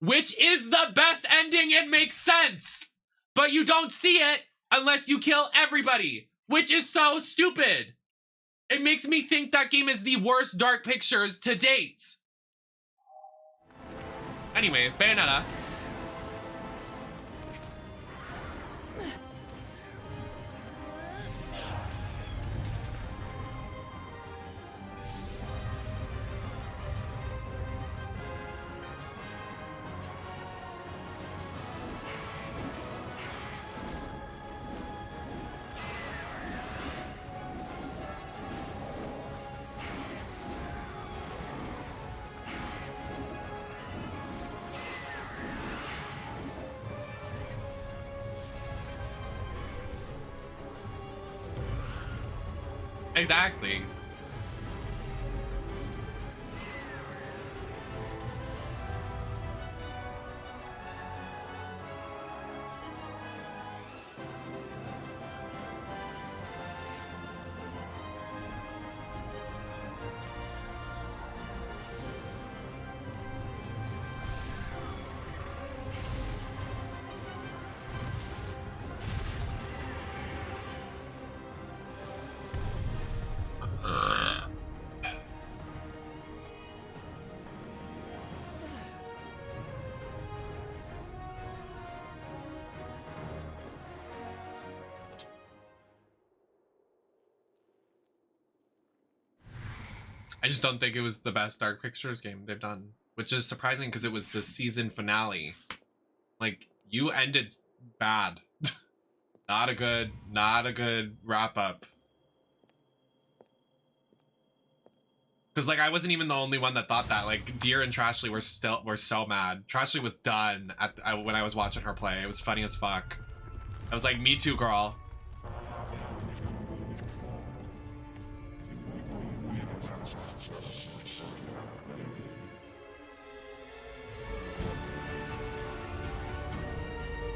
Speaker 1: Which is the best ending. It makes sense. But you don't see it unless you kill everybody, which is so stupid. It makes me think that game is the worst Dark Pictures to date. Anyways, Bayonetta. Exactly. I just don't think it was the best Dark Pictures game they've done, which is surprising because it was the season finale. Like, you ended bad. Not a good wrap up. Because, like, I wasn't even the only one that thought that. Like, Deer and Trashly were so mad. Trashly was done when I was watching her play. It was funny as fuck. I was like, me too, girl.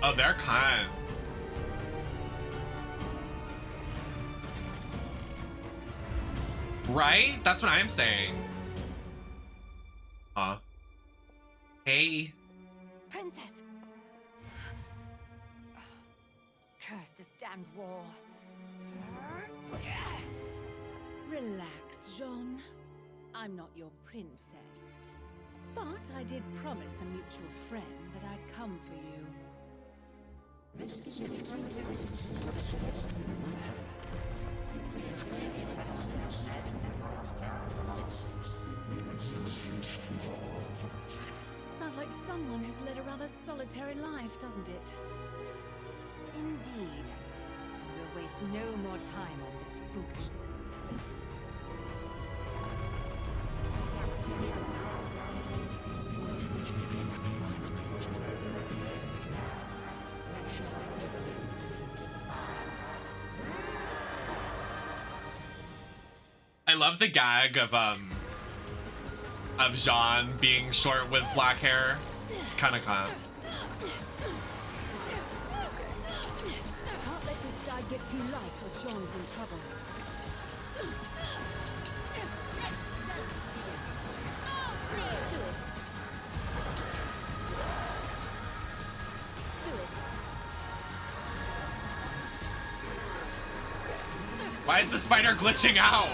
Speaker 1: Oh, they're kind. Right? That's what I'm saying. Huh? Hey.
Speaker 2: Princess! Curse this damned wall.
Speaker 7: Relax, Jean. I'm not your princess. But I did promise a mutual friend that I'd come for you. Sounds like someone has led a rather solitary life, doesn't it?
Speaker 2: Indeed. We'll waste no more time on this foolishness.
Speaker 1: I love the gag of Jean being short with black hair. It's kind of calm.
Speaker 7: Can't let this side get too light or Jean's in trouble.
Speaker 1: Why is the spider glitching out?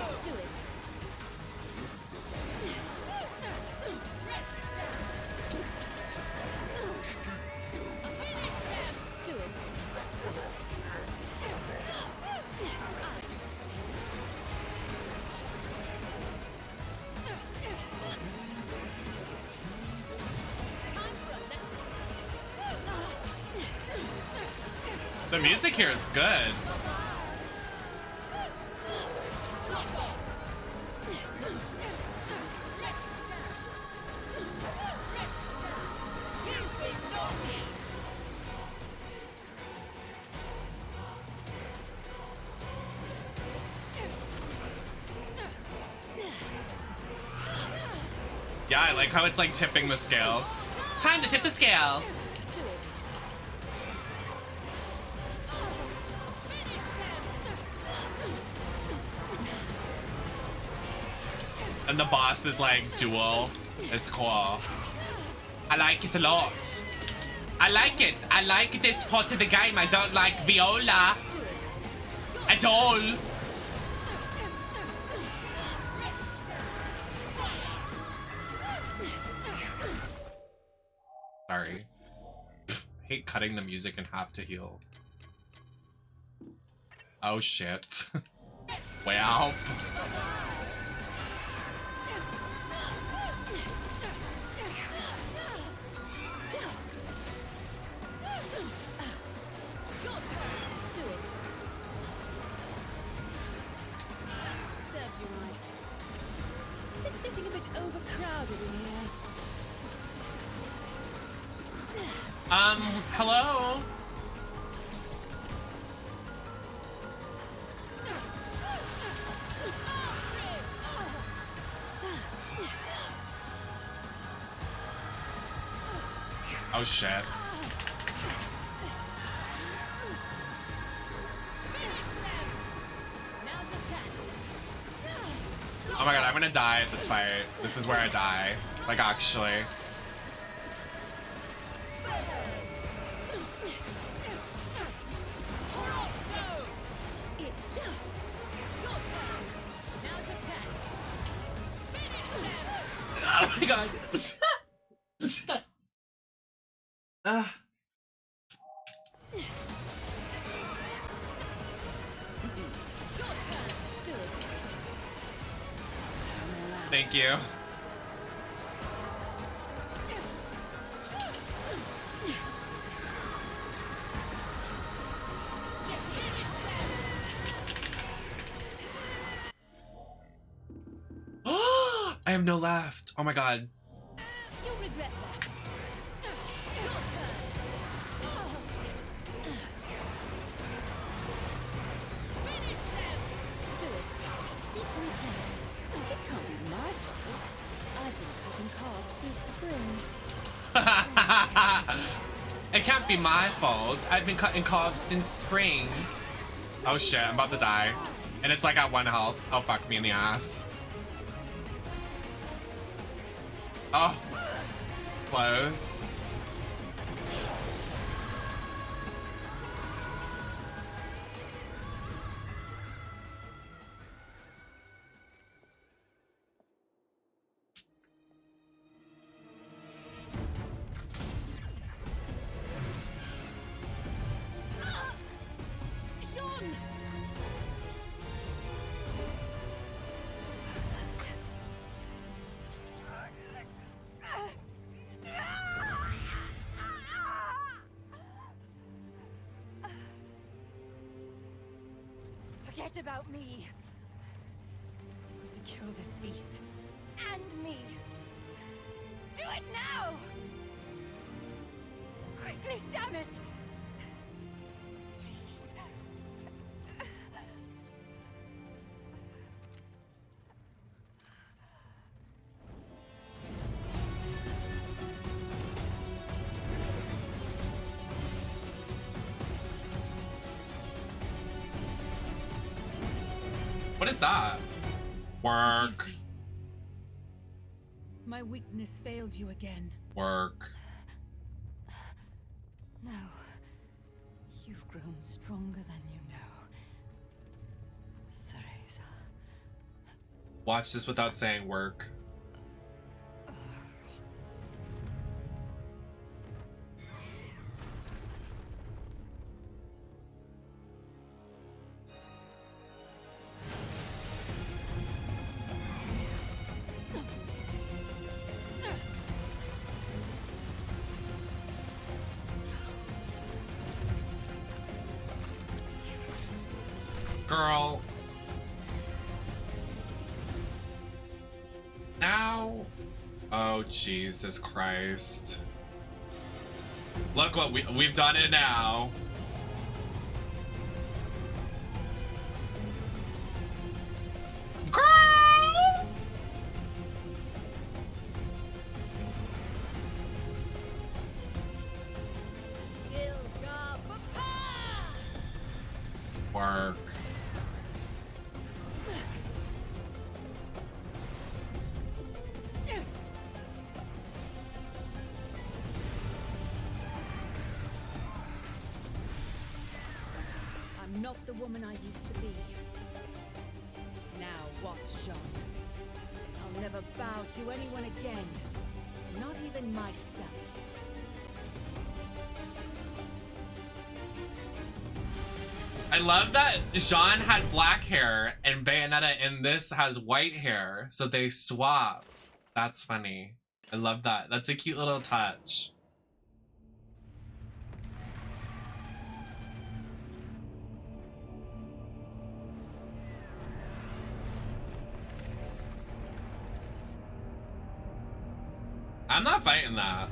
Speaker 1: The music here is good. Yeah, I like how it's like tipping the scales. Time to tip the scales. And the boss is like dual. It's cool. I like it a lot. I like it. I like this part of the game. I don't like Viola at all. Sorry. I hate cutting the music in half to heal. Oh shit. Wow.
Speaker 7: Getting a bit overcrowded in here.
Speaker 1: Hello? Oh shit. Oh my god, I'm gonna die at this fight. This is where I die. Like, actually. Oh my god. Thank you. I have no left. Oh my god.
Speaker 7: You'll regret that. Your turn. Finish them. Do it. It's okay. It can't be my fault. I've been cutting carbs since spring.
Speaker 1: It can't be my fault. I've been cutting carbs since spring. Oh shit, I'm about to die. And it's like at 1 health. Oh fuck me in the ass. Oh. Close.
Speaker 7: Sean!
Speaker 2: Forget about me. I'm going to kill this beast. And me. Do it now! Quickly, damn it! Please.
Speaker 1: What is that? Work.
Speaker 7: My weakness failed you again.
Speaker 1: Work.
Speaker 2: No. You've grown stronger than you know. Cereza.
Speaker 1: Watch this without saying work. Girl. Now. Oh, Jesus Christ. Look what we've done it now. Girl! Work.
Speaker 7: I'm not the woman I used to be. Now watch, Jean. I'll never bow to anyone again. Not even myself.
Speaker 1: I love that Jean had black hair and Bayonetta in this has white hair, so they swapped. That's funny. I love that. That's a cute little touch. I'm not fighting that.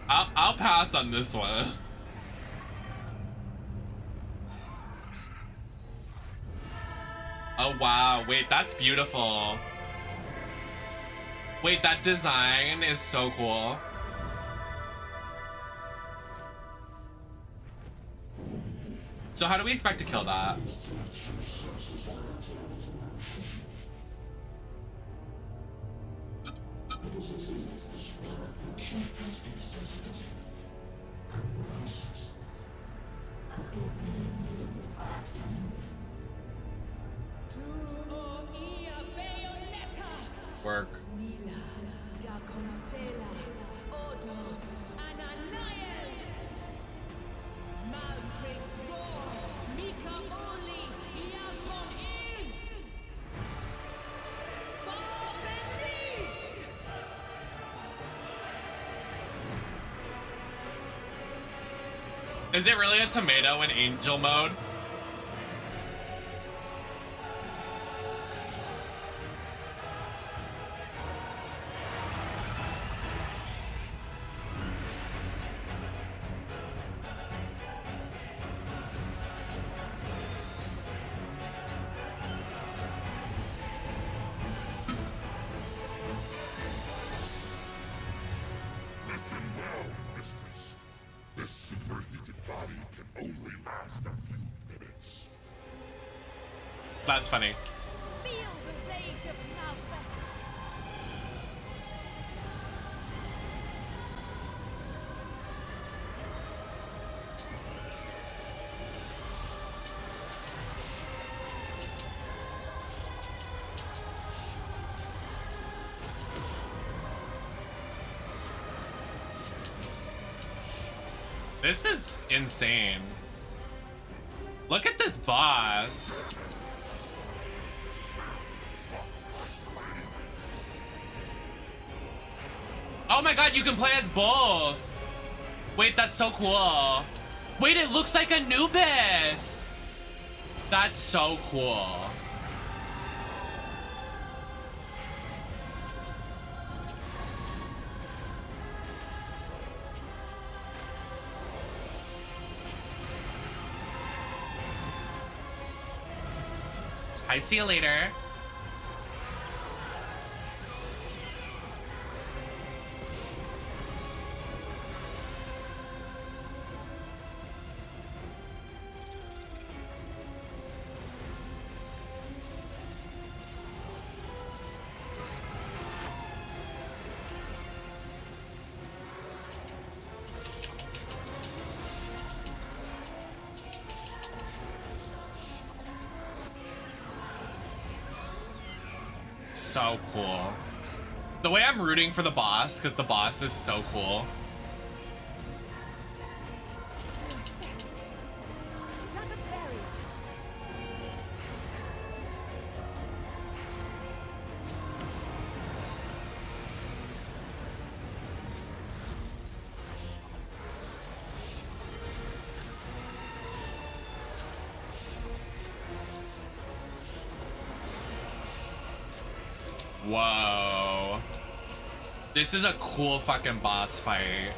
Speaker 1: I'll pass on this one. Oh wow, wait, that's beautiful. Wait, that design is so cool. So how do we expect to kill that? Work. Is it really a tomato in angel mode?
Speaker 4: Listen well, mistress. This superheated body can only last a few minutes.
Speaker 1: That's funny.
Speaker 7: Feel the rage of Malthus.
Speaker 1: This is insane. Look at this boss. Oh my god, you can play as both. Wait, that's so cool. Wait, it looks like Anubis. That's so cool. I see you later. So cool. The way I'm rooting for the boss, because the boss is so cool. Whoa. This is a cool fucking boss fight.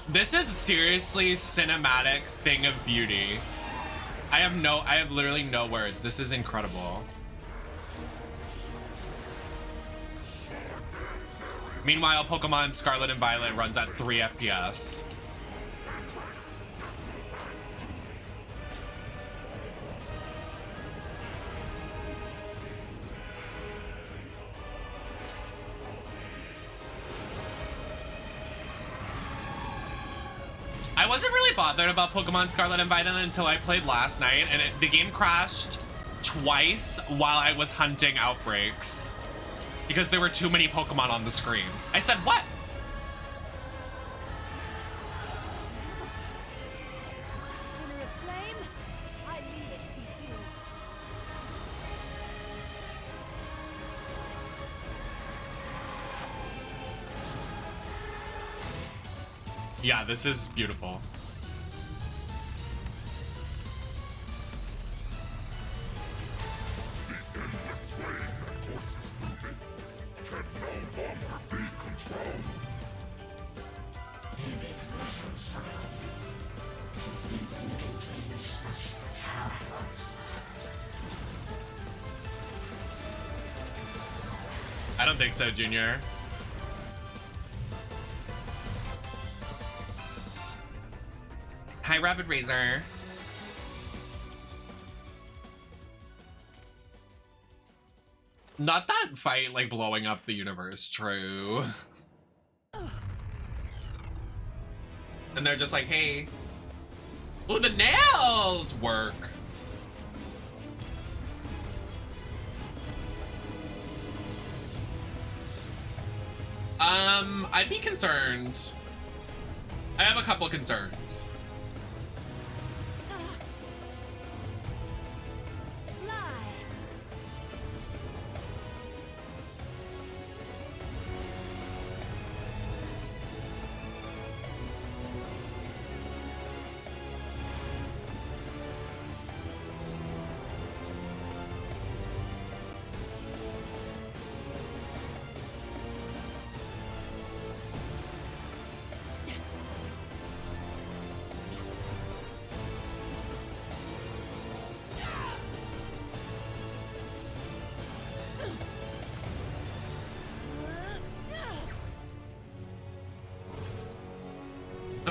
Speaker 1: This is seriously cinematic thing of beauty. I have literally no words. This is incredible. Meanwhile, Pokemon Scarlet and Violet runs at 3 FPS. I wasn't really bothered about Pokemon Scarlet and Violet until I played last night, and the game crashed twice while I was hunting outbreaks because there were too many Pokemon on the screen. I said, what?
Speaker 7: Spinner of flame, I leave it to you.
Speaker 1: Yeah, this is beautiful.
Speaker 4: The endless flame that forces movement can no longer be controlled.
Speaker 1: I don't think so, Junior. Hi, Rapid Razor. Not that fight, like, blowing up the universe, true. And they're just like, hey. Ooh, the nails work. I'd be concerned. I have a couple concerns.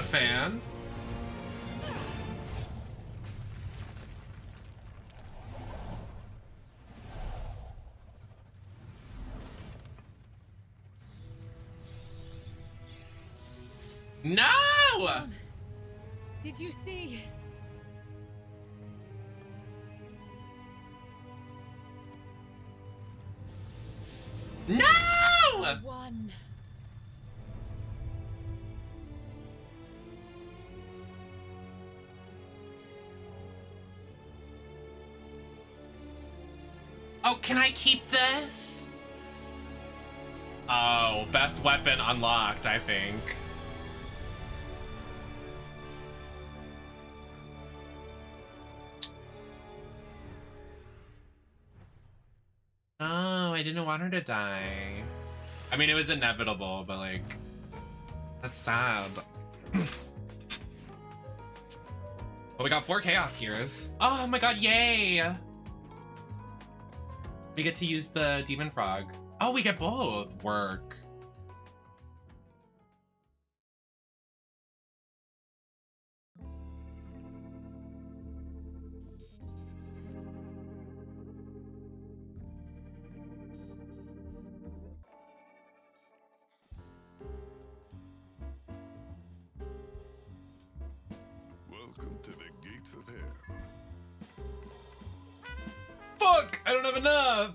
Speaker 1: fan. No!
Speaker 7: Did you see?
Speaker 1: No!
Speaker 7: One.
Speaker 1: Oh, can I keep this? Oh, best weapon unlocked, I think. No, I didn't want her to die. I mean, it was inevitable, but like, that's sad. Well, we got 4 Chaos Gears. Oh my god, yay! We get to use the Demon Frog. Oh, we get both. Work.
Speaker 4: Welcome to the gates of hell.
Speaker 1: Fuck! I don't have enough!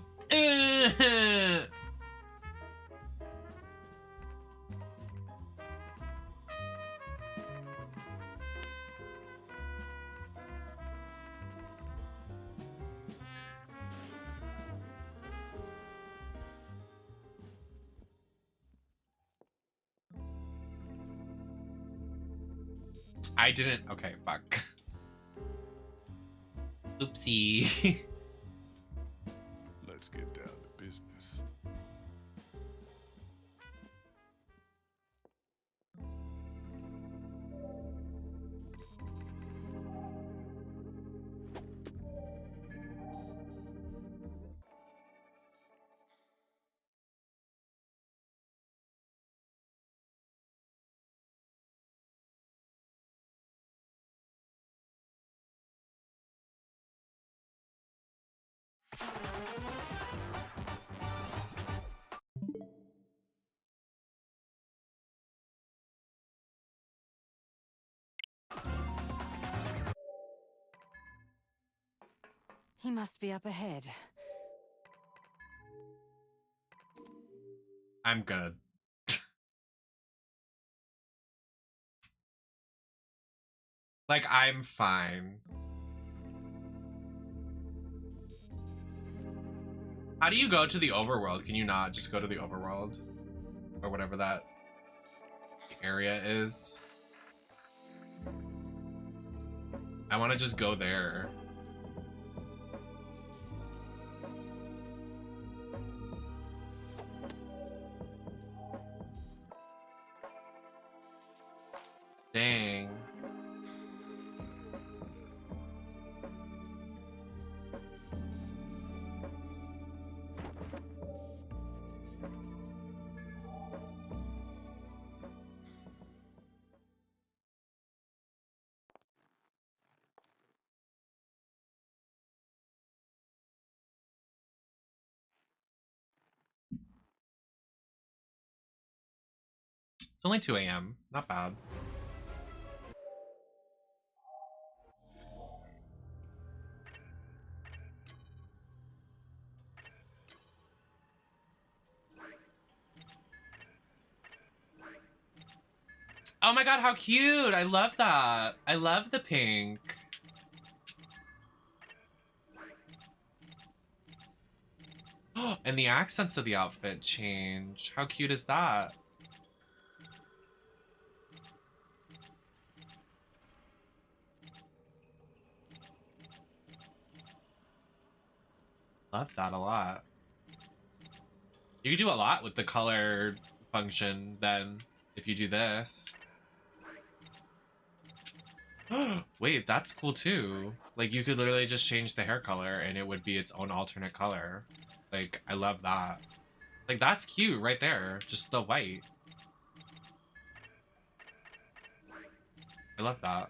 Speaker 1: I didn't. Okay, fuck. Oopsie.
Speaker 4: Let's get down to business.
Speaker 2: He must be up ahead.
Speaker 1: I'm good. Like, I'm fine. How do you go to the overworld? Can you not just go to the overworld? Or whatever that area is? I want to just go there. Dang. It's only 2 a.m. Not bad. Oh my god, how cute! I love that. I love the pink. And the accents of the outfit change. How cute is that? Love that a lot. You can do a lot with the color function then if you do this. Wait, that's cool too. Like, you could literally just change the hair color and it would be its own alternate color. Like, I love that. Like, that's cute right there. Just the white. I love that.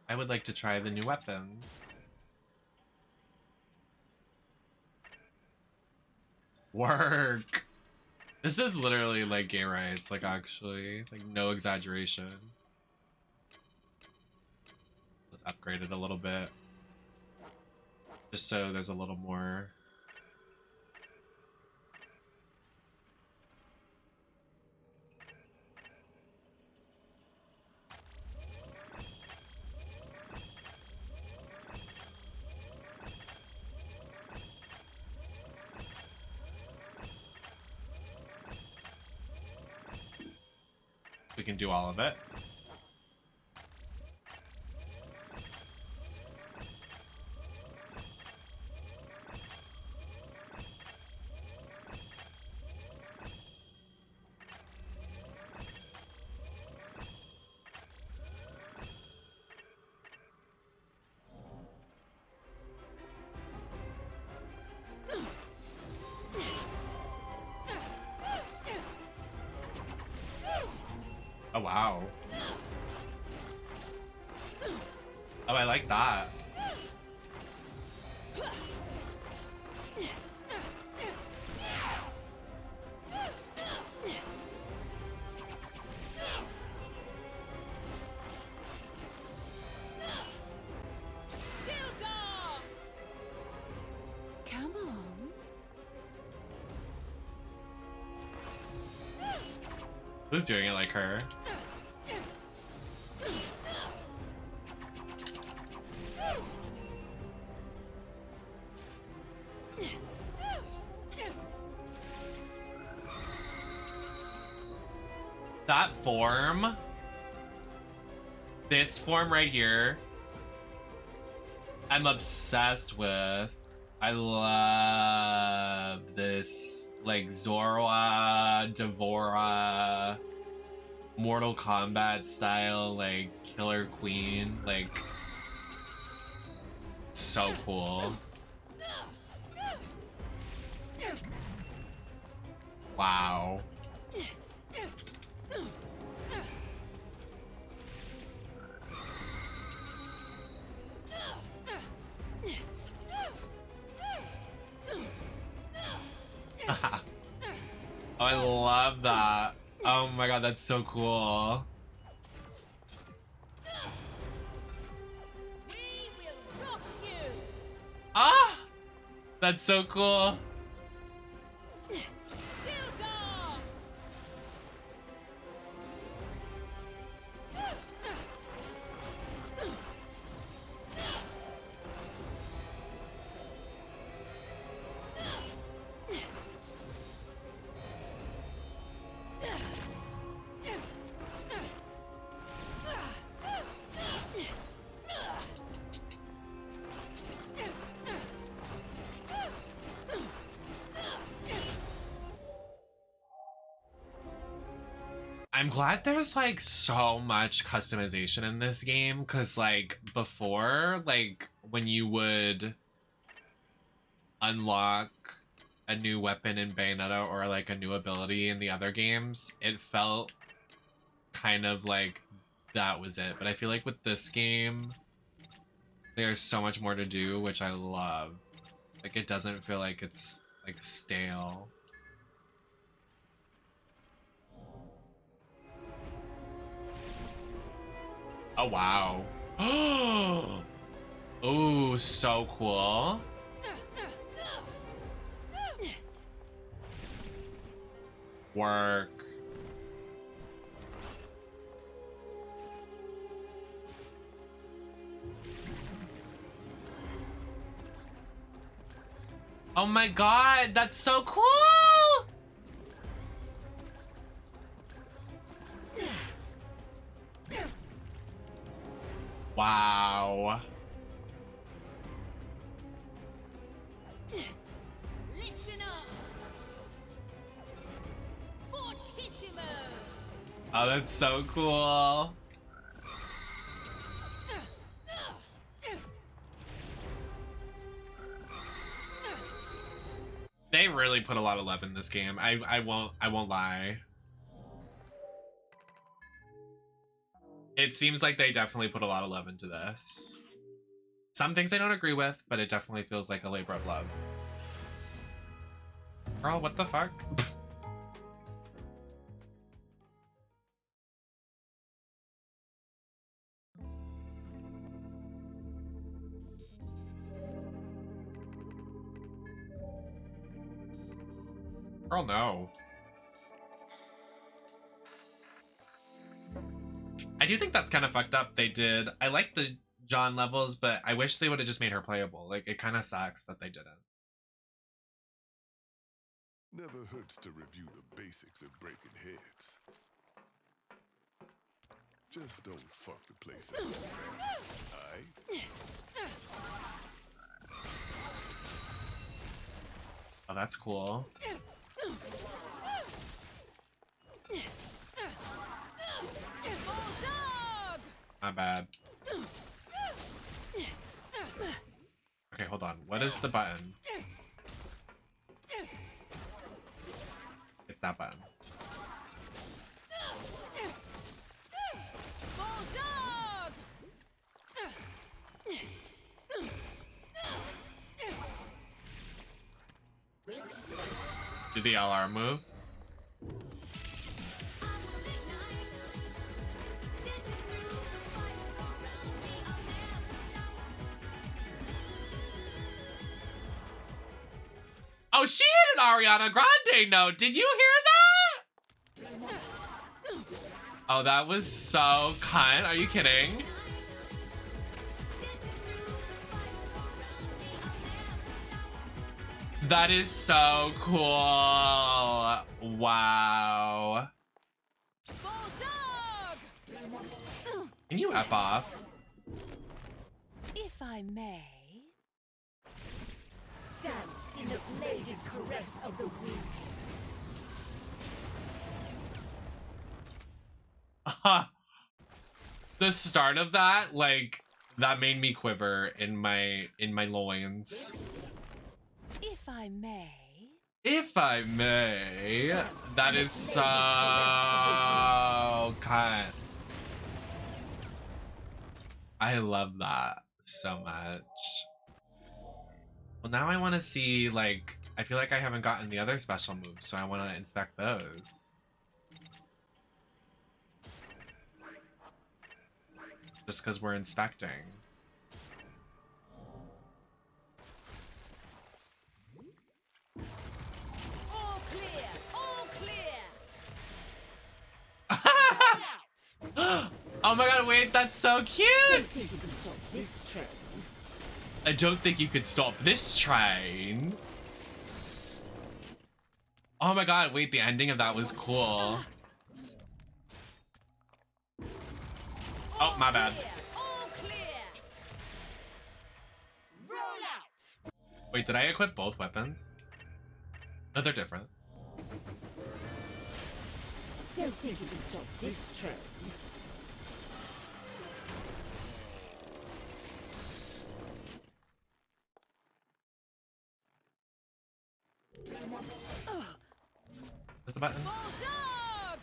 Speaker 1: I would like to try the new weapons. Work! This is literally like gay rights, like actually, like no exaggeration. Let's upgrade it a little bit. Just so there's a little more. We can do all of it. Oh, wow. Oh, I like that.
Speaker 7: Come on.
Speaker 1: Who's doing it like her? That form, this form right here, I'm obsessed with. I love this, like Zorua, Devora, Mortal Kombat style, like Killer Queen, like so cool. Wow. Oh, I love that. Oh my god, that's so cool.
Speaker 7: We will rock you.
Speaker 1: Ah! That's so cool. I'm glad there's like so much customization in this game, because like before, like when you would unlock a new weapon in Bayonetta or like a new ability in the other games, it felt kind of like that was it. But I feel like with this game, there's so much more to do, which I love. Like it doesn't feel like it's like stale. Oh, wow. Oh, so cool. Work. Oh my god, that's so cool! Wow.
Speaker 7: Listen up.
Speaker 1: Oh, that's so cool. They really put a lot of love in this game. I won't lie. It seems like they definitely put a lot of love into this. Some things I don't agree with, but it definitely feels like a labor of love. Girl, what the fuck? Girl, no. I do think that's kind of fucked up. They did. I like the John levels, but I wish they would have just made her playable. Like, it kind of sucks that they didn't.
Speaker 4: Never hurts to review the basics of breaking heads. Just don't fuck the place up. Aight?
Speaker 1: Oh, that's cool. My bad. Okay, hold on. What is the button? It's that button. Do the LR move? Oh, she hit an Ariana Grande note. Did you hear that? Oh, that was so cunt. Are you kidding? That is so cool. Wow. Can you F off?
Speaker 7: If I may. Dance in the bladed caress of the wind.
Speaker 1: The start of that, like, that made me quiver in my loins.
Speaker 7: If I may.
Speaker 1: If I may. That is so kind. I love that so much. Well, now I want to see, like, I feel like I haven't gotten the other special moves, so I want to inspect those. Just because we're inspecting.
Speaker 7: All clear! All clear!
Speaker 1: Oh my god, wait, that's so cute! I don't think you could stop this train. Oh my god, wait, the ending of that was cool. Oh, my bad.
Speaker 7: All clear! Roll out!
Speaker 1: Wait, did I equip both weapons? No, they're different.
Speaker 7: Don't think you can stop this train.
Speaker 1: What's the button?
Speaker 7: Bullzog!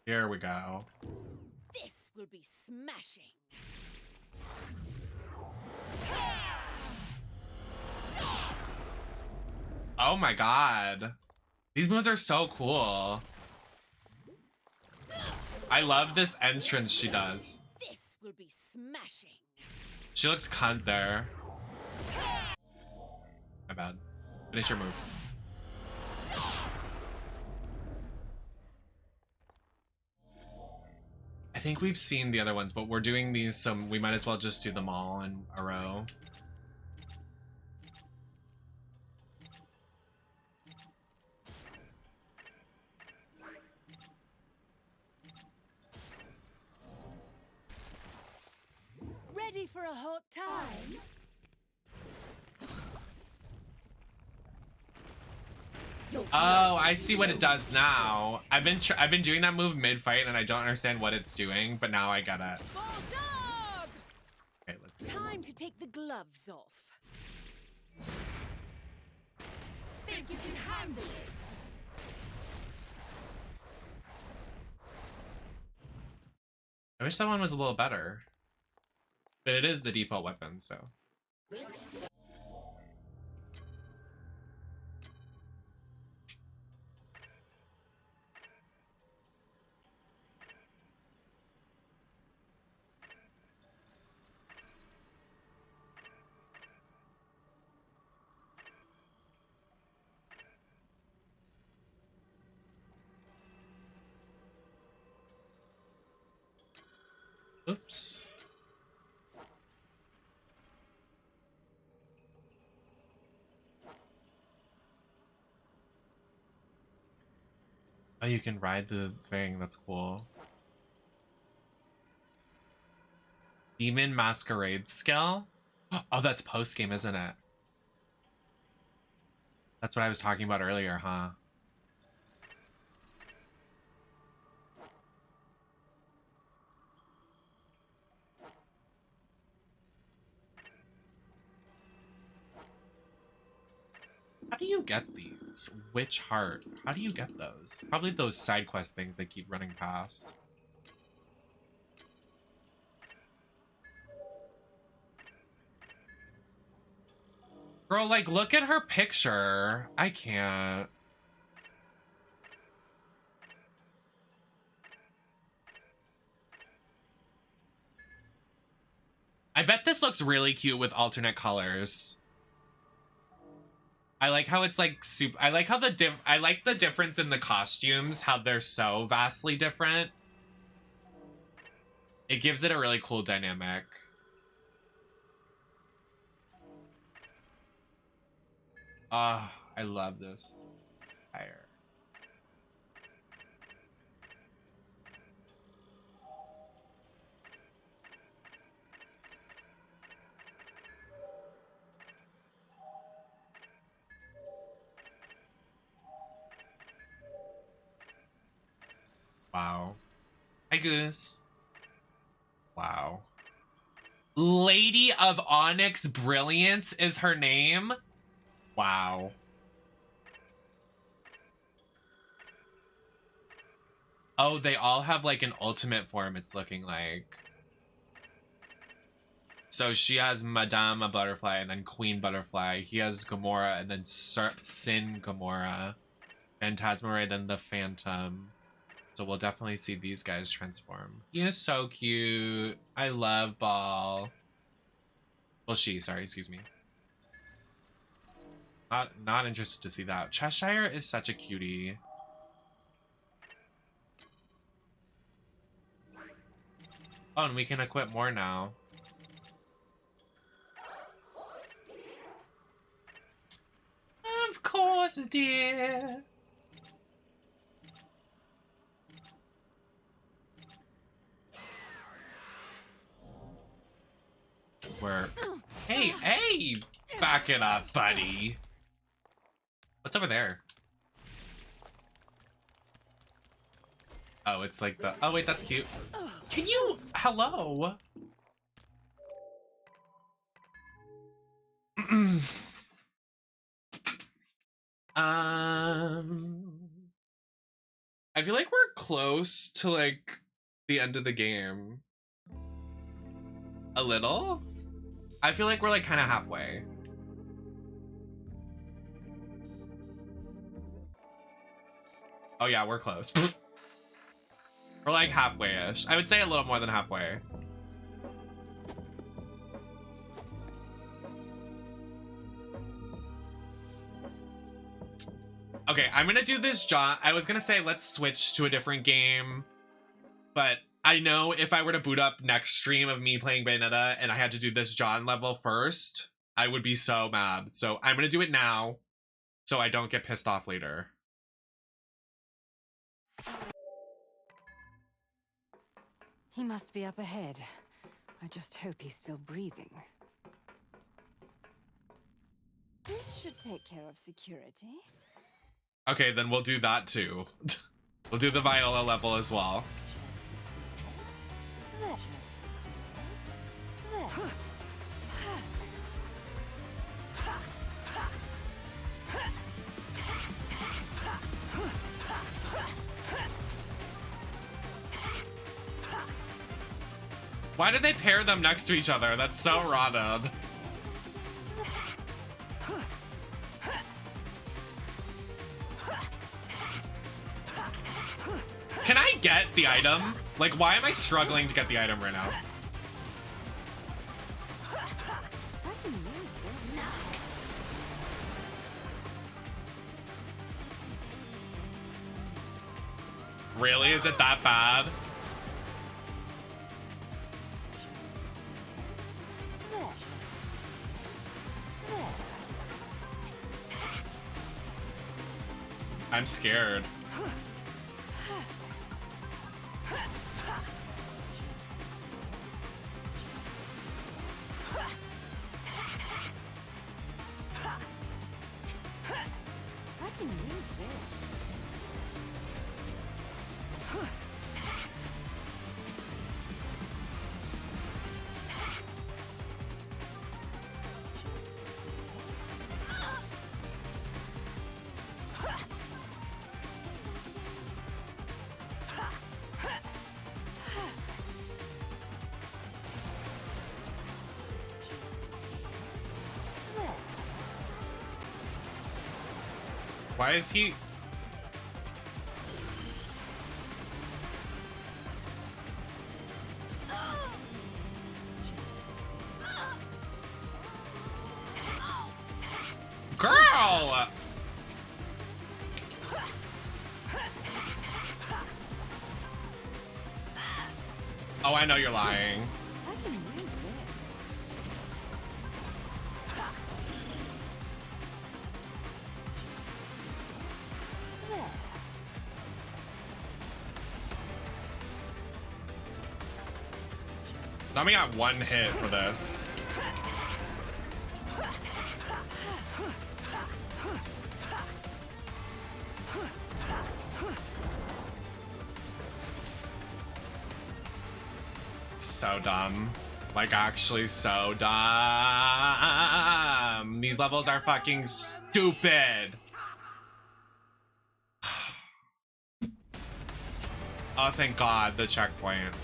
Speaker 1: Here we go.
Speaker 7: This will be smashing.
Speaker 1: Oh my god. These moves are so cool. I love this entrance she does.
Speaker 7: This will be smashing.
Speaker 1: She looks cunt there. My bad. Finish your move. I think we've seen the other ones, but we're doing these, so we might as well just do them all in a row.
Speaker 7: Ready for a hot time?
Speaker 1: Oh, I see what it does now. I've been doing that move mid-fight and I don't understand what it's doing, but now I get it. Okay, let's see.
Speaker 7: Time to take the gloves off. Think you can handle it?
Speaker 1: I wish that one was a little better. But it is the default weapon, so. Oops. Oh, you can ride the thing. That's cool. Demon Masquerade skill? Oh, that's post-game, isn't it? That's what I was talking about earlier, huh? How do you get these? Witch Heart. How do you get those? Probably those side quest things I keep running past. Girl, like, look at her picture. I can't. I bet this looks really cute with alternate colors. I like how it's like super. I like how I like the difference in the costumes, how they're so vastly different. It gives it a really cool dynamic. Ah, I love this fire. Wow. Hi, Goose. Wow. Lady of Onyx Brilliance is her name? Wow. Oh, they all have like an ultimate form, it's looking like. So she has Madame Butterfly and then Queen Butterfly. He has Gamora and then Sin Gamora. Phantasma Ray, then the Phantom. So we'll definitely see these guys transform. He is so cute. I love Ball. Well, sorry, excuse me. Not interested to see that. Cheshire is such a cutie. Oh, and we can equip more now. Of course, dear. Hey, back it up, buddy. What's over there? Oh, it's like the, oh wait, that's cute. Can you, hello? I feel like we're close to like the end of the game. A little? I feel like we're like kind of halfway. Oh yeah, we're close. We're like halfway-ish. I would say a little more than halfway. Okay, I'm gonna do this John. I was gonna say let's switch to a different game, but I know if I were to boot up next stream of me playing Bayonetta and I had to do this John level first, I would be so mad. So I'm gonna do it now so I don't get pissed off later.
Speaker 2: He must be up ahead. I just hope he's still breathing. This should take care of security.
Speaker 1: Okay, then we'll do that too. We'll do the Viola level as well.
Speaker 7: Just a bit. Just a bit. There.
Speaker 1: Why did they pair them next to each other? That's so rotted. Can I get the item? Like, why am I struggling to get the item right now?
Speaker 7: I can use them now.
Speaker 1: Really? Is it that bad?
Speaker 7: Just a bit. There. There.
Speaker 1: I'm scared.
Speaker 7: I can use this. Just a there.
Speaker 1: Why is he... Girl! Oh, I know you're lying.
Speaker 7: I can use this. There.
Speaker 1: I only got one hit for this. So dumb. Like, actually so dumb. These levels are fucking stupid. Oh, thank God, the checkpoint.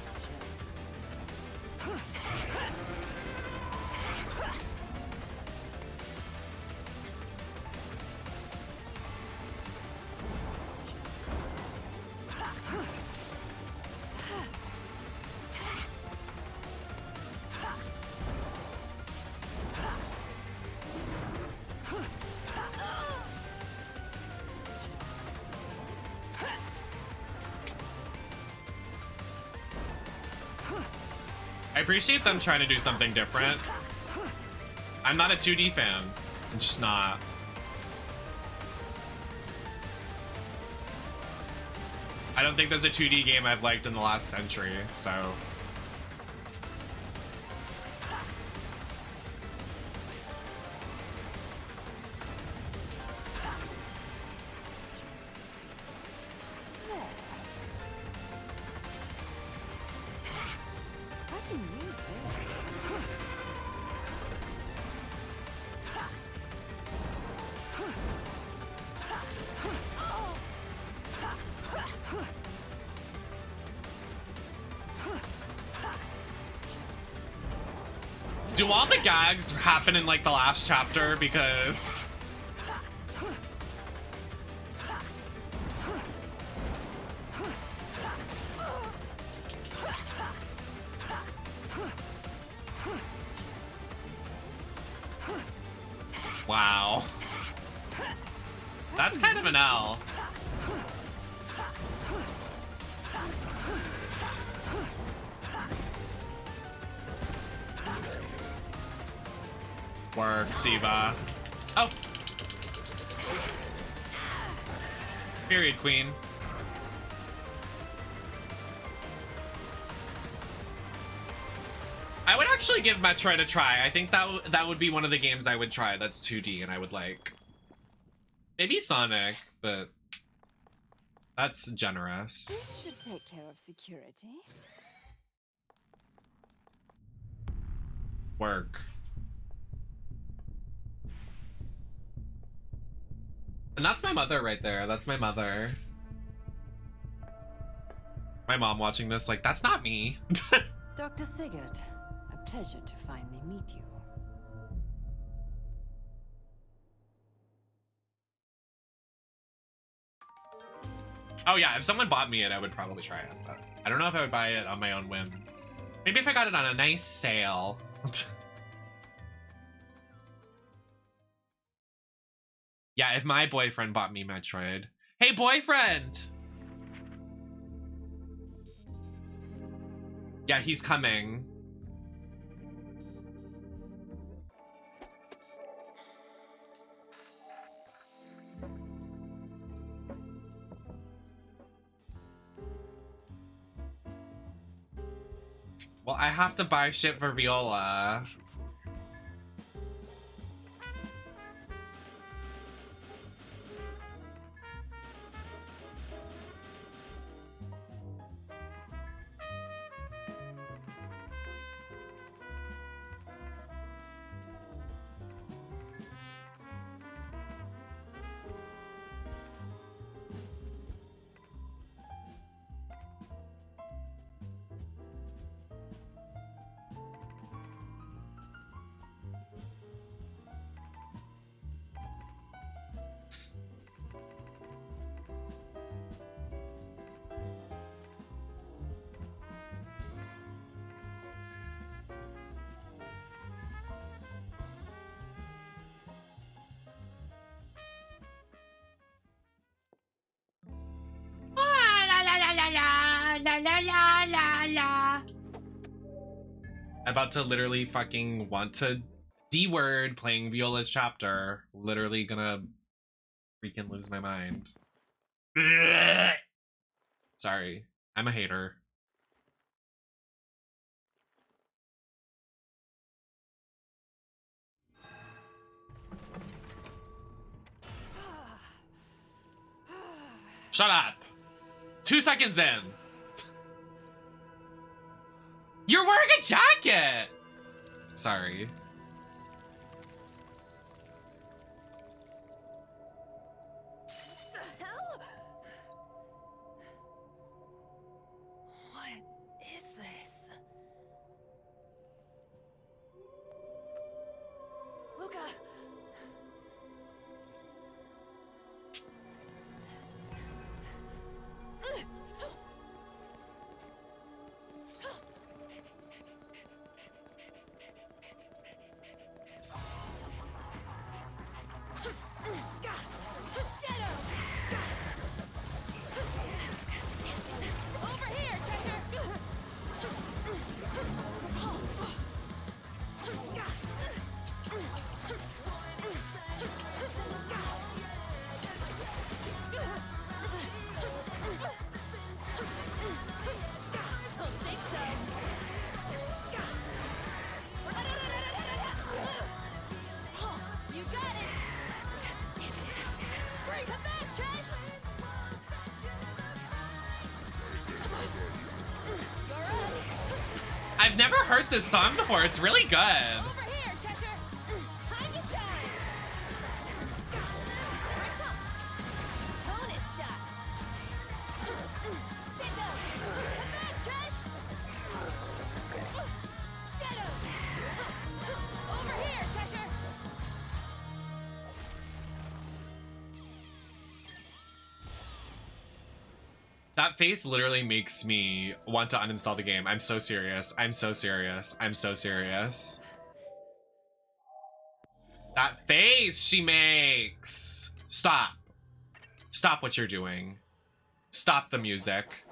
Speaker 1: I appreciate them trying to do something different. I'm not a 2D fan. I'm just not. I don't think there's a 2D game I've liked in the last century, so.
Speaker 7: I can use this.
Speaker 1: Do all the gags happen in like the last chapter? Because wow, that's kind of an L. Work, diva. Oh. Period, queen. I would actually give Metroid a try. I think that would be one of the games I would try that's 2D and I would like. Maybe Sonic, but that's generous.
Speaker 2: This should take care of security.
Speaker 1: Work. And that's my mother right there. That's my mother. My mom watching this, like, that's not me.
Speaker 2: Dr. Sigurd, a pleasure to finally meet you.
Speaker 1: Oh yeah, if someone bought me it, I would probably try it, but I don't know if I would buy it on my own whim. Maybe if I got it on a nice sale. Yeah, if my boyfriend bought me Metroid. Hey, boyfriend! Yeah, he's coming. Well, I have to buy shit for Viola. About to literally fucking want to D-word playing Viola's chapter. Literally gonna freaking lose my mind. Sorry, I'm a hater. Shut up. 2 seconds in. You're wearing a jacket! Sorry.
Speaker 3: The hell? What is this? Luca!
Speaker 1: I've never heard this song before. It's really good.
Speaker 3: Over here, Cheshire! Time to shine! Bonus shot! Sit up! Come back, Chesh! Get him! Over here, Cheshire!
Speaker 1: That face literally makes me want to uninstall the game. I'm so serious. I'm so serious. I'm so serious. That face she makes. Stop. Stop what you're doing. Stop the music.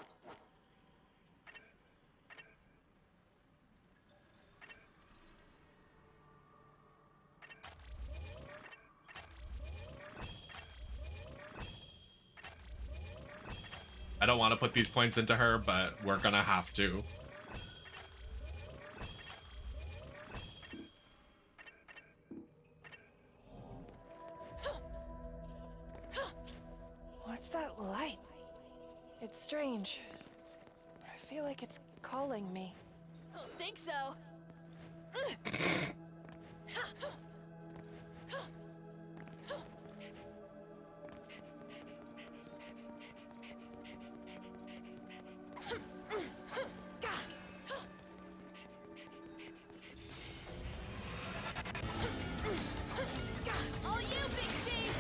Speaker 1: I don't want to put these points into her, but we're gonna have to.
Speaker 3: It's strange. I feel like it's calling me.
Speaker 7: Don't think so. All you, Big C!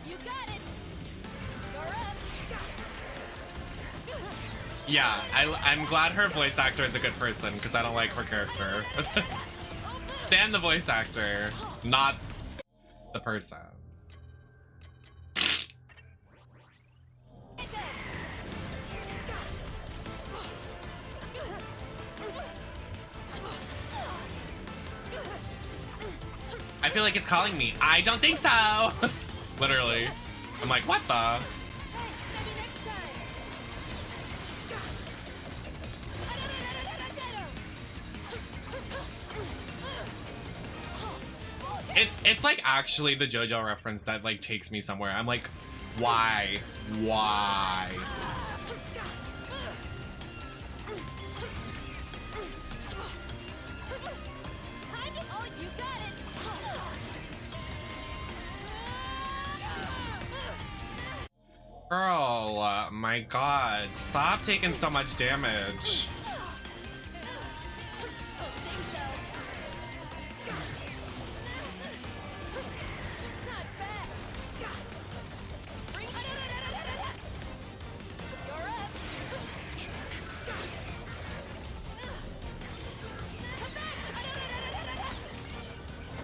Speaker 7: You got it! You're up!
Speaker 1: Yeah, I'm glad her voice actor is a good person because I don't like her character. Stan the voice actor, not the person. I feel like it's calling me. I don't think so. Literally. I'm like, what the?
Speaker 3: Hey, maybe next time.
Speaker 1: It's like actually the JoJo reference that like takes me somewhere. I'm like, why? Why?
Speaker 7: You got it!
Speaker 1: Girl, my god. Stop taking so much damage.
Speaker 7: Don't think so. Not bad. Bring You're up. Come back.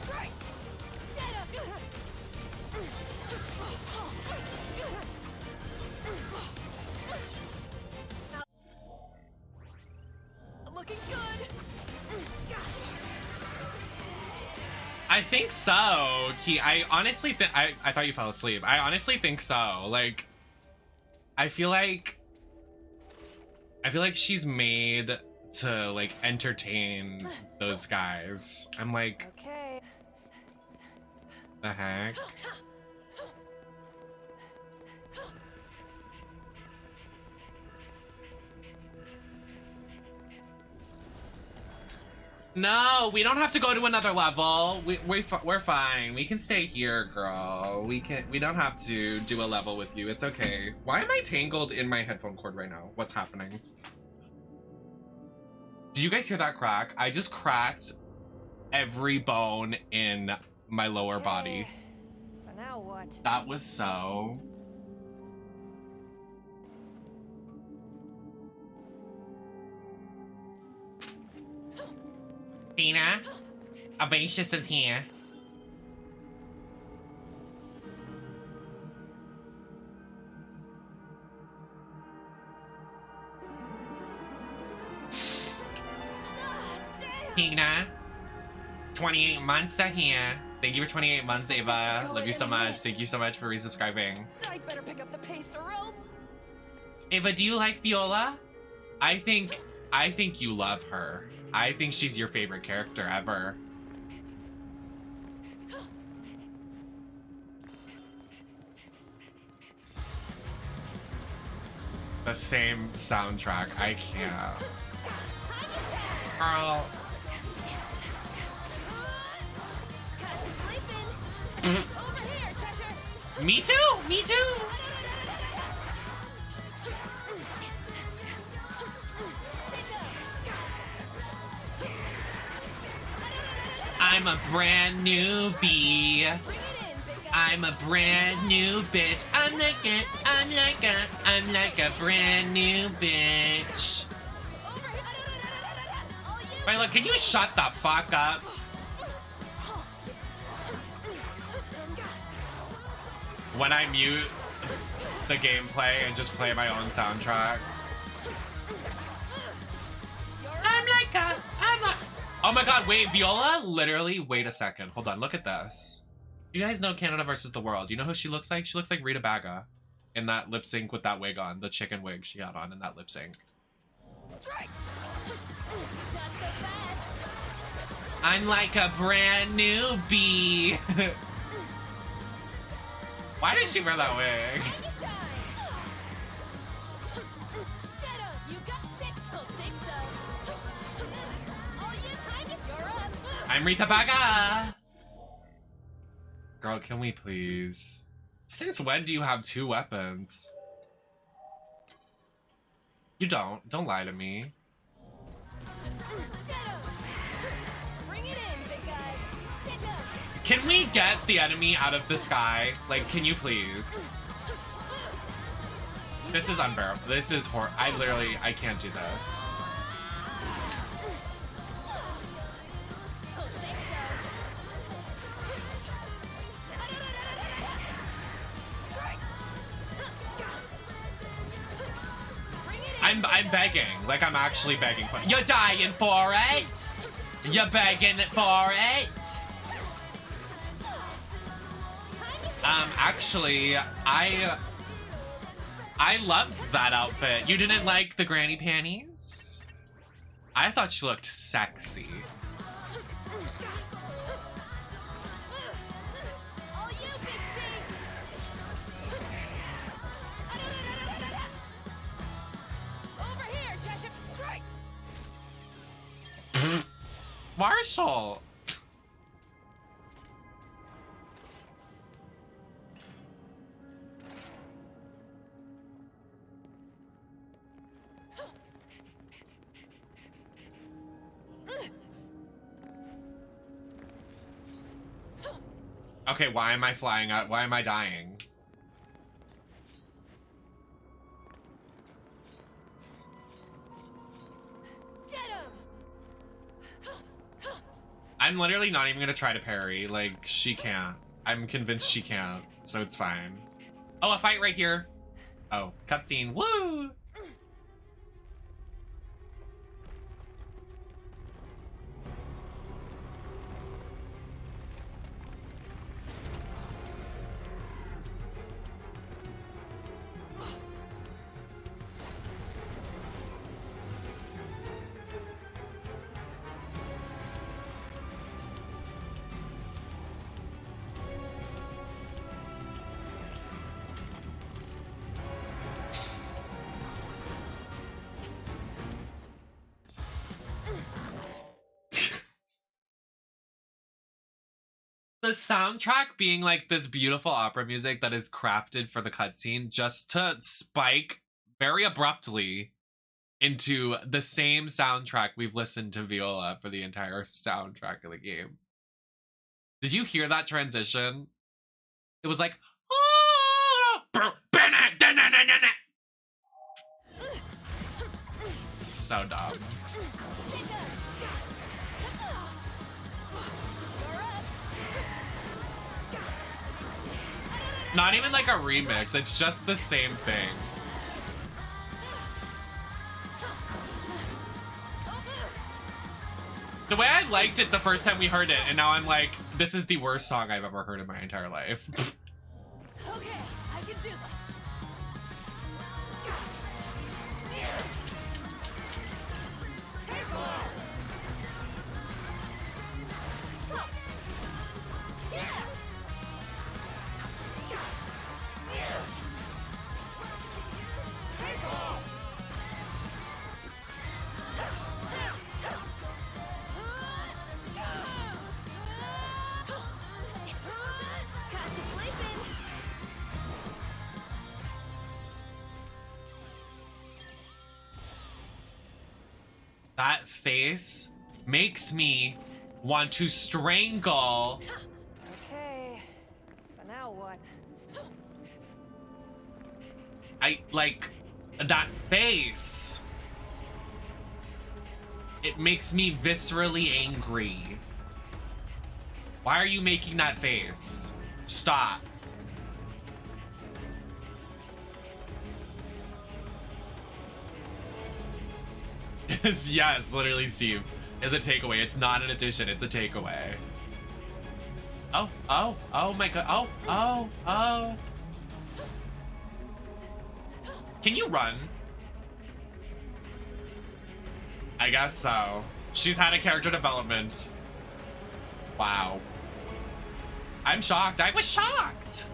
Speaker 7: Strike. Looking good.
Speaker 1: I think so, Key. I honestly think I thought you fell asleep. I honestly think so. Like, I feel like she's made to like entertain those guys. I'm like,
Speaker 3: Okay.
Speaker 1: the heck? No, we don't have to go to another level. We're fine. We can stay here, girl. We don't have to do a level with you. It's okay. Why am I tangled in my headphone cord right now? What's happening? Did you guys hear that crack? I just cracked every bone in my lower body.
Speaker 3: So now what?
Speaker 1: That was so... Tina, Abacious is here. Tina, 28 months are here. Thank you for 28 months, Ava. Love you so much. Thank you so much for resubscribing.
Speaker 3: I better pick up the pace or else.
Speaker 1: Ava, do you like Viola? I think you love her. I think she's your favorite character ever. The same soundtrack. I can't. Girl.
Speaker 7: Catch you sleeping. Over here, Cheshire.
Speaker 1: Me too. Me too. I'm a brand new bee.
Speaker 7: Bring it in, big guy.
Speaker 1: I'm a brand new bitch. I'm like a brand new bitch.
Speaker 7: Over here. All you.
Speaker 1: Viola, can you shut the fuck up? When I mute the gameplay and just play my own soundtrack. Oh my god, wait, Viola? Literally, wait a second. Hold on, look at this. You guys know Canada versus the World. You know who she looks like? She looks like Rita Baga in that lip sync with that wig on. The chicken wig she had on in that lip sync.
Speaker 7: Strike. Not so bad.
Speaker 1: I'm like a brand new bee. Why did she wear that wig? I'm Rita Baga. Girl, kill me, please. Since when do you have 2 weapons? You don't. Don't lie to me. Can we get the enemy out of the sky? Like, can you please? This is unbearable. This is I can't do this. I'm begging. Like, I'm actually begging for it. You're dying for it? You're begging for it? Actually, I loved that outfit. You didn't like the granny panties? I thought she looked sexy. Marshall! Okay, why am I flying out? Why am I dying? I'm literally not even gonna try to parry. Like, she can't. I'm convinced she can't, so it's fine. Oh, a fight right here. Oh, cutscene. Woo! The soundtrack being like this beautiful opera music that is crafted for the cutscene just to spike very abruptly into the same soundtrack we've listened to Viola for the entire soundtrack of the game. Did you hear that transition? It was like, so dumb. Not even like a remix, it's just the same thing. The way I liked it the first time we heard it, and now I'm like, this is the worst song I've ever heard in my entire life.
Speaker 3: Okay, I can do this.
Speaker 1: That face makes me want to strangle.
Speaker 3: Okay, so now what?
Speaker 1: I like that face. It makes me viscerally angry. Why are you making that face? Stop. Yes, literally, Steve, is a takeaway. It's not an addition, it's a takeaway. Oh, oh, oh my god. Oh, oh, oh. Can you run? I guess so. She's had a character development. Wow. I'm shocked. I was shocked.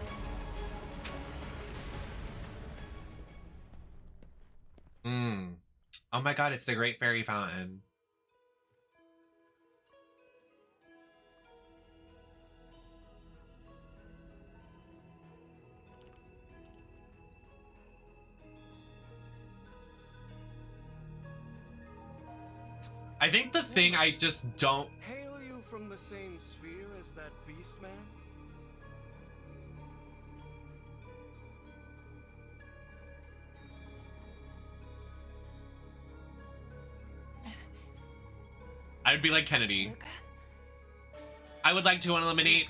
Speaker 1: Oh my god, it's the Great Fairy Fountain. I think the thing I just don't...
Speaker 5: Hail you from the same sphere as that beast man?
Speaker 1: I'd be like Kennedy.
Speaker 3: Luca?
Speaker 1: I would like to eliminate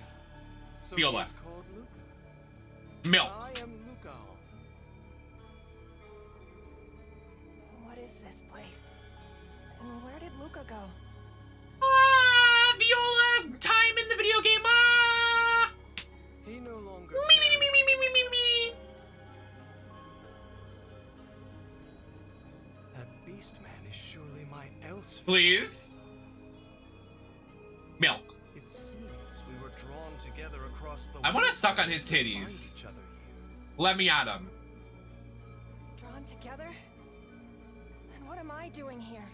Speaker 5: So
Speaker 1: Viola.
Speaker 5: he's called Luca.
Speaker 1: Milk.
Speaker 5: I am Luca.
Speaker 3: What is this place? And where did Luca go?
Speaker 1: Ah, Viola, time in the video game. Ah!
Speaker 5: He no longer
Speaker 1: Me, me, me, me, me, me, me, me.
Speaker 5: That beast man is surely my Elsphere.
Speaker 1: Please. Milk.
Speaker 5: It seems we were drawn together across the
Speaker 1: I want to
Speaker 5: world
Speaker 1: suck on his
Speaker 5: to find
Speaker 1: titties.
Speaker 5: each other here.
Speaker 1: Let me at him.
Speaker 3: Drawn together? Then what am I doing here?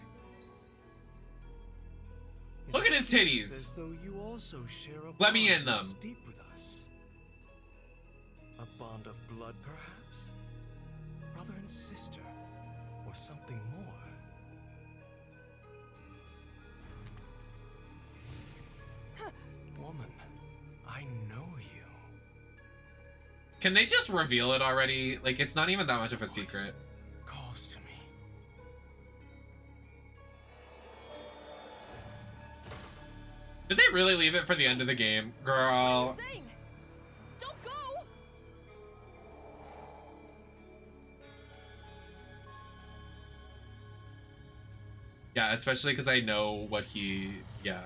Speaker 1: Look at his
Speaker 5: It seems
Speaker 1: titties.
Speaker 5: as though you also share a
Speaker 1: Let me
Speaker 5: bond
Speaker 1: in them.
Speaker 5: that's deep with us. A bond of blood, perhaps? Brother and sister, or something more? Woman, I know you.
Speaker 1: Can they just reveal it already? Like, it's not even that much of a secret.
Speaker 5: Calls to me.
Speaker 1: Did they really leave it for the end of the game? Girl.
Speaker 3: Saying, don't go!
Speaker 1: Yeah, especially because I know what he... Yeah.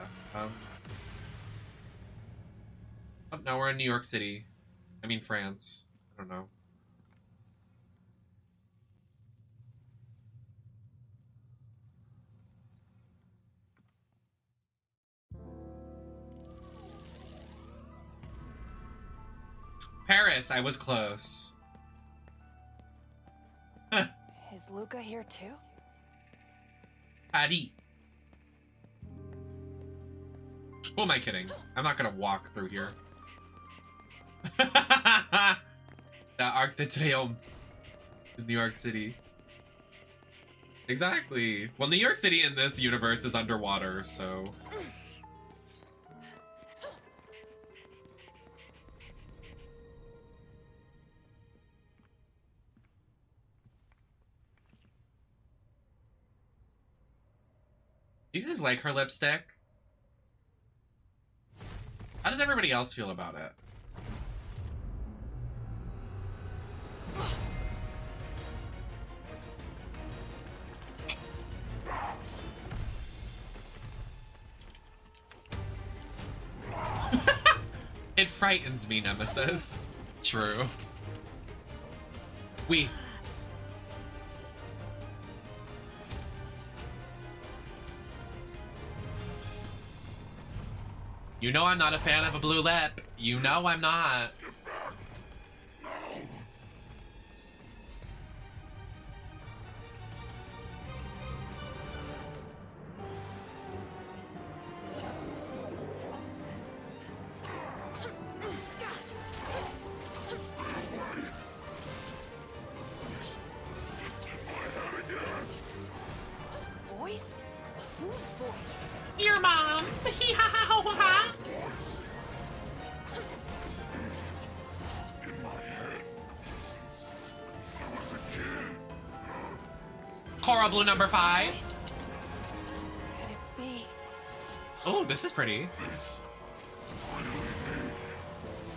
Speaker 1: Oh, now we're in New York City. I mean, France. I don't know. Paris, I was close.
Speaker 3: Is Luca here too?
Speaker 1: Paris. Who am I kidding? I'm not gonna walk through here. The Arc de Triomphe in New York City. Exactly. Well, New York City in this universe is underwater, so... Do you guys like her lipstick? How does everybody else feel about it? It frightens me, Nemesis. True. You know I'm not a fan of a blue lip. You know I'm not.
Speaker 3: Voice? Whose voice?
Speaker 1: Your mom. Coral blue number 5.
Speaker 3: Voice? Could it be?
Speaker 1: Oh, this is pretty.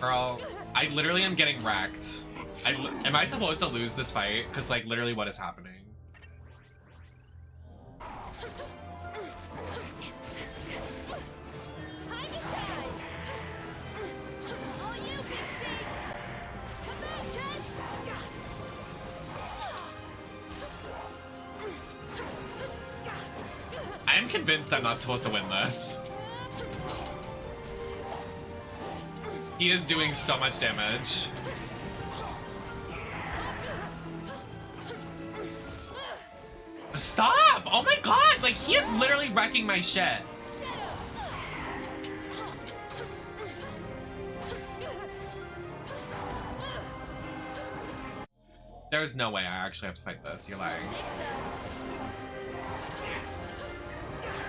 Speaker 1: Girl, I literally am getting wrecked. Am I supposed to lose this fight? Because, like, literally what is happening?
Speaker 7: Tiny time! All you, Big C! Come back, Josh!
Speaker 1: I am convinced I'm not supposed to win this. He is doing so much damage. Stop! Oh my god! Like, he is literally wrecking my shit. There's no way I actually have to fight this. You're lying.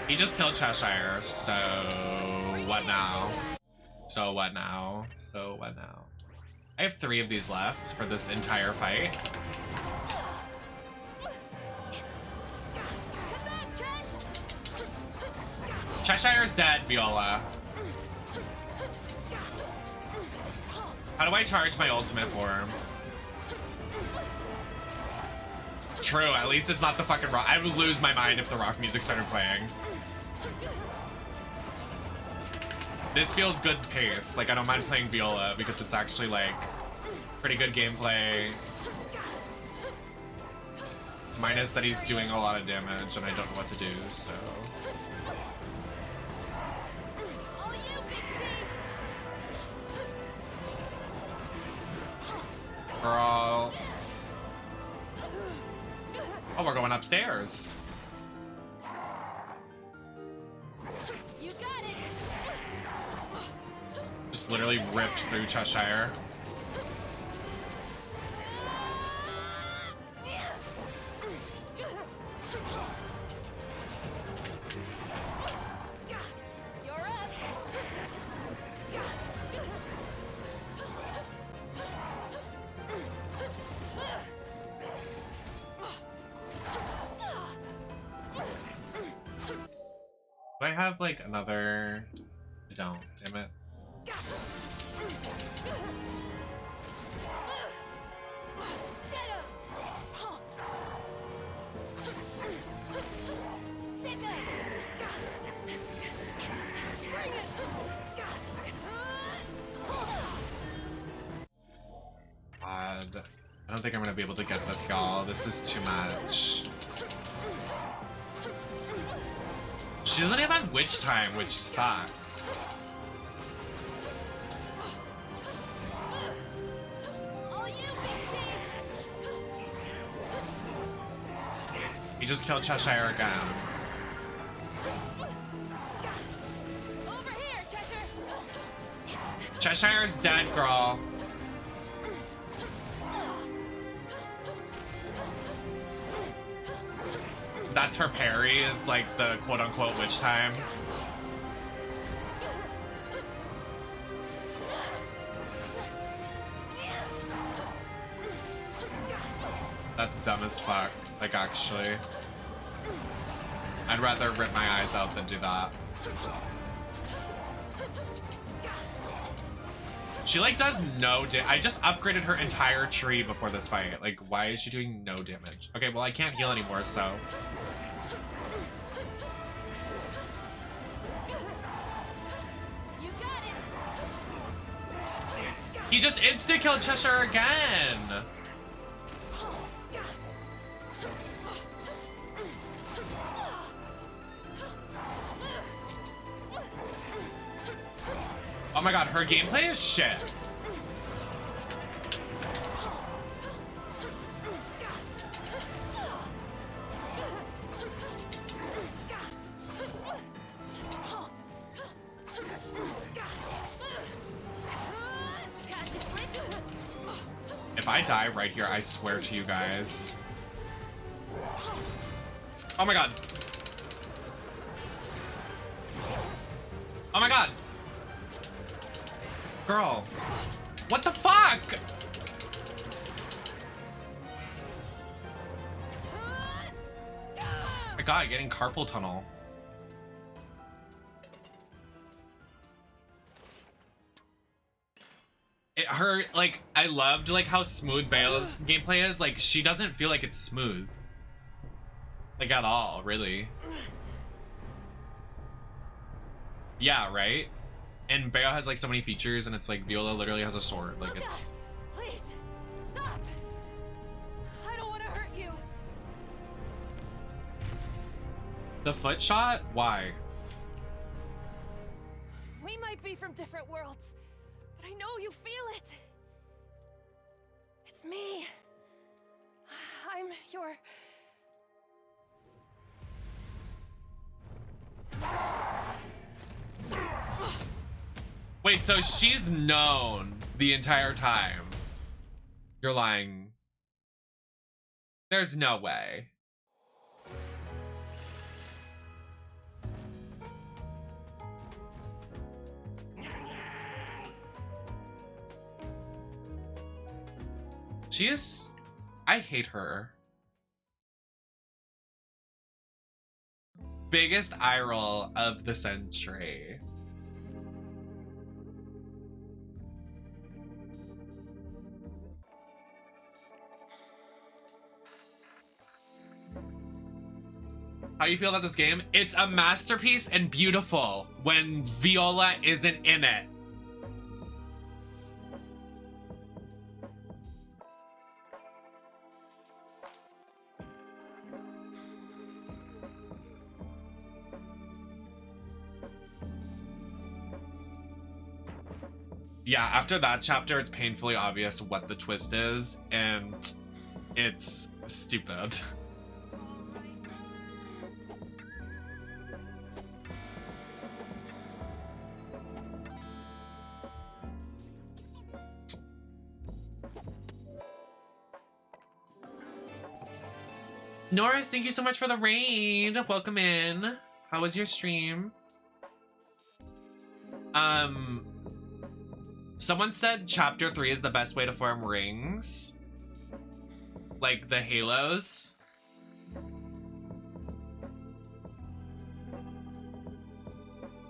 Speaker 1: He just killed Cheshire, so what now? So what now? So what now? I have 3 of these left for this entire fight. Cheshire's dead, Viola. How do I charge my ultimate for him? True, at least it's not the fucking rock. I would lose my mind if the rock music started playing. This feels good pace. Like, I don't mind playing Viola because it's actually, like, pretty good gameplay. Minus that he's doing a lot of damage and I don't know what to do, so... Girl. Oh, we're going upstairs.
Speaker 3: You got it.
Speaker 1: Just literally ripped through Cheshire.
Speaker 3: You're up.
Speaker 1: Do I have like another? I don't, damn it. God. I don't think I'm gonna be able to get this, y'all. This is too much. She doesn't even have witch time, which sucks. He just killed Cheshire again.
Speaker 3: Over here, Cheshire.
Speaker 1: Cheshire's dead, girl. That's her parry, is like the quote-unquote witch time. That's dumb as fuck, like actually. I'd rather rip my eyes out than do that. She like does no damage. I just upgraded her entire tree before this fight. Like, why is she doing no damage? Okay, well I can't heal anymore, so.
Speaker 3: You got it.
Speaker 1: He just insta-killed Cheshire again! Oh my god, her gameplay is shit. If I die right here, I swear to you guys. Oh my god. Oh my god. Girl. What the fuck? Oh my god, getting carpal tunnel. Her, like, I loved, like, how smooth Bayola's gameplay is. Like, she doesn't feel like it's smooth. Like, at all, really. Yeah, right? And Bayo has, like, so many features, and it's like, Viola literally has a sword. Like, it's...
Speaker 3: Please, stop. I don't want to hurt you.
Speaker 1: The foot shot? Why?
Speaker 3: We might be from different worlds, but I know know you feel it. It's me. I'm your...
Speaker 1: Wait, so she's known the entire time. You're lying. There's no way. She is... I hate her. Biggest eye roll of the century. How you feel about this game? It's a masterpiece and beautiful when Viola isn't in it. Yeah, after that chapter, it's painfully obvious what the twist is, and it's stupid. Norris, thank you so much for the raid. Welcome in. How was your stream? Someone said chapter 3 is the best way to form rings. Like the halos.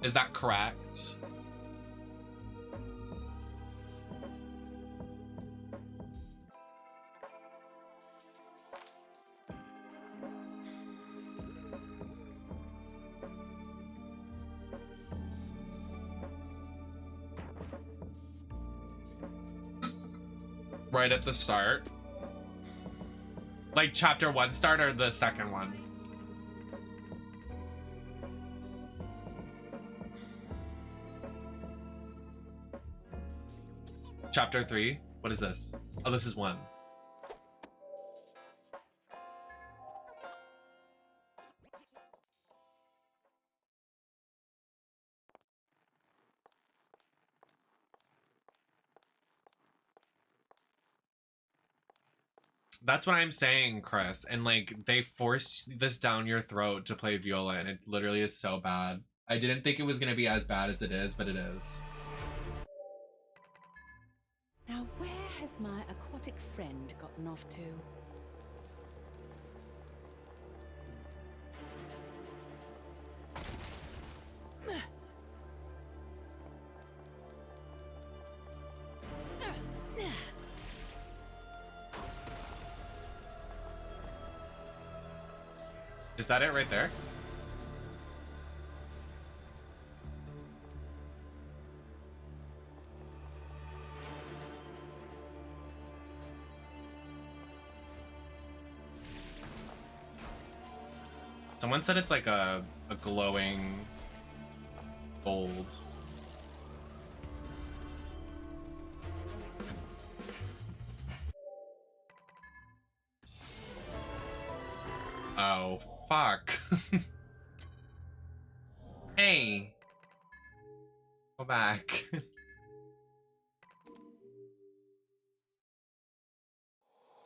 Speaker 1: Is that correct? Right at the start? Like chapter 1 start or the second one? Chapter 3? What is this? Oh, this is 1. That's what I'm saying, Chris. And like, they force this down your throat to play Viola, and it literally is so bad. I didn't think it was gonna be as bad as it is, but it is.
Speaker 7: Now, where has my aquatic friend gotten off to?
Speaker 1: Is that it right there? Someone said it's like a glowing gold. Oh, fuck. Hey. Go back.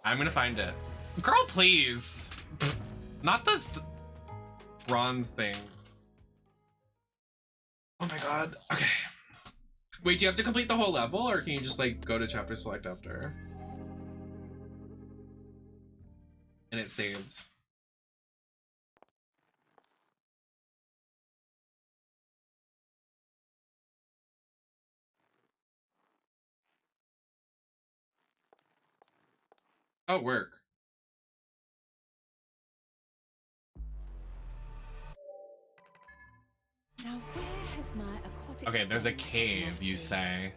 Speaker 1: I'm gonna find it. Girl, please. Not this bronze thing. Oh my god. Okay. Wait, do you have to complete the whole level, or can you just like go to chapter select after? And it saves. Oh, work.
Speaker 7: Now, where has my aquatic
Speaker 1: Okay, there's a
Speaker 7: friend gotten
Speaker 1: cave,
Speaker 7: off
Speaker 1: you
Speaker 7: to?
Speaker 1: say.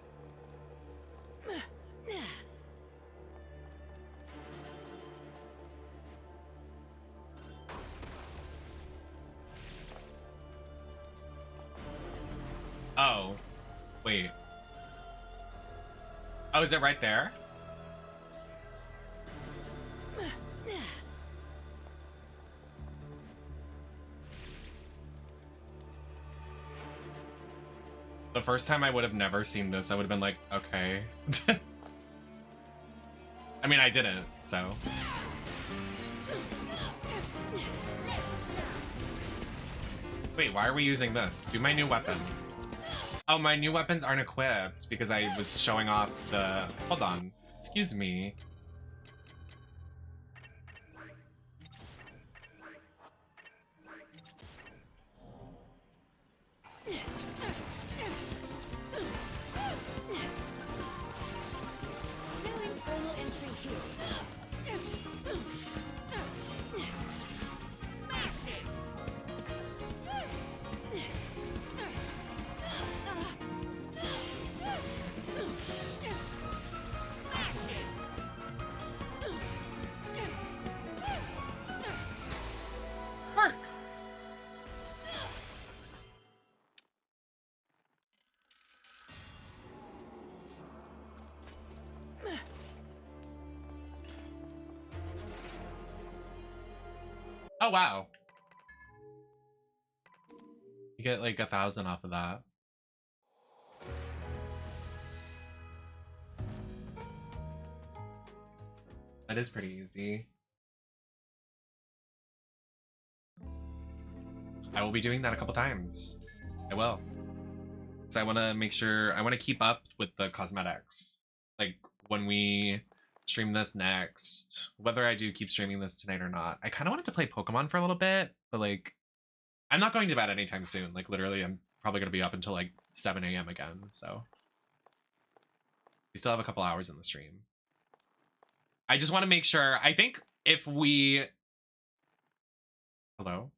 Speaker 1: Oh, wait. Oh, is it right there? The first time I would have never seen this, I would have been like, okay. I mean, I didn't, so. Wait, why are we using this? Do my new weapon. Oh, my new weapons aren't equipped because I was showing off the... Hold on. Excuse me. Oh, wow. You get like 1,000 off of that. That is pretty easy. I will be doing that a couple times. I will. So I want to make sure, I want to keep up with the cosmetics. Like when we stream this next, whether I do keep streaming this tonight or not. I kind of wanted to play Pokemon for a little bit, but like, I'm not going to bed anytime soon. Like literally, I'm probably going to be up until like 7 a.m. again. So we still have a couple hours in the stream. I just want to make sure, I think if we, hello?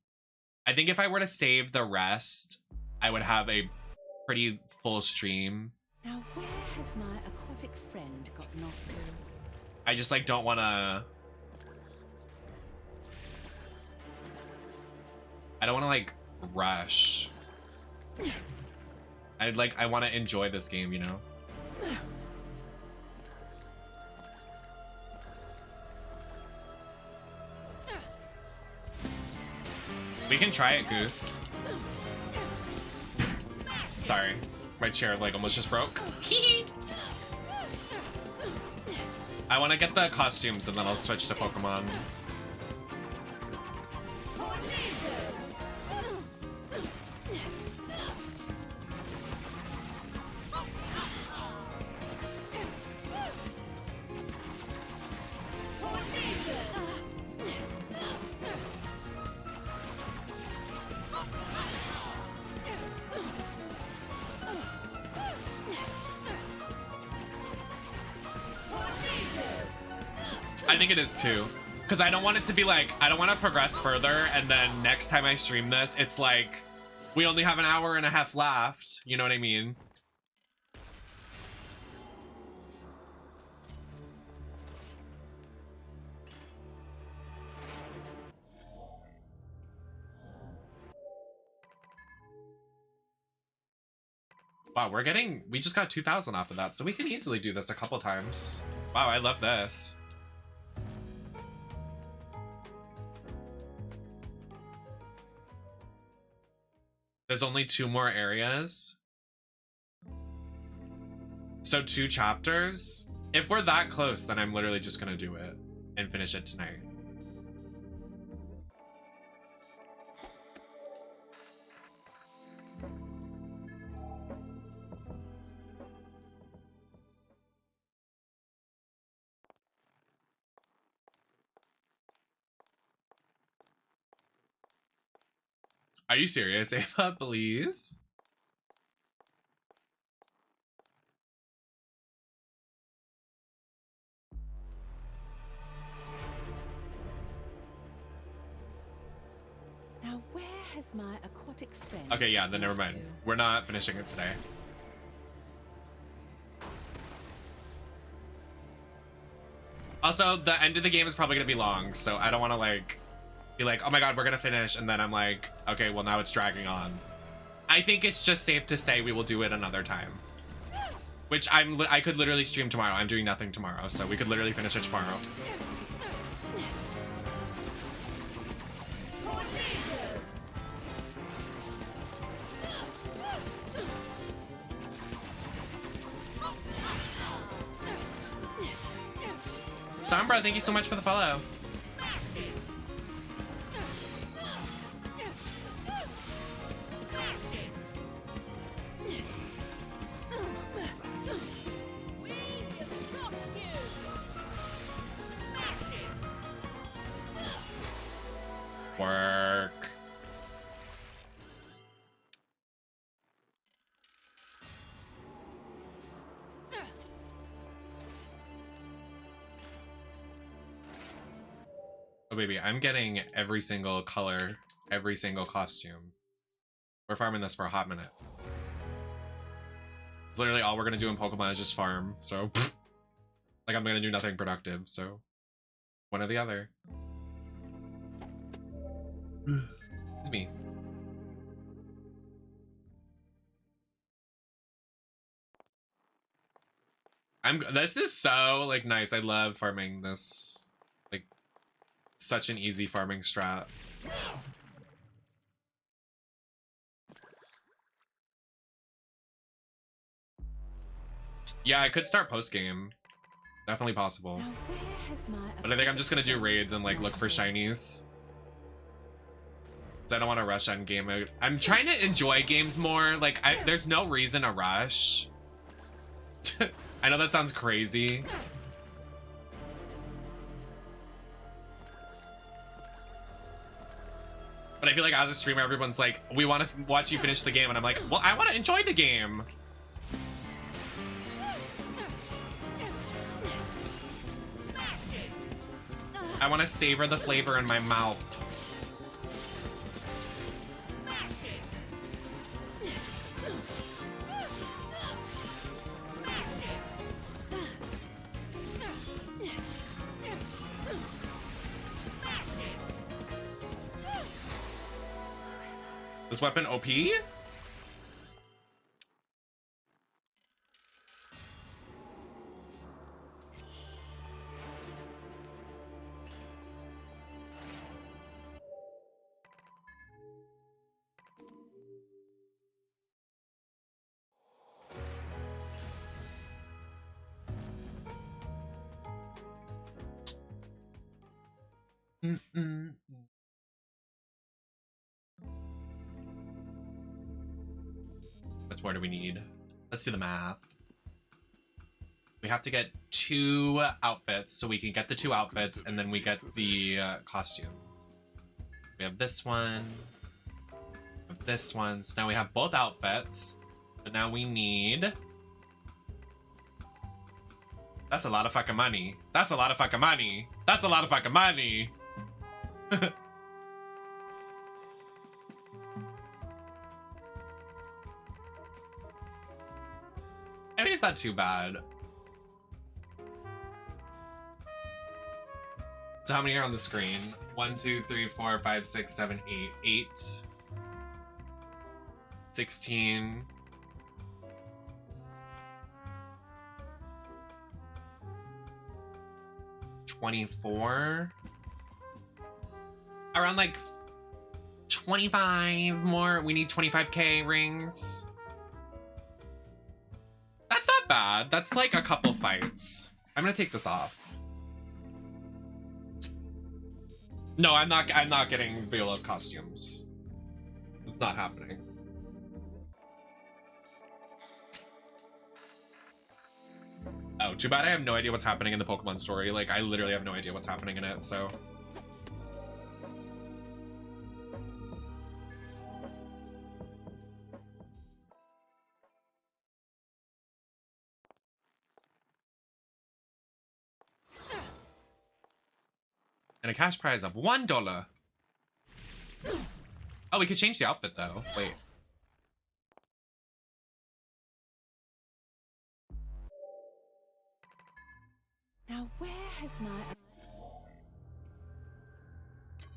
Speaker 1: I think if I were to save the rest, I would have a pretty full stream.
Speaker 7: Now where has my aquatic friend gotten off to?
Speaker 1: I just like don't want to. I don't want to like rush. I want to enjoy this game, you know. We can try it, Goose. Sorry, my chair like almost just broke. I want to get the costumes and then I'll switch to Pokemon. I think it is too, because I don't want it to be like, I don't want to progress further and then next time I stream this, it's like, we only have an hour and a half left. You know what I mean? Wow, we just got 2,000 off of that, so we can easily do this a couple times. Wow, I love this. There's only 2 more areas. So 2 chapters. If we're that close, then I'm literally just gonna do it and finish it tonight. Are you serious, Ava? Please?
Speaker 7: Now where has my aquatic friend?
Speaker 1: Okay, yeah, then never mind. We're not finishing it today. Also, the end of the game is probably gonna be long, so I don't want to like be like, oh my god, we're gonna finish, and then I'm like, okay, well now it's dragging on. I think it's just safe to say we will do it another time. Which I could literally stream tomorrow. I'm doing nothing tomorrow, so we could literally finish it tomorrow. Sombra, thank you so much for the follow. Work. Oh baby, I'm getting every single color, every single costume. We're farming this for a hot minute. It's literally all we're gonna do in Pokemon is just farm, so like I'm gonna do nothing productive, so one or the other. It's me. This is so like nice. I love farming this. Like such an easy farming strat. Yeah, I could start post game. Definitely possible. But I think I'm just gonna do raids and like look for shinies. I don't want to rush on game mode. I'm trying to enjoy games more. Like, there's no reason to rush. I know that sounds crazy. But I feel like as a streamer, everyone's like, we want to watch you finish the game. And I'm like, well, I want to enjoy the game. I want to savor the flavor in my mouth. This weapon OP? What more do we need? Let's do the math. We have to get 2 outfits, so we can get the 2 outfits, and then we get the costumes. We have this one. We have this one. So now we have both outfits. But now we need... That's a lot of fucking money. That's a lot of fucking money. That's a lot of fucking money. I mean, it's not too bad. So how many are on the screen? 1, 2, 3, 4, 5, 6, 7, 8. 8. 16. 24. Around like 25 more. We need 25k rings. That's not bad. That's like a couple fights. I'm gonna take this off. No, I'm not getting Viola's costumes. It's not happening. Oh, too bad I have no idea what's happening in the Pokemon story. Like, I literally have no idea what's happening in it, so... And a cash prize of $1. Oh, we could change the outfit, though. Wait.
Speaker 7: Now where has my...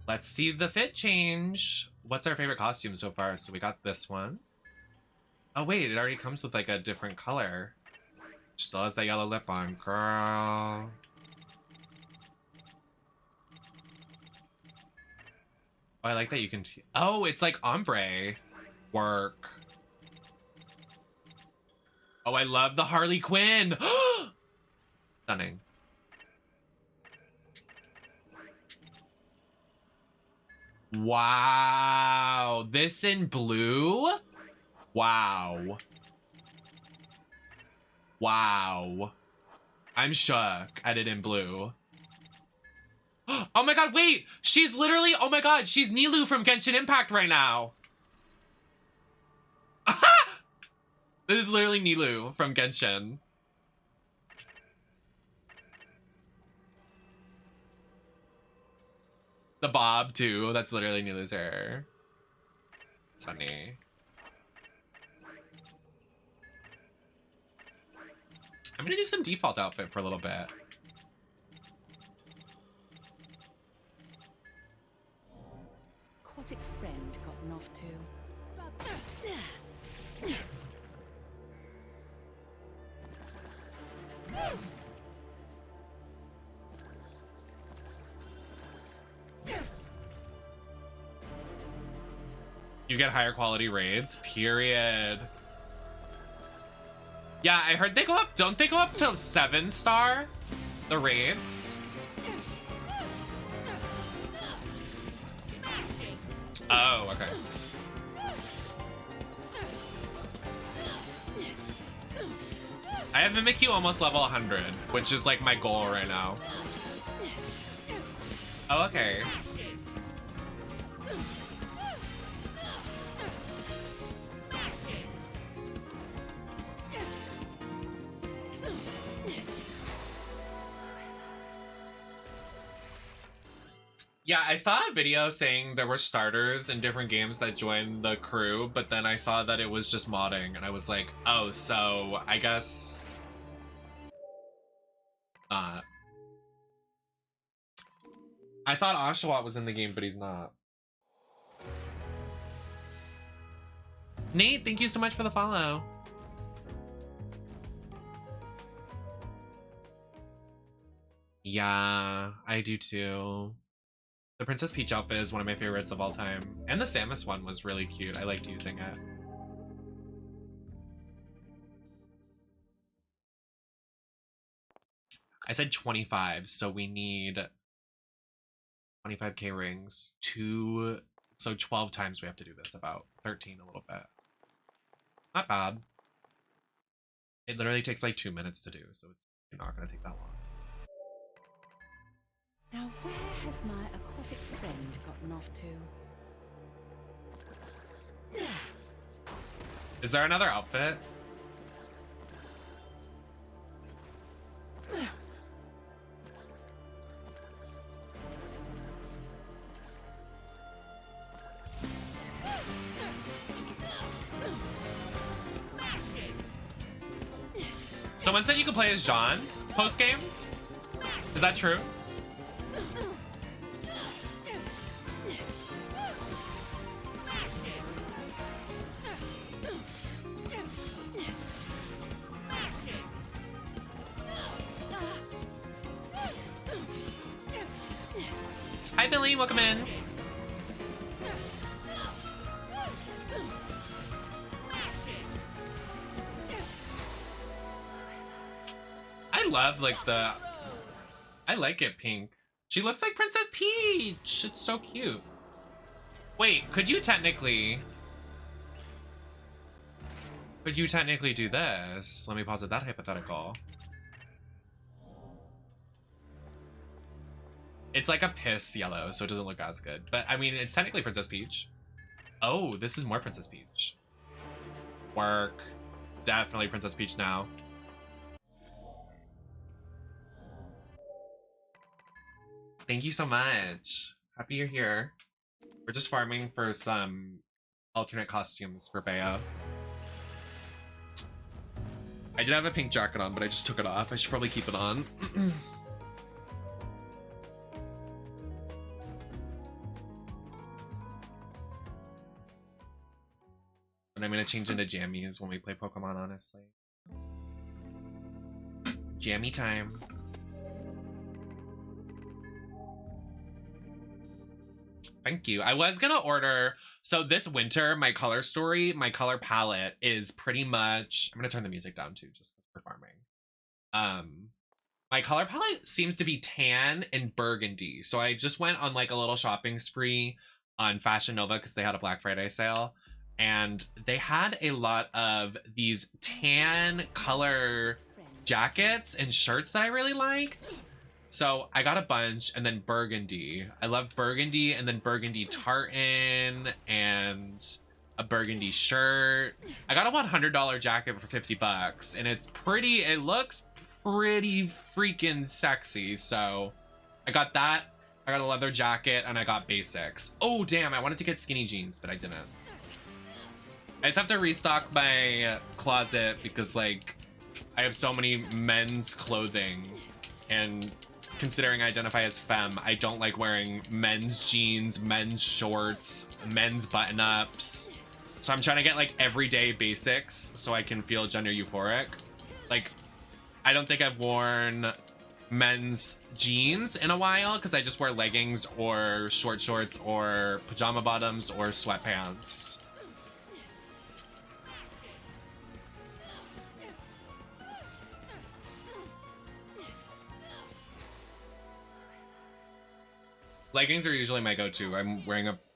Speaker 1: Let's see the fit change. What's our favorite costume so far? So we got this one. Oh wait, it already comes with like a different color. She still has that yellow lip on, girl. Oh, I like that you can. Oh, it's like ombre work. Oh, I love the Harley Quinn. Stunning. Wow, this in blue? Wow. Wow. I'm shook at it in blue. Oh my god, wait! She's literally, oh my god, she's Nilou from Genshin Impact right now. This is literally Nilou from Genshin. The bob too, that's literally Nilou's hair. It's funny. I'm gonna do some default outfit for a little bit.
Speaker 7: Aquatic friend gotten off too.
Speaker 1: You get higher quality raids, period. Yeah, I heard they go up, don't they go up to 7-star? The raids? Oh, okay. I have Mimikyu almost level 100, which is like my goal right now. Oh, okay. Yeah, I saw a video saying there were starters in different games that joined the crew, but then I saw that it was just modding, and I was like, oh, so I guess not. I thought Oshawott was in the game, but he's not. Nate, thank you so much for the follow. Yeah, I do too. The Princess Peach outfit is one of my favorites of all time. And the Samus one was really cute. I liked using it. I said 25, so we need 25k rings. So 12 times we have to do this, about 13 a little bit. Not bad. It literally takes like 2 minutes to do, so it's not gonna take that long.
Speaker 7: Now where has my aquatic friend gotten off to?
Speaker 1: Is there another outfit? Someone said you could play as Jean post-game? Is that true? Hi Billy, welcome in. I love like I like it pink. She looks like Princess Peach. It's so cute. Wait, could you technically do this? Let me posit that hypothetical. It's like a piss yellow, so it doesn't look as good. But I mean, it's technically Princess Peach. Oh, this is more Princess Peach. Work. Definitely Princess Peach now. Thank you so much. Happy you're here. We're just farming for some alternate costumes for Bayo. I did have a pink jacket on, but I just took it off. I should probably keep it on. And I'm gonna change into jammies when we play Pokemon, honestly. Jammy time. Thank you. I was gonna order, so this winter, my color story, my color palette is pretty much, I'm gonna turn the music down too, just for farming. My color palette seems to be tan and burgundy. So I just went on like a little shopping spree on Fashion Nova because they had a Black Friday sale. And they had a lot of these tan color jackets and shirts that I really liked. So I got a bunch, and then burgundy. I love burgundy, and then burgundy tartan and a burgundy shirt. I got a $100 jacket for 50 bucks, and it's pretty, it looks pretty freaking sexy. So I got that. I got a leather jacket, and I got basics. Oh, damn, I wanted to get skinny jeans, but I didn't. I just have to restock my closet because, like, I have so many men's clothing, and considering I identify as femme, I don't like wearing men's jeans, men's shorts, men's button-ups. So I'm trying to get like everyday basics so I can feel gender euphoric. Like, I don't think I've worn men's jeans in a while because I just wear leggings or short shorts or pajama bottoms or sweatpants. Leggings are usually my go-to.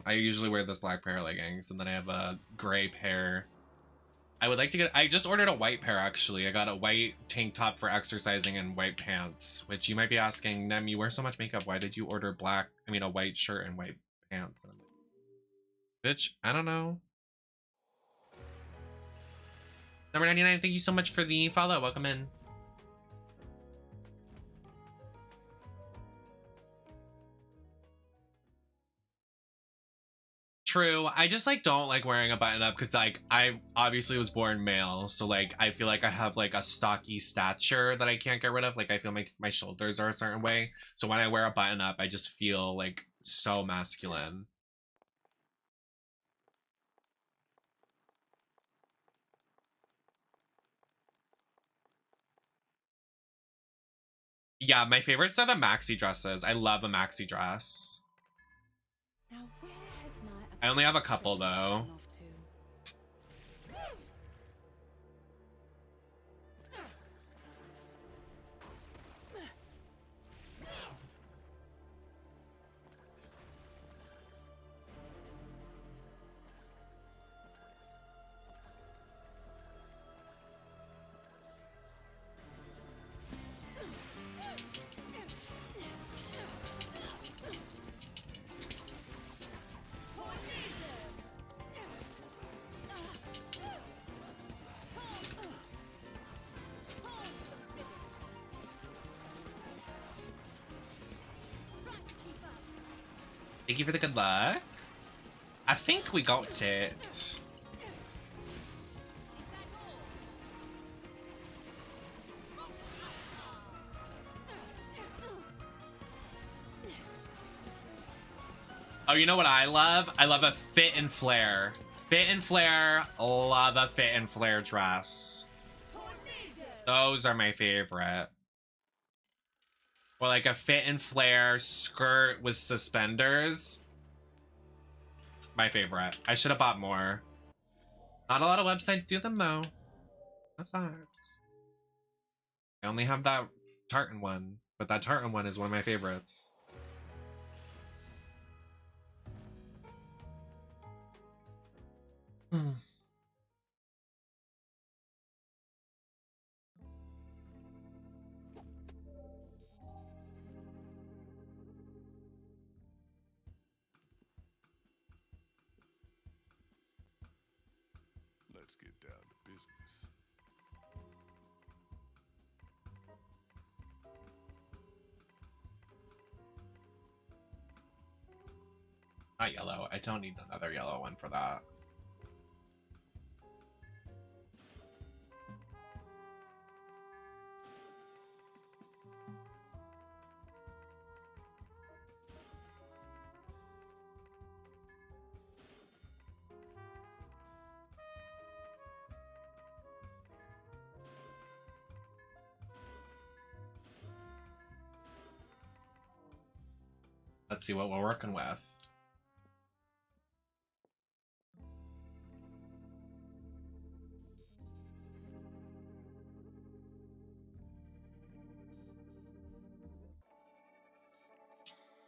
Speaker 1: I usually wear this black pair of leggings, and then I have a gray pair. I would like to get, I just ordered a white pair actually. I got a white tank top for exercising and white pants, which you might be asking, Nem, you wear so much makeup, why did you order a white shirt and white pants? And I'm like, bitch, I don't know. Number 99, thank you so much for the follow. Welcome in. True. I just like don't like wearing a button up because like I obviously was born male, so like I feel like I have like a stocky stature that I can't get rid of. Like I feel like my shoulders are a certain way, so when I wear a button up I just feel like so masculine. Yeah, my favorites are the maxi dresses. I love a maxi dress.
Speaker 7: Now, where has my
Speaker 1: I only have a couple though.
Speaker 7: gone off to?
Speaker 1: Thank you for the good luck. I think we got it. Oh, you know what I love? I love a fit and flare. Fit and flare, love a fit and flare dress. Those are my favorite. Or like a fit and flare skirt with suspenders. My favorite. I should have bought more. Not a lot of websites do them though. That sucks. I only have that tartan one, but that tartan one is one of my favorites.
Speaker 4: Let's get down to business.
Speaker 1: Not yellow. I don't need another yellow one for that. Let's see what we're working with.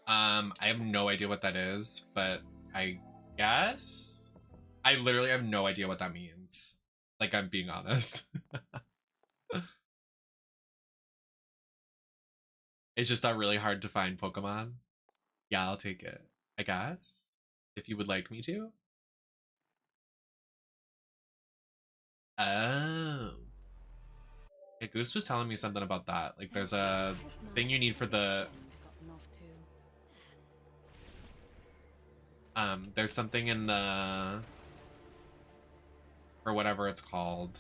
Speaker 1: I have no idea what that is, but I guess I literally have no idea what that means. Like, I'm being honest. It's just not really hard to find Pokemon. Yeah, I'll take it, I guess, if you would like me to. Oh. Yeah, Goose was telling me something about that. Like, there's a thing you need for the... there's something in the... or whatever it's called.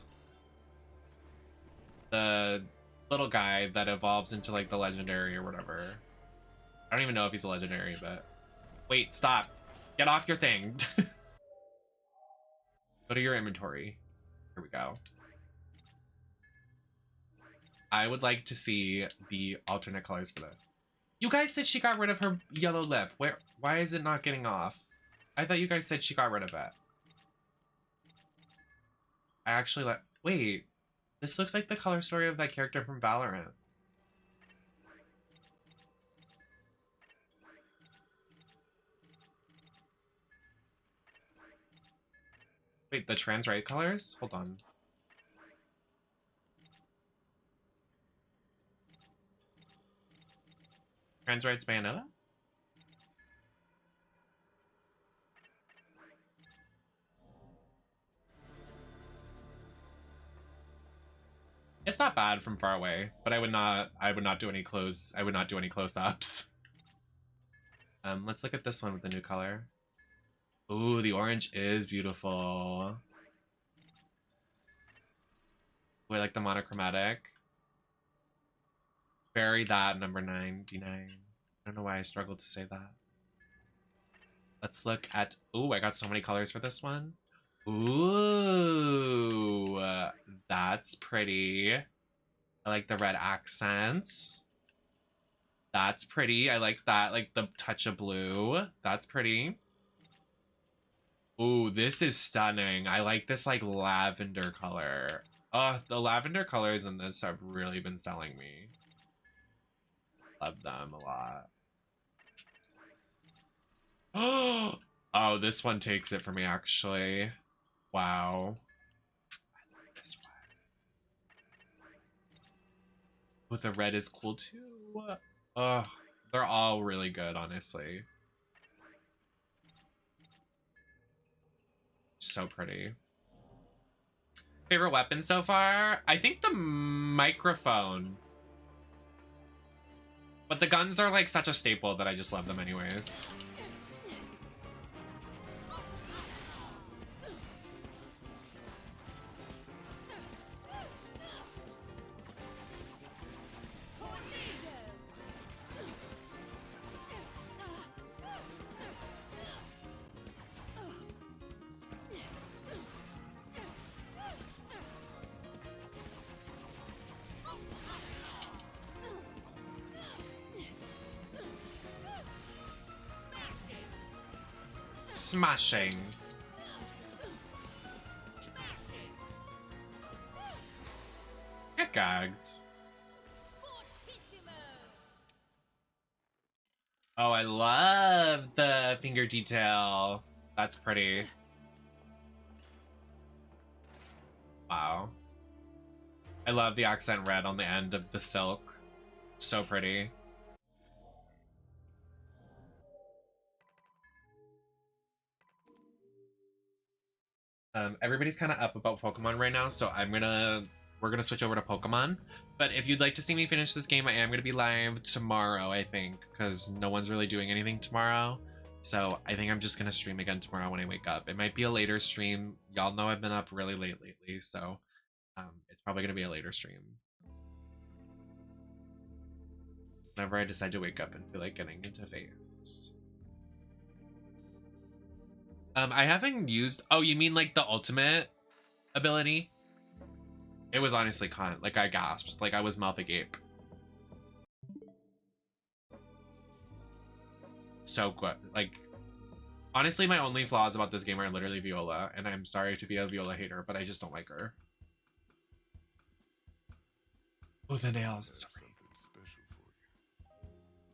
Speaker 1: The little guy that evolves into, like, the legendary or whatever. I don't even know if he's a legendary, but... Wait, stop! Get off your thing! Go to your inventory. Here we go. I would like to see the alternate colors for this. You guys said she got rid of her yellow lip. Why is it not getting off? I thought you guys said she got rid of it. I actually wait, this looks like the color story of that character from Valorant. Wait, the trans right colors? Hold on. Trans right's Bayonetta? It's not bad from far away, but I would not do any close-ups. Let's look at this one with the new color. Ooh, the orange is beautiful. We like the monochromatic. Bury that, number 99. I don't know why I struggled to say that. Let's look at... Ooh, I got so many colors for this one. Ooh, that's pretty. I like the red accents. That's pretty. I like that, like the touch of blue. That's pretty. Ooh, this is stunning. I like this like lavender color. Oh, the lavender colors in this have really been selling me. Love them a lot. Oh, this one takes it for me, actually. Wow. I love this one. Oh, the red is cool too. Oh, they're all really good, honestly. So pretty. Favorite weapon so far? I think the microphone. But the guns are like such a staple that I just love them anyways. Smashing. Get gagged. Oh, I love the finger detail. That's pretty. Wow. I love the accent red on the end of the silk. So pretty. Everybody's kind of up about Pokemon right now, so we're gonna switch over to Pokemon. But if you'd like to see me finish this game, I am gonna be live tomorrow, I think, because no one's really doing anything tomorrow. So I think I'm just gonna stream again tomorrow when I wake up. It might be a later stream. Y'all know I've been up really late lately, so it's probably gonna be a later stream. Whenever I decide to wake up and feel like getting into phase. I haven't used... Oh, you mean like the ultimate ability? It was honestly like I gasped. Like I was mouth agape. so good. Like, honestly, my only flaws about this game are literally Viola, and I'm sorry to be a Viola hater, but I just don't like her. Oh, the nails. So pretty.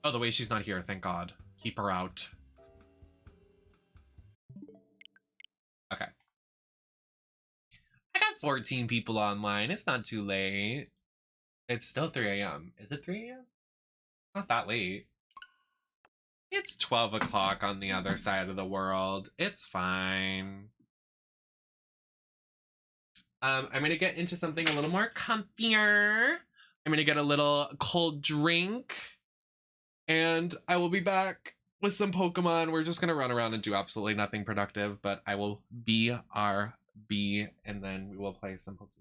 Speaker 1: Oh, the way she's not here, thank God. Keep her out. Okay. I got 14 people online. It's not too late. It's still 3 a.m. Is it 3 a.m.? Not that late. It's 12 o'clock on the other side of the world. It's fine. I'm gonna get into something a little more comfier. I'm gonna get a little cold drink. And I will be back with some Pokemon. We're just gonna run around and do absolutely nothing productive, but I will BRB and then we will play some Pokemon.